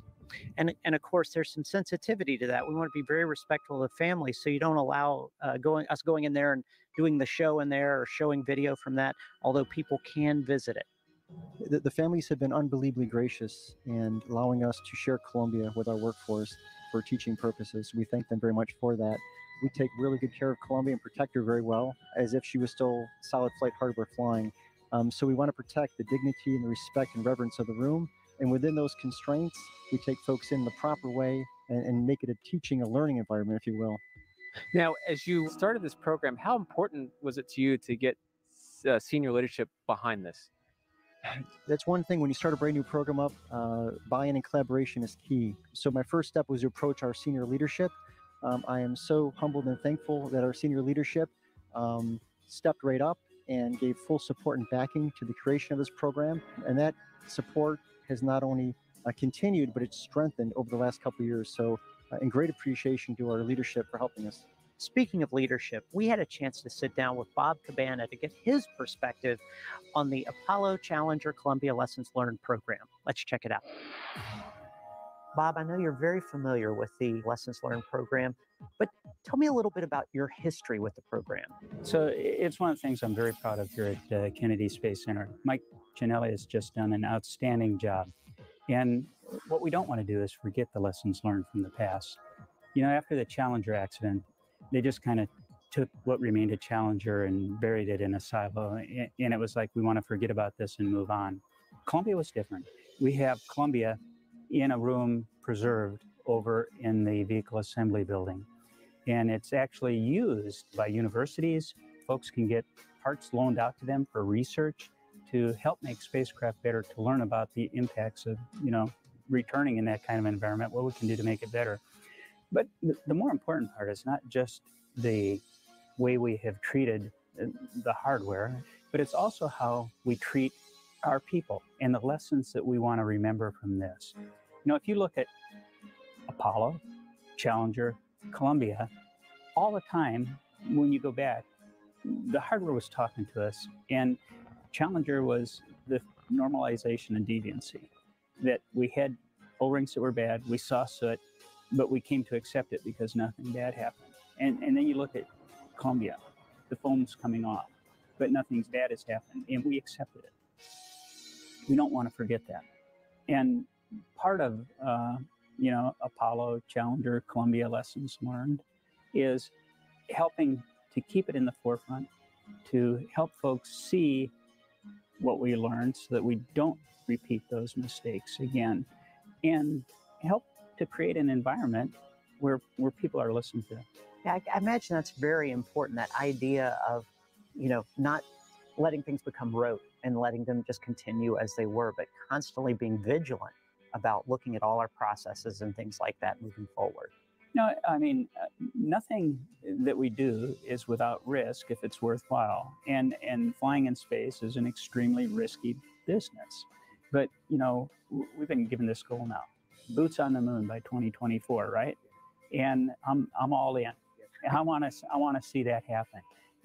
And of course, there's some sensitivity to that. We want to be very respectful of the family, so you don't allow us going in there and doing the show in there or showing video from that, although people can visit it.
The families have been unbelievably gracious in allowing us to share Columbia with our workforce for teaching purposes. We thank them very much for that. We take really good care of Columbia and protect her very well, as if she was still solid flight hardware flying. So we want to protect the dignity and the respect and reverence of the room. And within those constraints, we take folks in the proper way and make it a teaching, a learning environment, if you will.
Now, as you started this program, how important was it to you to get senior leadership behind this?
That's one thing. When you start a brand new program up, buy-in and collaboration is key. So my first step was to approach our senior leadership. I am so humbled and thankful that our senior leadership stepped right up and gave full support and backing to the creation of this program. And that support has not only continued, but it's strengthened over the last couple of years. So in great appreciation to our leadership for helping us.
Speaking of leadership, we had a chance to sit down with Bob Cabana to get his perspective on the Apollo Challenger Columbia Lessons Learned program. Let's check it out. Bob, I know you're very familiar with the Lessons Learned program, but tell me a little bit about your history with the program.
So it's one of the things I'm very proud of here at Kennedy Space Center. Mike Ginelli has just done an outstanding job. And what we don't want to do is forget the lessons learned from the past. You know, after the Challenger accident, they just kind of took what remained a Challenger and buried it in a silo. And it was like, we want to forget about this and move on. Columbia was different. We have Columbia in a room preserved over in the vehicle assembly building. And it's actually used by universities. Folks can get parts loaned out to them for research to help make spacecraft better, to learn about the impacts of, you know, returning in that kind of environment, what we can do to make it better. But the more important part is not just the way we have treated the hardware, but it's also how we treat our people and the lessons that we want to remember from this. You know, if you look at Apollo, Challenger, Columbia, all the time when you go back, the hardware was talking to us, and Challenger was the normalization and deviancy, that we had O-rings that were bad, we saw soot, but we came to accept it because nothing bad happened. And then you look at Columbia, the foam's coming off, but nothing bad has happened, and we accepted it. We don't want to forget that. And part of, Apollo, Challenger, Columbia lessons learned is helping to keep it in the forefront, to help folks see what we learned so that we don't repeat those mistakes again, and help to create an environment where people are listened to.
Yeah, I imagine that's very important, that idea of, not letting things become rote and letting them just continue as they were, but constantly being vigilant about looking at all our processes and things like that moving forward.
No, I mean, nothing that we do is without risk if it's worthwhile. And flying in space is an extremely risky business. But, we've been given this goal now, boots on the moon by 2024, right? And I'm all in. I want to see that happen.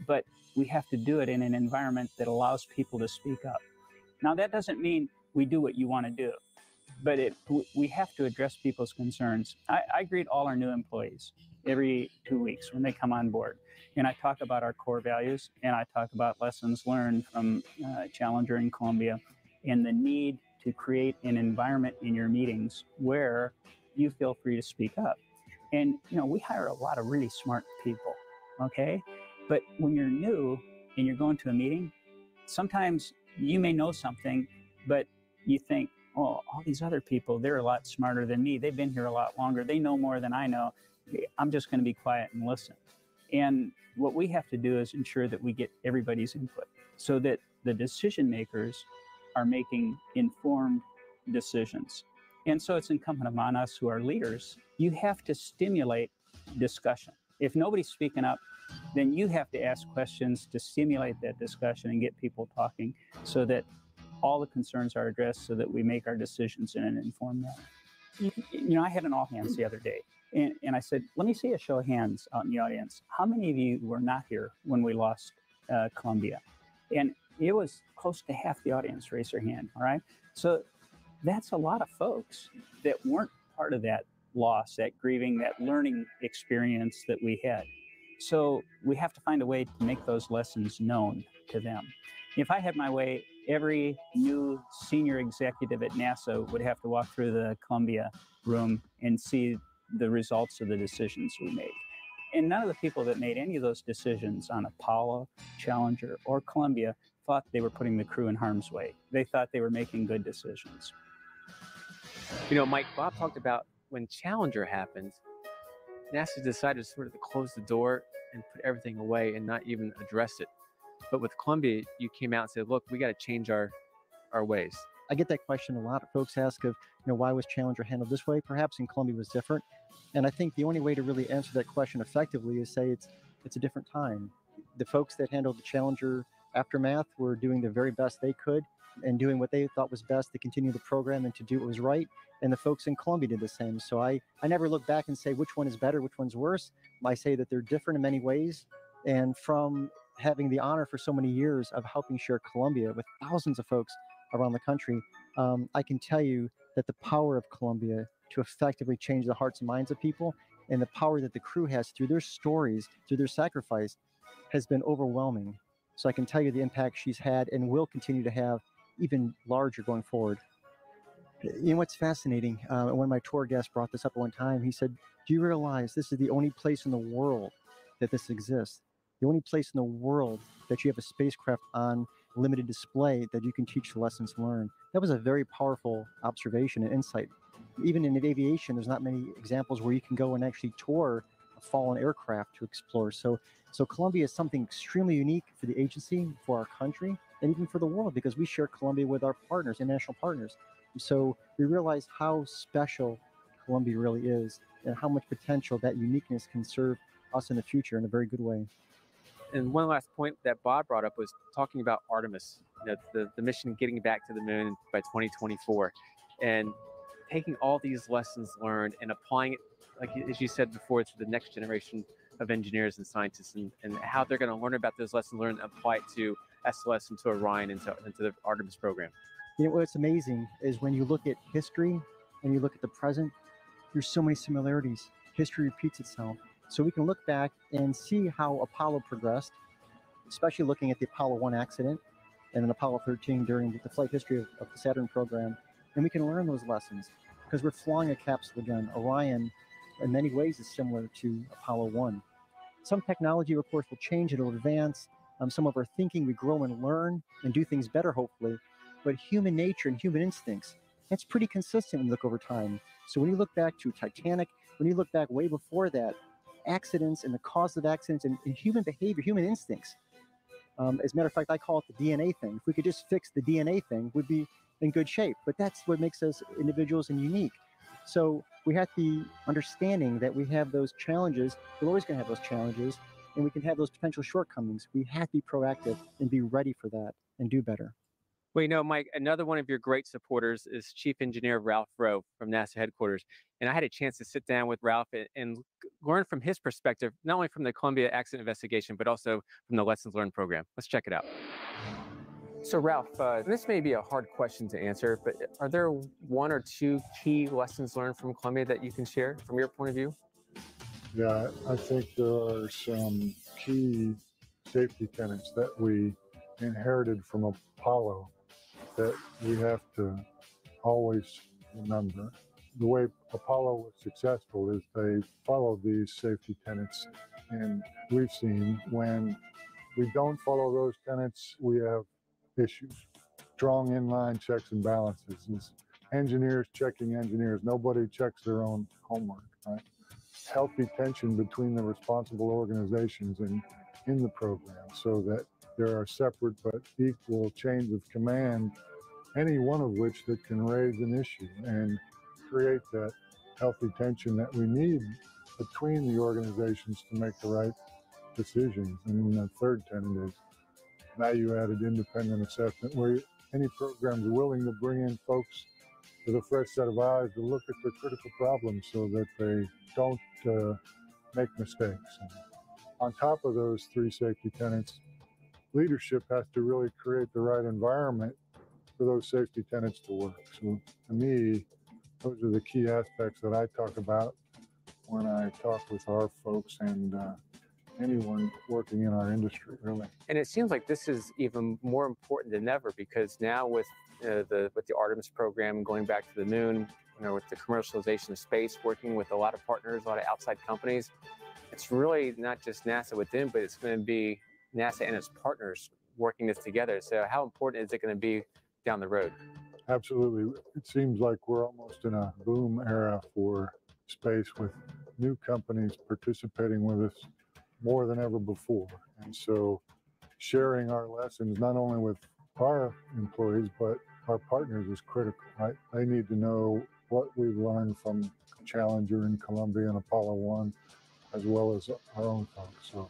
But we have to do it in an environment that allows people to speak up. Now, that doesn't mean we do what you want to do, but we have to address people's concerns. I greet all our new employees every 2 weeks when they come on board. And I talk about our core values, and I talk about lessons learned from Challenger and Columbia, and the need to create an environment in your meetings where you feel free to speak up. And, we hire a lot of really smart people, okay? But when you're new and you're going to a meeting, sometimes you may know something, but you think, oh, all these other people, they're a lot smarter than me. They've been here a lot longer. They know more than I know. I'm just going to be quiet and listen. And what we have to do is ensure that we get everybody's input so that the decision makers are making informed decisions. And so it's incumbent upon us who are leaders, you have to stimulate discussion. If nobody's speaking up, then you have to ask questions to stimulate that discussion and get people talking so that all the concerns are addressed so that we make our decisions in an informed manner. I had an all hands the other day, and I said, let me see a show of hands out in the audience. How many of you were not here when we lost Columbia? And it was close to half the audience raised their hand, all right? So that's a lot of folks that weren't part of that loss, that grieving, that learning experience that we had. So we have to find a way to make those lessons known to them. If I had my way, every new senior executive at NASA would have to walk through the Columbia room and see the results of the decisions we make. And none of the people that made any of those decisions on Apollo, Challenger, or Columbia thought they were putting the crew in harm's way. They thought they were making good decisions.
Mike, Bob talked about when Challenger happened, NASA decided sort of to close the door and put everything away and not even address it. But with Columbia, you came out and said, look, we got to change our ways.
I get that question a lot. Folks ask of, why was Challenger handled this way? Perhaps in Columbia was different. And I think the only way to really answer that question effectively is say it's a different time. The folks that handled the Challenger aftermath were doing the very best they could and doing what they thought was best to continue the program and to do what was right. And the folks in Columbia did the same. So I never look back and say which one is better, which one's worse. I say that they're different in many ways. And from having the honor for so many years of helping share Columbia with thousands of folks around the country, I can tell you that the power of Columbia to effectively change the hearts and minds of people, and the power that the crew has through their stories, through their sacrifice, has been overwhelming. So I can tell you the impact she's had and will continue to have even larger going forward. What's fascinating, one of my tour guests brought this up at one time. He said, do you realize this is the only place in the world that this exists? The only place in the world that you have a spacecraft on limited display that you can teach the lessons learned. That was a very powerful observation and insight. Even in aviation, there's not many examples where you can go and actually tour a fallen aircraft to explore. So Columbia is something extremely unique for the agency, for our country, and even for the world, because we share Columbia with our partners, international partners. So we realize how special Columbia really is and how much potential that uniqueness can serve us in the future in a very good way.
And one last point that Bob brought up was talking about Artemis, the mission getting back to the moon by 2024, and taking all these lessons learned and applying it, like as you said before, to the next generation of engineers and scientists, and how they're going to learn about those lessons learned and apply it to SLS into Orion into the Artemis program?
You know, what's amazing is when you look at history and you look at the present, there's so many similarities. History repeats itself. So we can look back and see how Apollo progressed, especially looking at the Apollo 1 accident and then Apollo 13 during the flight history of the Saturn program. And we can learn those lessons because we're flying a capsule again. Orion, in many ways, is similar to Apollo 1. Some technology, of course, will change, it'll advance. Some of our thinking, we grow and learn and do things better, hopefully. But human nature and human instincts, that's pretty consistent when you look over time. So when you look back to Titanic, when you look back way before that, accidents and the cause of accidents and human behavior, human instincts. As a matter of fact, I call it the DNA thing. If we could just fix the DNA thing, we'd be in good shape. But that's what makes us individuals and unique. So we have to be understanding that we have those challenges. We're always going to have those challenges, and we can have those potential shortcomings. We have to be proactive and be ready for that and do better.
Well, you know, Mike, another one of your great supporters is Chief Engineer Ralph Rowe from NASA headquarters. And I had a chance to sit down with Ralph and learn from his perspective, not only from the Columbia accident investigation, but also from the Lessons Learned program. Let's check it out. So Ralph, this may be a hard question to answer, but are there one or two key lessons learned from Columbia that you can share from your point of view?
Yeah, I think there are some key safety tenets that we inherited from Apollo that we have to always remember. The way Apollo was successful is they followed these safety tenets, and we've seen when we don't follow those tenets, we have issues. Strong inline checks and balances. It's engineers checking engineers. Nobody checks their own homework, right? Healthy tension between the responsible organizations and in the program so that there are separate but equal chains of command, any one of which that can raise an issue and create that healthy tension that we need between the organizations to make the right decisions. And the third tenet is value-added independent assessment, where any program is willing to bring in folks with a fresh set of eyes to look at the critical problems so that they don't make mistakes. And on top of those three safety tenets, leadership has to really create the right environment for those safety tenets to work. So to me, those are the key aspects that I talk about when I talk with our folks and anyone working in our industry, really.
And it seems like this is even more important than ever because now with the Artemis program going back to the moon, you know, with the commercialization of space, working with a lot of partners, a lot of outside companies, it's really not just NASA within, but it's going to be NASA and its partners working this together. So how important is it going to be down the road?
Absolutely. It seems like we're almost in a boom era for space with new companies participating with us more than ever before. And so sharing our lessons, not only with our employees, but our partners is critical, right? They need to know what we've learned from Challenger and Columbia and Apollo 1, as well as our own folks. So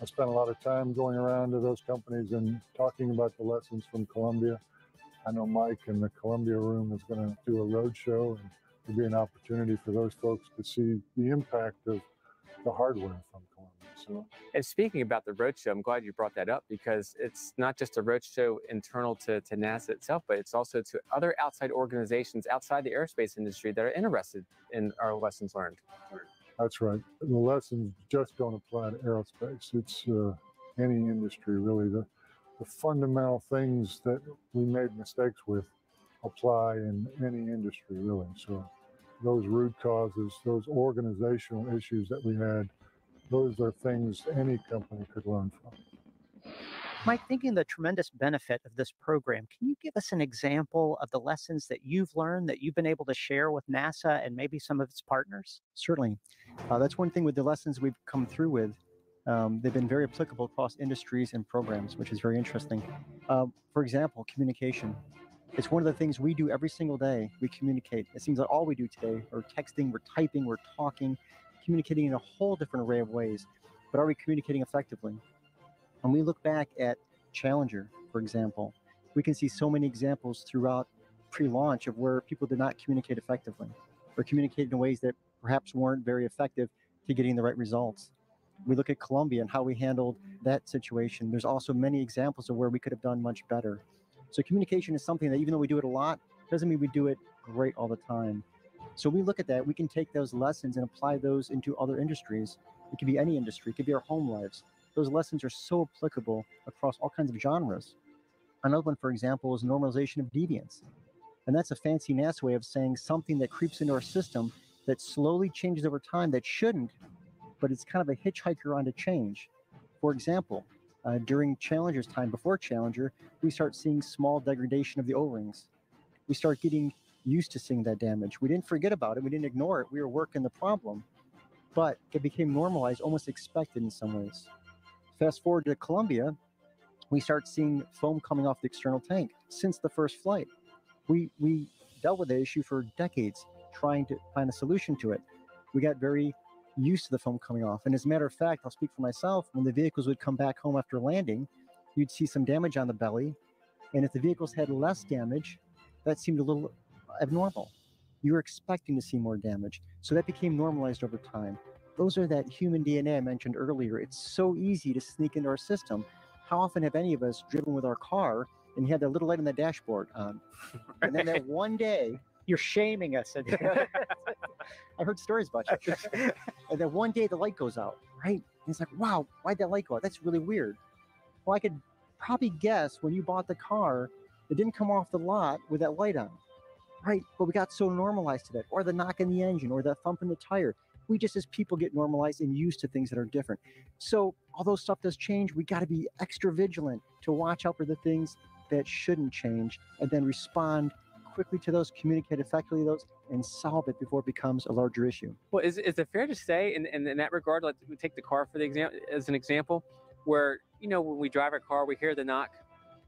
I spent a lot of time going around to those companies and talking about the lessons from Columbia. I know Mike in the Columbia room is going to do a road show, and there'll be an opportunity for those folks to see the impact of the hardware from Columbia. So,
and speaking about the roadshow, I'm glad you brought that up because it's not just a roadshow internal to NASA itself, but it's also to other outside organizations outside the aerospace industry that are interested in our lessons learned.
That's right. The lessons just don't apply to aerospace. It's any industry, really. The fundamental things that we made mistakes with apply in any industry, really. So those root causes, those organizational issues that we had, those are things any company could learn from.
Mike, thinking the tremendous benefit of this program, can you give us an example of the lessons that you've learned that you've been able to share with NASA and maybe some of its partners?
Certainly. That's one thing with the lessons we've come through with. They've been very applicable across industries and programs, which is very interesting. For example, communication. It's one of the things we do every single day. We communicate. It seems like all we do today, we're texting, we're typing, we're talking, communicating in a whole different array of ways. But are we communicating effectively? When we look back at Challenger, for example, we can see so many examples throughout pre-launch of where people did not communicate effectively or communicated in ways that perhaps weren't very effective to getting the right results. We look at Columbia and how we handled that situation. There's also many examples of where we could have done much better. So communication is something that, even though we do it a lot, doesn't mean we do it great all the time. So we look at that, we can take those lessons and apply those into other industries. It could be any industry, it could be our home lives. Those lessons are so applicable across all kinds of genres. Another one, for example, is normalization of deviance. And that's a fancy NASA way of saying something that creeps into our system that slowly changes over time that shouldn't, but it's kind of a hitchhiker onto change. For example, during Challenger's time, before Challenger, we start seeing small degradation of the O-rings. We start getting used to seeing that damage. We didn't forget about it. We didn't ignore it. We were working the problem, but it became normalized, almost expected in some ways. Fast forward to Columbia, we start seeing foam coming off the external tank since the first flight. We dealt with the issue for decades, trying to find a solution to it. We got very used to the foam coming off. And as a matter of fact, I'll speak for myself, when the vehicles would come back home after landing, you'd see some damage on the belly. And if the vehicles had less damage, that seemed a little abnormal. You were expecting to see more damage. So that became normalized over time. Those are that human DNA I mentioned earlier. It's so easy to sneak into our system. How often have any of us driven with our car and you had that little light on the dashboard on? And then that one day,
You're shaming us.
I heard stories about you. And then one day the light goes out, right? And it's like, wow, why'd that light go out? That's really weird. Well, I could probably guess when you bought the car, it didn't come off the lot with that light on, right? But we got so normalized to that, or the knock in the engine, or that thump in the tire. We just, as people, get normalized and used to things that are different. So although stuff does change, we got to be extra vigilant to watch out for the things that shouldn't change, and then respond quickly to those, communicate effectively to those, and solve it before it becomes a larger issue.
Well, is it fair to say, in that regard, like we take the car for the as an example, where, you know, when we drive our car, we hear the knock,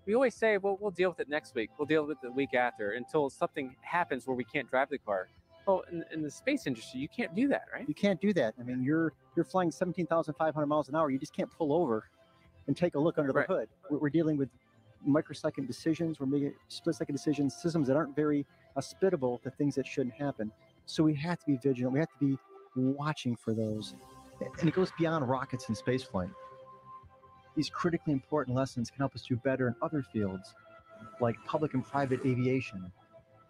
we always say, well, we'll deal with it next week, we'll deal with it the week after, until something happens where we can't drive the car. Well, in the space industry, you can't do that, right?
You can't do that. I mean, you're flying 17,500 miles an hour. You just can't pull over and take a look under the hood. We're dealing with microsecond decisions. We're making split-second decisions, systems that aren't very hospitable to things that shouldn't happen. So we have to be vigilant. We have to be watching for those. And it goes beyond rockets and spaceflight. These critically important lessons can help us do better in other fields, like public and private aviation,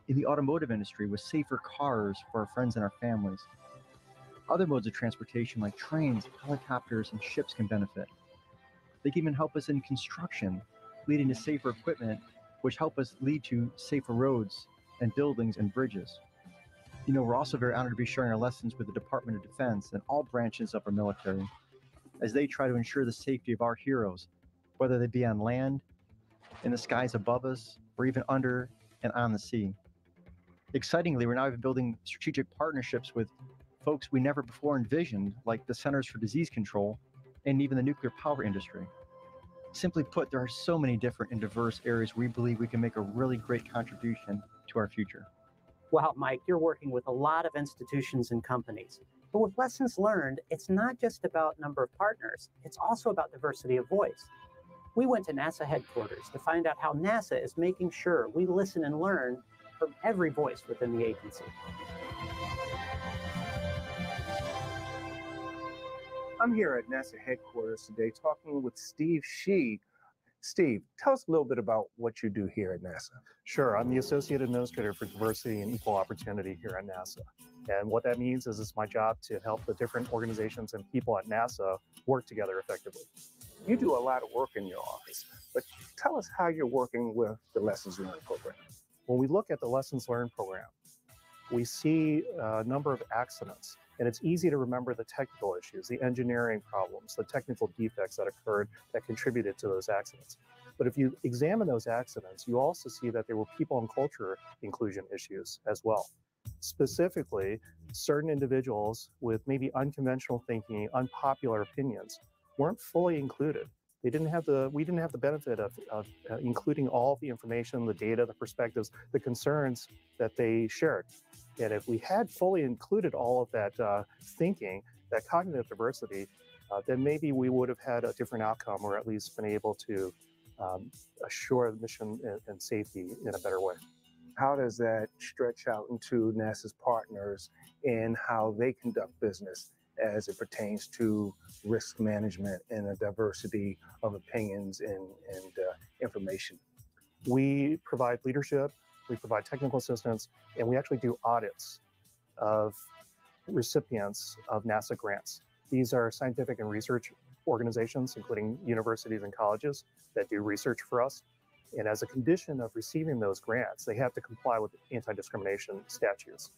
in the automotive industry with safer cars for our friends and our families. Other modes of transportation like trains, helicopters, and ships can benefit. They can even help us in construction, leading to safer equipment, which help us lead to safer roads and buildings and bridges. You know, we're also very honored to be sharing our lessons with the Department of Defense and all branches of our military as they try to ensure the safety of our heroes, whether they be on land, in the skies above us, or even under and on the sea. Excitingly, we're now building strategic partnerships with folks we never before envisioned, like the Centers for Disease Control and even the nuclear power industry. Simply put, there are so many different and diverse areas we believe we can make a really great contribution to our future.
Wow, Mike, you're working with a lot of institutions and companies. But with lessons learned, it's not just about number of partners, it's also about diversity of voice. We went to NASA headquarters to find out how NASA is making sure we listen and learn from every voice within the agency.
I'm here at NASA headquarters today talking with Steve Shee. Steve, tell us a little bit about what you do here at NASA.
Sure, I'm the Associate Administrator for Diversity and Equal Opportunity here at NASA. And what that means is it's my job to help the different organizations and people at NASA work together effectively.
You do a lot of work in your office, but tell us how you're working with the Lessons Learned program.
When we look at the Lessons Learned program, we see a number of accidents, and it's easy to remember the technical issues, the engineering problems, the technical defects that occurred that contributed to those accidents. But if you examine those accidents, you also see that there were people and culture inclusion issues as well. Specifically, certain individuals with maybe unconventional thinking, unpopular opinions weren't fully included. We didn't have the benefit of including all of the information, the data, the perspectives, the concerns that they shared. And if we had fully included all of that thinking, that cognitive diversity, then maybe we would have had a different outcome, or at least been able to assure the mission and safety in a better way.
How does that stretch out into NASA's partners in how they conduct business
as it pertains to risk management and a diversity of opinions and information. We provide leadership, we provide technical assistance, and we actually do audits of recipients of NASA grants. These are scientific and research organizations, including universities and colleges, that do research for us. And as a condition of receiving those grants, they have to comply with anti-discrimination statutes.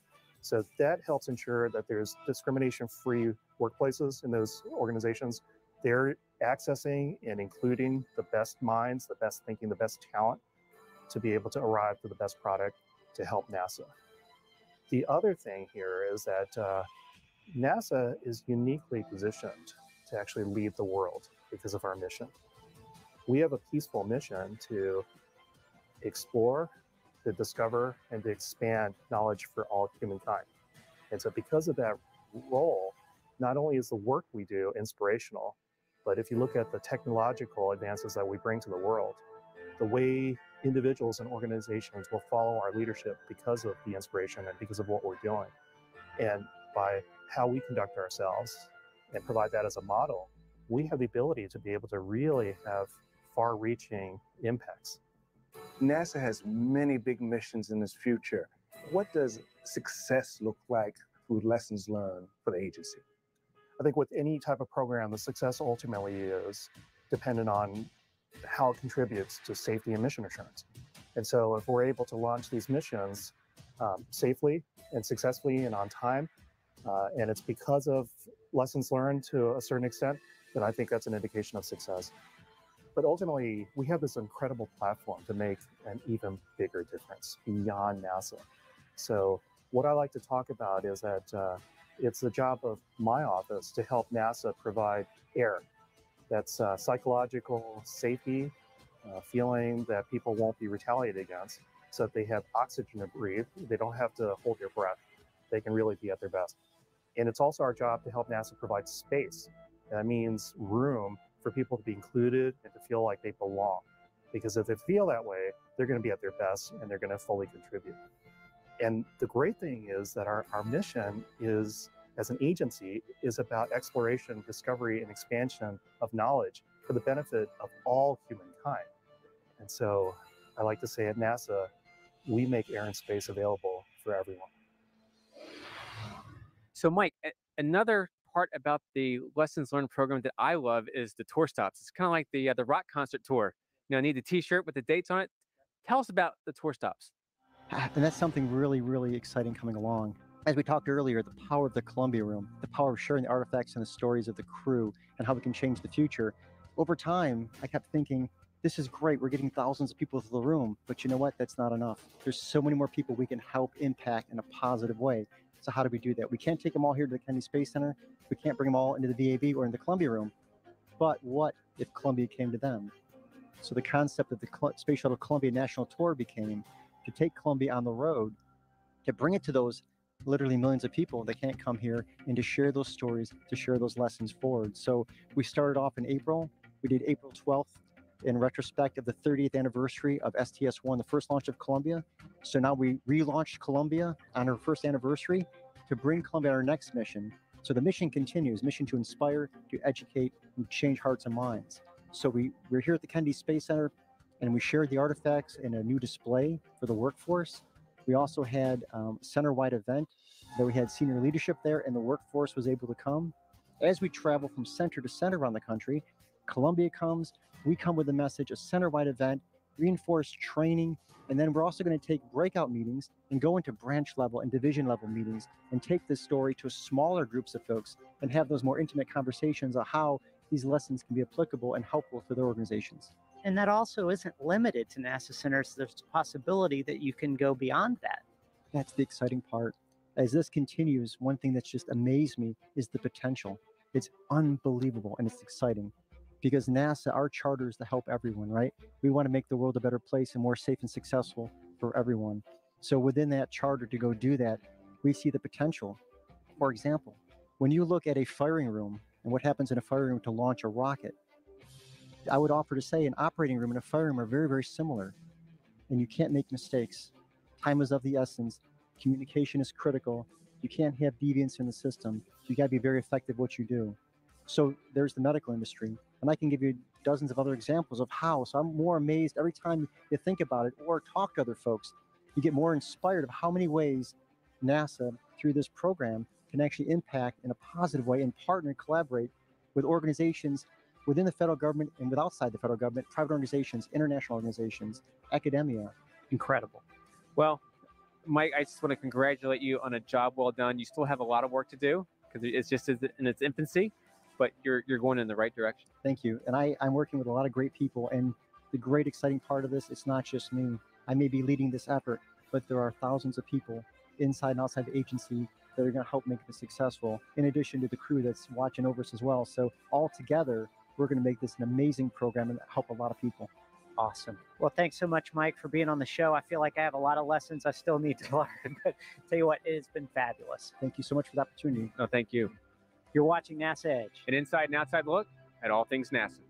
So that helps ensure that there's discrimination-free workplaces in those organizations. They're accessing and including the best minds, the best thinking, the best talent to be able to arrive to the best product to help NASA. The other thing here is that NASA is uniquely positioned to actually lead the world because of our mission. We have a peaceful mission to explore, to discover, and to expand knowledge for all humankind. And so because of that role, not only is the work we do inspirational, but if you look at the technological advances that we bring to the world, the way individuals and organizations will follow our leadership because of the inspiration and because of what we're doing. And by how we conduct ourselves and provide that as a model, we have the ability to be able to really have far-reaching impacts.
NASA has many big missions in its future. What does success look like through lessons learned for the agency?
I think with any type of program, the success ultimately is dependent on how it contributes to safety and mission assurance. And so if we're able to launch these missions safely and successfully and on time, and it's because of lessons learned to a certain extent, then I think that's an indication of success. But ultimately, we have this incredible platform to make an even bigger difference beyond NASA. So what I like to talk about is that it's the job of my office to help NASA provide air that's psychological safety, feeling that people won't be retaliated against, so that they have oxygen to breathe. They don't have to hold their breath. They can really be at their best. And it's also our job to help NASA provide space. And that means room for people to be included and to feel like they belong. Because if they feel that way, they're going to be at their best and they're going to fully contribute. And the great thing is that our mission is, as an agency, is about exploration, discovery, and expansion of knowledge for the benefit of all humankind. And so I like to say at NASA, we make air and space available for everyone.
So Mike, another part about the lessons learned program that I love is the tour stops. It's kind of like the rock concert tour. You know, need the T-shirt with the dates on it. Tell us about the tour stops.
And that's something really, really exciting coming along. As we talked earlier, the power of the Columbia Room, the power of sharing the artifacts and the stories of the crew and how we can change the future. Over time, I kept thinking, this is great. We're getting thousands of people to the room, but you know what? That's not enough. There's so many more people we can help impact in a positive way. So how do we do that? We can't take them all here to the Kennedy Space Center. We can't bring them all into the VAB or in the Columbia Room. But what if Columbia came to them? So the concept of the Space Shuttle Columbia National Tour became to take Columbia on the road, to bring it to those literally millions of people that can't come here, and to share those stories, to share those lessons forward. So we started off in April. We did April 12th in retrospect of the 30th anniversary of STS-1, the first launch of Columbia. So now we relaunched Columbia on her first anniversary to bring Columbia on our next mission. So the mission continues, mission to inspire, to educate, and change hearts and minds. So we're here at the Kennedy Space Center, and we shared the artifacts in a new display for the workforce. We also had a center-wide event that we had senior leadership there, and the workforce was able to come. As we travel from center to center around the country, Columbia comes, we come with a message, a center-wide event, reinforced training, and then we're also going to take breakout meetings and go into branch level and division level meetings and take this story to smaller groups of folks and have those more intimate conversations on how these lessons can be applicable and helpful to their organizations.
And that also isn't limited to NASA centers. There's a possibility that you can go beyond that.
That's the exciting part. As this continues, one thing that's just amazed me is the potential. It's unbelievable and it's exciting because NASA, our charter is to help everyone, right? We want to make the world a better place and more safe and successful for everyone. So within that charter to go do that, we see the potential. For example, when you look at a firing room and what happens in a firing room to launch a rocket, I would offer to say an operating room and a firing room are very, very similar, and you can't make mistakes. Time is of the essence. Communication is critical. You can't have deviance in the system. You got to be very effective what you do. So there's the medical industry. And I can give you dozens of other examples of how. So I'm more amazed every time you think about it or talk to other folks. You get more inspired of how many ways NASA, through this program, can actually impact in a positive way and partner and collaborate with organizations within the federal government and with outside the federal government, private organizations, international organizations, academia.
Incredible. Well, Mike, I just want to congratulate you on a job well done. You still have a lot of work to do because it's just in its infancy, but you're going in the right direction.
Thank you. And I'm working with a lot of great people. And the great exciting part of this, it's not just me. I may be leading this effort, but there are thousands of people inside and outside the agency that are going to help make this successful, in addition to the crew that's watching over us as well. So all together, we're going to make this an amazing program and help a lot of people.
Awesome. Well, thanks so much, Mike, for being on the show. I feel like I have a lot of lessons I still need to learn, but tell you what, it has been fabulous.
Thank you so much for the opportunity.
No, thank you.
You're watching NASA Edge.
An inside and outside look at all things NASA.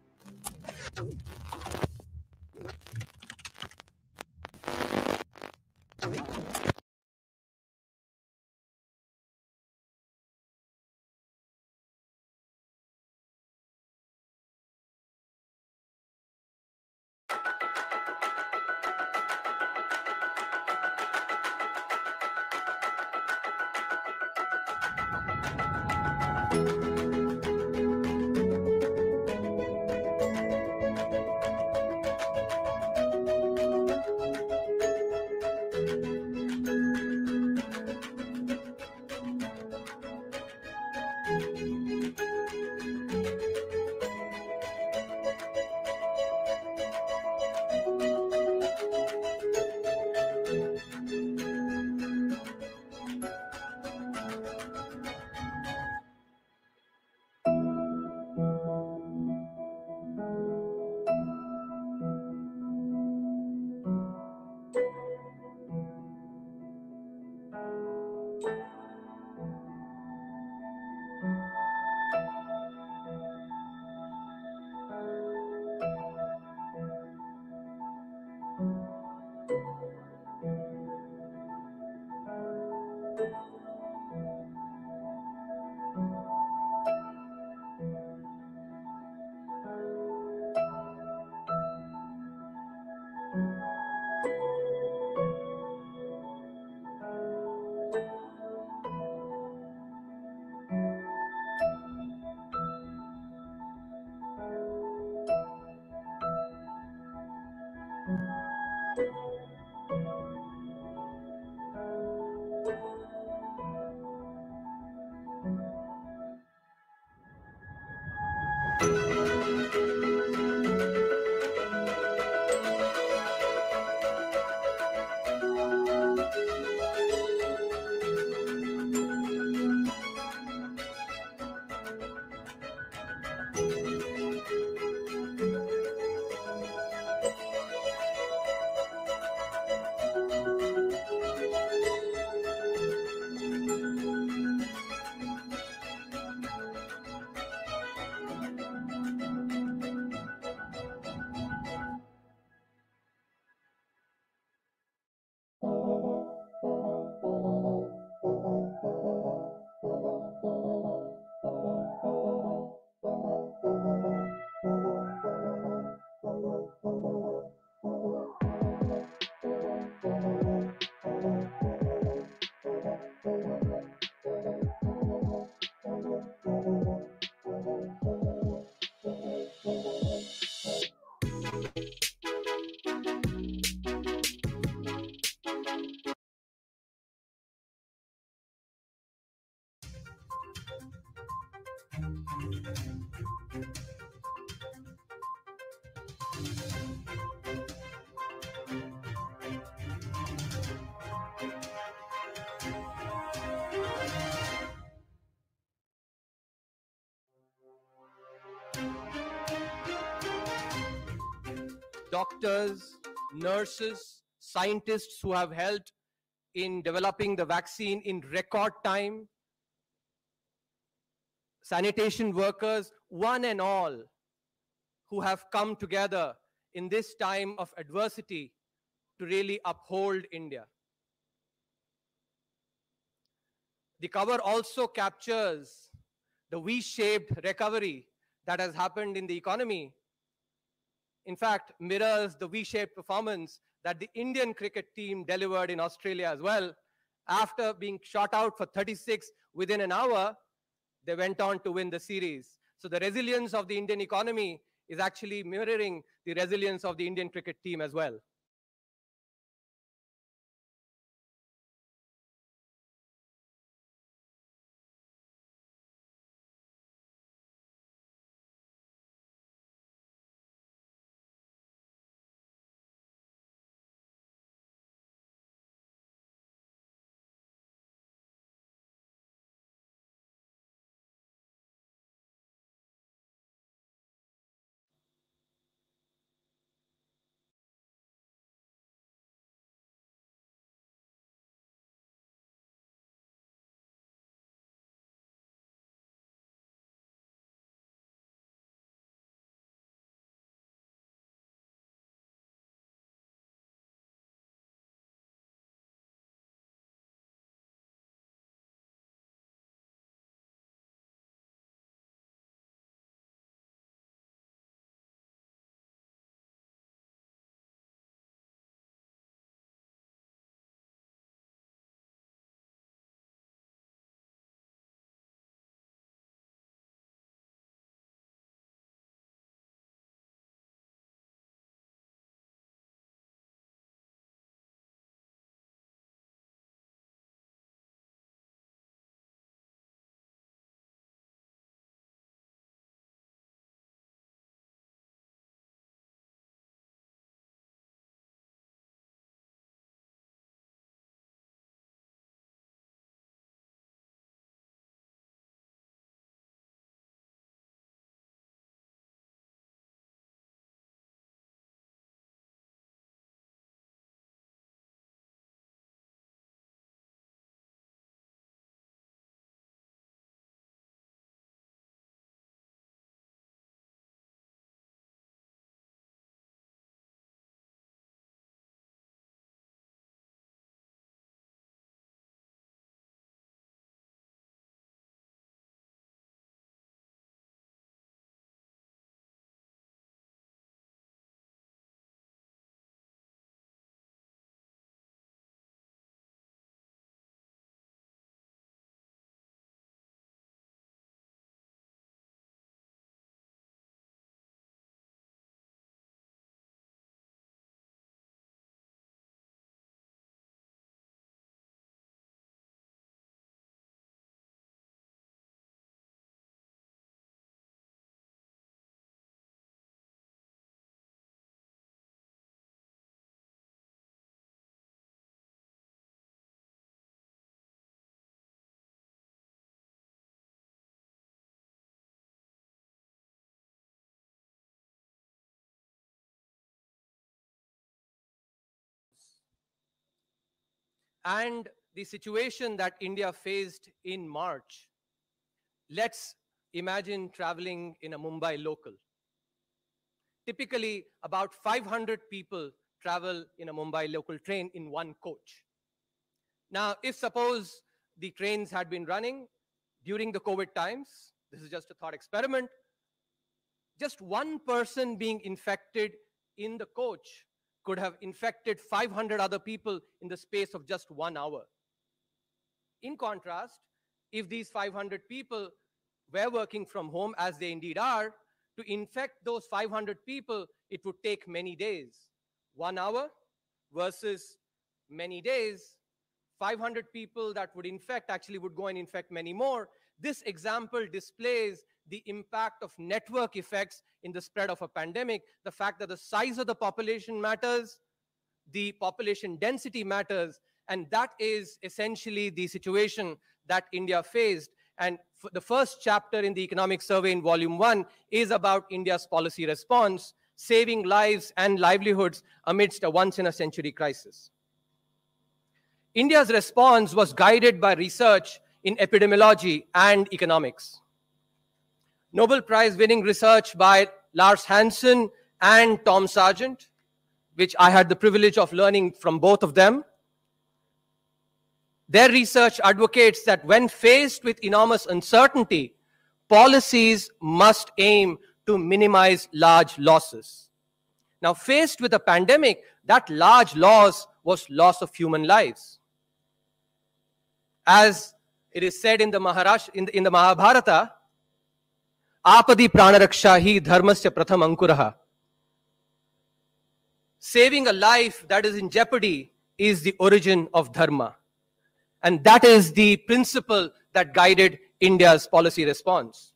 Doctors, nurses, scientists who have helped in developing the vaccine in record time, sanitation workers, one and all, who have come together in this time of adversity to really uphold India. The cover also captures the V-shaped recovery that has happened in the economy. In fact, mirrors the V-shaped performance that the Indian cricket team delivered in Australia as well. After being shot out for 36 within an hour, they went on to win the series. So the resilience of the Indian economy is actually mirroring the resilience of the Indian cricket team as well. And the situation that India faced in March. Let's imagine traveling in a Mumbai local. Typically, about 500 people travel in a Mumbai local train in one coach. Now, if suppose the trains had been running during the COVID times, this is just a thought experiment, just one person being infected in the coach could have infected 500 other people in the space of just 1 hour. In contrast, if these 500 people were working from home, as they indeed are, to infect those 500 people, it would take many days. 1 hour versus many days, 500 people that would infect actually would go and infect many more. This example displays the impact of network effects in the spread of a pandemic, the fact that the size of the population matters, the population density matters, and that is essentially the situation that India faced. And the first chapter in the economic survey in volume 1 is about India's policy response, saving lives and livelihoods amidst a once-in-a-century crisis. India's response was guided by research in epidemiology and economics. Nobel Prize-winning research by Lars Hansen and Tom Sargent, which I had the privilege of learning from both of them, Their research advocates that when faced with enormous uncertainty, policies must aim to minimize large losses. Now, faced with a pandemic, that large loss was loss of human lives. As it is said in the Mahabharata, Apadi pranaraksha hi dharmasya pratham ankuraha. Saving a life that is in jeopardy is the origin of dharma. And that is the principle that guided India's policy response.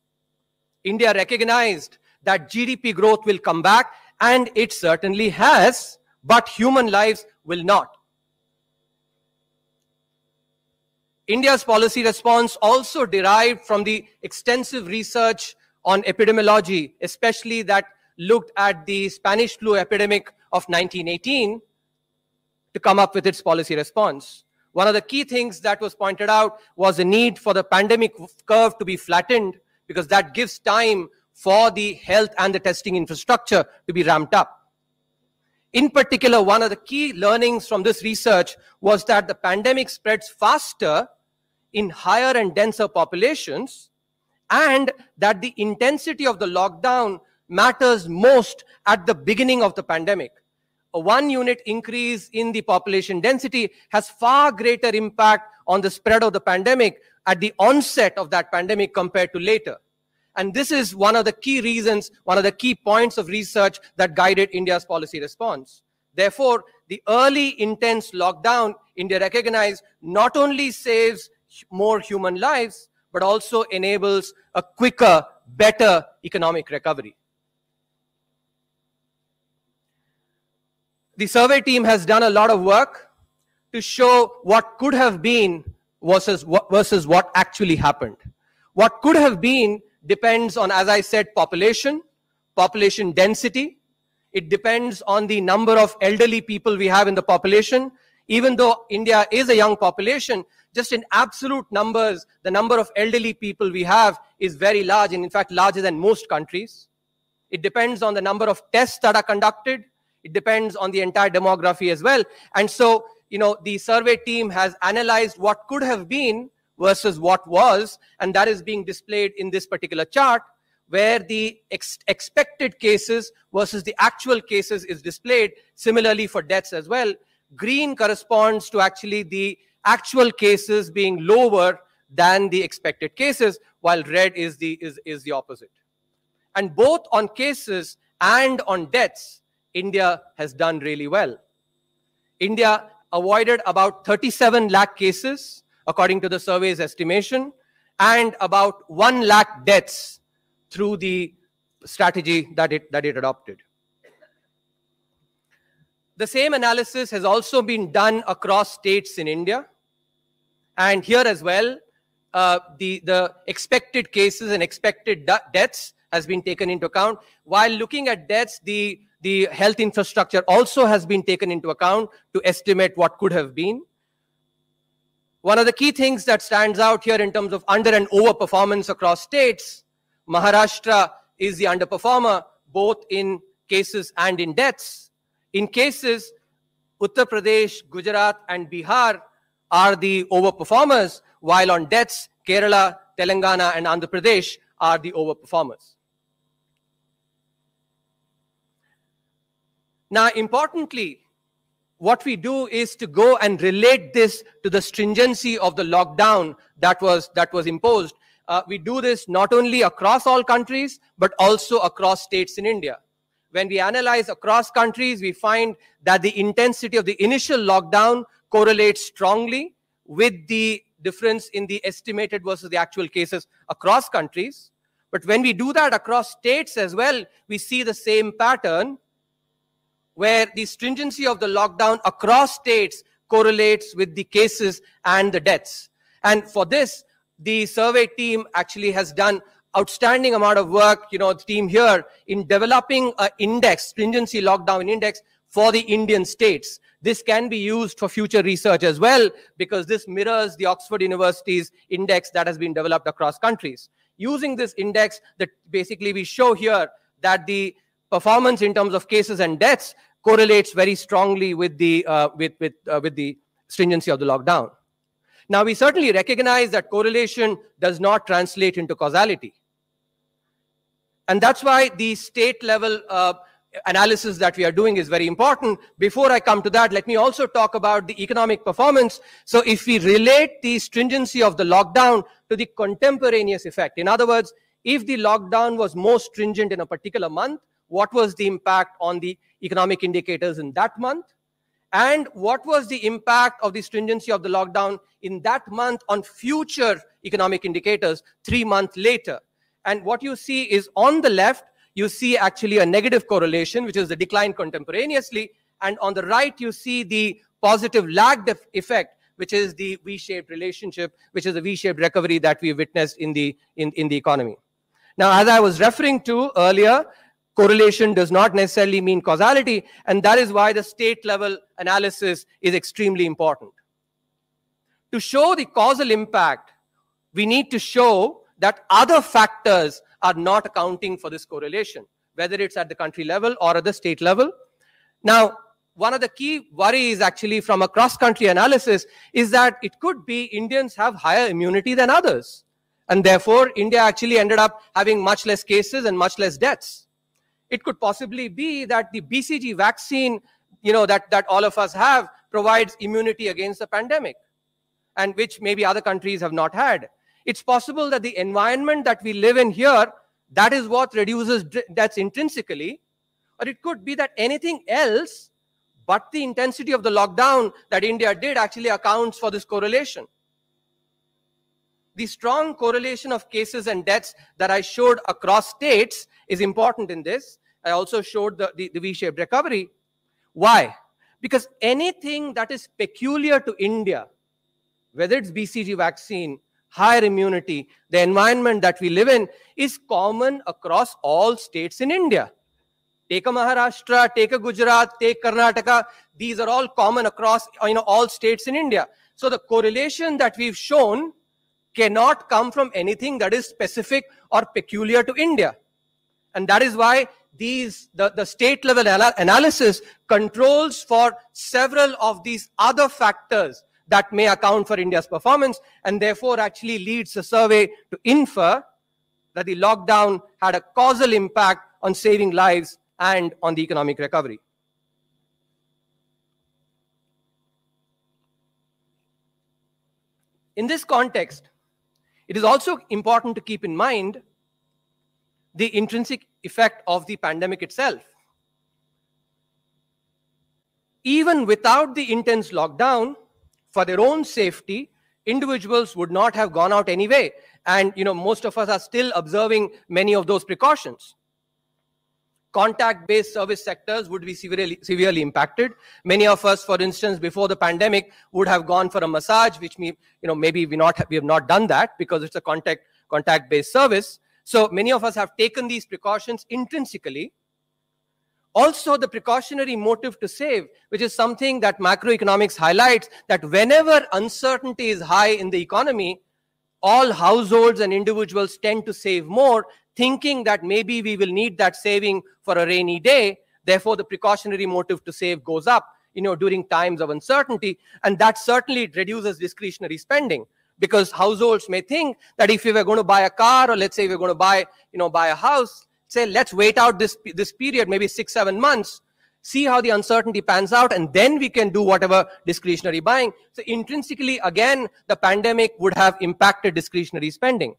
India recognized that GDP growth will come back, and it certainly has, but human lives will not. India's policy response also derived from the extensive research on epidemiology, especially that looked at the Spanish flu epidemic of 1918 to come up with its policy response. One of the key things that was pointed out was the need for the pandemic curve to be flattened, because that gives time for the health and the testing infrastructure to be ramped up. In particular, one of the key learnings from this research was that the pandemic spreads faster in higher and denser populations, and that the intensity of the lockdown matters most at the beginning of the pandemic. A 1 unit increase in the population density has far greater impact on the spread of the pandemic at the onset of that pandemic compared to later. And this is one of the key reasons, one of the key points of research that guided India's policy response. Therefore, the early intense lockdown, India recognized, not only saves more human lives, but also enables a quicker, better economic recovery. The survey team has done a lot of work to show what could have been versus what actually happened. What could have been depends on, as I said, population density. It depends on the number of elderly people we have in the population. Even though India is a young population, just in absolute numbers, the number of elderly people we have is very large, and in fact larger than most countries. It depends on the number of tests that are conducted. It depends on the entire demography as well. And so, the survey team has analyzed what could have been versus what was, and that is being displayed in this particular chart, where the expected cases versus the actual cases is displayed. Similarly for deaths as well. Green corresponds to actually the actual cases being lower than the expected cases, while red is the opposite. And both on cases and on deaths, India has done really well. India avoided about 37 lakh cases, according to the survey's estimation, and about 1 lakh deaths through the strategy that it adopted. The same analysis has also been done across states in India. And here as well, the expected cases and expected deaths has been taken into account. While looking at deaths, the health infrastructure also has been taken into account to estimate what could have been. One of the key things that stands out here in terms of under and over performance across states, Maharashtra is the underperformer, both in cases and in deaths. In cases, Uttar Pradesh, Gujarat, and Bihar are the overperformers, while on deaths, Kerala, Telangana, and Andhra Pradesh are the overperformers. Now, importantly, what we do is to go and relate this to the stringency of the lockdown that was imposed. We do this not only across all countries, but also across states in India. When we analyze across countries, we find that the intensity of the initial lockdown correlates strongly with the difference in the estimated versus the actual cases across countries. But when we do that across states as well, we see the same pattern, where the stringency of the lockdown across states correlates with the cases and the deaths. And for this, the survey team actually has done outstanding amount of work, the team here, in developing an index, stringency lockdown index for the Indian states. This can be used for future research as well, because this mirrors the Oxford University's index that has been developed across countries. Using this index, that basically we show here that the performance in terms of cases and deaths correlates very strongly with the stringency of the lockdown. Now, we certainly recognize that correlation does not translate into causality. And that's why the state level analysis that we are doing is very important. Before I come to that, let me also talk about the economic performance. So if we relate the stringency of the lockdown to the contemporaneous effect, in other words, if the lockdown was more stringent in a particular month, what was the impact on the economic indicators in that month? And what was the impact of the stringency of the lockdown in that month on future economic indicators 3 months later? And what you see is on the left, you see actually a negative correlation, which is the decline contemporaneously. And on the right, you see the positive lagged effect, which is the V-shaped relationship, which is a V-shaped recovery that we witnessed in the economy. Now, as I was referring to earlier, correlation does not necessarily mean causality, and that is why the state level analysis is extremely important. To show the causal impact, we need to show that other factors are not accounting for this correlation, whether it's at the country level or at the state level. Now, one of the key worries actually from a cross-country analysis is that it could be Indians have higher immunity than others. And therefore, India actually ended up having much less cases and much less deaths. It could possibly be that the BCG vaccine, that all of us have provides immunity against the pandemic, and which maybe other countries have not had. It's possible that the environment that we live in here, that is what reduces deaths intrinsically, or it could be that anything else but the intensity of the lockdown that India did actually accounts for this correlation. The strong correlation of cases and deaths that I showed across states is important in this. I also showed the V-shaped recovery. Why? Because anything that is peculiar to India, whether it's BCG vaccine, higher immunity, the environment that we live in, is common across all states in India. Take a Maharashtra, take a Gujarat, take Karnataka. These are all common across all states in India. So the correlation that we've shown cannot come from anything that is specific or peculiar to India. And that is why the state level analysis controls for several of these other factors that may account for India's performance, and therefore actually leads the survey to infer that the lockdown had a causal impact on saving lives and on the economic recovery. In this context, it is also important to keep in mind the intrinsic effect of the pandemic itself. Even without the intense lockdown, for their own safety, individuals would not have gone out anyway. And most of us are still observing many of those precautions. Contact-based service sectors would be severely impacted. Many of us, for instance, before the pandemic, would have gone for a massage, which maybe we have not done that because it's a contact-based service. So many of us have taken these precautions intrinsically. Also, the precautionary motive to save, which is something that macroeconomics highlights, that whenever uncertainty is high in the economy, all households and individuals tend to save more, thinking that maybe we will need that saving for a rainy day. Therefore, the precautionary motive to save goes up, during times of uncertainty. And that certainly reduces discretionary spending, because households may think that if we were going to buy a car, or let's say we're going to buy a house, say, let's wait out this period, maybe 6-7 months, see how the uncertainty pans out, and then we can do whatever discretionary buying. So intrinsically, again, the pandemic would have impacted discretionary spending.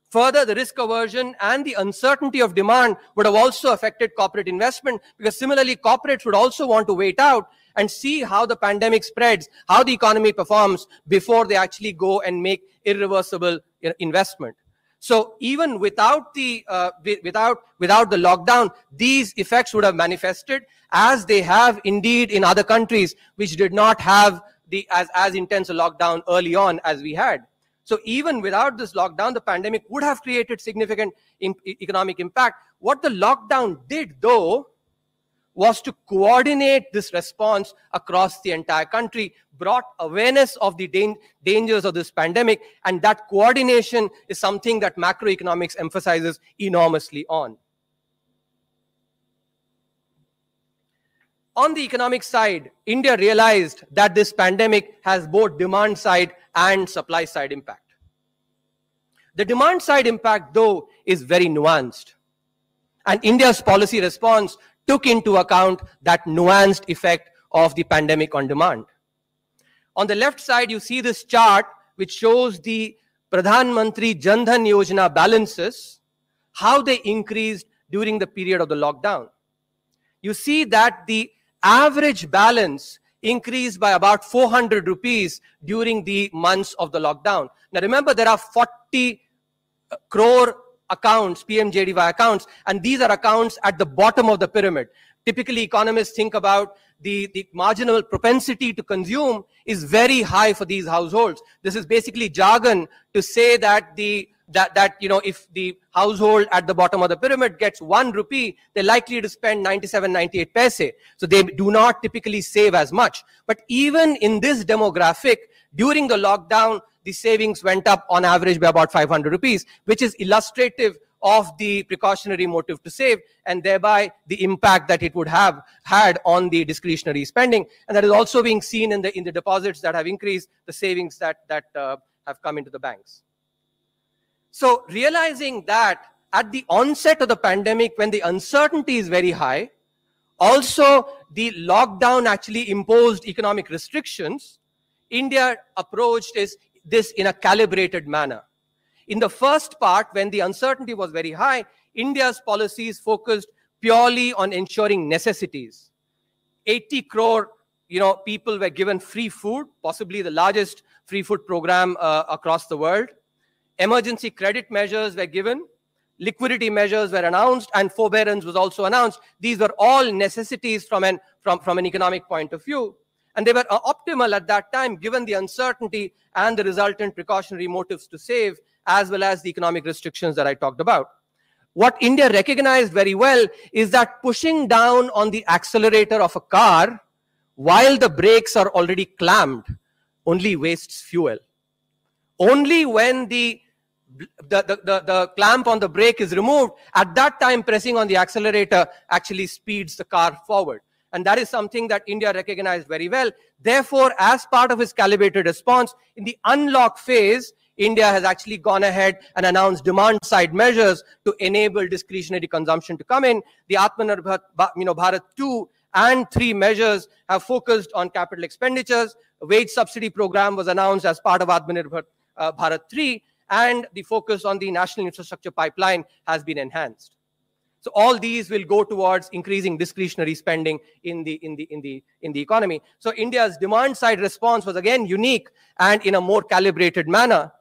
Further, the risk aversion and the uncertainty of demand would have also affected corporate investment, because similarly, corporates would also want to wait out and see how the pandemic spreads, how the economy performs before they actually go and make irreversible investment. So even without the lockdown, these effects would have manifested, as they have indeed in other countries which did not have as intense a lockdown early on as we had. So even without this lockdown, the pandemic would have created significant economic impact. What the lockdown did, though, was to coordinate this response across the entire country, brought awareness of the dangers of this pandemic, and that coordination is something that macroeconomics emphasizes enormously on. On the economic side, India realized that this pandemic has both demand side and supply side impact. The demand side impact, though, is very nuanced. And India's policy response took into account that nuanced effect of the pandemic on demand. On the left side, you see this chart which shows the Pradhan Mantri Jan Dhan Yojana balances, how they increased during the period of the lockdown. You see that the average balance increased by about 400 rupees during the months of the lockdown. Now remember, there are 40 crore accounts, PMJDY accounts, and these are accounts at the bottom of the pyramid. Typically, economists think about the marginal propensity to consume is very high for these households. This is basically jargon to say that if the household at the bottom of the pyramid gets 1 rupee, they're likely to spend 97-98 paise. So they do not typically save as much. But even in this demographic, during the lockdown, the savings went up on average by about 500 rupees, which is illustrative of the precautionary motive to save, and thereby the impact that it would have had on the discretionary spending. And that is also being seen in the deposits that have increased, the savings that have come into the banks. So realizing that at the onset of the pandemic, when the uncertainty is very high, also the lockdown actually imposed economic restrictions, India approached this in a calibrated manner. In the first part, when the uncertainty was very high, India's policies focused purely on ensuring necessities. 80 crore people were given free food, possibly the largest free food program across the world. Emergency credit measures were given, liquidity measures were announced, and forbearance was also announced. These were all necessities from an economic point of view. And they were optimal at that time, given the uncertainty and the resultant precautionary motives to save, as well as the economic restrictions that I talked about. What India recognized very well is that pushing down on the accelerator of a car while the brakes are already clamped only wastes fuel. Only when the clamp on the brake is removed, at that time pressing on the accelerator actually speeds the car forward. And that is something that India recognized very well. Therefore, as part of its calibrated response, in the unlock phase, India has actually gone ahead and announced demand-side measures to enable discretionary consumption to come in. The Atmanirbhar Bharat 2 and 3 measures have focused on capital expenditures. A wage subsidy program was announced as part of Atmanirbhar Bharat 3, and the focus on the national infrastructure pipeline has been enhanced. So all these will go towards increasing discretionary spending in the economy. So India's demand-side response was again unique and in a more calibrated manner.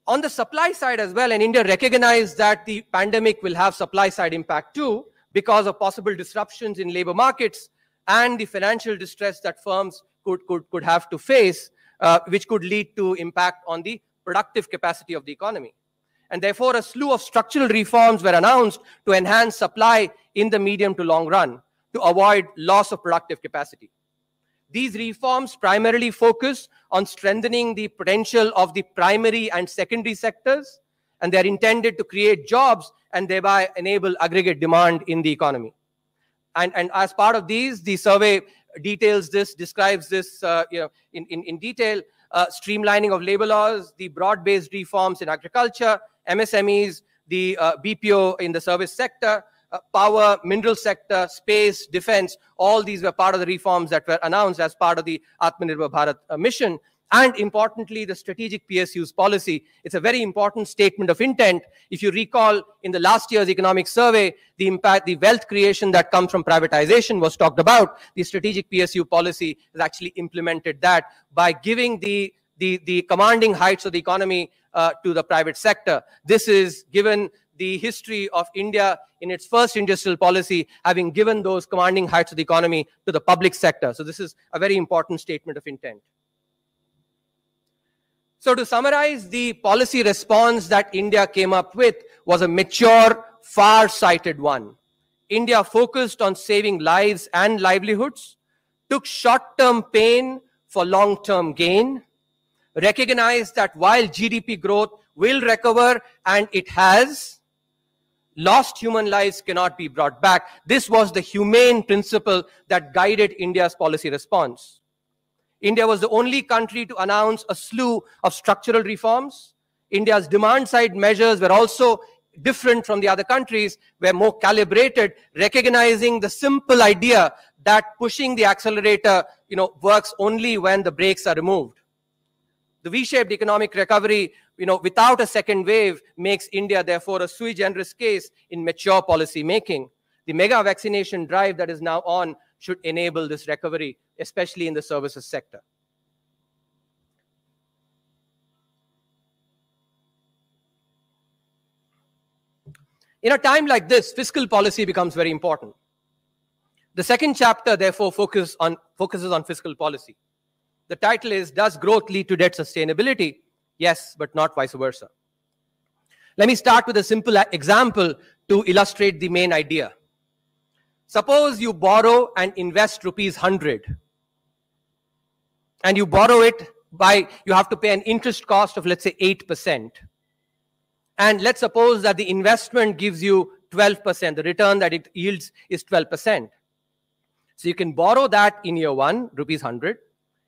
On the supply side as well, and India recognized that the pandemic will have supply-side impact too, because of possible disruptions in labor markets and the financial distress that firms could have to face, which could lead to impact on the productive capacity of the economy. And therefore, a slew of structural reforms were announced to enhance supply in the medium to long run, to avoid loss of productive capacity. These reforms primarily focus on strengthening the potential of the primary and secondary sectors, and they're intended to create jobs and thereby enable aggregate demand in the economy. And as part of these, the survey details this, describes this in detail, streamlining of labor laws, the broad-based reforms in agriculture, MSMEs, the BPO in the service sector, power, mineral sector, space, defense, all these were part of the reforms that were announced as part of the Atmanirbhar Bharat mission. And importantly, the strategic PSUs policy. It's a very important statement of intent. If you recall, in the last year's economic survey, the impact, the wealth creation that comes from privatization was talked about. The strategic PSU policy has actually implemented that by giving the commanding heights of the economy to the private sector. This is given the history of India in its first industrial policy, having given those commanding heights of the economy to the public sector. So this is a very important statement of intent. So to summarize, the policy response that India came up with was a mature, far-sighted one. India focused on saving lives and livelihoods, took short-term pain for long-term gain, recognized that while GDP growth will recover, and it has, Lost human lives cannot be brought back. This was the humane principle that guided India's policy response. India was the only country to announce a slew of structural reforms. India's demand-side measures were also different from the other countries, were more calibrated, recognizing the simple idea that pushing the accelerator, works only when the brakes are removed. The V-shaped economic recovery, without a second wave, makes India, therefore, a sui generis case in mature policy making. The mega vaccination drive that is now on should enable this recovery, especially in the services sector. In a time like this, fiscal policy becomes very important. The second chapter, therefore, focuses on fiscal policy. The title is, Does Growth Lead to Debt Sustainability? Yes, but not vice versa. Let me start with a simple example to illustrate the main idea. Suppose you borrow and invest ₹100. And you borrow it you have to pay an interest cost of, let's say, 8%. And let's suppose that the investment gives you 12%. The return that it yields is 12%. So you can borrow that in year 1, ₹100.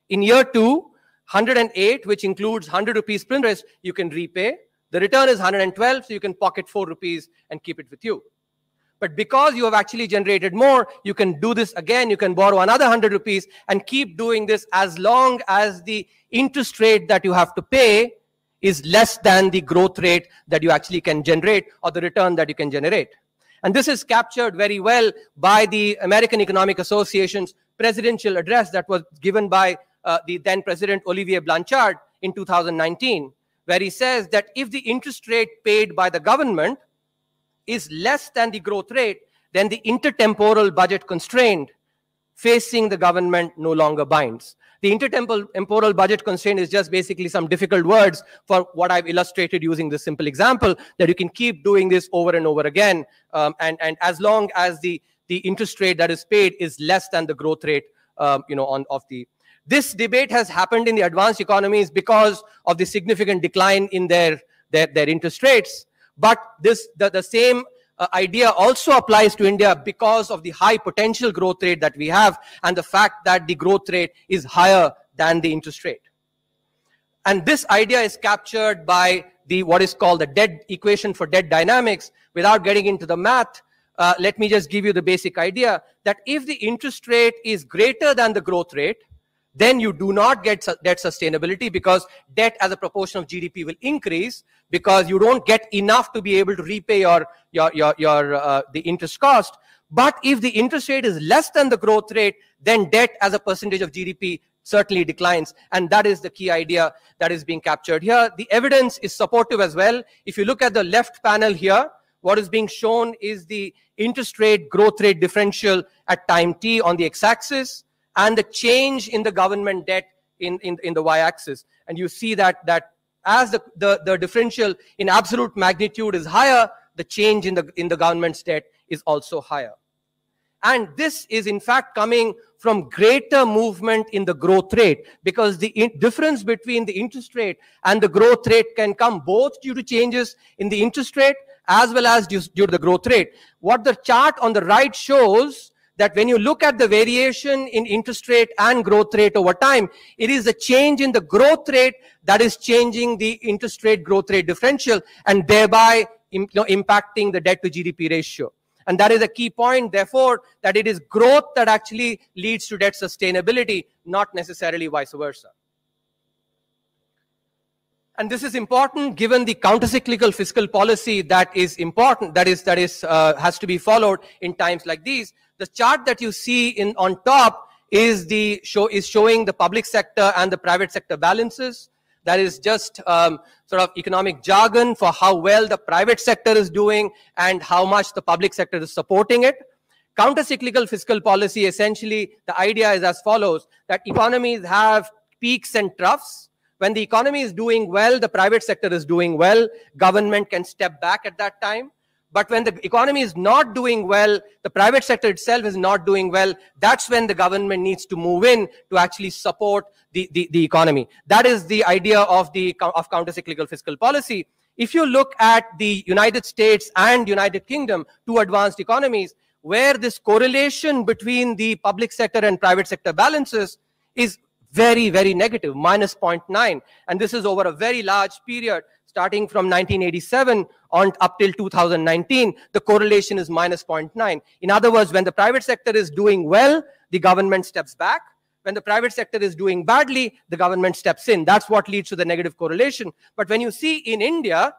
In year 2, 108, which includes ₹100 interest, you can repay. The return is 112, so you can pocket ₹4 and keep it with you. But because you have actually generated more, you can do this again. You can borrow another ₹100 and keep doing this as long as the interest rate that you have to pay is less than the growth rate that you actually can generate or the return that you can generate. And this is captured very well by the American Economic Association's presidential address that was given by the then President Olivier Blanchard in 2019, where he says that if the interest rate paid by the government is less than the growth rate, then the intertemporal budget constraint facing the government no longer binds. The intertemporal budget constraint is just basically some difficult words for what I've illustrated using this simple example, that you can keep doing this over and over again, and as long as the interest rate that is paid is less than the growth rate, This debate has happened in the advanced economies because of the significant decline in their interest rates. But the same idea also applies to India because of the high potential growth rate that we have and the fact that the growth rate is higher than the interest rate. And this idea is captured by what is called the debt equation for debt dynamics. Without getting into the math, let me just give you the basic idea that if the interest rate is greater than the growth rate, then you do not get debt sustainability, because debt as a proportion of GDP will increase because you don't get enough to be able to repay the interest cost. But if the interest rate is less than the growth rate, then debt as a percentage of GDP certainly declines. And that is the key idea that is being captured here. The evidence is supportive as well. If you look at the left panel here, what is being shown is the interest rate growth rate differential at time t on the x-axis, and the change in the government debt in the y-axis. And you see that as the differential in absolute magnitude is higher, the change in the government's debt is also higher. And this is in fact coming from greater movement in the growth rate, because the difference between the interest rate and the growth rate can come both due to changes in the interest rate as well as due to the growth rate. What the chart on the right shows, that when you look at the variation in interest rate and growth rate over time, it is the change in the growth rate that is changing the interest rate growth rate differential, and thereby impacting the debt to GDP ratio. And that is a key point, therefore, that it is growth that actually leads to debt sustainability, not necessarily vice versa. And this is important given the countercyclical fiscal policy that is important, has to be followed in times like these. The chart that you see on top is showing the public sector and the private sector balances. That is just sort of economic jargon for how well the private sector is doing and how much the public sector is supporting it. Countercyclical fiscal policy, essentially, the idea is as follows, that economies have peaks and troughs. When the economy is doing well, the private sector is doing well, government can step back at that time. But when the economy is not doing well, the private sector itself is not doing well, that's when the government needs to move in to actually support the economy. That is the idea of countercyclical fiscal policy. If you look at the United States and United Kingdom, two advanced economies, where this correlation between the public sector and private sector balances is very, very negative, minus 0.9. And this is over a very large period, starting from 1987 on up till 2019, the correlation is minus 0.9. In other words, when the private sector is doing well, the government steps back. When the private sector is doing badly, the government steps in. That's what leads to the negative correlation. But when you see in India,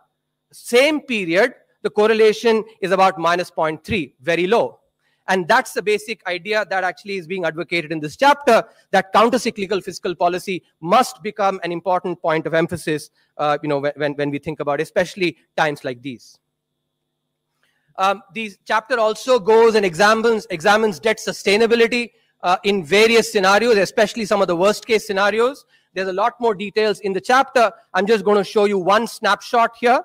same period, the correlation is about minus 0.3, very low. And that's the basic idea that actually is being advocated in this chapter, that counter-cyclical fiscal policy must become an important point of emphasis when we think about especially times like these. This chapter also goes and examines debt sustainability in various scenarios, especially some of the worst case scenarios. There's a lot more details in the chapter. I'm just going to show you one snapshot here.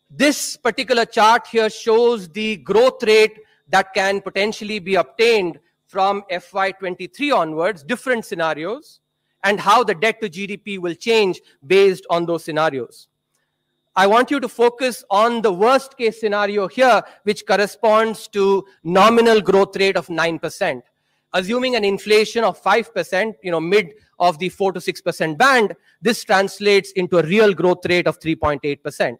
This particular chart here shows the growth rate that can potentially be obtained from FY23 onwards, different scenarios, and how the debt to GDP will change based on those scenarios. I want you to focus on the worst case scenario here, which corresponds to nominal growth rate of 9%. Assuming an inflation of 5%, mid of the 4 to 6% band, this translates into a real growth rate of 3.8%.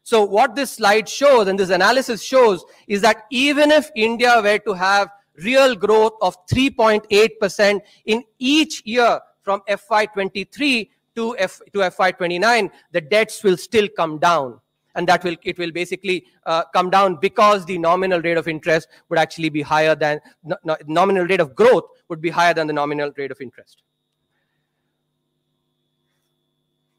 So what this slide shows and this analysis shows is that even if India were to have real growth of 3.8% in each year from FY23 to FY29, the debts will still come down. And it will basically come down because the nominal rate of interest would actually be higher than, nominal rate of growth would be higher than the nominal rate of interest.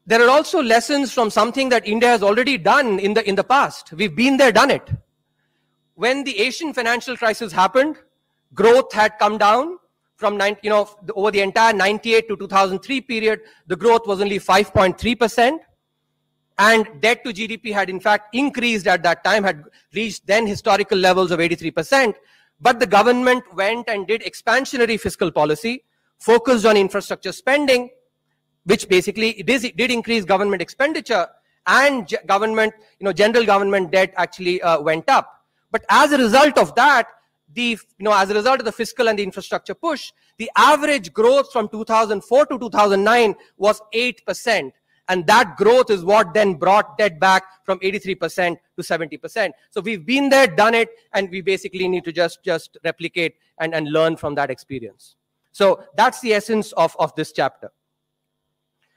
There are also lessons from something that India has already done in the past. We've been there, done it. When the Asian financial crisis happened, growth had come down from over the entire 98 to 2003 period. The growth was only 5.3%, and debt to GDP had in fact increased at that time, had reached then historical levels of 83%. But the government went and did expansionary fiscal policy, focused on infrastructure spending, which basically did increase government expenditure, and general government debt actually went up. But as a result of that, as a result of the fiscal and the infrastructure push, the average growth from 2004 to 2009 was 8%. And that growth is what then brought debt back from 83% to 70%. So we've been there, done it, and we basically need to just replicate and learn from that experience. So that's the essence of this chapter.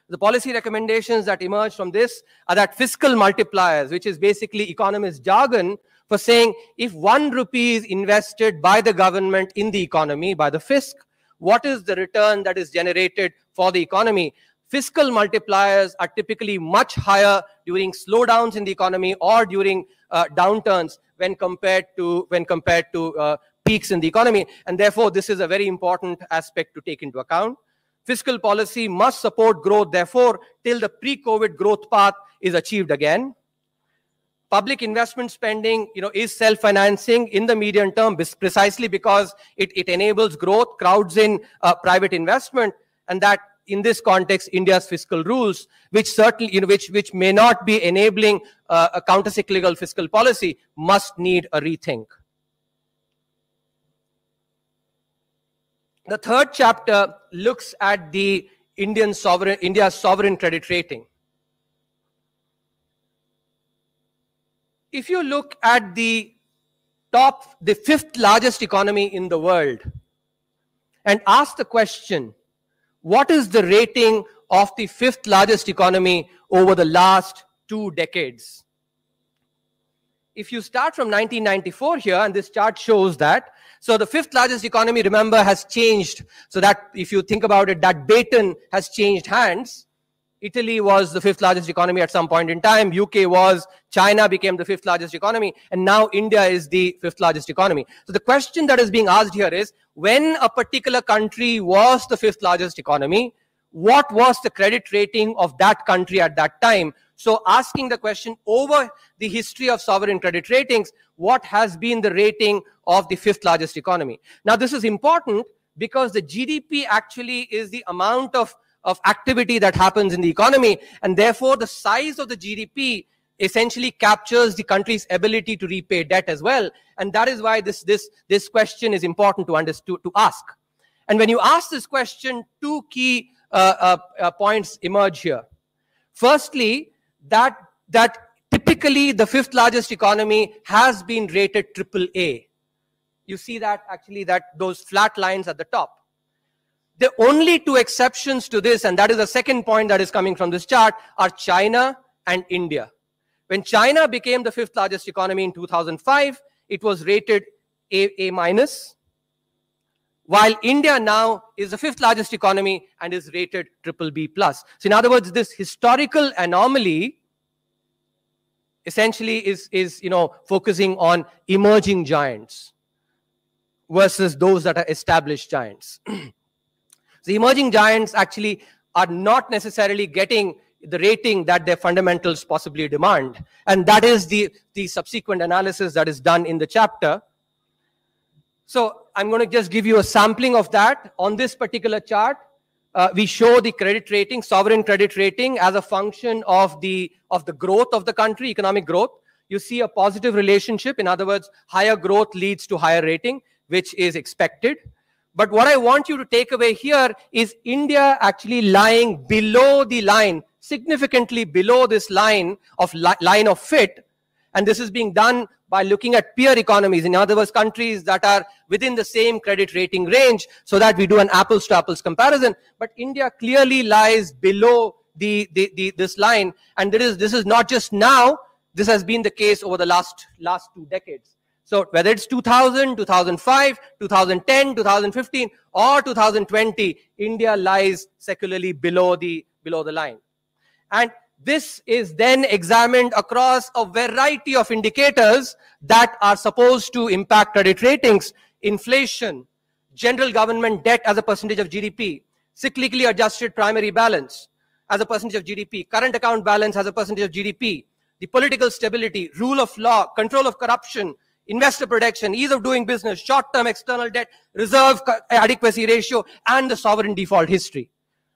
The policy recommendations that emerge from this are that fiscal multipliers, which is basically economist jargon for saying if 1 rupee is invested by the government in the economy, by the fisc, what is the return that is generated for the economy? Fiscal multipliers are typically much higher during slowdowns in the economy or during downturns when compared to peaks in the economy. And therefore, this is a very important aspect to take into account. Fiscal policy must support growth, therefore, till the pre-COVID growth path is achieved again. Public investment spending, is self-financing in the medium term precisely because it enables growth, crowds in private investment, and that in this context, India's fiscal rules, which certainly, which may not be enabling a counter-cyclical fiscal policy, must need a rethink. The third chapter looks at the India's sovereign credit rating. If you look at the 5th largest economy in the world, and ask the question, what is the rating of the 5th largest economy over the last 2 decades? If you start from 1994 here, and this chart shows that, so the 5th largest economy, remember, has changed. So that if you think about it, that baton has changed hands. Italy was the 5th largest economy at some point in time. UK was, China became the 5th largest economy, and now India is the 5th largest economy. So the question that is being asked here is, when a particular country was the 5th largest economy, what was the credit rating of that country at that time? So asking the question, over the history of sovereign credit ratings, what has been the rating of the 5th largest economy? Now, this is important because the GDP actually is the amount of of activity that happens in the economy, and therefore the size of the GDP essentially captures the country's ability to repay debt as well. And that is why this question is important to ask. And when you ask this question, two key points emerge here. Firstly, that typically the fifth largest economy has been rated AAA. You see that actually, that those flat lines at the top. The only two exceptions to this, and that is the second point that is coming from this chart, are China and India. When China became the fifth largest economy in 2005, it was rated A-, while India now is the fifth largest economy and is rated BBB+. So in other words, this historical anomaly essentially is focusing on emerging giants versus those that are established giants. The emerging giants actually are not necessarily getting the rating that their fundamentals possibly demand. And that is the subsequent analysis that is done in the chapter. So I'm going to just give you a sampling of that. On this particular chart, we show the credit rating, sovereign credit rating, as a function of the growth of the country, economic growth. You see a positive relationship. In other words, higher growth leads to higher rating, which is expected. But what I want you to take away here is India actually lying below the line, significantly below this line of fit. And this is being done by looking at peer economies, in other words, countries that are within the same credit rating range, so that we do an apples to apples comparison. But India clearly lies below this line. And this is not just now, this has been the case over the last 2 decades. So whether it's 2000, 2005, 2010, 2015, or 2020, India lies secularly below the line. And this is then examined across a variety of indicators that are supposed to impact credit ratings: inflation, general government debt as a percentage of GDP, cyclically adjusted primary balance as a percentage of GDP, current account balance as a percentage of GDP, the political stability, rule of law, control of corruption, investor protection, ease of doing business, short-term external debt, reserve adequacy ratio, and the sovereign default history.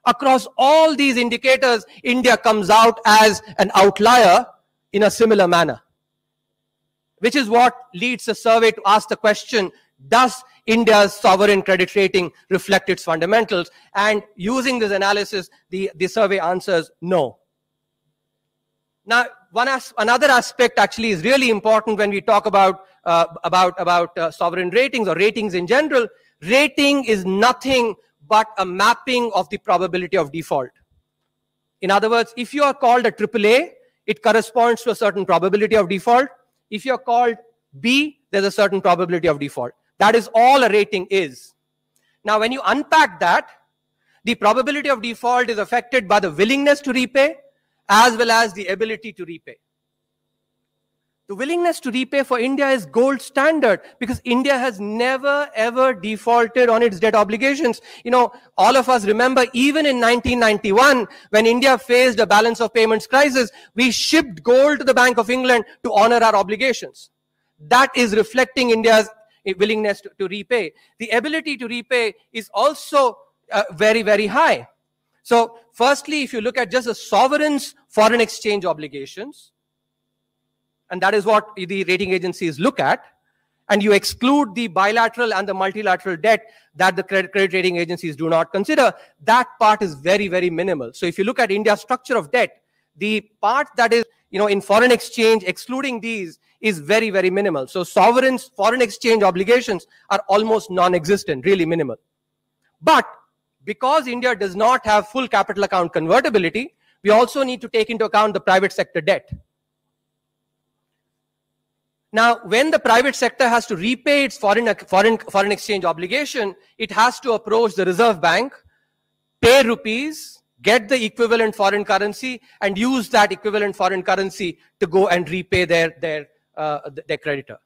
Across all these indicators, India comes out as an outlier in a similar manner, which is what leads the survey to ask the question, does India's sovereign credit rating reflect its fundamentals? And using this analysis, the survey answers no. Now, another aspect actually is really important when we talk about sovereign ratings or ratings in general. Rating is nothing but a mapping of the probability of default. In other words, if you are called a AAA, it corresponds to a certain probability of default. If you're called B, there's a certain probability of default. That is all a rating is. Now, when you unpack that, the probability of default is affected by the willingness to repay as well as the ability to repay. The willingness to repay for India is gold standard because India has never ever defaulted on its debt obligations. All of us remember even in 1991 when India faced a balance of payments crisis, we shipped gold to the Bank of England to honor our obligations. That is reflecting India's willingness to repay. The ability to repay is also very, very high. So firstly, if you look at just the sovereign's foreign exchange obligations, and that is what the rating agencies look at, and you exclude the bilateral and the multilateral debt that the credit rating agencies do not consider, that part is very, very minimal. So if you look at India's structure of debt, the part that is in foreign exchange, excluding these, is very, very minimal. So sovereign's foreign exchange obligations are almost non-existent, really minimal. But because India does not have full capital account convertibility, we also need to take into account the private sector debt. Now, when the private sector has to repay its foreign exchange obligation, it has to approach the Reserve Bank, pay rupees, get the equivalent foreign currency, and use that equivalent foreign currency to go and repay their creditor.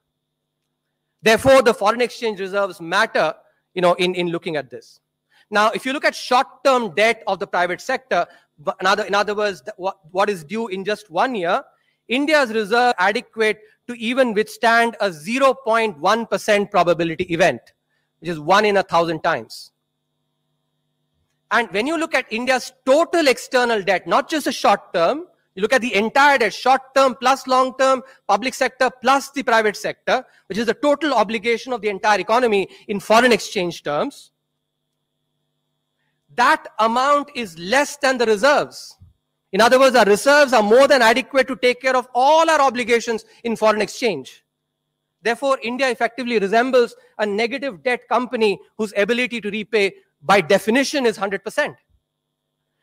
Therefore, the foreign exchange reserves matter, in looking at this. Now, if you look at short-term debt of the private sector, in other words, what is due in just 1 year, India's reserve adequate to even withstand a 0.1% probability event, which is 1 in 1,000 times. And when you look at India's total external debt, not just the short term, you look at the entire debt, short term plus long term, public sector plus the private sector, which is the total obligation of the entire economy in foreign exchange terms, that amount is less than the reserves. In other words, our reserves are more than adequate to take care of all our obligations in foreign exchange. Therefore, India effectively resembles a negative debt company whose ability to repay by definition is 100%.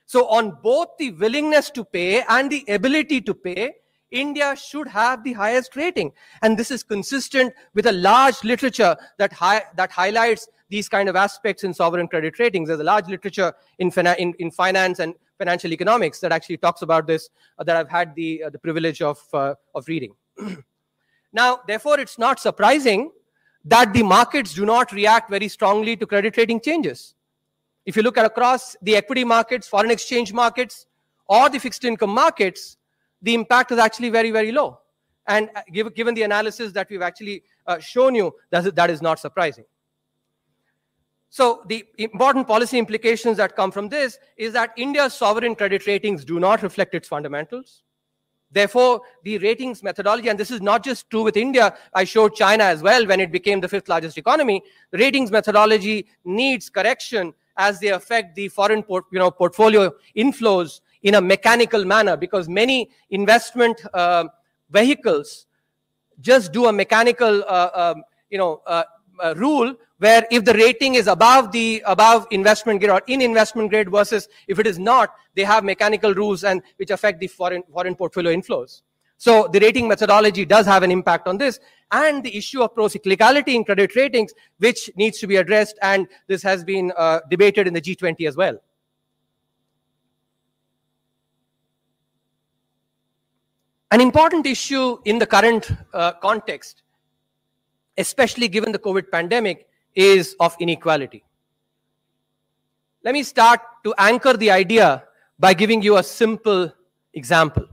So on both the willingness to pay and the ability to pay, India should have the highest rating. And this is consistent with a large literature that highlights these kind of aspects in sovereign credit ratings. There's a large literature in finance and financial economics that actually talks about this, that I've had the privilege of reading. Now, therefore, it's not surprising that the markets do not react very strongly to credit rating changes. If you look at across the equity markets, foreign exchange markets, or the fixed income markets, the impact is actually very, very low. And given the analysis that we've actually shown you, that is not surprising. So the important policy implications that come from this is that India's sovereign credit ratings do not reflect its fundamentals. Therefore, the ratings methodology, and this is not just true with India, I showed China as well when it became the 5th largest economy, the ratings methodology needs correction as they affect the foreign portfolio inflows in a mechanical manner, because many investment vehicles just do a mechanical rule where if the rating is above investment grade or in investment grade versus if it is not, they have mechanical rules and which affect the foreign portfolio inflows. So the rating methodology does have an impact on this, and the issue of pro-cyclicality in credit ratings, which needs to be addressed, and this has been debated in the G20 as well. An important issue in the current context, especially given the COVID pandemic, is of inequality. Let me start to anchor the idea by giving you a simple example.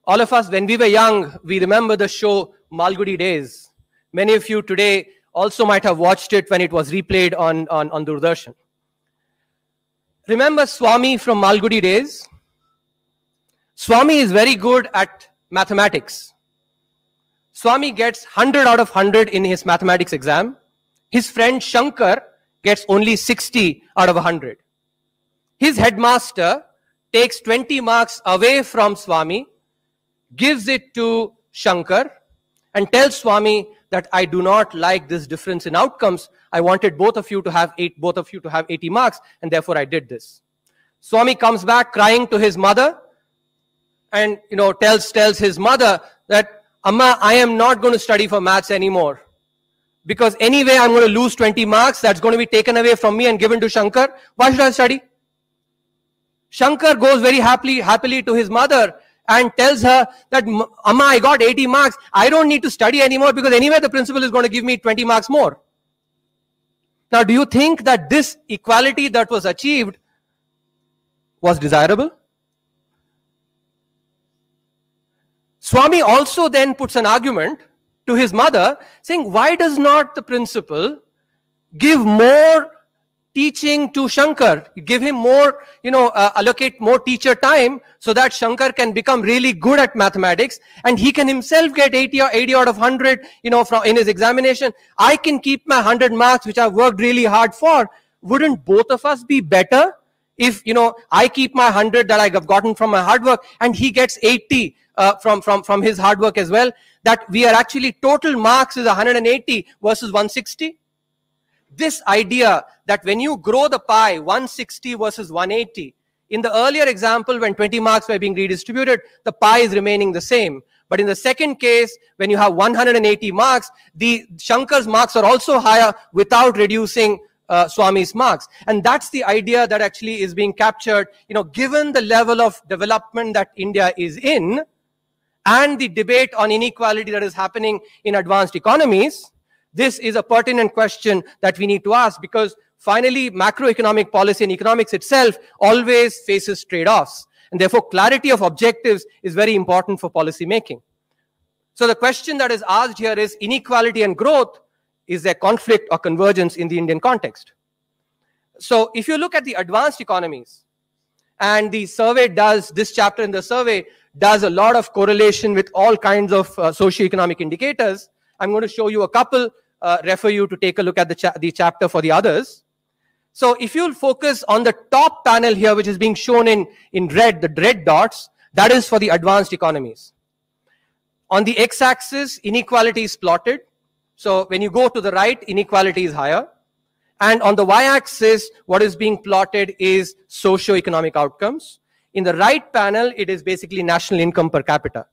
All of us, when we were young, we remember the show Malgudi Days. Many of you today also might have watched it when it was replayed on Doordarshan. Remember Swami from Malgudi Days? Swami is very good at mathematics. Swami gets 100 out of 100 in his mathematics exam. His friend Shankar gets only 60 out of 100. His headmaster takes 20 marks away from Swami, gives it to Shankar, and tells Swami that I do not like this difference in outcomes. I wanted both of you to have 80 marks, and therefore I did this. Swami comes back crying to his mother, and tells his mother that, Amma, I am not going to study for maths anymore, because anyway I'm going to lose 20 marks. That's going to be taken away from me and given to Shankar. Why should I study? Shankar goes very happily to his mother and tells her that, Amma, I got 80 marks. I don't need to study anymore because anyway the principal is going to give me 20 marks more. Now, do you think that this equality that was achieved was desirable? Swami also then puts an argument to his mother saying, why does not the principal give more teaching to Shankar, give him more, allocate more teacher time so that Shankar can become really good at mathematics and he can himself get 80 out of 100, in his examination. I can keep my 100 marks, which I've worked really hard for. Wouldn't both of us be better if, I keep my 100 that I've gotten from my hard work and he gets 80 from his hard work as well? That we are actually total marks is 180 versus 160. This idea that when you grow the pie 160 versus 180, in the earlier example when 20 marks were being redistributed, the pie is remaining the same. But in the second case, when you have 180 marks, the Shankar's marks are also higher without reducing Swami's marks. And that's the idea that actually is being captured, given the level of development that India is in and the debate on inequality that is happening in advanced economies. This is a pertinent question that we need to ask, because finally macroeconomic policy and economics itself always faces trade-offs, and therefore clarity of objectives is very important for policy making. So the question that is asked here is inequality and growth, is there conflict or convergence in the Indian context? So if you look at the advanced economies, and the survey does, this chapter in the survey does a lot of correlation with all kinds of socioeconomic indicators. I'm going to show you a couple, refer you to take a look at the chapter for the others. So if you'll focus on the top panel here, which is being shown in red, the red dots, that is for the advanced economies. On the x-axis, inequality is plotted. So when you go to the right, inequality is higher. And on the y-axis, what is being plotted is socio-economic outcomes. In the right panel, it is basically national income per capita.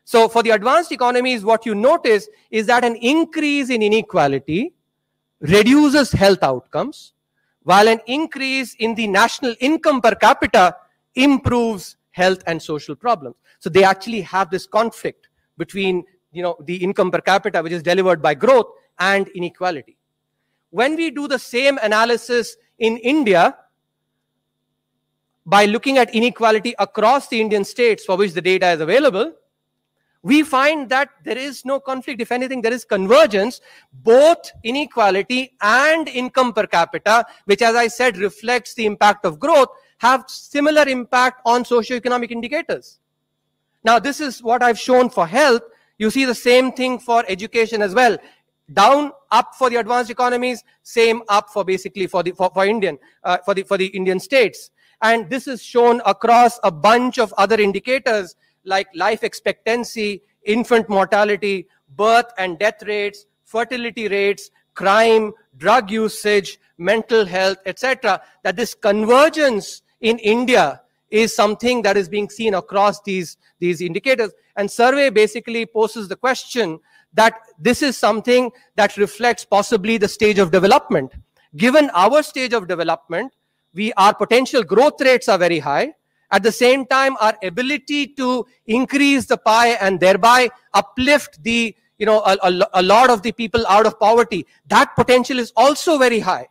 So for the advanced economies, what you notice is that an increase in inequality reduces health outcomes, while an increase in the national income per capita improves health and social problems. So they actually have this conflict between, the income per capita, which is delivered by growth, and inequality. When we do the same analysis in India, by looking at inequality across the Indian states for which the data is available, we find that there is no conflict. If anything, there is convergence. Both inequality and income per capita, which, as I said, reflects the impact of growth, have similar impact on socioeconomic indicators. Now, this is what I've shown for health. You see the same thing for education as well. Down, up for the advanced economies, same up for basically for the Indian states. And this is shown across a bunch of other indicators like life expectancy, infant mortality, birth and death rates, fertility rates, crime, drug usage, mental health, etc. That this convergence in India is something that is being seen across these indicators. And survey basically poses the question that this is something that reflects possibly the stage of development. Given our stage of development, our potential growth rates are very high. At the same time, our ability to increase the pie and thereby uplift a lot of the people out of poverty, that potential is also very high.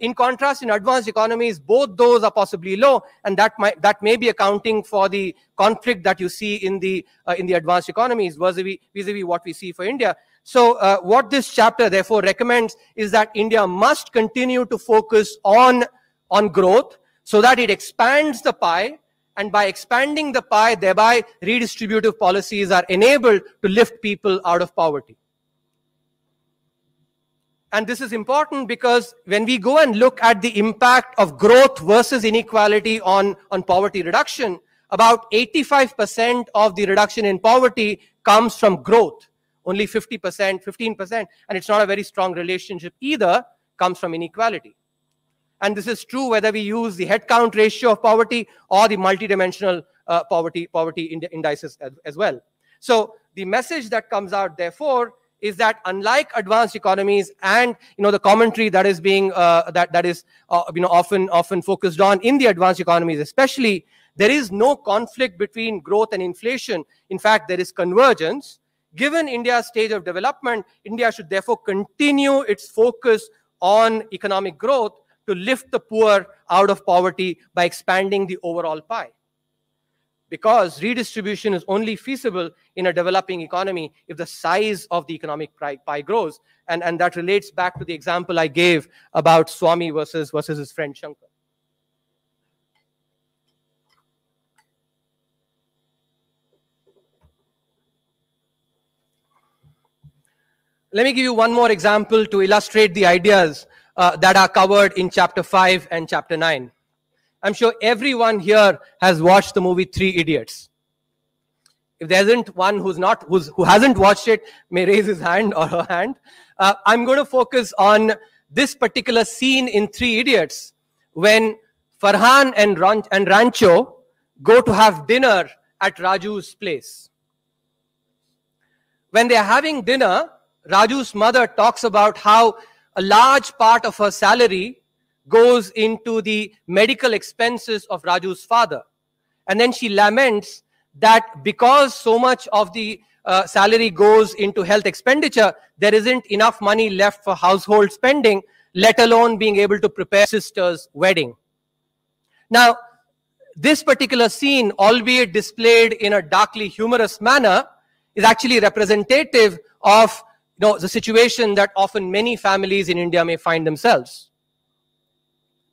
In contrast, in advanced economies, both those are possibly low, and that may be accounting for the conflict that you see in the advanced economies vis-a-vis what we see for India. So what this chapter therefore recommends is that India must continue to focus on growth so that it expands the pie, and by expanding the pie, thereby redistributive policies are enabled to lift people out of poverty. And this is important because when we go and look at the impact of growth versus inequality on poverty reduction, about 85% of the reduction in poverty comes from growth. Only 50%, 15%, and it's not a very strong relationship either, comes from inequality. And this is true whether we use the headcount ratio of poverty or the multidimensional poverty indices as well. So the message that comes out, therefore, is that unlike advanced economies and the commentary that is being often focused on in the advanced economies especially, there is no conflict between growth and inflation. In fact, there is convergence. Given India's stage of development, India should therefore continue its focus on economic growth to lift the poor out of poverty by expanding the overall pie. Because redistribution is only feasible in a developing economy if the size of the economic pie grows. And that relates back to the example I gave about Swami versus his friend Shankar. Let me give you one more example to illustrate the ideas that are covered in chapter 5 and chapter 9. I'm sure everyone here has watched the movie Three Idiots. If there isn't one who hasn't watched it, may raise his hand or her hand. I'm going to focus on this particular scene in Three Idiots when Farhan and Rancho go to have dinner at Raju's place. When they're having dinner, Raju's mother talks about how a large part of her salary goes into the medical expenses of Raju's father. And then she laments that because so much of the salary goes into health expenditure, there isn't enough money left for household spending, let alone being able to prepare sister's wedding. Now, this particular scene, albeit displayed in a darkly humorous manner, is actually representative of the situation that often many families in India may find themselves.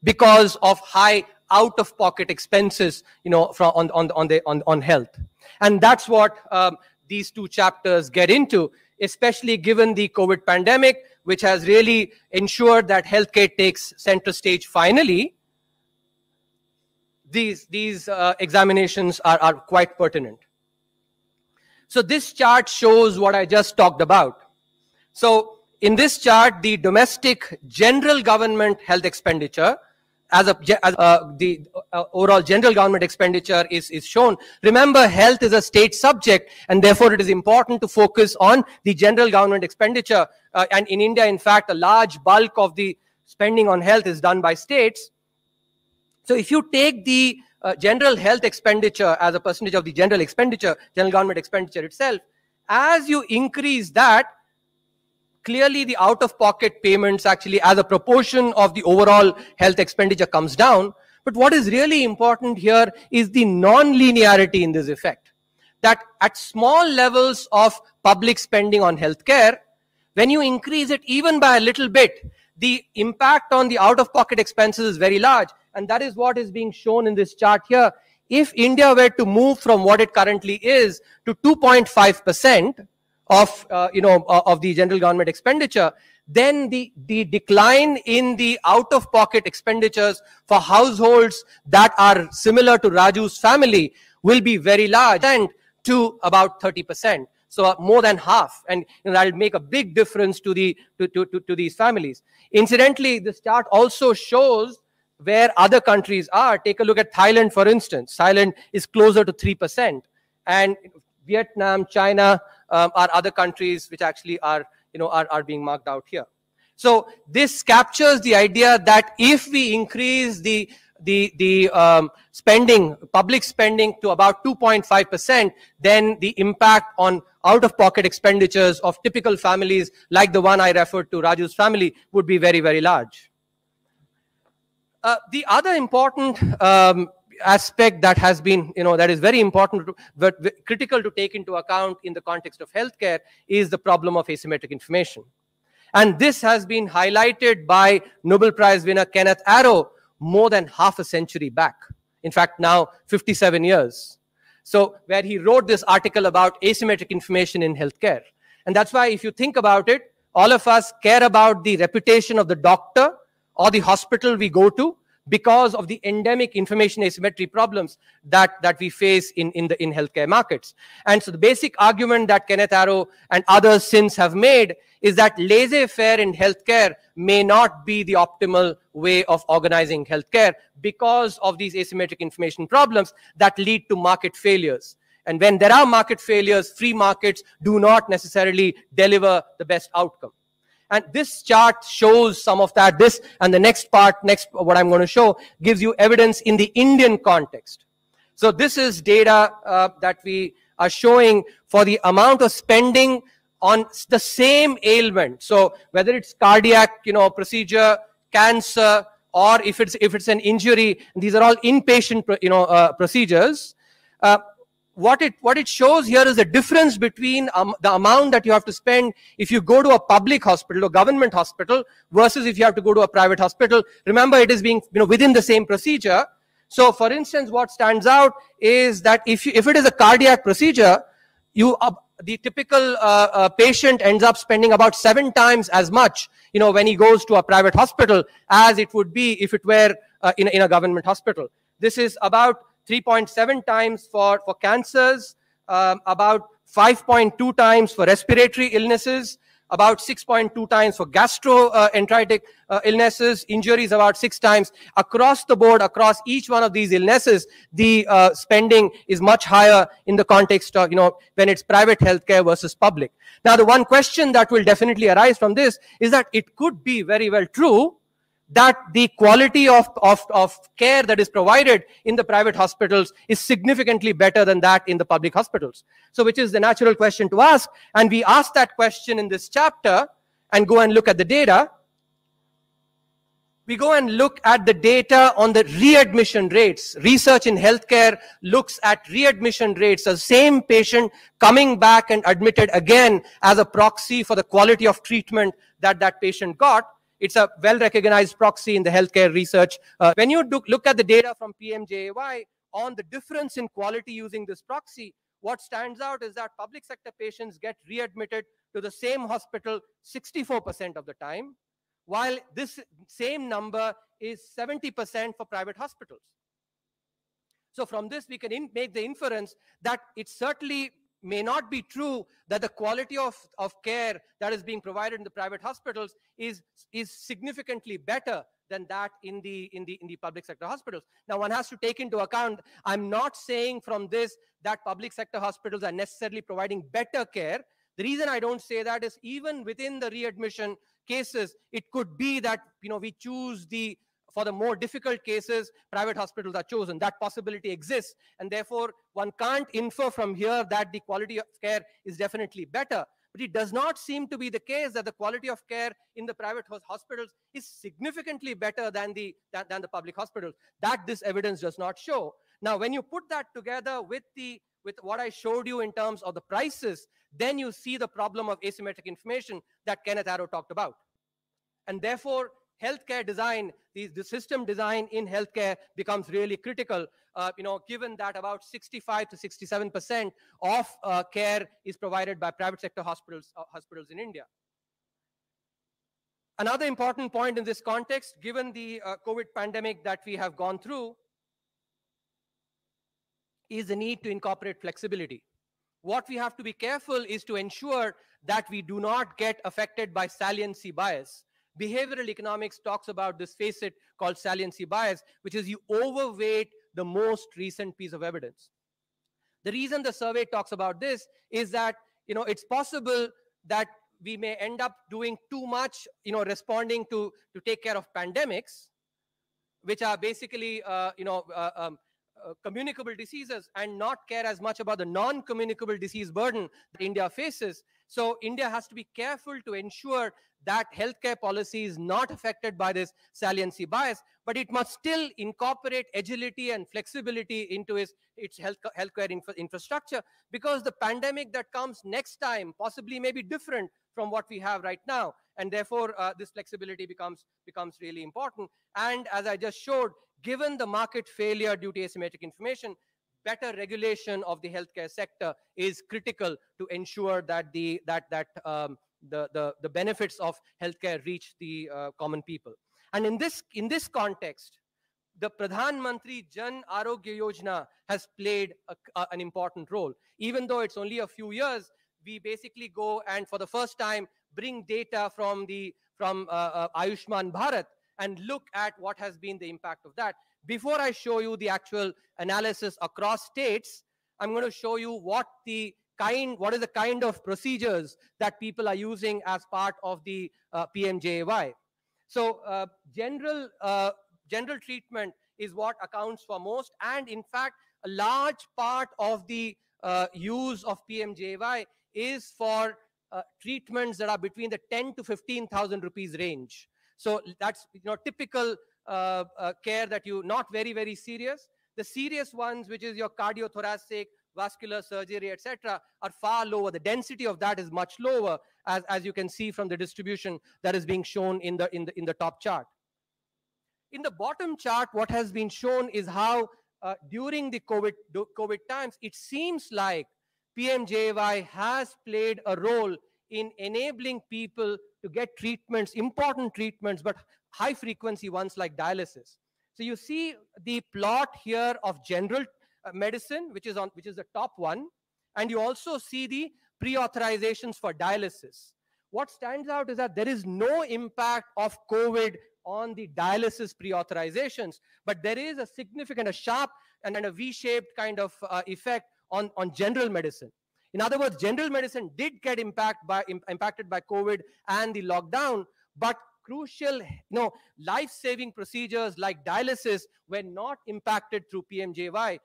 because of high out-of-pocket expenses, on health. And that's what these two chapters get into, especially given the COVID pandemic, which has really ensured that healthcare takes center stage finally. These examinations are quite pertinent. So this chart shows what I just talked about. So in this chart, the domestic general government health expenditure the overall general government expenditure is shown. Remember, health is a state subject, and therefore it is important to focus on the general government expenditure. And in India, in fact, a large bulk of the spending on health is done by states. So if you take the general health expenditure as a percentage of the general government expenditure itself, as you increase that, clearly the out-of-pocket payments actually as a proportion of the overall health expenditure comes down. But what is really important here is the non-linearity in this effect. That at small levels of public spending on healthcare, when you increase it even by a little bit, the impact on the out-of-pocket expenses is very large. And that is what is being shown in this chart here. If India were to move from what it currently is to 2.5%, of the general government expenditure, then the decline in the out-of-pocket expenditures for households that are similar to Raju's family will be very large, and to about 30%. So more than half, and that will make a big difference to these families. Incidentally, this chart also shows where other countries are. Take a look at Thailand, for instance. Thailand is closer to 3%, and Vietnam, China are other countries which actually are being marked out here. So this captures the idea that if we increase the public spending to about 2.5%, then the impact on out-of-pocket expenditures of typical families like the one I referred to, Raju's family, would be very, very large. The other important aspect that has been, that is very important but critical to take into account in the context of healthcare is the problem of asymmetric information. And this has been highlighted by Nobel Prize winner Kenneth Arrow more than half a century back. In fact, now 57 years. So where he wrote this article about asymmetric information in healthcare. And that's why if you think about it, all of us care about the reputation of the doctor or the hospital we go to, because of the endemic information asymmetry problems that we face in healthcare markets. And so the basic argument that Kenneth Arrow and others since have made is that laissez-faire in healthcare may not be the optimal way of organizing healthcare because of these asymmetric information problems that lead to market failures. And when there are market failures, free markets do not necessarily deliver the best outcome. And this chart shows some of that. This and the next what I'm going to show gives you evidence in the Indian context. So this is data that we are showing for the amount of spending on the same ailment. So whether it's cardiac, procedure, cancer, or if it's an injury, these are all inpatient, procedures. What it shows here is the difference between the amount that you have to spend if you go to a public hospital or government hospital versus if you have to go to a private hospital. Remember, it is being within the same procedure. So, for instance, what stands out is that if it is a cardiac procedure, the typical patient ends up spending about 7 times as much, when he goes to a private hospital as it would be if it were in a government hospital. This is about 3.7 times for cancers, about 5.2 times for respiratory illnesses, about 6.2 times for gastroenteritic illnesses, injuries about 6 times. Across the board, across each one of these illnesses, the spending is much higher in the context of, when it's private healthcare versus public. Now, the one question that will definitely arise from this is that it could be very well true that the quality of care that is provided in the private hospitals is significantly better than that in the public hospitals. So which is the natural question to ask. And we ask that question in this chapter and go and look at the data. We go and look at the data on the readmission rates. Research in healthcare looks at readmission rates, the same patient coming back and admitted again as a proxy for the quality of treatment that patient got. It's a well-recognized proxy in the healthcare research. When you look at the data from PMJAY on the difference in quality using this proxy, what stands out is that public sector patients get readmitted to the same hospital 64% of the time, while this same number is 70% for private hospitals. So from this, we can make the inference that it certainly may not be true that the quality of care that is being provided in the private hospitals is significantly better than that in the public sector hospitals. Now, one has to take into account, I'm not saying from this that public sector hospitals are necessarily providing better care. The reason I don't say that is even within the readmission cases, it could be that we choose for the more difficult cases, private hospitals are chosen. That possibility exists, and therefore one can't infer from here that the quality of care is definitely better. But it does not seem to be the case that the quality of care in the private hospitals is significantly better than the public hospitals. That this evidence does not show. Now, when you put that together with what I showed you in terms of the prices, then you see the problem of asymmetric information that Kenneth Arrow talked about. And therefore, healthcare design, the system design in healthcare becomes really critical, given that about 65 to 67% of care is provided by private sector hospitals in India. Another important point in this context, given the COVID pandemic that we have gone through, is the need to incorporate flexibility. What we have to be careful is to ensure that we do not get affected by saliency bias. Behavioral economics talks about this facet called saliency bias, which is you overweight the most recent piece of evidence. The reason the survey talks about this is that it's possible that we may end up doing too much, responding to take care of pandemics, which are basically communicable diseases, and not care as much about the non-communicable disease burden that India faces. So India has to be careful to ensure that healthcare policy is not affected by this saliency bias, but it must still incorporate agility and flexibility into its healthcare infrastructure, because the pandemic that comes next time possibly may be different from what we have right now. And therefore, this flexibility becomes really important. And as I just showed, given the market failure due to asymmetric information, better regulation of the healthcare sector is critical to ensure that the benefits of healthcare reach the common people. And in this context, the Pradhan Mantri Jan Arogya Yojana has played an important role. Even though it's only a few years, we basically go and for the first time bring data from Ayushman Bharat and look at what has been the impact of that. Before I show you the actual analysis across states, I'm going to show you what is the kind of procedures that people are using as part of the PMJAY. So general treatment is what accounts for most, and in fact, a large part of the use of PMJAY is for treatments that are between the 10 to 15,000 rupees range. So that's typical care that not very, very serious. The serious ones, which is your cardiothoracic, vascular surgery, etc., are far lower. The density of that is much lower, as you can see from the distribution that is being shown in the top chart. In the bottom chart, what has been shown is how during the COVID times, it seems like PMJAY has played a role in enabling people to get treatments, important treatments, but high frequency ones like dialysis. So you see the plot here of general medicine, which is the top one, and you also see the pre-authorizations for dialysis. What stands out is that there is no impact of COVID on the dialysis pre-authorizations, but there is a significant, a sharp and a V-shaped kind of effect on general medicine. In other words, general medicine did get impacted by COVID and the lockdown, but crucial, life-saving procedures like dialysis were not impacted through PMJAY,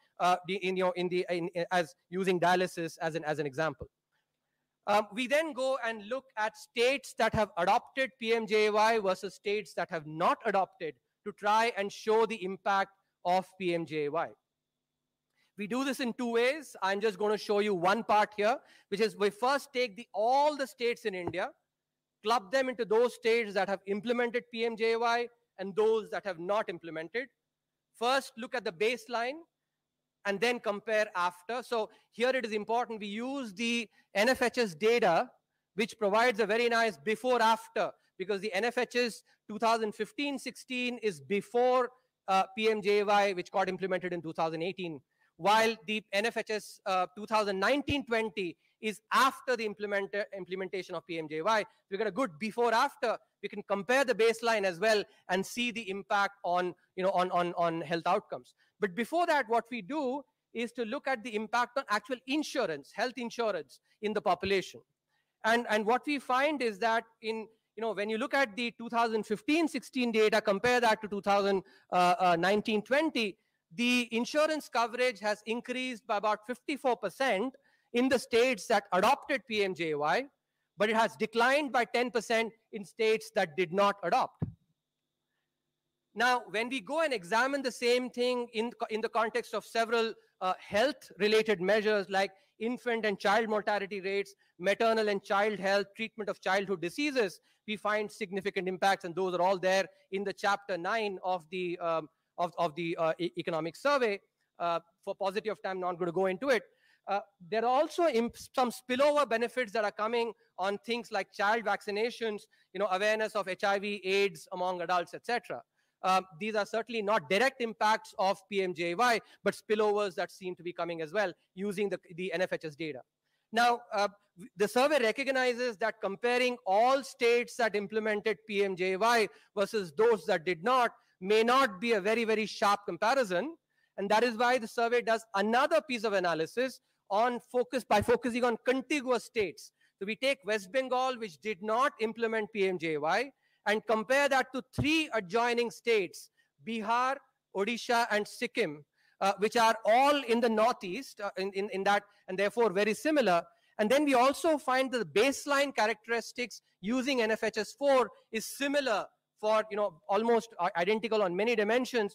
as using dialysis as an example. We then go and look at states that have adopted PMJAY versus states that have not adopted to try and show the impact of PMJAY. We do this in two ways. I'm just going to show you one part here, which is we first take all the states in India, club them into those states that have implemented PMJY and those that have not implemented. First, look at the baseline and then compare after. So here it is important we use the NFHS data, which provides a very nice before-after, because the NFHS 2015-16 is before PMJY, which got implemented in 2018, while the NFHS 2019-20 is after the implementation of PMJY. We get a good before-after. We can compare the baseline as well and see the impact on, on health outcomes. But before that, what we do is to look at the impact on actual insurance, health insurance in the population. And what we find is that when you look at the 2015-16 data, compare that to 2019-20, the insurance coverage has increased by about 54% in the states that adopted PMJY, but it has declined by 10% in states that did not adopt. Now, when we go and examine the same thing in the context of several health-related measures like infant and child mortality rates, maternal and child health, treatment of childhood diseases, we find significant impacts, and those are all there in the chapter 9 of the economic survey. For paucity of time, I'm not going to go into it. There are also some spillover benefits that are coming on things like child vaccinations, awareness of HIV, AIDS among adults, etc. These are certainly not direct impacts of PMJY, but spillovers that seem to be coming as well using the NFHS data. Now, the survey recognizes that comparing all states that implemented PMJY versus those that did not may not be a very, very sharp comparison. And that is why the survey does another piece of analysis by focusing on contiguous states. So we take West Bengal, which did not implement PMJY, and compare that to 3 adjoining states, Bihar, Odisha, and Sikkim, which are all in the northeast, in that, and therefore very similar. And then we also find that the baseline characteristics using NFHS 4 is similar for, almost identical on many dimensions,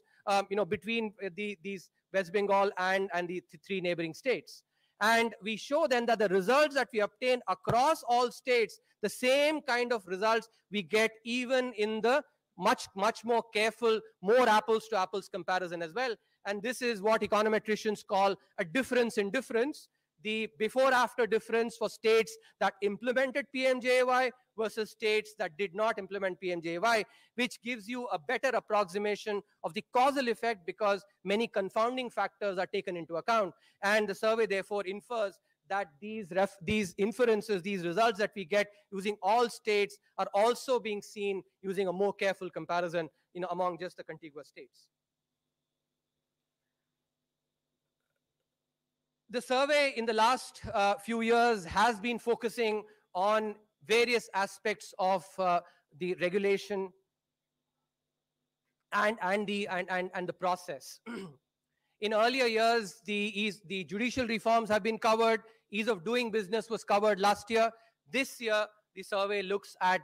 between these West Bengal and the 3 neighboring states. And we show then that the results that we obtain across all states, the same kind of results we get even in the much, much more careful, more apples to apples comparison as well. And this is what econometricians call a difference in difference, the before-after difference for states that implemented PMJY versus states that did not implement PMJY, which gives you a better approximation of the causal effect because many confounding factors are taken into account. And the survey therefore infers that these inferences, these results that we get using all states are also being seen using a more careful comparison, among just the contiguous states. The survey in the last few years has been focusing on various aspects of the regulation and the process. In earlier years, the judicial reforms have been covered. Ease of doing business was covered last year. This year, the survey looks at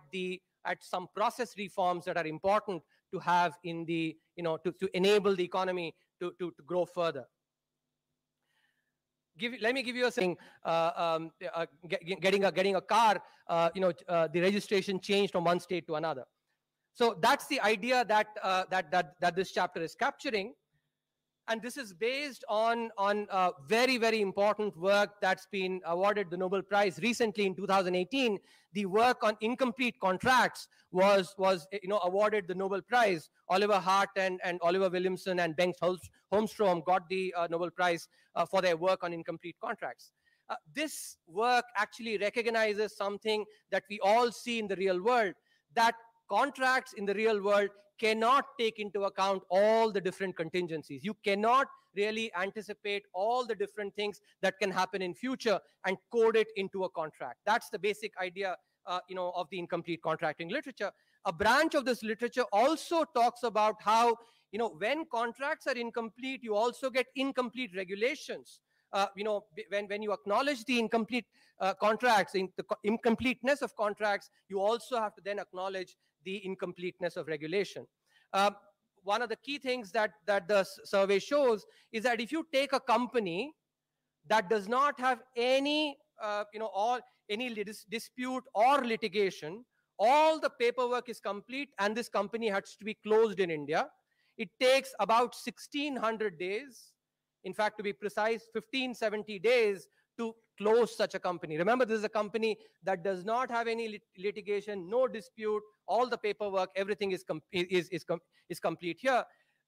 some process reforms that are important to have in the, to enable the economy to grow further. Let me give you a thing. Getting a car, the registration changed from one state to another. So that's the idea that this chapter is capturing. And this is based on very, very important work that's been awarded the Nobel Prize recently in 2018. The work on incomplete contracts was awarded the Nobel Prize. Oliver Hart and Oliver Williamson and Bengt Holmstrom got the Nobel Prize for their work on incomplete contracts. This work actually recognizes something that we all see in the real world, that contracts in the real world cannot take into account all the different contingencies. You cannot really anticipate all the different things that can happen in future and code it into a contract. That's the basic idea, of the incomplete contracting literature. A branch of this literature also talks about how, when contracts are incomplete, you also get incomplete regulations. When you acknowledge the incomplete contracts, the incompleteness of contracts, you also have to then acknowledge the incompleteness of regulation. One of the key things that the survey shows is that if you take a company that does not have any, any dispute or litigation, all the paperwork is complete and this company has to be closed in India, it takes about 1600 days, in fact, to be precise, 1570 days to close such a company. Remember, this is a company that does not have any litigation, no dispute, all the paperwork, everything is complete here.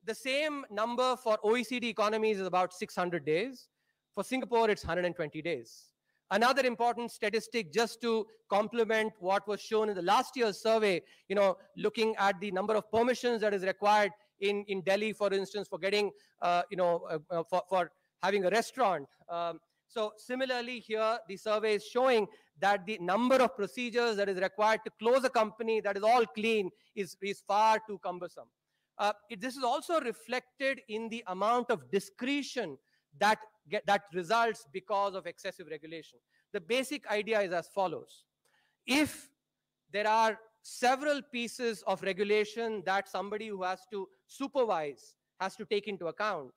The same number for OECD economies is about 600 days. For Singapore, it's 120 days. Another important statistic, just to complement what was shown in the last year's survey, looking at the number of permissions that is required in Delhi, for instance, for getting, for having a restaurant. So similarly here, the survey is showing that the number of procedures that is required to close a company that is all clean is far too cumbersome. This is also reflected in the amount of discretion that results because of excessive regulation. The basic idea is as follows. If there are several pieces of regulation that somebody who has to supervise has to take into account,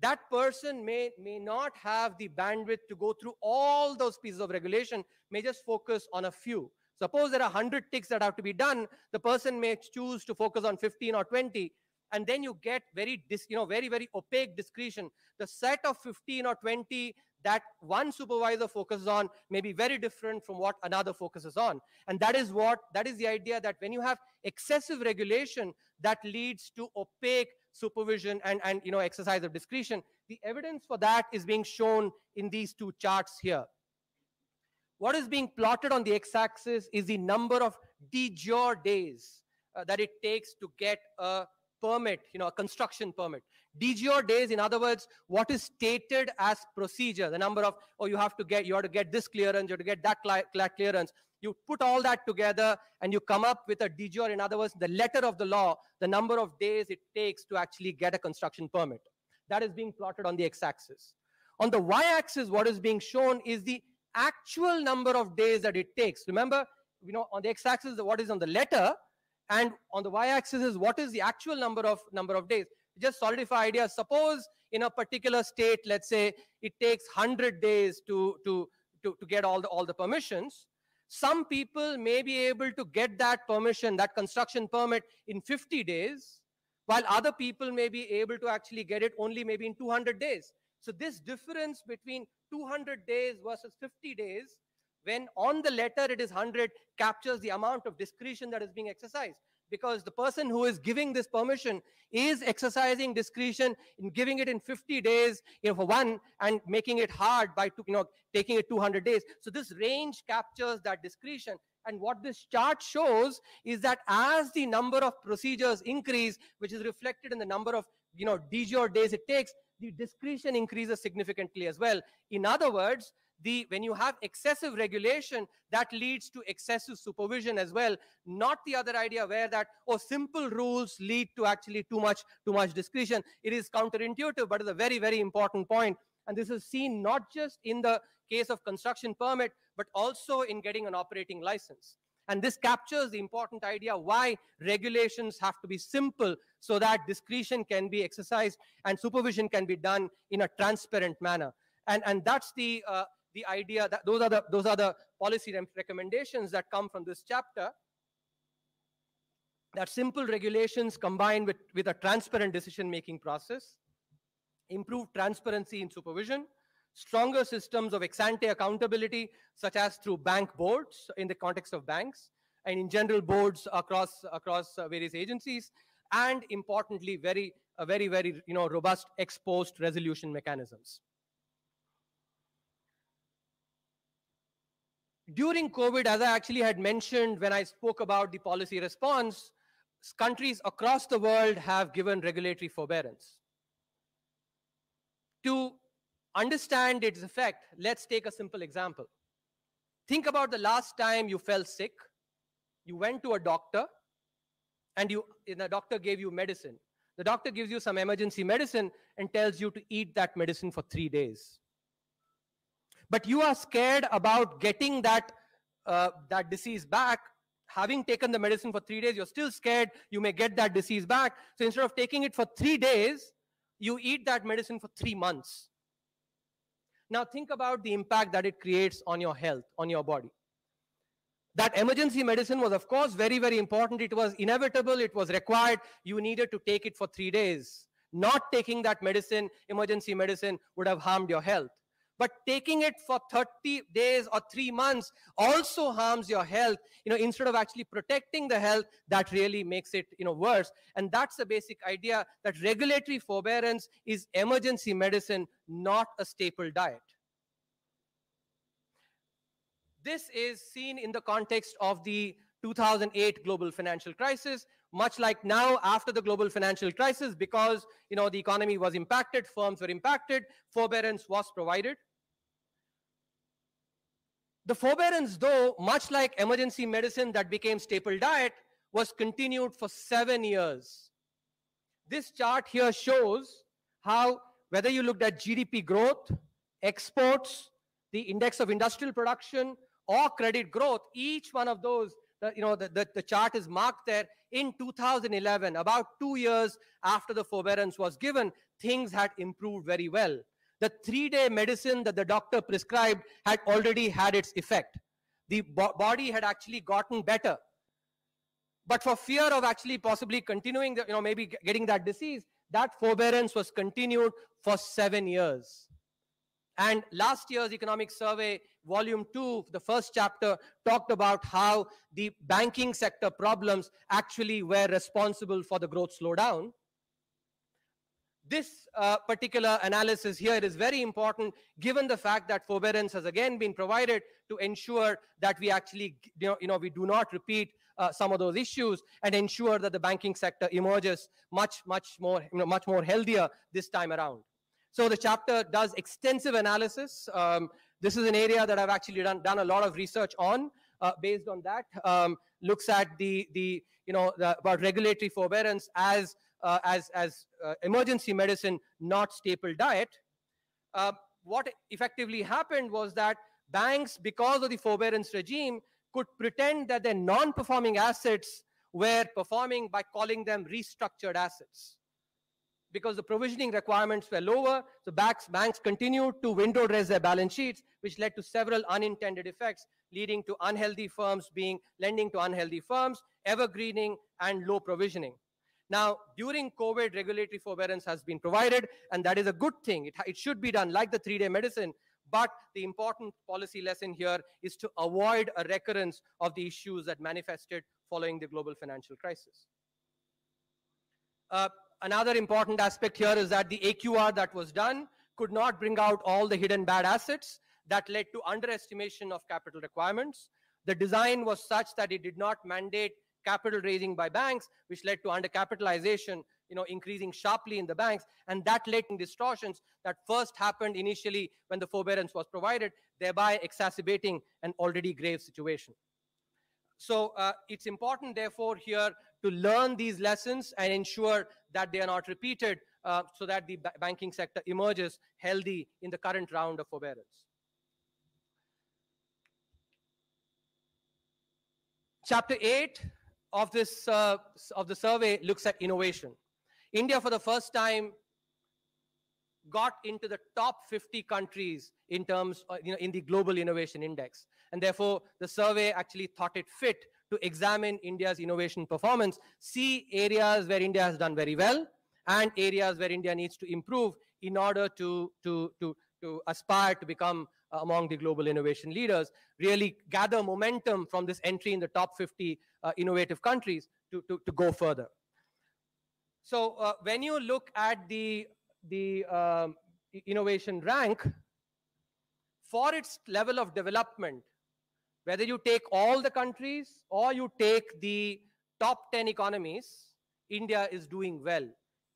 that person may not have the bandwidth to go through all those pieces of regulation, may just focus on a few. Suppose there are 100 ticks that have to be done, the person may choose to focus on 15 or 20, and then you get very, very opaque discretion. The set of 15 or 20 that one supervisor focuses on may be very different from what another focuses on. And that is the idea, that when you have excessive regulation, that leads to opaque supervision and exercise of discretion. The evidence for that is being shown in these two charts here. What is being plotted on the x-axis is the number of de jure days that it takes to get a permit, a construction permit. De jure days, in other words, what is stated as procedure, the number of, you have to get this clearance, you have to get that clearance. You put all that together and you come up with a de jure, in other words, the letter of the law, the number of days it takes to actually get a construction permit. That is being plotted on the x-axis. On the y-axis, what is being shown is the actual number of days that it takes. Remember, on the x-axis, what is on the letter, and on the y-axis is what is the actual number of days. Just solidify ideas. Suppose in a particular state, let's say it takes 100 days to get all the permissions. Some people may be able to get that permission, that construction permit, in 50 days, while other people may be able to actually get it only maybe in 200 days. So this difference between 200 days versus 50 days, when on the letter it is 100, captures the amount of discretion that is being exercised. Because the person who is giving this permission is exercising discretion in giving it in 50 days, for one, and making it hard by taking it 200 days. So this range captures that discretion. And what this chart shows is that as the number of procedures increase, which is reflected in the number of de jure days it takes, the discretion increases significantly as well. In other words, when you have excessive regulation, that leads to excessive supervision as well. Not the other idea where that, simple rules lead to actually too much discretion. It is counterintuitive, but it's a very, very important point. And this is seen not just in the case of construction permit, but also in getting an operating license. And this captures the important idea why regulations have to be simple so that discretion can be exercised and supervision can be done in a transparent manner. And that's the idea, that those are the policy recommendations that come from this chapter. That simple regulations combined with a transparent decision-making process, improved transparency in supervision, stronger systems of ex-ante accountability, such as through bank boards in the context of banks, and in general boards across various agencies, and importantly, very robust ex-post resolution mechanisms. During COVID, as I actually had mentioned when I spoke about the policy response, countries across the world have given regulatory forbearance. To understand its effect, let's take a simple example. Think about the last time you fell sick. You went to a doctor, and the doctor gave you medicine. The doctor gives you some emergency medicine and tells you to eat that medicine for 3 days. But you are scared about getting that disease back. Having taken the medicine for 3 days, you're still scared you may get that disease back. So instead of taking it for 3 days, you eat that medicine for 3 months. Now think about the impact that it creates on your health, on your body. That emergency medicine was, of course, very, very important. It was inevitable. It was required. You needed to take it for 3 days. Not taking that medicine, emergency medicine, would have harmed your health. But taking it for 30 days or 3 months also harms your health. Instead of actually protecting the health, that really makes it, worse. And that's the basic idea, that regulatory forbearance is emergency medicine, not a staple diet. This is seen in the context of the 2008 global financial crisis. Much like now, after the global financial crisis, because the economy was impacted, firms were impacted, forbearance was provided. The forbearance, though, much like emergency medicine that became staple diet, was continued for 7 years. This chart here shows how, whether you looked at GDP growth, exports, the index of industrial production, or credit growth, each one of those, the chart is marked there. In 2011, about 2 years after the forbearance was given, things had improved very well. The 3-day medicine that the doctor prescribed had already had its effect. The body had actually gotten better. But for fear of actually possibly continuing, maybe getting that disease, that forbearance was continued for 7 years. And last year's economic survey, volume 2, the first chapter, talked about how the banking sector problems actually were responsible for the growth slowdown. This particular analysis here is very important, given the fact that forbearance has again been provided to ensure that we actually, we do not repeat some of those issues, and ensure that the banking sector emerges much more healthier this time around. So the chapter does extensive analysis. This is an area that I've actually done a lot of research on. Based on that, looks at about regulatory forbearance as emergency medicine, not staple diet. What effectively happened was that banks, because of the forbearance regime, could pretend that their non-performing assets were performing by calling them restructured assets. Because the provisioning requirements were lower, so banks continued to window dress their balance sheets, which led to several unintended effects, leading to unhealthy firms lending to unhealthy firms, evergreening, and low provisioning. Now, during COVID, regulatory forbearance has been provided, and that is a good thing. It should be done like the 3-day medicine, but the important policy lesson here is to avoid a recurrence of the issues that manifested following the global financial crisis. Another important aspect here is that the AQR that was done could not bring out all the hidden bad assets that led to underestimation of capital requirements. The design was such that it did not mandate capital raising by banks, which led to undercapitalization, increasing sharply in the banks, and that led to distortions that first happened initially when the forbearance was provided, thereby exacerbating an already grave situation. So it's important, therefore, here to learn these lessons and ensure that they are not repeated, so that the banking sector emerges healthy in the current round of forbearance. Chapter 8 of this of the survey looks at innovation. India, for the first time, got into the top 50 countries in terms of, in the Global Innovation Index. And therefore, the survey actually thought it fit to examine India's innovation performance, see areas where India has done very well, and areas where India needs to improve in order to aspire to become among the global innovation leaders, really gather momentum from this entry in the top 50 innovative countries to go further. So when you look at the innovation rank, for its level of development, whether you take all the countries or you take the top 10 economies, India is doing well.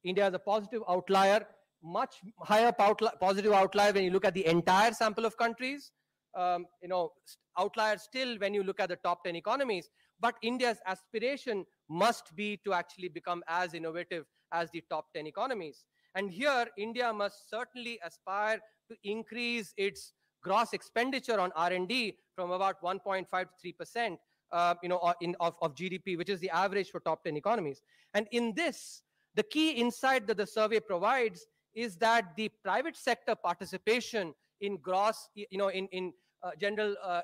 India is a positive outlier, much higher positive outlier when you look at the entire sample of countries. Outlier still when you look at the top 10 economies. But India's aspiration must be to actually become as innovative as the top 10 economies. And here, India must certainly aspire to increase its gross expenditure on R&D from about 1.5 to 3%, of GDP, which is the average for top 10 economies. And in this, the key insight that the survey provides is that the private sector participation in gross, in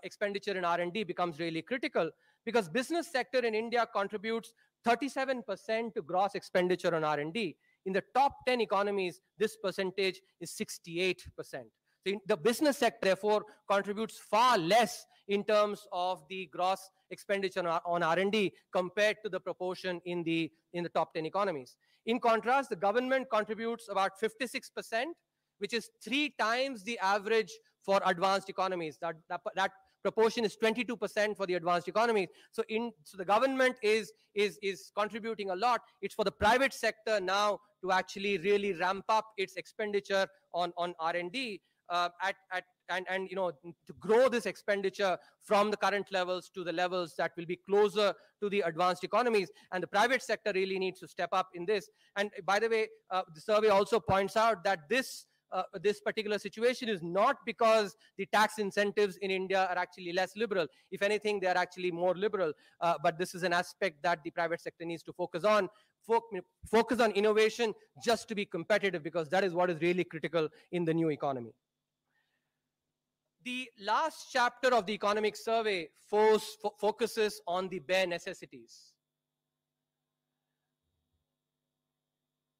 expenditure in R&D becomes really critical, because business sector in India contributes 37% to gross expenditure on R&D. In the top 10 economies, this percentage is 68%. So the business sector, therefore, contributes far less in terms of the gross expenditure on R&D compared to the proportion in the top 10 economies. In contrast, the government contributes about 56%, which is 3 times the average for advanced economies. That proportion is 22% for the advanced economies. So the government is contributing a lot. It's for the private sector now to actually really ramp up its expenditure on R&D and to grow this expenditure from the current levels to the levels that will be closer to the advanced economies. And the private sector really needs to step up in this. And by the way, the survey also points out that this particular situation is not because the tax incentives in India are actually less liberal. If anything, they are actually more liberal. But this is an aspect that the private sector needs to focus on. Focus on innovation just to be competitive, because that is what is really critical in the new economy. The last chapter of the economic survey focuses on the bare necessities.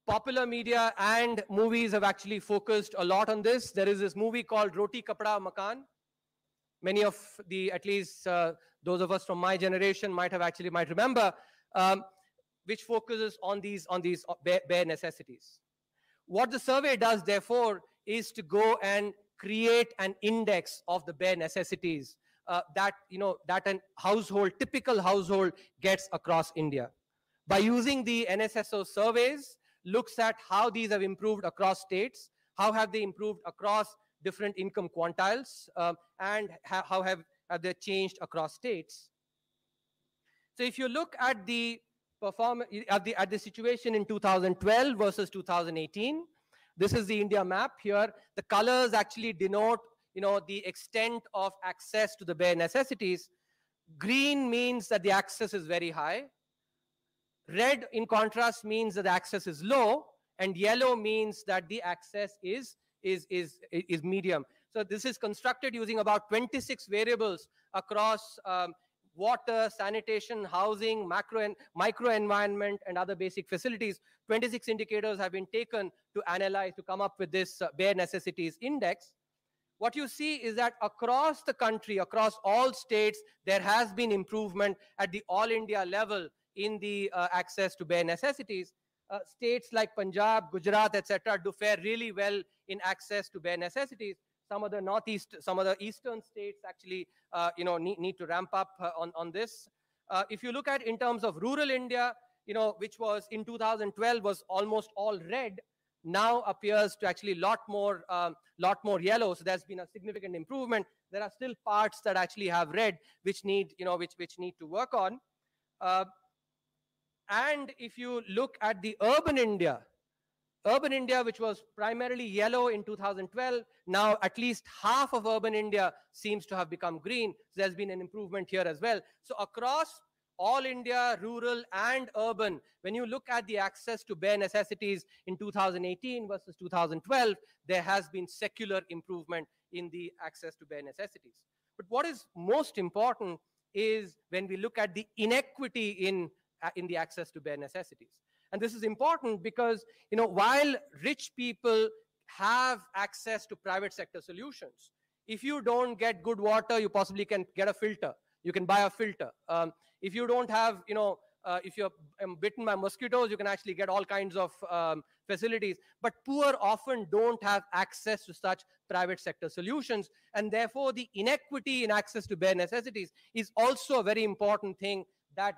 Popular media and movies have actually focused a lot on this. There is this movie called Roti Kapda Makan. Many of at least those of us from my generation might remember, which focuses on these bare necessities. What the survey does, therefore, is to go and create an index of the bare necessities that a typical household gets across India. By using the NSSO surveys, looks at how these have improved across states, how have they improved across different income quantiles, and how have they changed across states. So if you look at the performance at the situation in 2012 versus 2018, this is the India map here. The colors actually denote, the extent of access to the bare necessities. Green means that the access is very high. Red, in contrast, means that the access is low, and yellow means that the access is medium. So this is constructed using about 26 variables across water, sanitation, housing, micro environment, and other basic facilities. 26 indicators have been taken to analyze, to come up with this bare necessities index. What you see is that across the country, across all states, there has been improvement at the all India level in the access to bare necessities. States like Punjab, Gujarat, etc. do fare really well in access to bare necessities. Some of the eastern states actually, need to ramp up on this. If you look at in terms of rural India, which was in 2012 was almost all red, now appears to actually lot more yellow. So there's been a significant improvement. There are still parts that actually have red, which need to work on. And if you look at the urban India, which was primarily yellow in 2012, now at least half of urban India seems to have become green. So there's been an improvement here as well. So across all India, rural and urban, when you look at the access to bare necessities in 2018 versus 2012, there has been secular improvement in the access to bare necessities. But what is most important is when we look at the inequity in the access to bare necessities. And this is important because, while rich people have access to private sector solutions, if you don't get good water, you possibly can get a filter. You can buy a filter. If you don't have, if you're bitten by mosquitoes, you can actually get all kinds of facilities. But poor often don't have access to such private sector solutions. And therefore, the inequity in access to bare necessities is also a very important thing that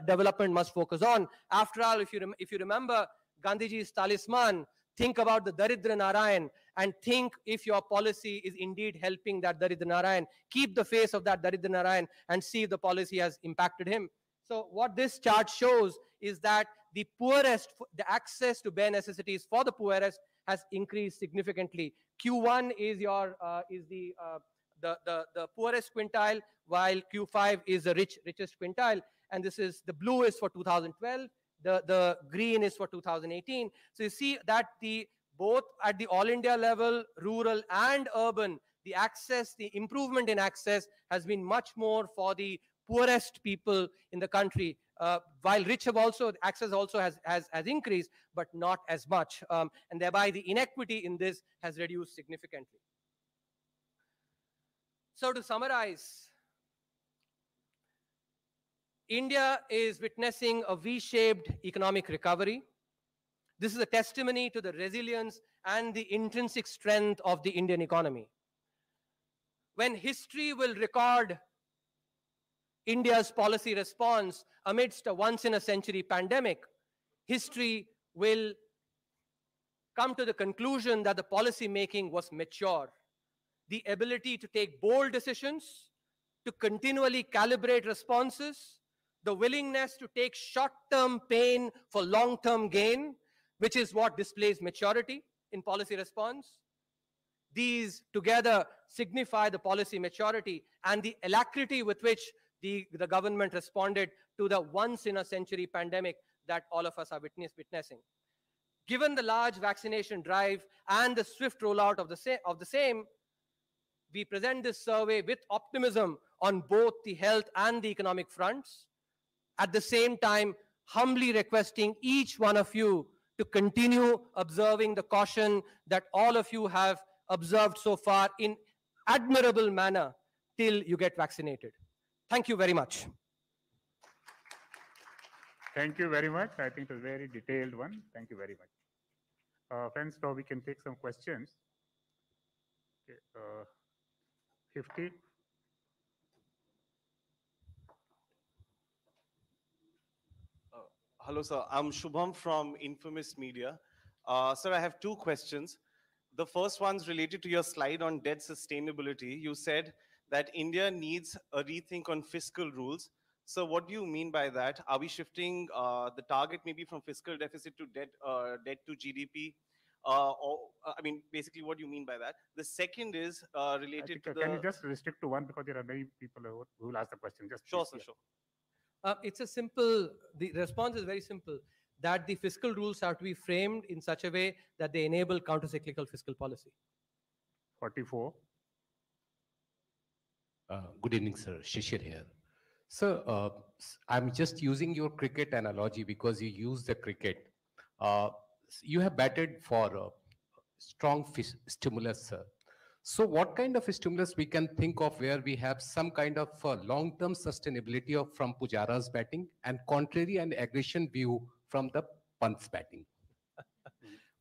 development must focus on. After all, if you remember Gandhiji's talisman, think about the Daridra Narayan and think if your policy is indeed helping that Daridra Narayan. Keep the face of that Daridra Narayan and see if the policy has impacted him. So what this chart shows is that the access to bare necessities for the poorest has increased significantly. Q1 is the poorest quintile, while Q5 is the richest quintile. And this is, the blue is for 2012, the green is for 2018. So you see that both at the all India level, rural and urban, the access, the improvement in access has been much more for the poorest people in the country. While rich have also, access also has increased, but not as much. And thereby the inequity in this has reduced significantly. So to summarize, India is witnessing a V-shaped economic recovery. This is a testimony to the resilience and the intrinsic strength of the Indian economy. When history will record India's policy response amidst a once-in-a-century pandemic, history will come to the conclusion that the policy making was mature. The ability to take bold decisions, to continually calibrate responses, the willingness to take short-term pain for long-term gain, which is what displays maturity in policy response. These together signify the policy maturity and the alacrity with which the government responded to the once-in-a-century pandemic that all of us are witnessing. Given the large vaccination drive and the swift rollout of the same, we present this survey with optimism on both the health and the economic fronts. At the same time, humbly requesting each one of you to continue observing the caution that all of you have observed so far in admirable manner till you get vaccinated. Thank you very much.
Thank you very much. I think it was a very detailed one. Thank you very much. Friends, now we can take some questions. Okay, 50.
Hello, sir. I'm Shubham from Infamous Media. Sir, I have two questions. The first one's related to your slide on debt sustainability. You said that India needs a rethink on fiscal rules. So what do you mean by that? Are we shifting the target maybe from fiscal deficit to debt to GDP? I mean, basically, what do you mean by that? The second is related to the...
Can you just restrict to one, because there are many people who will ask the question. Just
sure, sir, sure.
It's a simple, the response is very simple, that the fiscal rules have to be framed in such a way that they enable counter-cyclical fiscal policy.
44.
Good evening, sir. Shishir here. Sir, I'm just using your cricket analogy because you use the cricket. You have batted for strong stimulus, sir. So what kind of a stimulus we can think of where we have some kind of long-term sustainability from Pujara's batting and contrary and aggression view from the Pant's batting?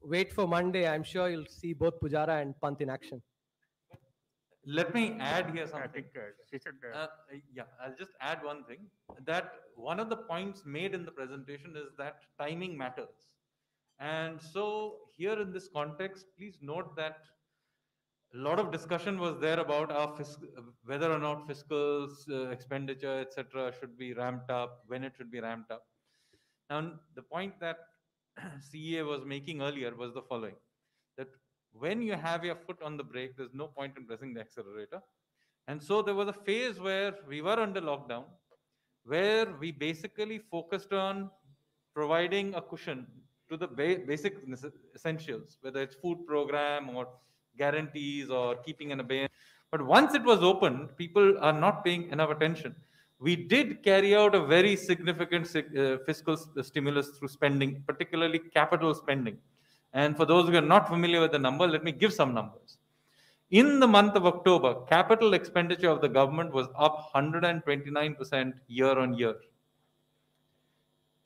Wait for Monday. I'm sure you'll see both Pujara and Pant in action.
Let me add here something.
I think she said,
yeah, I'll just add one thing. That one of the points made in the presentation is that timing matters. And so here in this context, please note that a lot of discussion was there about our whether or not fiscal expenditure, etc., should be ramped up, when it should be ramped up. Now, the point that CEA was making earlier was the following, that when you have your foot on the brake, there's no point in pressing the accelerator. And so there was a phase where we were under lockdown, where we basically focused on providing a cushion to the basic essentials, whether it's food program or guarantees or keeping an abeyance. But once it was opened, people are not paying enough attention. We did carry out a very significant fiscal stimulus through spending, particularly capital spending. And for those who are not familiar with the number, let me give some numbers. In the month of October, capital expenditure of the government was up 129% year on year.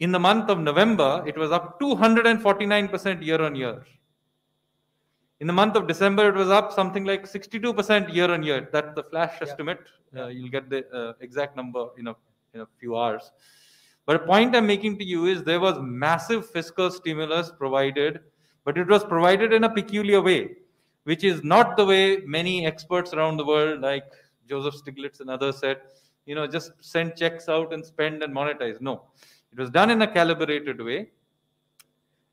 In the month of November, it was up 249% year on year. In the month of December, it was up something like 62% year on year. That's the flash estimate. You'll get the exact number in a few hours. But a point I'm making to you is there was massive fiscal stimulus provided, but it was provided in a peculiar way, which is not the way many experts around the world, like Joseph Stiglitz and others said, just send checks out and spend and monetize. No, it was done in a calibrated way.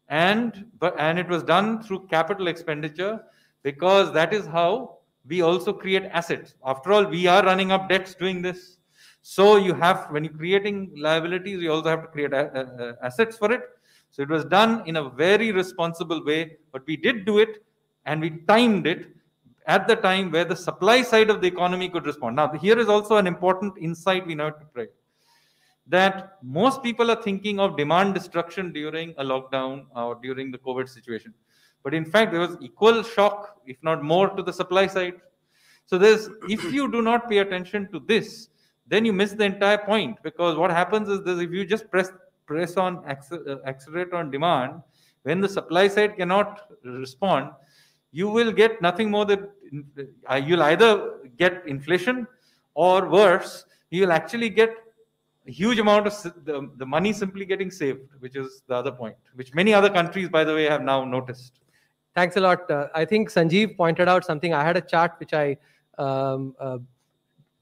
And it was done through capital expenditure, because that is how we also create assets. After all, we are running up debts doing this. So you have, when you're creating liabilities, you also have to create assets for it. So it was done in a very responsible way, but we did do it and we timed it at the time where the supply side of the economy could respond. Now, here is also an important insight we need to pray, that most people are thinking of demand destruction during a lockdown or during the COVID situation. But in fact, there was equal shock, if not more, to the supply side. So if you do not pay attention to this, then you miss the entire point, because what happens is this: if you just press on accelerate on demand, when the supply side cannot respond, you will get nothing more than you'll either get inflation, or worse, you'll actually get a huge amount of the money simply getting saved, which is the other point, which many other countries, by the way, have now noticed.
Thanks a lot. I think Sanjeev pointed out something. I had a chart which I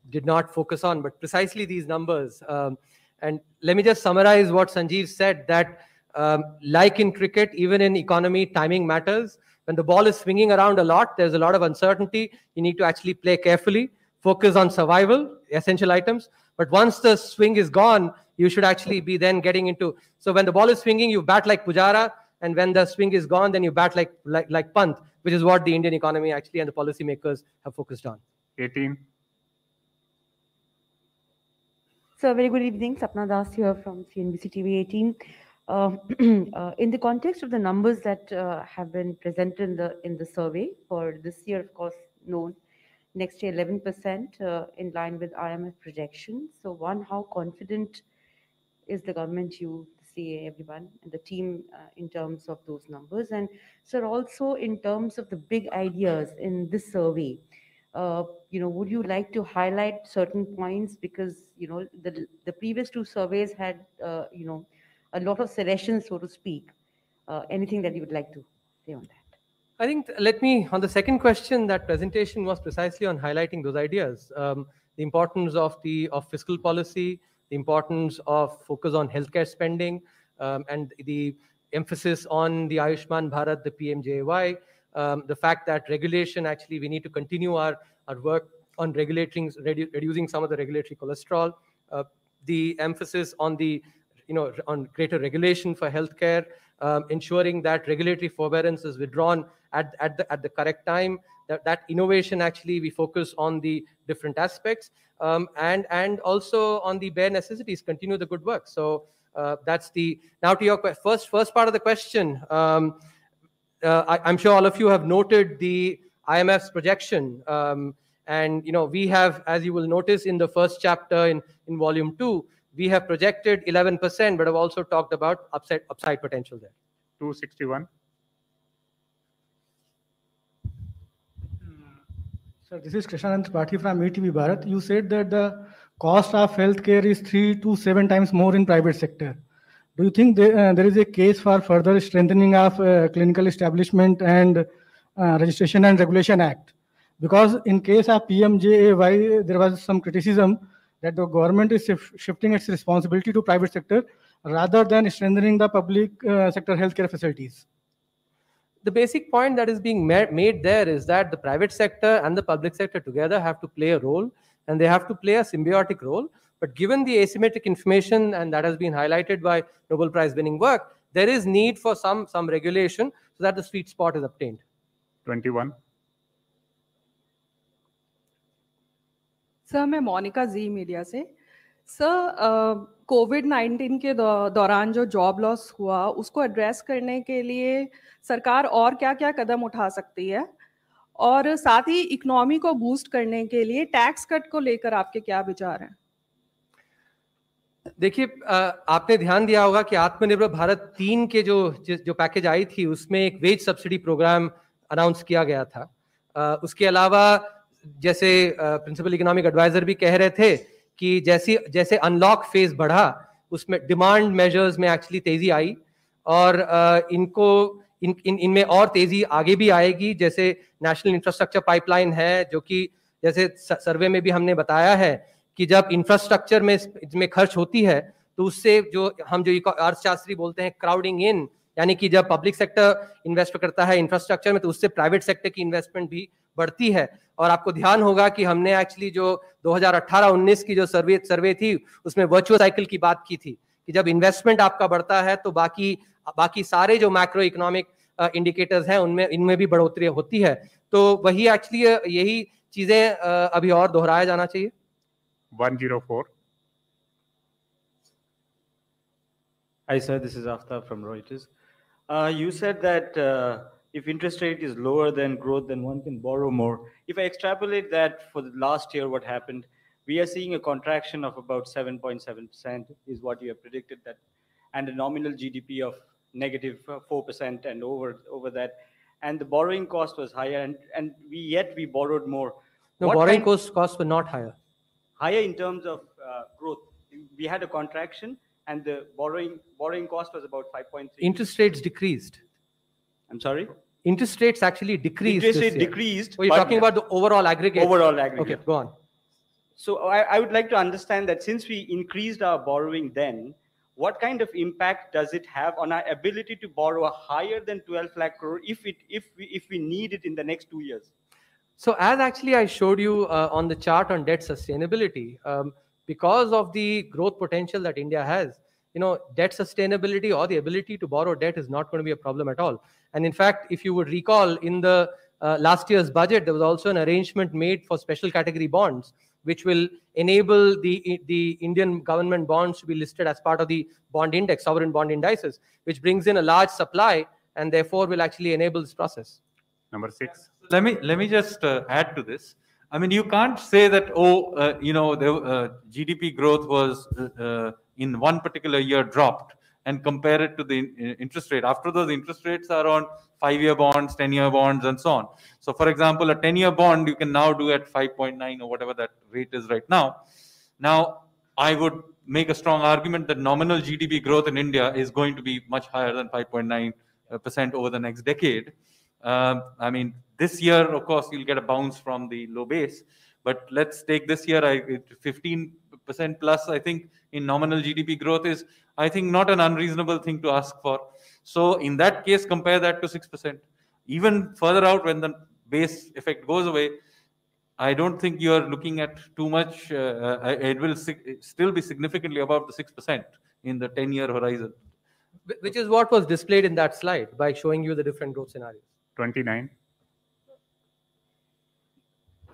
did not focus on, but precisely these numbers. And let me just summarize what Sanjeev said, that like in cricket, even in economy, timing matters. When the ball is swinging around a lot, there's a lot of uncertainty. You need to actually play carefully, focus on survival, essential items. But once the swing is gone, you should actually be then getting into. So when the ball is swinging, you bat like Pujara, and when the swing is gone, then you bat like Pant, which is what the Indian economy actually and the policymakers have focused on.
18.
So very good evening, Sapna Das here from CNBC TV 18. In the context of the numbers that have been presented in the survey for this year, of course, known next year 11% in line with IMF projections. So one, how confident is the government, you, the CA, everyone, and the team in terms of those numbers? And sir, also in terms of the big ideas in this survey, would you like to highlight certain points? Because, the previous two surveys had, a lot of suggestions, so to speak. Anything that you would like to say on that?
I think, on the second question, that presentation was precisely on highlighting those ideas. The importance of fiscal policy, the importance of focus on healthcare spending, and the emphasis on the Ayushman Bharat, the PMJAY, the fact that regulation, actually, we need to continue our work on reducing some of the regulatory cholesterol, the emphasis on on greater regulation for healthcare, ensuring that regulatory forbearance is withdrawn at the correct time, that innovation, actually, we focus on the different aspects, and also on the bare necessities, continue the good work. So that's now to your first part of the question. I'm sure all of you have noted the IMF's projection, and we have, as you will notice in the first chapter in volume 2, we have projected 11%, but have also talked about upside potential there.
261.
Sir, this is Krishnanand Tripathi from ETV Bharat. You said that the cost of healthcare is 3 to 7 times more in private sector. Do you think there is a case for further strengthening of clinical establishment and Registration and Regulation Act? Because in case of PMJAY, there was some criticism that the government is shifting its responsibility to private sector rather than strengthening the public sector healthcare facilities.
The basic point that is being made there is that the private sector and the public sector together have to play a role, and they have to play a symbiotic role. But given the asymmetric information, and that has been highlighted by Nobel Prize winning work, there is need for some regulation so that the sweet spot is obtained.
21.
Sir, मैं मोनिका जी media से। Sir, कोविड-19 के दौरान जो job loss हुआ, उसको address करने के लिए सरकार और क्या-क्या कदम उठा सकती है? और साथ ही इकोनॉमी को बूस्ट करने के लिए टैक्स कट को लेकर आपके क्या विचार हैं?
देखिए, आपने ध्यान दिया होगा कि आत्मनिर्भर भारत 3 के जो पैकेज आई थी, उसमें एक वेज सब्सिडी प्रोग्राम अनाउंस किया गया था। उसके अलावा, जैसे प्रिंसिपल इकोनॉमिक एडवाइजर भी कह रहे थे कि जैसे अनलॉक फेज बढ़ा, उसमें डिमांड मेजर्स में एक्चुअली तेजी आई, और इनमें और तेजी आगे भी आएगी। जैसे नेशनल इंफ्रास्ट्रक्चर पाइपलाइन है, जो कि जैसे सर्वे में भी हमने बताया है कि जब इंफ्रास्ट्रक्चर में खर्च होती है, तो उससे जो अर्थशास्त्री बोलते हैं क्राउडिंग इन, यानी कि जब पब्लिक सेक्टर इन्वेस्ट करता है इंफ्रास्ट्रक्चर में, तो उससे प्राइवेट सेक्टर की इन्वेस्टमेंट भी बढ़ती है। और आपको ध्यान होगा कि हमने एक्चुअली जो 2018-19 की जो सर्वे थी, उसमें वर्चुअल साइकिल की बात की थी कि जब इन्वेस्टमेंट आपका बढ़ता है, तो बाकी सारे जो मैक्रो इकोनॉमिक इंडिकेटर्स हैं उनमें इनमें भी बढ़ोतरी होती है। तो वही एक्चुअली यही चीजें अभी और दोहराया जाना चाहिए।
104.
Hi, sir. This is Aftab from Reuters. You said that if interest rate is lower than growth, then one can borrow more. If I extrapolate that for the last year, what happened? We are seeing a contraction of about 7.7% is what you have predicted that, and a nominal GDP of negative 4% and over that, and the borrowing cost was higher, and we borrowed more.
No,
What
borrowing
kind-
costs were not higher.
higher in terms of growth. We had a contraction, and the borrowing cost was about 5.3.
Interest rates decreased.
I'm sorry?
Interest rates actually decreased.
Interest
this
rate
year.
decreased,
Oh, you're
but-
talking about the overall aggregate.
Overall aggregate.
Okay, go on.
So I would like to understand that since we increased our borrowing then, what kind of impact does it have on our ability to borrow a higher than 12 lakh crore if we need it in the next 2 years?
So as actually I showed you on the chart on debt sustainability, because of the growth potential that India has, debt sustainability or the ability to borrow debt is not going to be a problem at all. And in fact, if you would recall, in the last year's budget, there was also an arrangement made for special category bonds, which will enable the Indian government bonds to be listed as part of the bond index, sovereign bond indices, which brings in a large supply and therefore will actually enable this process.
Number 6.
Let me just add to this. I mean, you can't say that the GDP growth was in one particular year dropped and compare it to the interest rate. After those interest rates are on 5-year bonds, 10-year bonds, and so on. So, for example, a 10-year bond you can now do at 5.9 or whatever that rate is right now. Now, I would make a strong argument that nominal GDP growth in India is going to be much higher than 5.9% over the next decade. I mean, this year, of course, you'll get a bounce from the low base. But let's take this year, 15% plus, I think, in nominal GDP growth is, I think, not an unreasonable thing to ask for. So in that case, compare that to 6%. Even further out, when the base effect goes away, I don't think you are looking at too much. It will still be significantly above the 6% in the 10-year horizon.
Which is what was displayed in that slide by showing you the different growth scenarios.
29.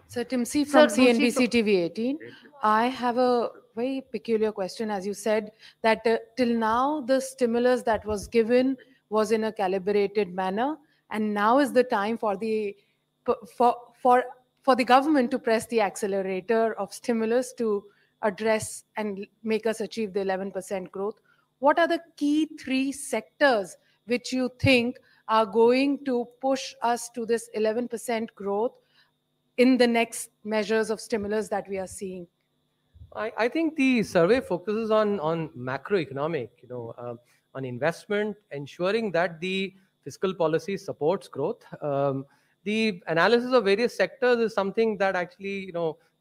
So Timsi from CNBC TV 18. I have a very peculiar question. As you said, that till now the stimulus that was given was in a calibrated manner, and now is the time for the government to press the accelerator of stimulus to address and make us achieve the 11% growth. What are the key 3 sectors which you think are going to push us to this 11% growth in the next measures of stimulus that we are seeing?
I think the survey focuses on macroeconomic, on investment, ensuring that the fiscal policy supports growth. The analysis of various sectors is something that actually,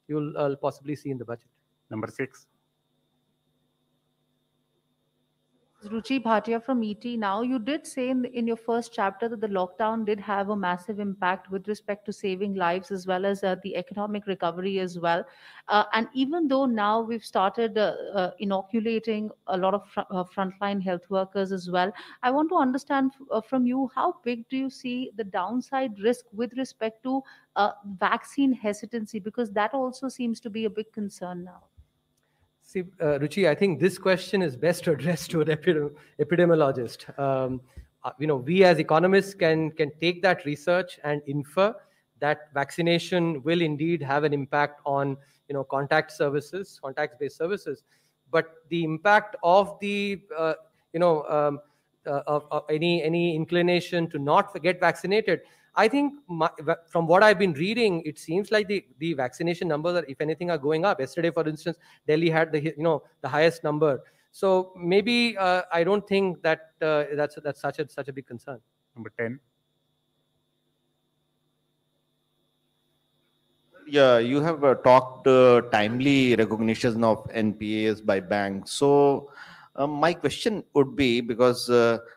you'll possibly see in the budget.
Number 6.
Ruchi Bhatia from ET. Now, you did say in your first chapter that the lockdown did have a massive impact with respect to saving lives as well as the economic recovery as well. And even though now we've started inoculating a lot of frontline health workers as well, I want to understand from you, how big do you see the downside risk with respect to vaccine hesitancy? Because that also seems to be a big concern now.
See, Ruchi, I think this question is best addressed to an epidemiologist. We as economists can take that research and infer that vaccination will indeed have an impact on contact-based services, but the impact of the of any inclination to not get vaccinated, I think from what I've been reading, it seems like the vaccination numbers, if anything, are going up. Yesterday, for instance, Delhi had the highest number. So maybe I don't think that that's such a big concern.
Number 10.
Yeah, you have talked timely recognition of NPAs by banks. So my question would be, because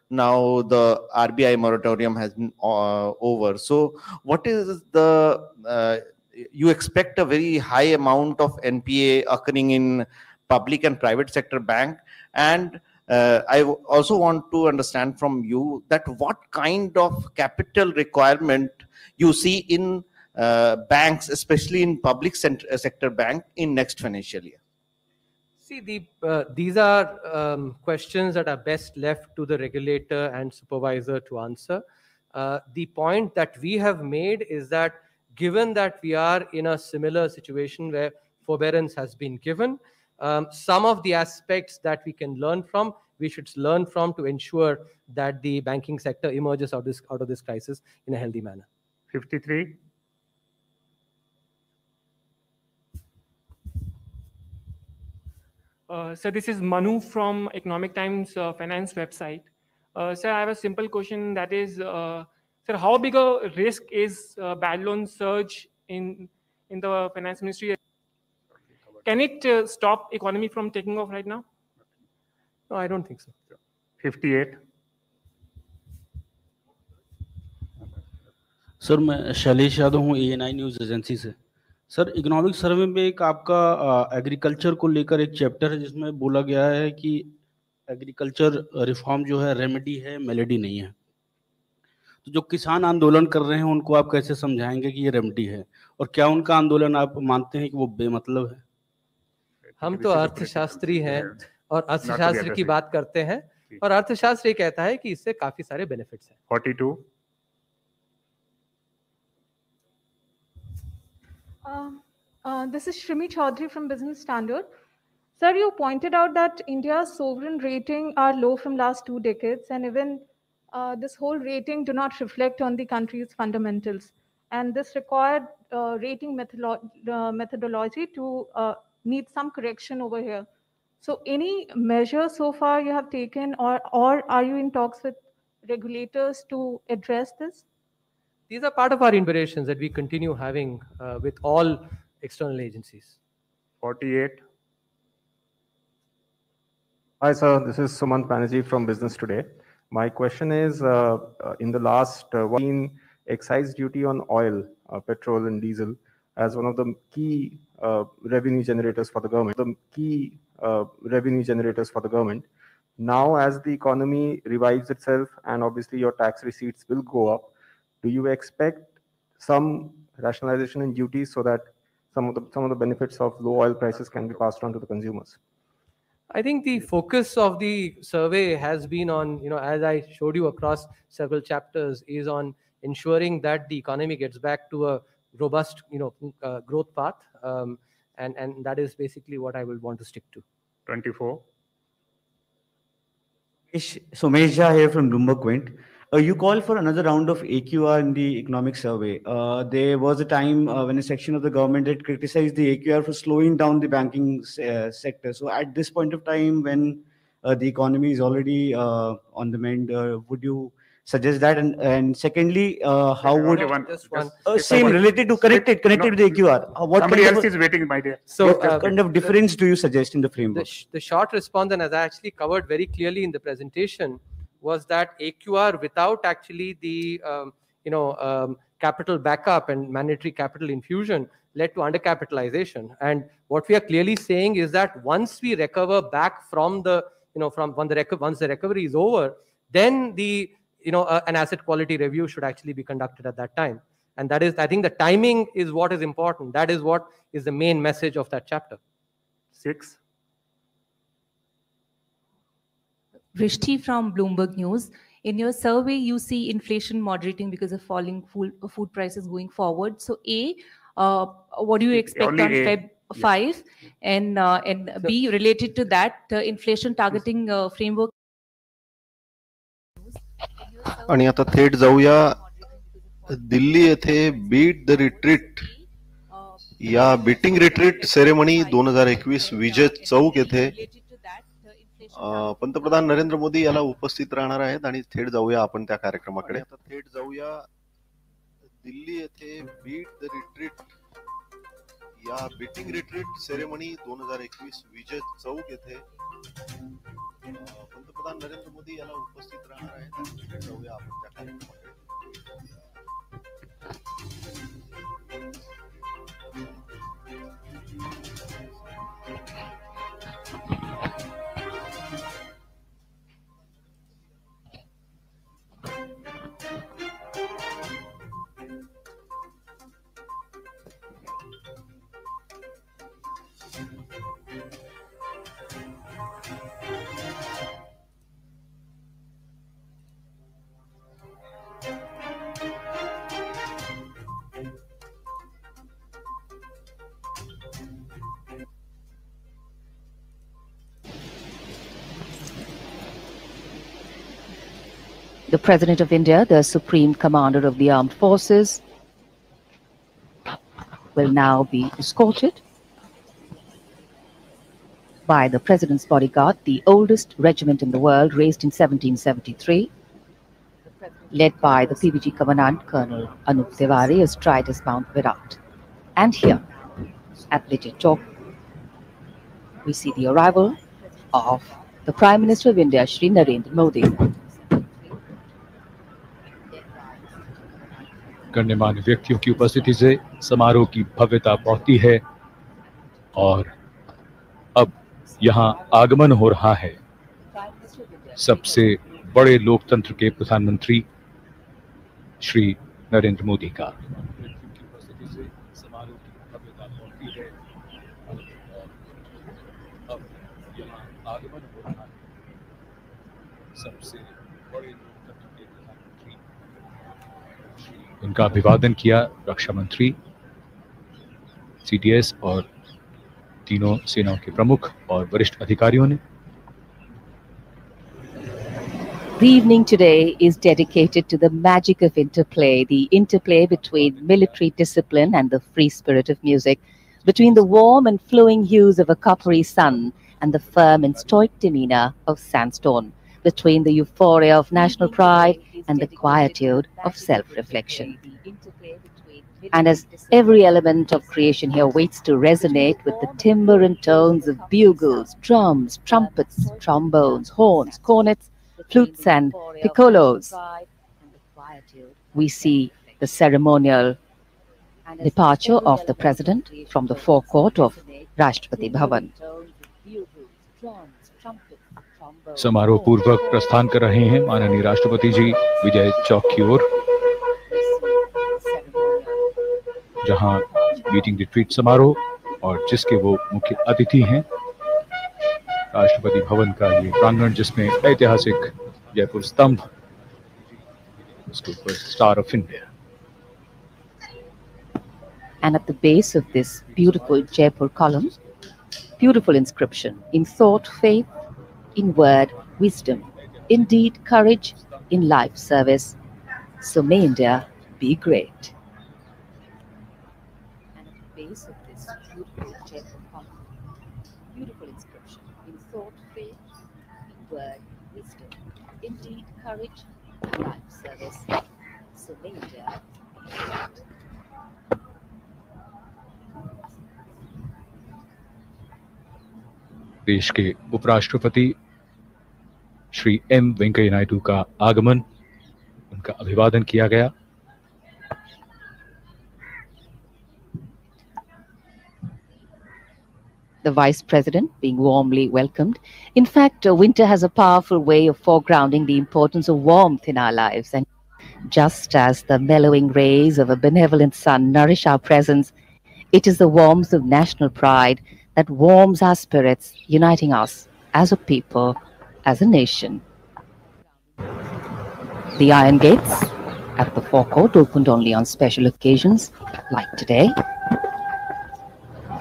now the RBI moratorium has been over. So what is the, you expect a very high amount of NPA occurring in public and private sector bank, and I also want to understand from you that what kind of capital requirement you see in banks, especially in public sector bank in next financial year.
See, these are questions that are best left to the regulator and supervisor to answer. The point that we have made is that given that we are in a similar situation where forbearance has been given, some of the aspects that we can learn from, we should learn from to ensure that the banking sector emerges out of this crisis in a healthy manner.
53.
Sir, this is Manu from Economic Times Finance website. Sir, I have a simple question that is, sir, how big a risk is bad loan surge in the finance ministry? Can it stop economy from taking off right now?
No, I don't think so.
58.
Sir मैं शैलेश यादव हूँ ANI news agency से। Sir economic survey में एक आपका agriculture को लेकर एक chapter है जिसमें बोला गया है कि एग्रीकल्चर रिफॉर्म जो है रेमेडी है, मेलेडी नहीं है। तो जो किसान आंदोलन कर रहे हैं उनको आप कैसे समझाएंगे कि ये रेमेडी है, और क्या उनका आंदोलन आप मानते हैं कि वो बेमतलब है?
हम तो अर्थशास्त्री हैं और अर्थशास्त्र की बात करते हैं, और अर्थशास्त्र ये कहता है कि इससे काफी सारे बेनिफिट्स हैं।
42.
This is Shrimi Chaudhary from Business Standard. Sir, you pointed out that India's sovereign rating are low from last 2 decades, and even this whole rating do not reflect on the country's fundamentals. And this required rating methodology to need some correction over here. So any measure so far you have taken, or are you in talks with regulators to address this?
These are part of our deliberations that we continue having with all external agencies.
48.
Hi, sir. This is Sumant Banerjee from Business Today. My question is, in the last excise duty on oil, petrol and diesel, as one of the key revenue generators for the government. Now, as the economy revives itself and obviously your tax receipts will go up, do you expect some rationalization in duties so that some of the benefits of low oil prices can be passed on to the consumers?
I think the focus of the survey has been on, as I showed you across several chapters, is on ensuring that the economy gets back to a robust, growth path, and that is basically what I will want to stick to.
24.
Somesh Jha here from Bloomberg Quint. You called for another round of AQR in the economic survey. There was a time when a section of the government had criticized the AQR for slowing down the banking sector. So at this point of time, when the economy is already on the mend, would you suggest that? And secondly, how would same related to connected to the AQR? What
Somebody else is waiting, my dear.
So,
what kind of difference do you suggest in the framework?
The short response, and as I actually covered very clearly in the presentation, was that AQR without actually the capital backup and mandatory capital infusion led to undercapitalization. And what we are clearly saying is that once we recover back from the once the recovery is over, then the an asset quality review should actually be conducted at that time. And that is, I think, the timing is what is important. That is what is the main message of that chapter.
6.
Vrishti from Bloomberg News. In your survey, you see inflation moderating because of falling food prices going forward. So A, what do you expect on Feb 5? And B, related to that, inflation targeting framework.
आणि आता थेट जाऊया दिल्ली येथे beat the retreat या beating retreat ceremony 2021 Vijay Chowk येथे पंतप्रधान नरेंद्र मोदी याला उपस्थित राहणार आहेत आणि थेट जाऊया आपण त्या कार्यक्रमाकडे. आता थेट जाऊया दिल्ली येथे बीट द रिट्रीट या beating retreat ceremony 2021 Vijay Chowk येथे पंतप्रधान नरेंद्र मोदी याला उपस्थित राहणार आहेत आणि थेट जाऊया आपण त्या कार्यक्रमाकडे.
The President of India, the Supreme Commander of the Armed Forces, will now be escorted by the President's bodyguard, the oldest regiment in the world, raised in 1773, led by the PBG Commandant, Colonel Anup Tiwari, astride as Mount Virat. And here, at Vijay Chowk, we see the arrival of the Prime Minister of India, Shri Narendra Modi.
गण्यमान्य व्यक्तियों की उपस्थिति से समारोह की भव्यता बढ़ती है और अब यहाँ आगमन हो रहा है सबसे बड़े लोकतंत्र के प्रधानमंत्री श्री नरेंद्र मोदी का। उनका अभिवादन किया रक्षा मंत्री, सीडीएस और तीनों सेनाओं के प्रमुख और वरिष्ठ अधिकारियों ने।
The evening today is dedicated to the magic of interplay, the interplay between military discipline and the free spirit of music, between the warm and flowing hues of a coppery sun and the firm and stoic demeanor of sandstone, between the euphoria of national pride and the quietude of self-reflection. And as every element of creation here waits to resonate with the timbre and tones of bugles, drums, trumpets, trombones, horns, cornets, flutes and piccolos, we see the ceremonial departure of the President from the forecourt of Rashtrapati Bhavan.
समारोह पूर्वक प्रस्थान कर रहे हैं माननीय राष्ट्रपति जी विजय चौक की ओर, जहां मीटिंग रिट्रीट समारोह और जिसके वो मुख्य अतिथि हैं। राष्ट्रपति भवन का ये प्रांगण जिसमें ऐतिहासिक जयपुर स्तंभ, उसके ऊपर star of India.
And at the base of this beautiful Jaipur column, beautiful inscription: in thought, faith; in word, wisdom; in deed, courage; in life, service. So may India be great. And at the base of this beautiful Jaipur column, beautiful inscription: in thought, faith; in word, wisdom; in deed, courage; in life, service. So may India be great.
देश के उपराष्ट्रपति Shri M Venkaiah Naidu का आगमन, उनका अभिवादन किया गया।
The Vice President being warmly welcomed. In fact, winter has a powerful way of foregrounding the importance of warmth in our lives. And just as the mellowing rays of a benevolent sun nourish our presence, it is the warmth of national pride that warms our spirits, uniting us as a people, as a nation. The iron gates at the forecourt opened only on special occasions, like today,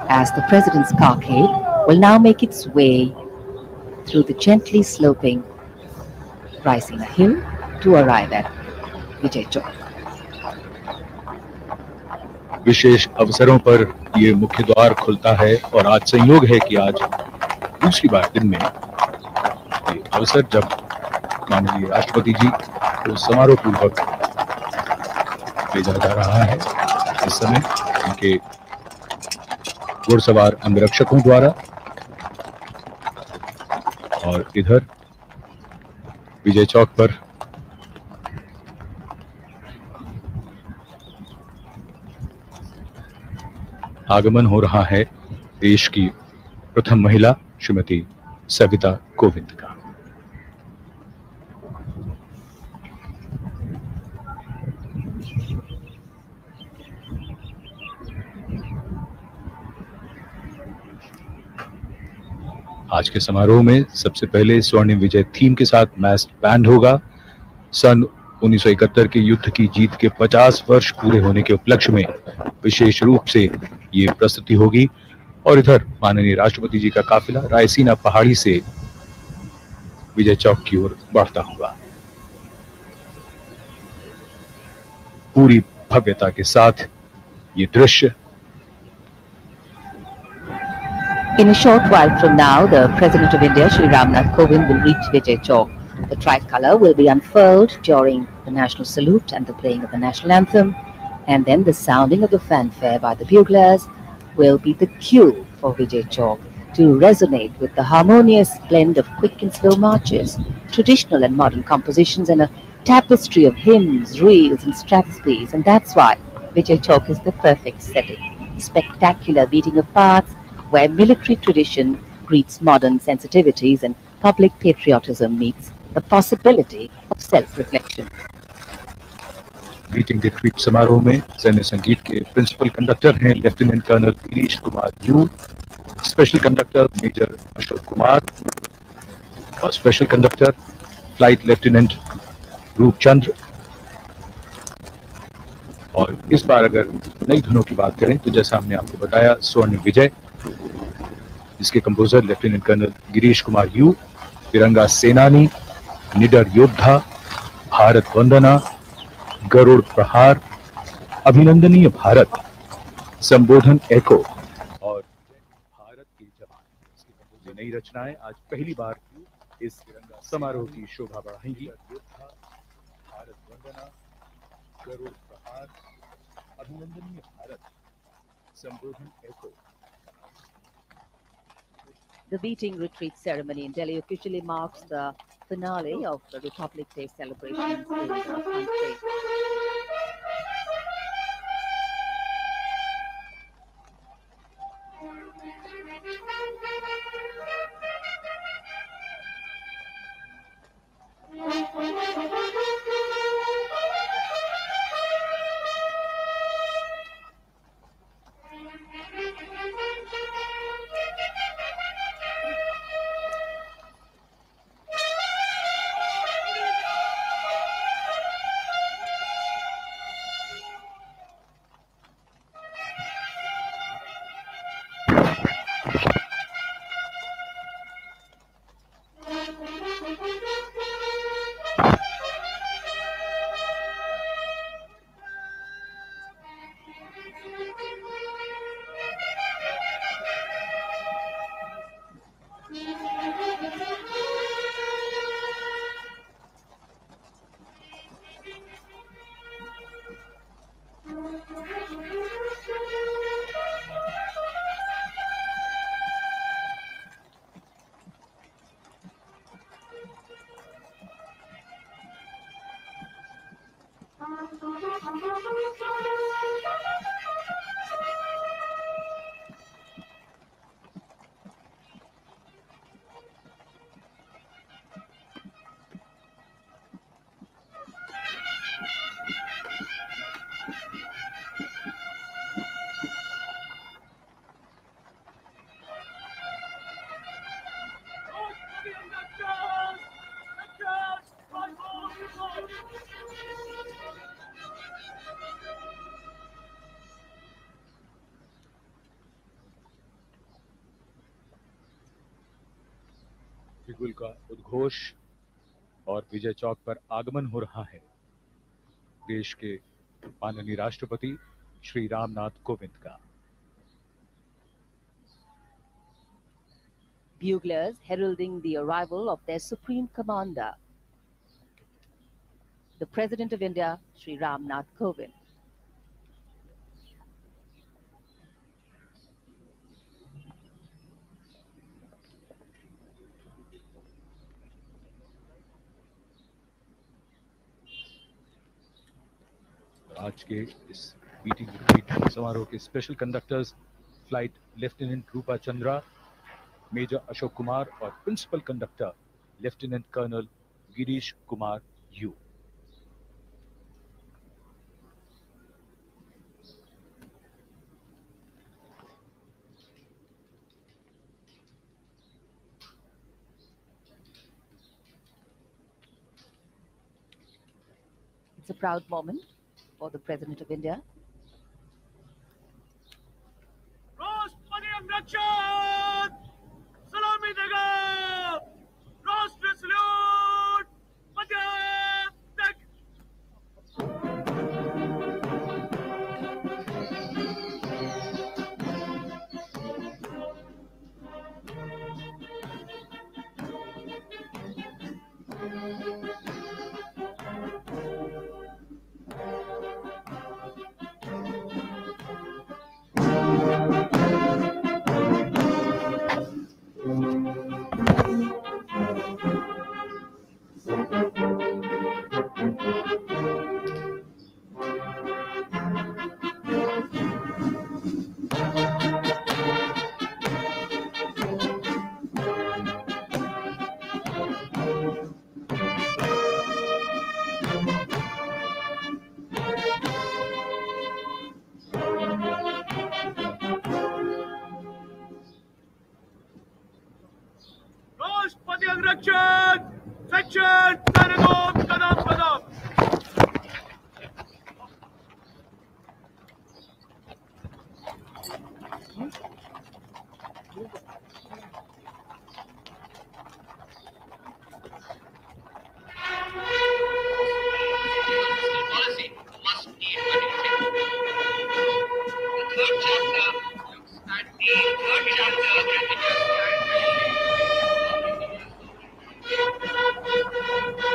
as the President's carcade will now make its way through the gently sloping, rising hill to arrive at Vijay Chowk.
विशेष अवसरों पर ये मुख्य द्वार खुलता है और आज संयोग है कि आज दूसरी बार दिन में ये अवसर जब माननीय राष्ट्रपति जी को समारोह पूर्वक भेजा जा रहा है। इस समय उनके घुड़सवार अंगरक्षकों द्वारा और इधर विजय चौक पर आगमन हो रहा है देश की प्रथम महिला श्रीमती सविता कोविंद का। आज के समारोह में सबसे पहले स्वर्णिम विजय थीम के साथ मैस्ड बैंड होगा। सन 1971 के युद्ध की जीत के 50 वर्ष पूरे होने के उपलक्ष्य में विशेष रूप से ये प्रस्तुति होगी और इधर माननीय राष्ट्रपति जी का काफिला रायसीना पहाड़ी से विजय चौक की ओर बढ़ता होगा। पूरी भव्यता के साथ ये दृश्य।
In a short while from now, the President of India, Shri RAMNATH Kovind, will reach Vijay Chowk. The tricolour will be unfurled during the national salute and the playing of the national anthem, and then the sounding of the fanfare by the buglers will be the cue for Vijay Chowk to resonate with the harmonious blend of quick and slow marches, traditional and modern compositions, and a tapestry of hymns, reels, and Strathspeys. And that's why Vijay Chowk is the perfect setting. Spectacular beating of paths, where military tradition greets modern sensitivities and public patriotism meets the possibility of self-reflection.
Beating retreat समारोह में सैन्य संगीत के principal conductor हैं lieutenant colonel Girish Kumar U, special conductor major Ashok Kumar और special conductor flight lieutenant Roopchandra. और इस बार अगर नई धुनों की बात करें तो जैसा हमने आपको बताया, स्वर्ण विजय, जिसके composer lieutenant colonel Girish Kumar U, Tiranga Senani, निडर योद्धा, भारत वंदना, गरुड़ प्रहार, अभिनंदनीय भारत, संबोधन एको और भारत के जवान, ये नई रचनाएं आज पहली बार इस तिरंगा समारोह की शोभा बढ़ाएंगी। भारत वंदना, गरुड़ प्रहार, अभिनंदनीय भारत, संबोधन एको।
The beating retreat ceremony in Delhi officially marks the finale of the Republic Day celebrations in the country.
बिगुल का उद्घोष और विजय चौक पर आगमन हो रहा है देश के माननीय राष्ट्रपति श्री रामनाथ कोविंद का।
Buglers heralding the arrival of their supreme commander, the President of India, Shri RAMNATH Kovind.
आज के इस बीटिंग रिट्रीट समारोह के special conductors flight lieutenant Roopa Chandra, major Ashok Kumar और principal conductor lieutenant colonel Girish Kumar U.
It's a proud moment for the President of India.
Section! Kadam!
Policy must be undertaken. The third chapter looks at the third chapter continues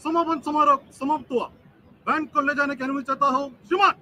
समापन समारोह समाप्त हुआ। Band को ले जाने की अनुमति चाहता हूँ श्रीमान।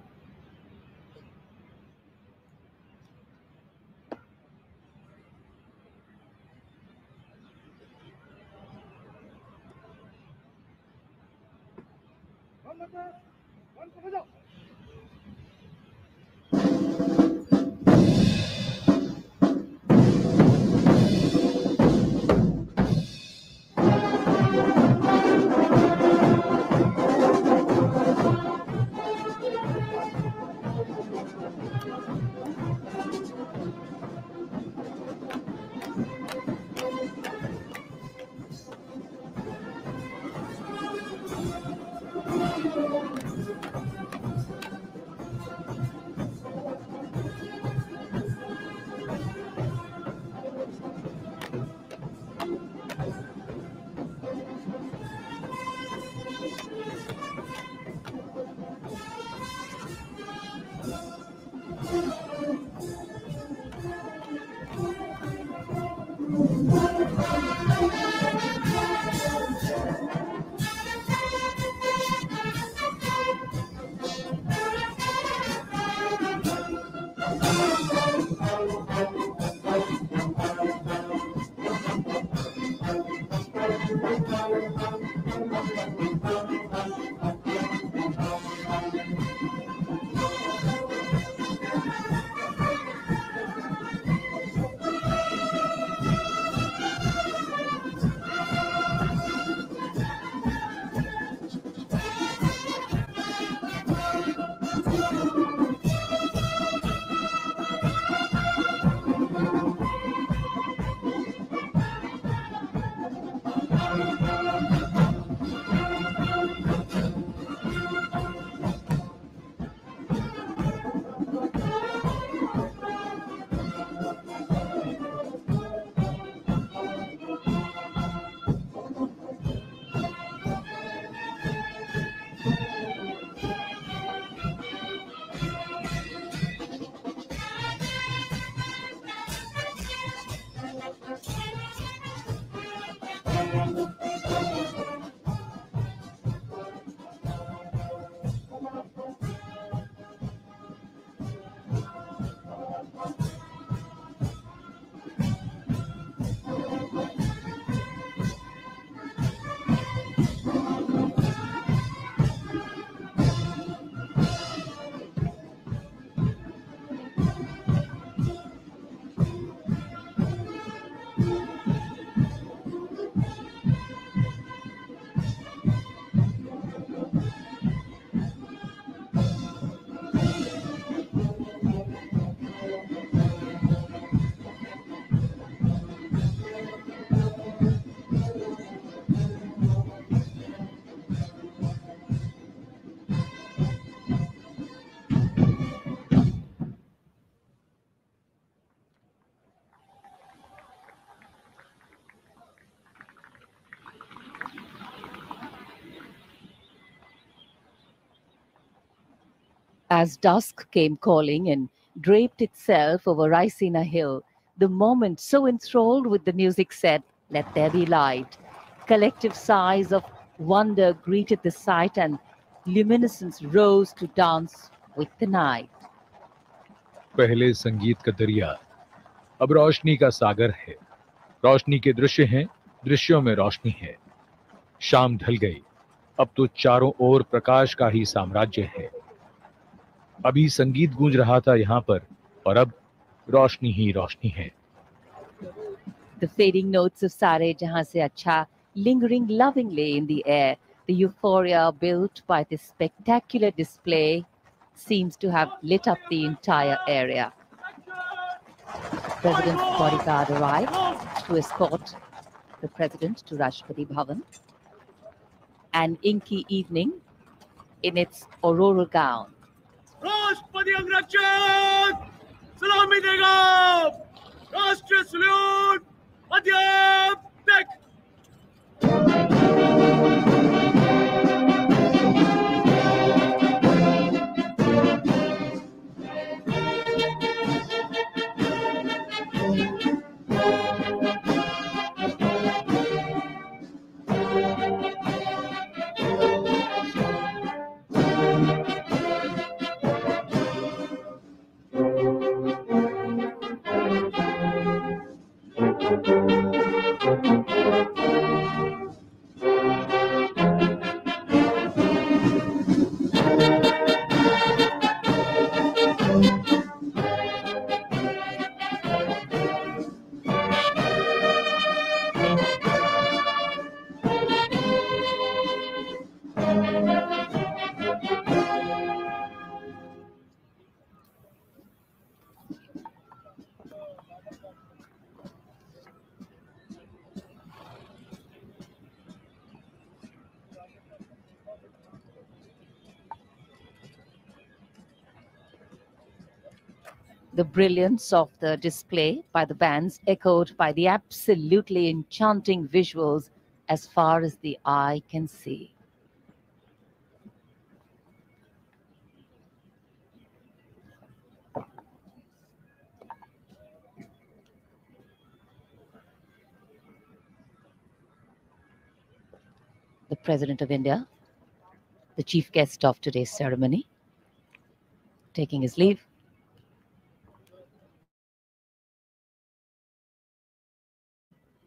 As dusk came calling and draped itself over Raisina Hill, the moment so enthralled with the music said, "Let there be light." Collective sighs of wonder greeted the sight, and luminescence rose to dance with the night.
पहले संगीत का दरिया, अब रोशनी का सागर है। रोशनी के दृश्य हैं, दृश्यों में रोशनी है। शाम ढल गई, अब तो चारों ओर प्रकाश का ही साम्राज्य है। अभी संगीत गूंज रहा था यहाँ पर, और अब रोशनी ही रोशनी है।
The fading notes of Sare Jahan Se Acha lingering lovingly in the air, the euphoria built by this spectacular display seems to have lit up the entire area. President's bodyguard arrived to escort the President to Rashtrapati Bhavan. An inky evening in its auroral gown.
राष्ट्रपति अंगरक्षक सलामी देगा। राष्ट्रीय salute अध्यापक।
The brilliance of the display by the bands echoed by the absolutely enchanting visuals as far as the eye can see. The President of India, the chief guest of today's ceremony, taking his leave.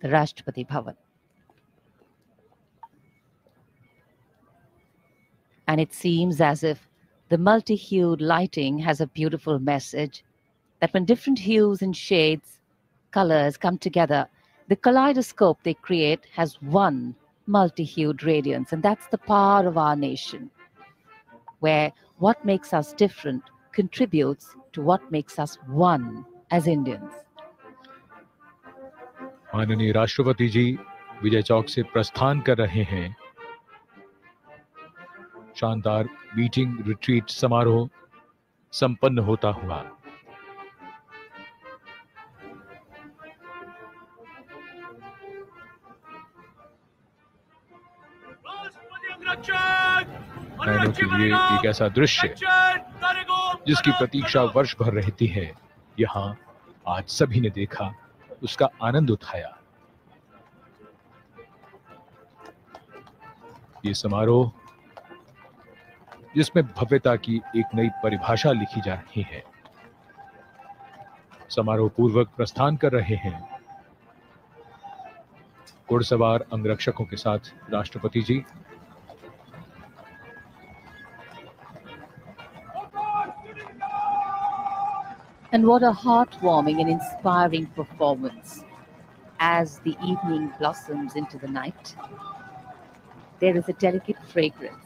The Rashtrapati Bhavan. And it seems as if the multi-hued lighting has a beautiful message that when different hues and shades, colors come together, the kaleidoscope they create has one multi-hued radiance. And that's the power of our nation, where what makes us different contributes to what makes us one as Indians.
माननीय राष्ट्रपति जी विजय चौक से प्रस्थान कर रहे हैं। शानदार meeting retreat समारोह संपन्न होता हुआ नयनों के लिए एक ऐसा दृश्य जिसकी प्रतीक्षा वर्ष भर रहती है, यहाँ आज सभी ने देखा, उसका आनंद उठाया। ये समारोह जिसमें भव्यता की एक नई परिभाषा लिखी जा रही है। समारोह पूर्वक प्रस्थान कर रहे हैं घुड़सवार अंगरक्षकों के साथ राष्ट्रपति जी।
And what a heartwarming and inspiring performance. As the evening blossoms into the night, there is a delicate fragrance.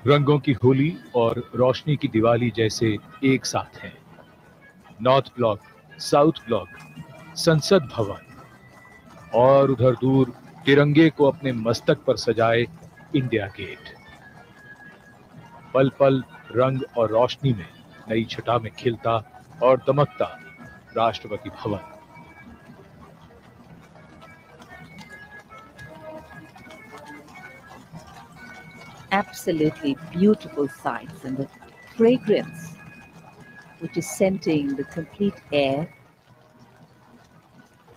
रंगों की होली और रोशनी की दिवाली जैसे एक साथ हैं। नॉर्थ ब्लॉक, साउथ ब्लॉक, संसद भवन और उधर दूर तिरंगे को अपने मस्तक पर सजाए इंडिया गेट। पल पल रंग और रोशनी में नई छटा में खिलता और दमकता Rashtrapati Bhavan.
absolutely beautiful sights, and the fragrance which is scenting the complete air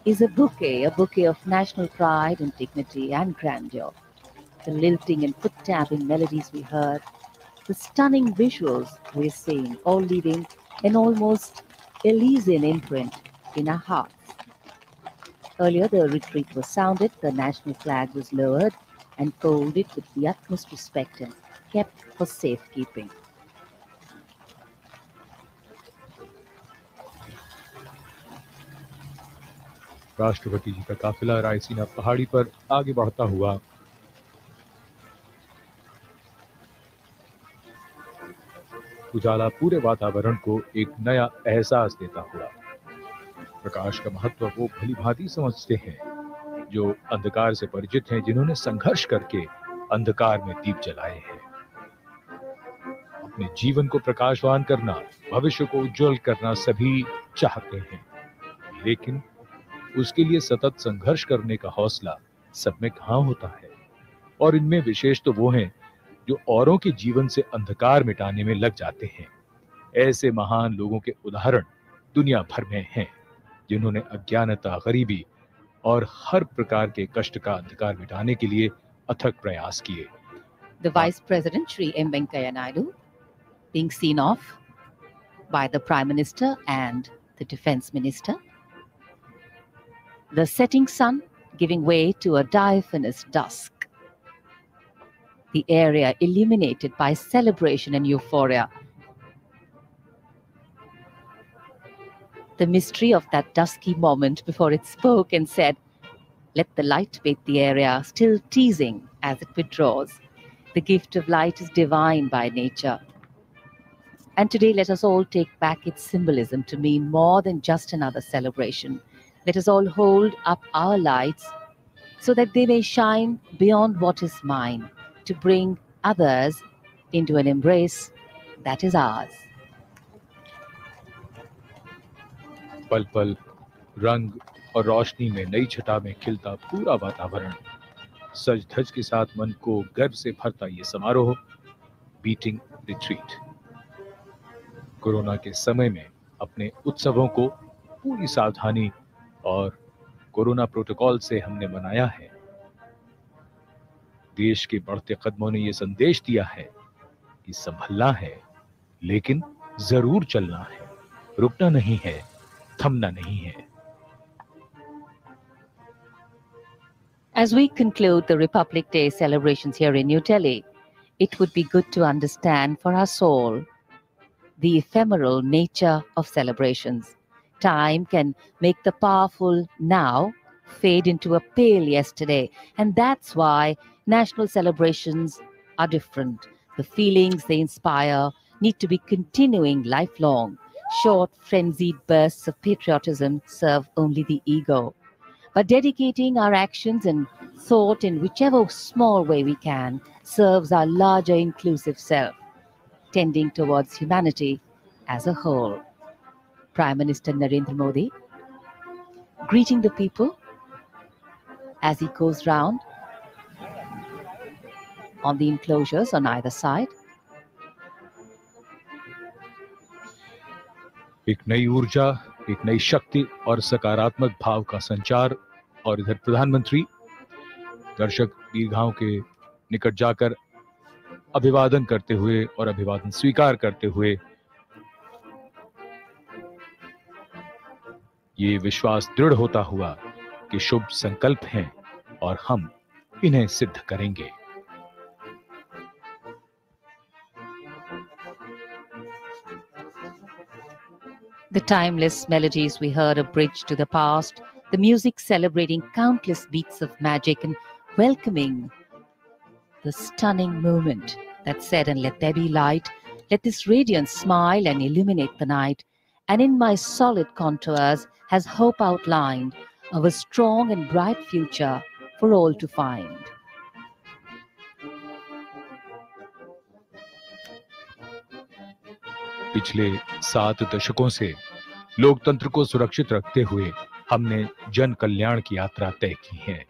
is a bouquet of national pride and dignity and grandeur. The lilting and foot-tapping melodies we heard, the stunning visuals we're seeing, all leaving an almost Elysian imprint in our hearts. Earlier, the retreat was sounded, the national flag was lowered and folded with the utmost respect and kept for safekeeping.
राष्ट्रपति जी का काफिला रायसीना पहाड़ी पर आगे बढ़ता हुआ उजाला पूरे वातावरण को एक नया एहसास देता हुआ। प्रकाश का महत्व वो भली भांति समझते हैं जो अंधकार से परिचित हैं, जिन्होंने संघर्ष करके अंधकार में दीप जलाए हैं। अपने जीवन को प्रकाशवान करना, भविष्य को उज्जवल करना सभी चाहते हैं, लेकिन उसके लिए सतत संघर्ष करने का हौसला सब में कहाँ होता है। और इनमें विशेष तो वो हैं जो औरों के जीवन से अंधकार मिटाने में लग जाते हैं। ऐसे महान लोगों के उदाहरण दुनिया भर में हैं, जिन्होंने अज्ञानता, गरीबी और हर प्रकार के कष्ट का अंधकार मिटाने के लिए अथक प्रयास किए।
The Vice President Shri M. Venkaiah Naidu being seen off by the Prime Minister and the Defence Minister. The setting sun giving way to a diaphanous dusk. The area illuminated by celebration and euphoria. The mystery of that dusky moment before it spoke and said, "Let the light bathe the area," still teasing as it withdraws. The gift of light is divine by nature. And today let us all take back its symbolism to mean more than just another celebration. Let us all hold up our lights so that they may shine beyond what is mine, to bring others into an embrace that is ours.
पल पल रंग और रोशनी में नई छटा में खिलता पूरा वातावरण, सज धज के साथ मन को गर्व से भरता ये समारोह, बीटिंग रिट्रीट। कोरोना के समय में अपने उत्सवों को पूरी सावधानी और कोरोना प्रोटोकॉल से हमने मनाया है। देश के बढ़ते कदमों ने ये संदेश दिया है कि संभलना है, लेकिन जरूर चलना है, रुकना नहीं है, थमना नहीं है।
As we conclude the Republic Day celebrations here in New Delhi, it would be good to understand for us all the ephemeral nature of celebrations. Time can make the powerful now fade into a pale yesterday, and that's why national celebrations are different. The feelings they inspire need to be continuing lifelong. Short, frenzied bursts of patriotism serve only the ego. But dedicating our actions and thought in whichever small way we can serves our larger inclusive self, tending towards humanity as a whole. Prime Minister Narendra Modi greeting the people as he goes round on the enclosures on either side.
एक नई ऊर्जा, एक नई शक्ति और सकारात्मक भाव का संचार। और इधर प्रधानमंत्री दर्शक दीर्घाओं के निकट जाकर अभिवादन करते हुए और अभिवादन स्वीकार करते हुए ये विश्वास दृढ़ होता हुआ कि शुभ संकल्प हैं और हम इन्हें सिद्ध करेंगे।
The timeless melodies we heard, a bridge to the past, the music celebrating countless beats of magic and welcoming the stunning moment that said, "And let there be light, let this radiance smile and illuminate the night. And in my solid contours has hope outlined of a strong and bright future for all to find."
पिछले 7 दशकों से लोकतंत्र को सुरक्षित रखते हुए हमने जन कल्याण की यात्रा तय की है।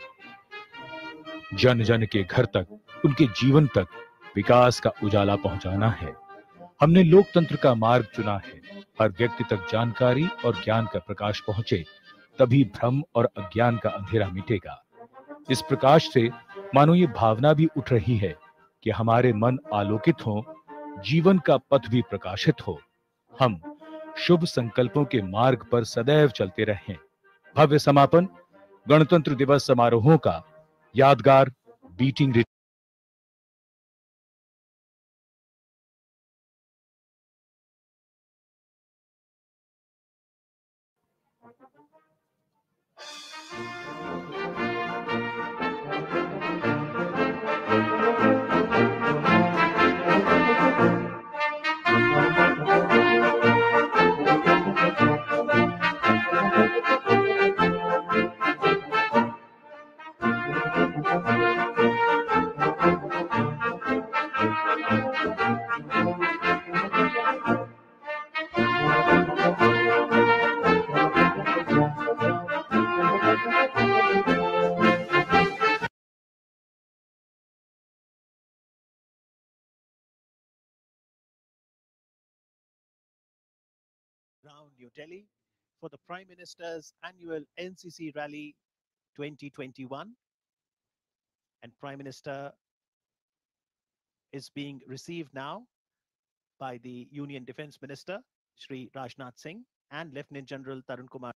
जन जन के घर तक, उनके जीवन तक विकास का उजाला पहुंचाना है। हमने लोकतंत्र का मार्ग चुना है। हर व्यक्ति तक जानकारी और ज्ञान का प्रकाश पहुंचे, तभी भ्रम और अज्ञान का अंधेरा मिटेगा। इस प्रकाश से मानो ये भावना भी उठ रही है कि हमारे मन आलोकित हों, जीवन का पथ भी प्रकाशित हो, हम शुभ संकल्पों के मार्ग पर सदैव चलते रहें। भव्य समापन गणतंत्र दिवस समारोहों का यादगार beating
Around New Delhi for the Prime Minister's annual NCC Rally 2021. And Prime Minister is being received now by the Union Defence Minister, Shri Rajnath Singh, and Lieutenant General Tarun Kumar.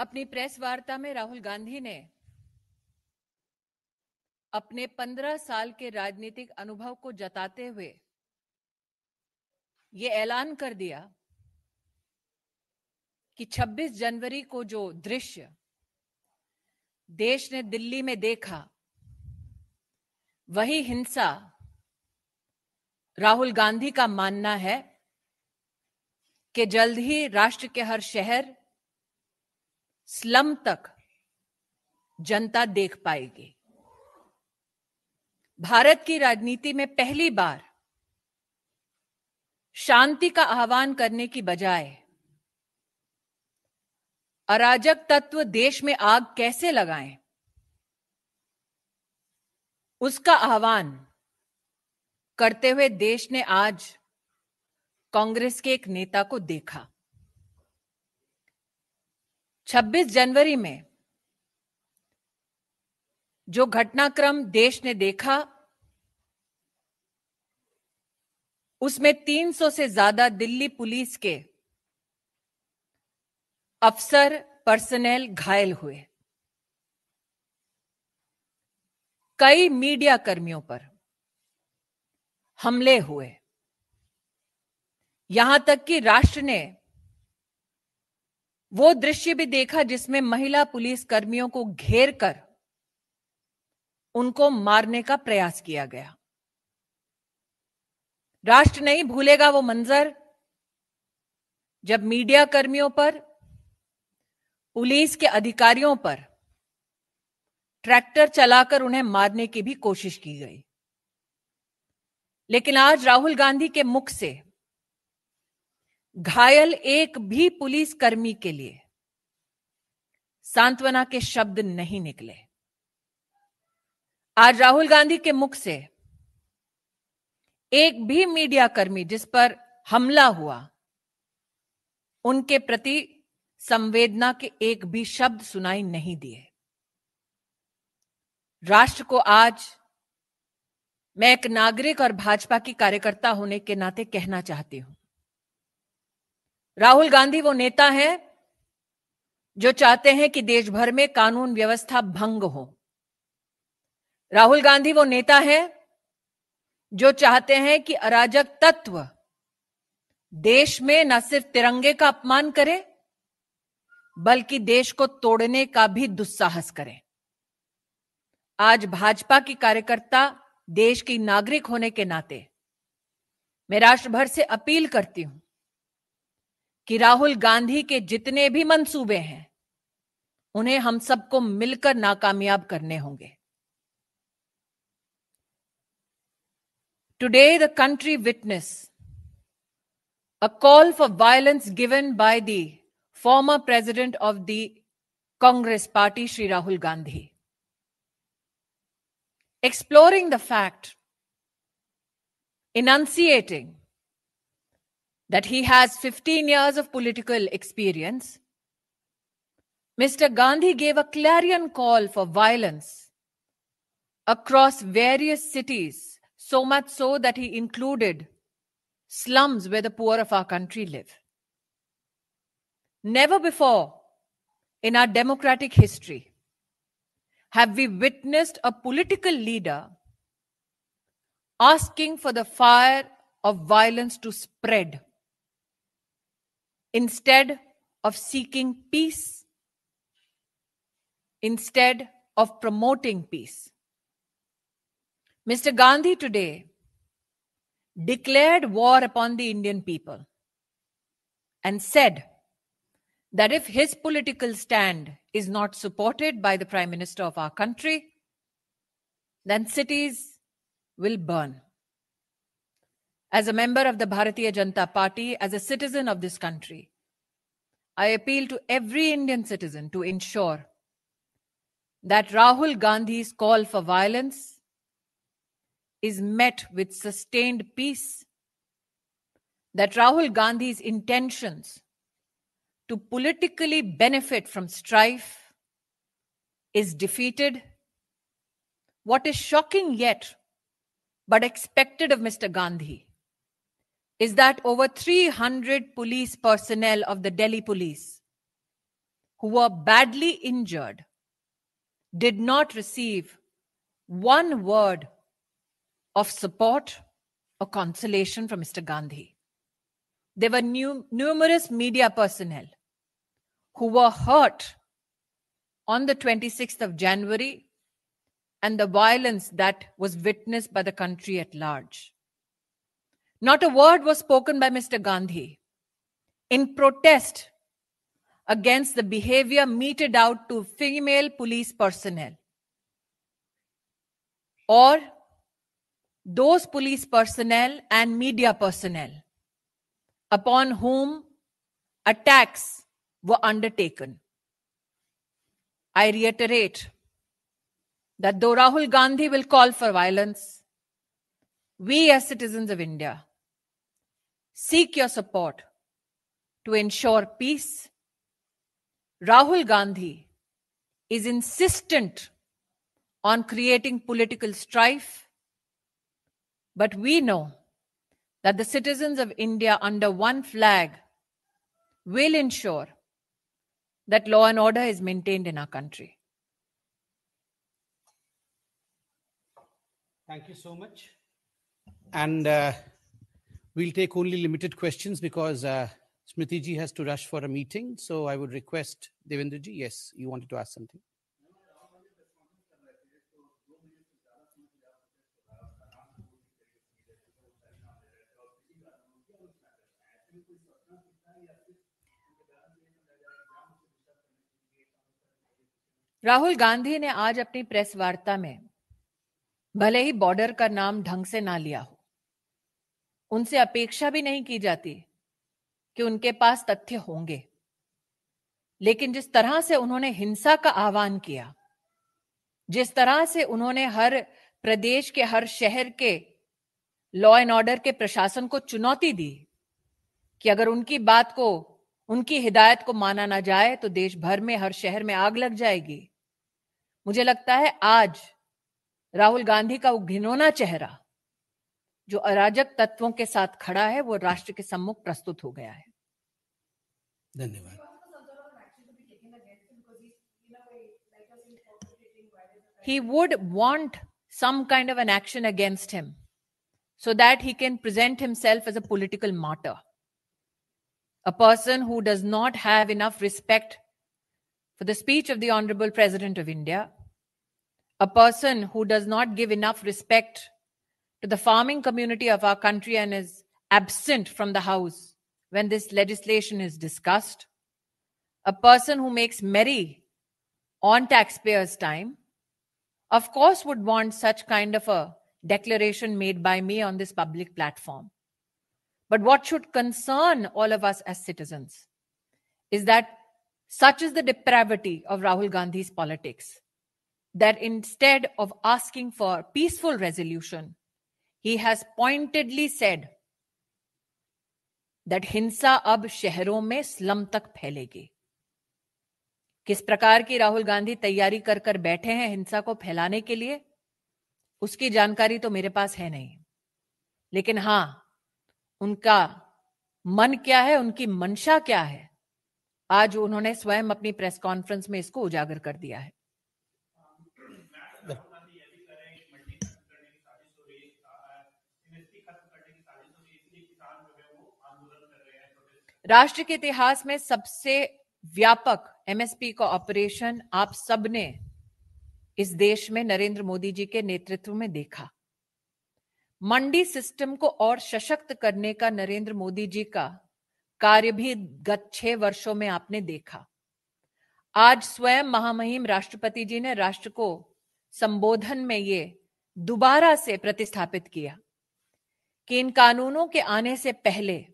अपनी press वार्ता में राहुल गांधी ने अपने 15 साल के राजनीतिक अनुभव को जताते हुए ये ऐलान कर दिया कि 26 जनवरी को जो दृश्य देश ने दिल्ली में देखा, वही हिंसा राहुल गांधी का मानना है कि जल्द ही राष्ट्र के हर शहर, स्लम तक जनता देख पाएगी। भारत की राजनीति में पहली बार शांति का आह्वान करने की बजाय अराजक तत्व देश में आग कैसे लगाएं, उसका आह्वान करते हुए देश ने आज कांग्रेस के एक नेता को देखा। 26 जनवरी में जो घटनाक्रम देश ने देखा, उसमें 300 से ज्यादा दिल्ली पुलिस के अफसर, पर्सनेल घायल हुए। कई मीडिया कर्मियों पर हमले हुए। यहां तक कि राष्ट्र ने वो दृश्य भी देखा जिसमें महिला पुलिस कर्मियों को घेर कर उनको मारने का प्रयास किया गया। राष्ट्र नहीं भूलेगा वो मंजर जब मीडिया कर्मियों पर, पुलिस के अधिकारियों पर ट्रैक्टर चलाकर उन्हें मारने की भी कोशिश की गई। लेकिन आज राहुल गांधी के मुख से घायल एक भी पुलिस कर्मी के लिए सांत्वना के शब्द नहीं निकले। आज राहुल गांधी के मुख से एक भी मीडिया कर्मी जिस पर हमला हुआ, उनके प्रति संवेदना के एक भी शब्द सुनाई नहीं दिए। राष्ट्र को आज मैं एक नागरिक और भाजपा की कार्यकर्ता होने के नाते कहना चाहती हूं, राहुल गांधी वो नेता हैं जो चाहते हैं कि देश भर में कानून व्यवस्था भंग हो। राहुल गांधी वो नेता हैं जो चाहते हैं कि अराजक तत्व देश में न सिर्फ तिरंगे का अपमान करें, बल्कि देश को तोड़ने का भी दुस्साहस करें। आज भाजपा की कार्यकर्ता, देश की नागरिक होने के नाते मैं राष्ट्र भर से अपील करती हूं कि राहुल गांधी के जितने भी मंसूबे हैं, उन्हें हम सबको मिलकर नाकामयाब करने होंगे। Today, the country witnessed a call for violence given by the former president of the Congress party, Shri Rahul Gandhi, exploring the fact, enunciating that he has 15 years of political experience. Mr. Gandhi gave a clarion call for violence across various cities, so much so that he included slums where the poor of our country live. Never before in our democratic history have we witnessed a political leader asking for the fire of violence to spread instead of seeking peace, instead of promoting peace. Mr. Gandhi today declared war upon the Indian people and said that if his political stand is not supported by the Prime Minister of our country, then cities will burn. As a member of the Bharatiya Janata Party, as a citizen of this country, I appeal to every Indian citizen to ensure that Rahul Gandhi's call for violence is met with sustained peace, that Rahul Gandhi's intentions to politically benefit from strife is defeated. What is shocking yet, but expected of Mr. Gandhi, is that over 300 police personnel of the Delhi police who were badly injured did not receive one word of support or consolation from Mr. Gandhi. There were numerous media personnel who were hurt on the 26th of January and the violence that was witnessed by the country at large. Not a word was spoken by Mr. Gandhi in protest against the behavior meted out to female police personnel or those police personnel and media personnel upon whom attacks were undertaken. I reiterate that though Rahul Gandhi will call for violence, we as citizens of India seek your support to ensure peace. Rahul Gandhi is insistent on creating political strife, but we know that the citizens of India under one flag will ensure that law and order is maintained in our country.
Thank you so much. And we'll take only limited questions because Smriti ji has to rush for a meeting. So I would request Devendra ji, yes, you wanted to ask something.
Rahul Gandhi ने आज अपनी press वार्ता में भले ही border का नाम ढंग से ना लिया हो, उनसे अपेक्षा भी नहीं की जाती कि उनके पास तथ्य होंगे, लेकिन जिस तरह से उन्होंने हिंसा का आह्वान किया, जिस तरह से उन्होंने हर प्रदेश के हर शहर के लॉ एंड ऑर्डर के प्रशासन को चुनौती दी कि अगर उनकी बात को, उनकी हिदायत को माना ना जाए तो देश भर में हर शहर में आग लग जाएगी। मुझे लगता है आज राहुल गांधी का वो घिनौना चेहरा जो अराजक तत्वों के साथ खड़ा है वो राष्ट्र के सम्मुख प्रस्तुत हो गया है।
धन्यवाद।
He would want some kind of an action against him so that he can present himself as a political martyr, a person who does not have enough respect for the speech of the Honorable President of India, a person who does not give enough respect to the farming community of our country and is absent from the House when this legislation is discussed, a person who makes merry on taxpayers' time, of course would want such kind of a declaration made by me on this public platform. But what should concern all of us as citizens is that such is the depravity of Rahul Gandhi's politics, that instead of asking for peaceful resolution, he has pointedly said that हिंसा अब शहरों में slum तक फैलेगी। किस प्रकार की राहुल गांधी तैयारी कर कर बैठे हैं हिंसा को फैलाने के लिए, उसकी जानकारी तो मेरे पास है नहीं, लेकिन हां, उनका मन क्या है, उनकी मंशा क्या है, आज उन्होंने स्वयं अपनी प्रेस कॉन्फ्रेंस में इसको उजागर कर दिया है। राष्ट्र के इतिहास में सबसे व्यापक एमएसपी का ऑपरेशन आप सबने इस देश में नरेंद्र मोदी जी के नेतृत्व में देखा। मंडी सिस्टम को और सशक्त करने का नरेंद्र मोदी जी का कार्य भी गत 6 वर्षों में आपने देखा। आज स्वयं महामहिम राष्ट्रपति जी ने राष्ट्र को संबोधन में ये दोबारा से प्रतिस्थापित किया कि इन कानूनों के आने से पहले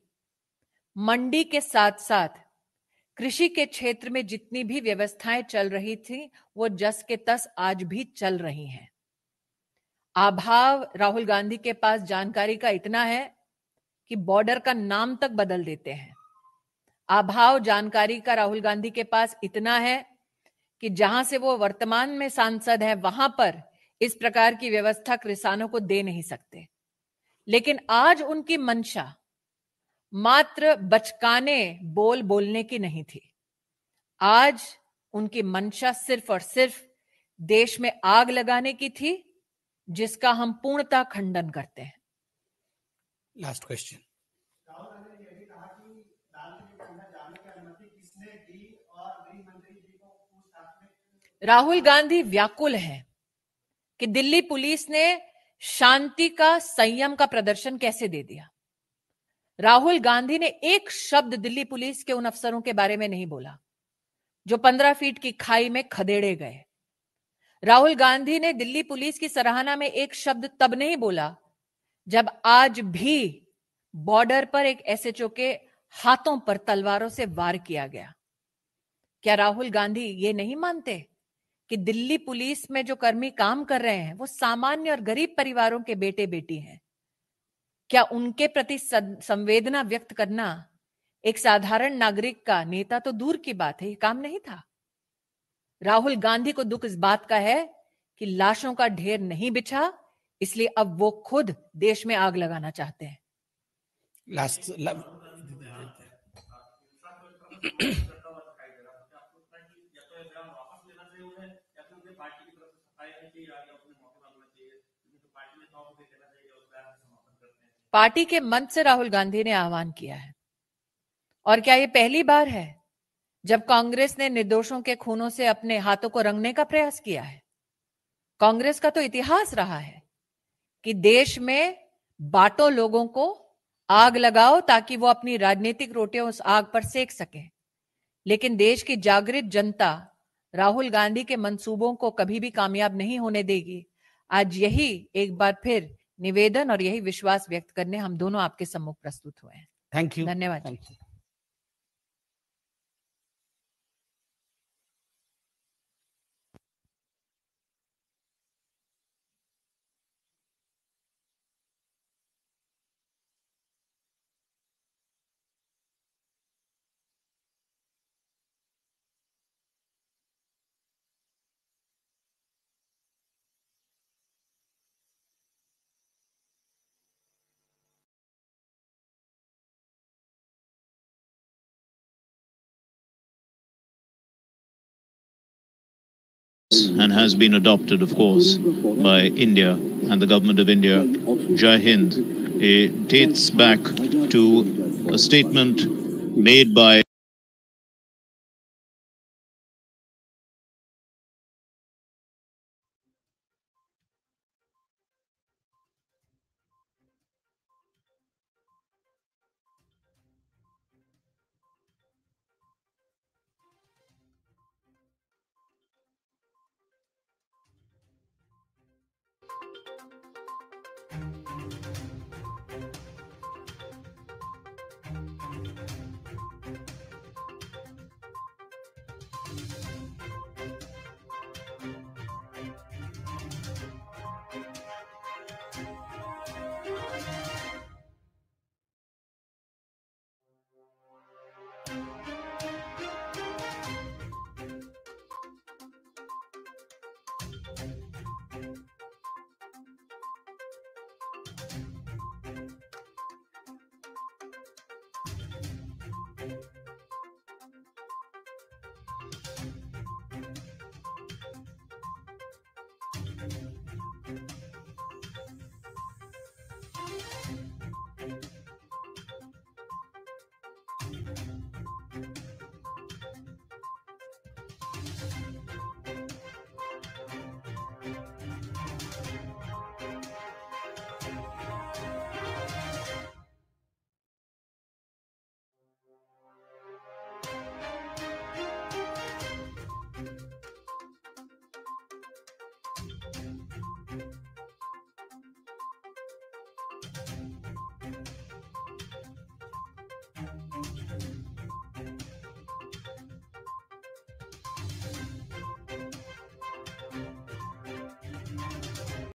मंडी के साथ साथ कृषि के क्षेत्र में जितनी भी व्यवस्थाएं चल रही थी वो जस के तस आज भी चल रही हैं। अभाव राहुल गांधी के पास जानकारी का इतना है कि बॉर्डर का नाम तक बदल देते हैं। अभाव जानकारी का राहुल गांधी के पास इतना है कि जहां से वो वर्तमान में सांसद है वहां पर इस प्रकार की व्यवस्था किसानों को दे नहीं सकते। लेकिन आज उनकी मंशा मात्र बचकाने बोलने की नहीं थी, आज उनकी मंशा सिर्फ और सिर्फ देश में आग लगाने की थी, जिसका हम पूर्णतः खंडन करते हैं।
Last question.
राहुल गांधी व्याकुल हैं कि दिल्ली पुलिस ने शांति का, संयम का प्रदर्शन कैसे दे दिया। राहुल गांधी ने एक शब्द दिल्ली पुलिस के उन अफसरों के बारे में नहीं बोला जो 15 फीट की खाई में खदेड़े गए। राहुल गांधी ने दिल्ली पुलिस की सराहना में एक शब्द तब नहीं बोला जब आज भी बॉर्डर पर एक एसएचओ के हाथों पर तलवारों से वार किया गया। क्या राहुल गांधी ये नहीं मानते कि दिल्ली पुलिस में जो कर्मी काम कर रहे हैं वो सामान्य और गरीब परिवारों के बेटे बेटी हैं? क्या उनके प्रति संवेदना व्यक्त करना एक साधारण नागरिक का, नेता तो दूर की बात है, ये काम नहीं था? राहुल गांधी को दुख इस बात का है कि लाशों का ढेर नहीं बिछा, इसलिए अब वो खुद देश में आग लगाना चाहते हैं। पार्टी के मंच से राहुल गांधी ने आह्वान किया है। और क्या ये पहली बार है जब कांग्रेस ने निर्दोषों के खूनों से अपने हाथों को रंगने का प्रयास किया है? कांग्रेस का तो इतिहास रहा है कि देश में बांटो लोगों को, आग लगाओ ताकि वो अपनी राजनीतिक रोटियां उस आग पर सेक सके। लेकिन देश की जागृत जनता राहुल गांधी के मंसूबों को कभी भी कामयाब नहीं होने देगी। आज यही एक बार फिर निवेदन और यही विश्वास व्यक्त करने हम दोनों आपके सम्मुख प्रस्तुत हुए हैं।
Thank you.
धन्यवाद।
and has been adopted, of course, by India and the government of India. Jai Hind. It dates back to a statement made by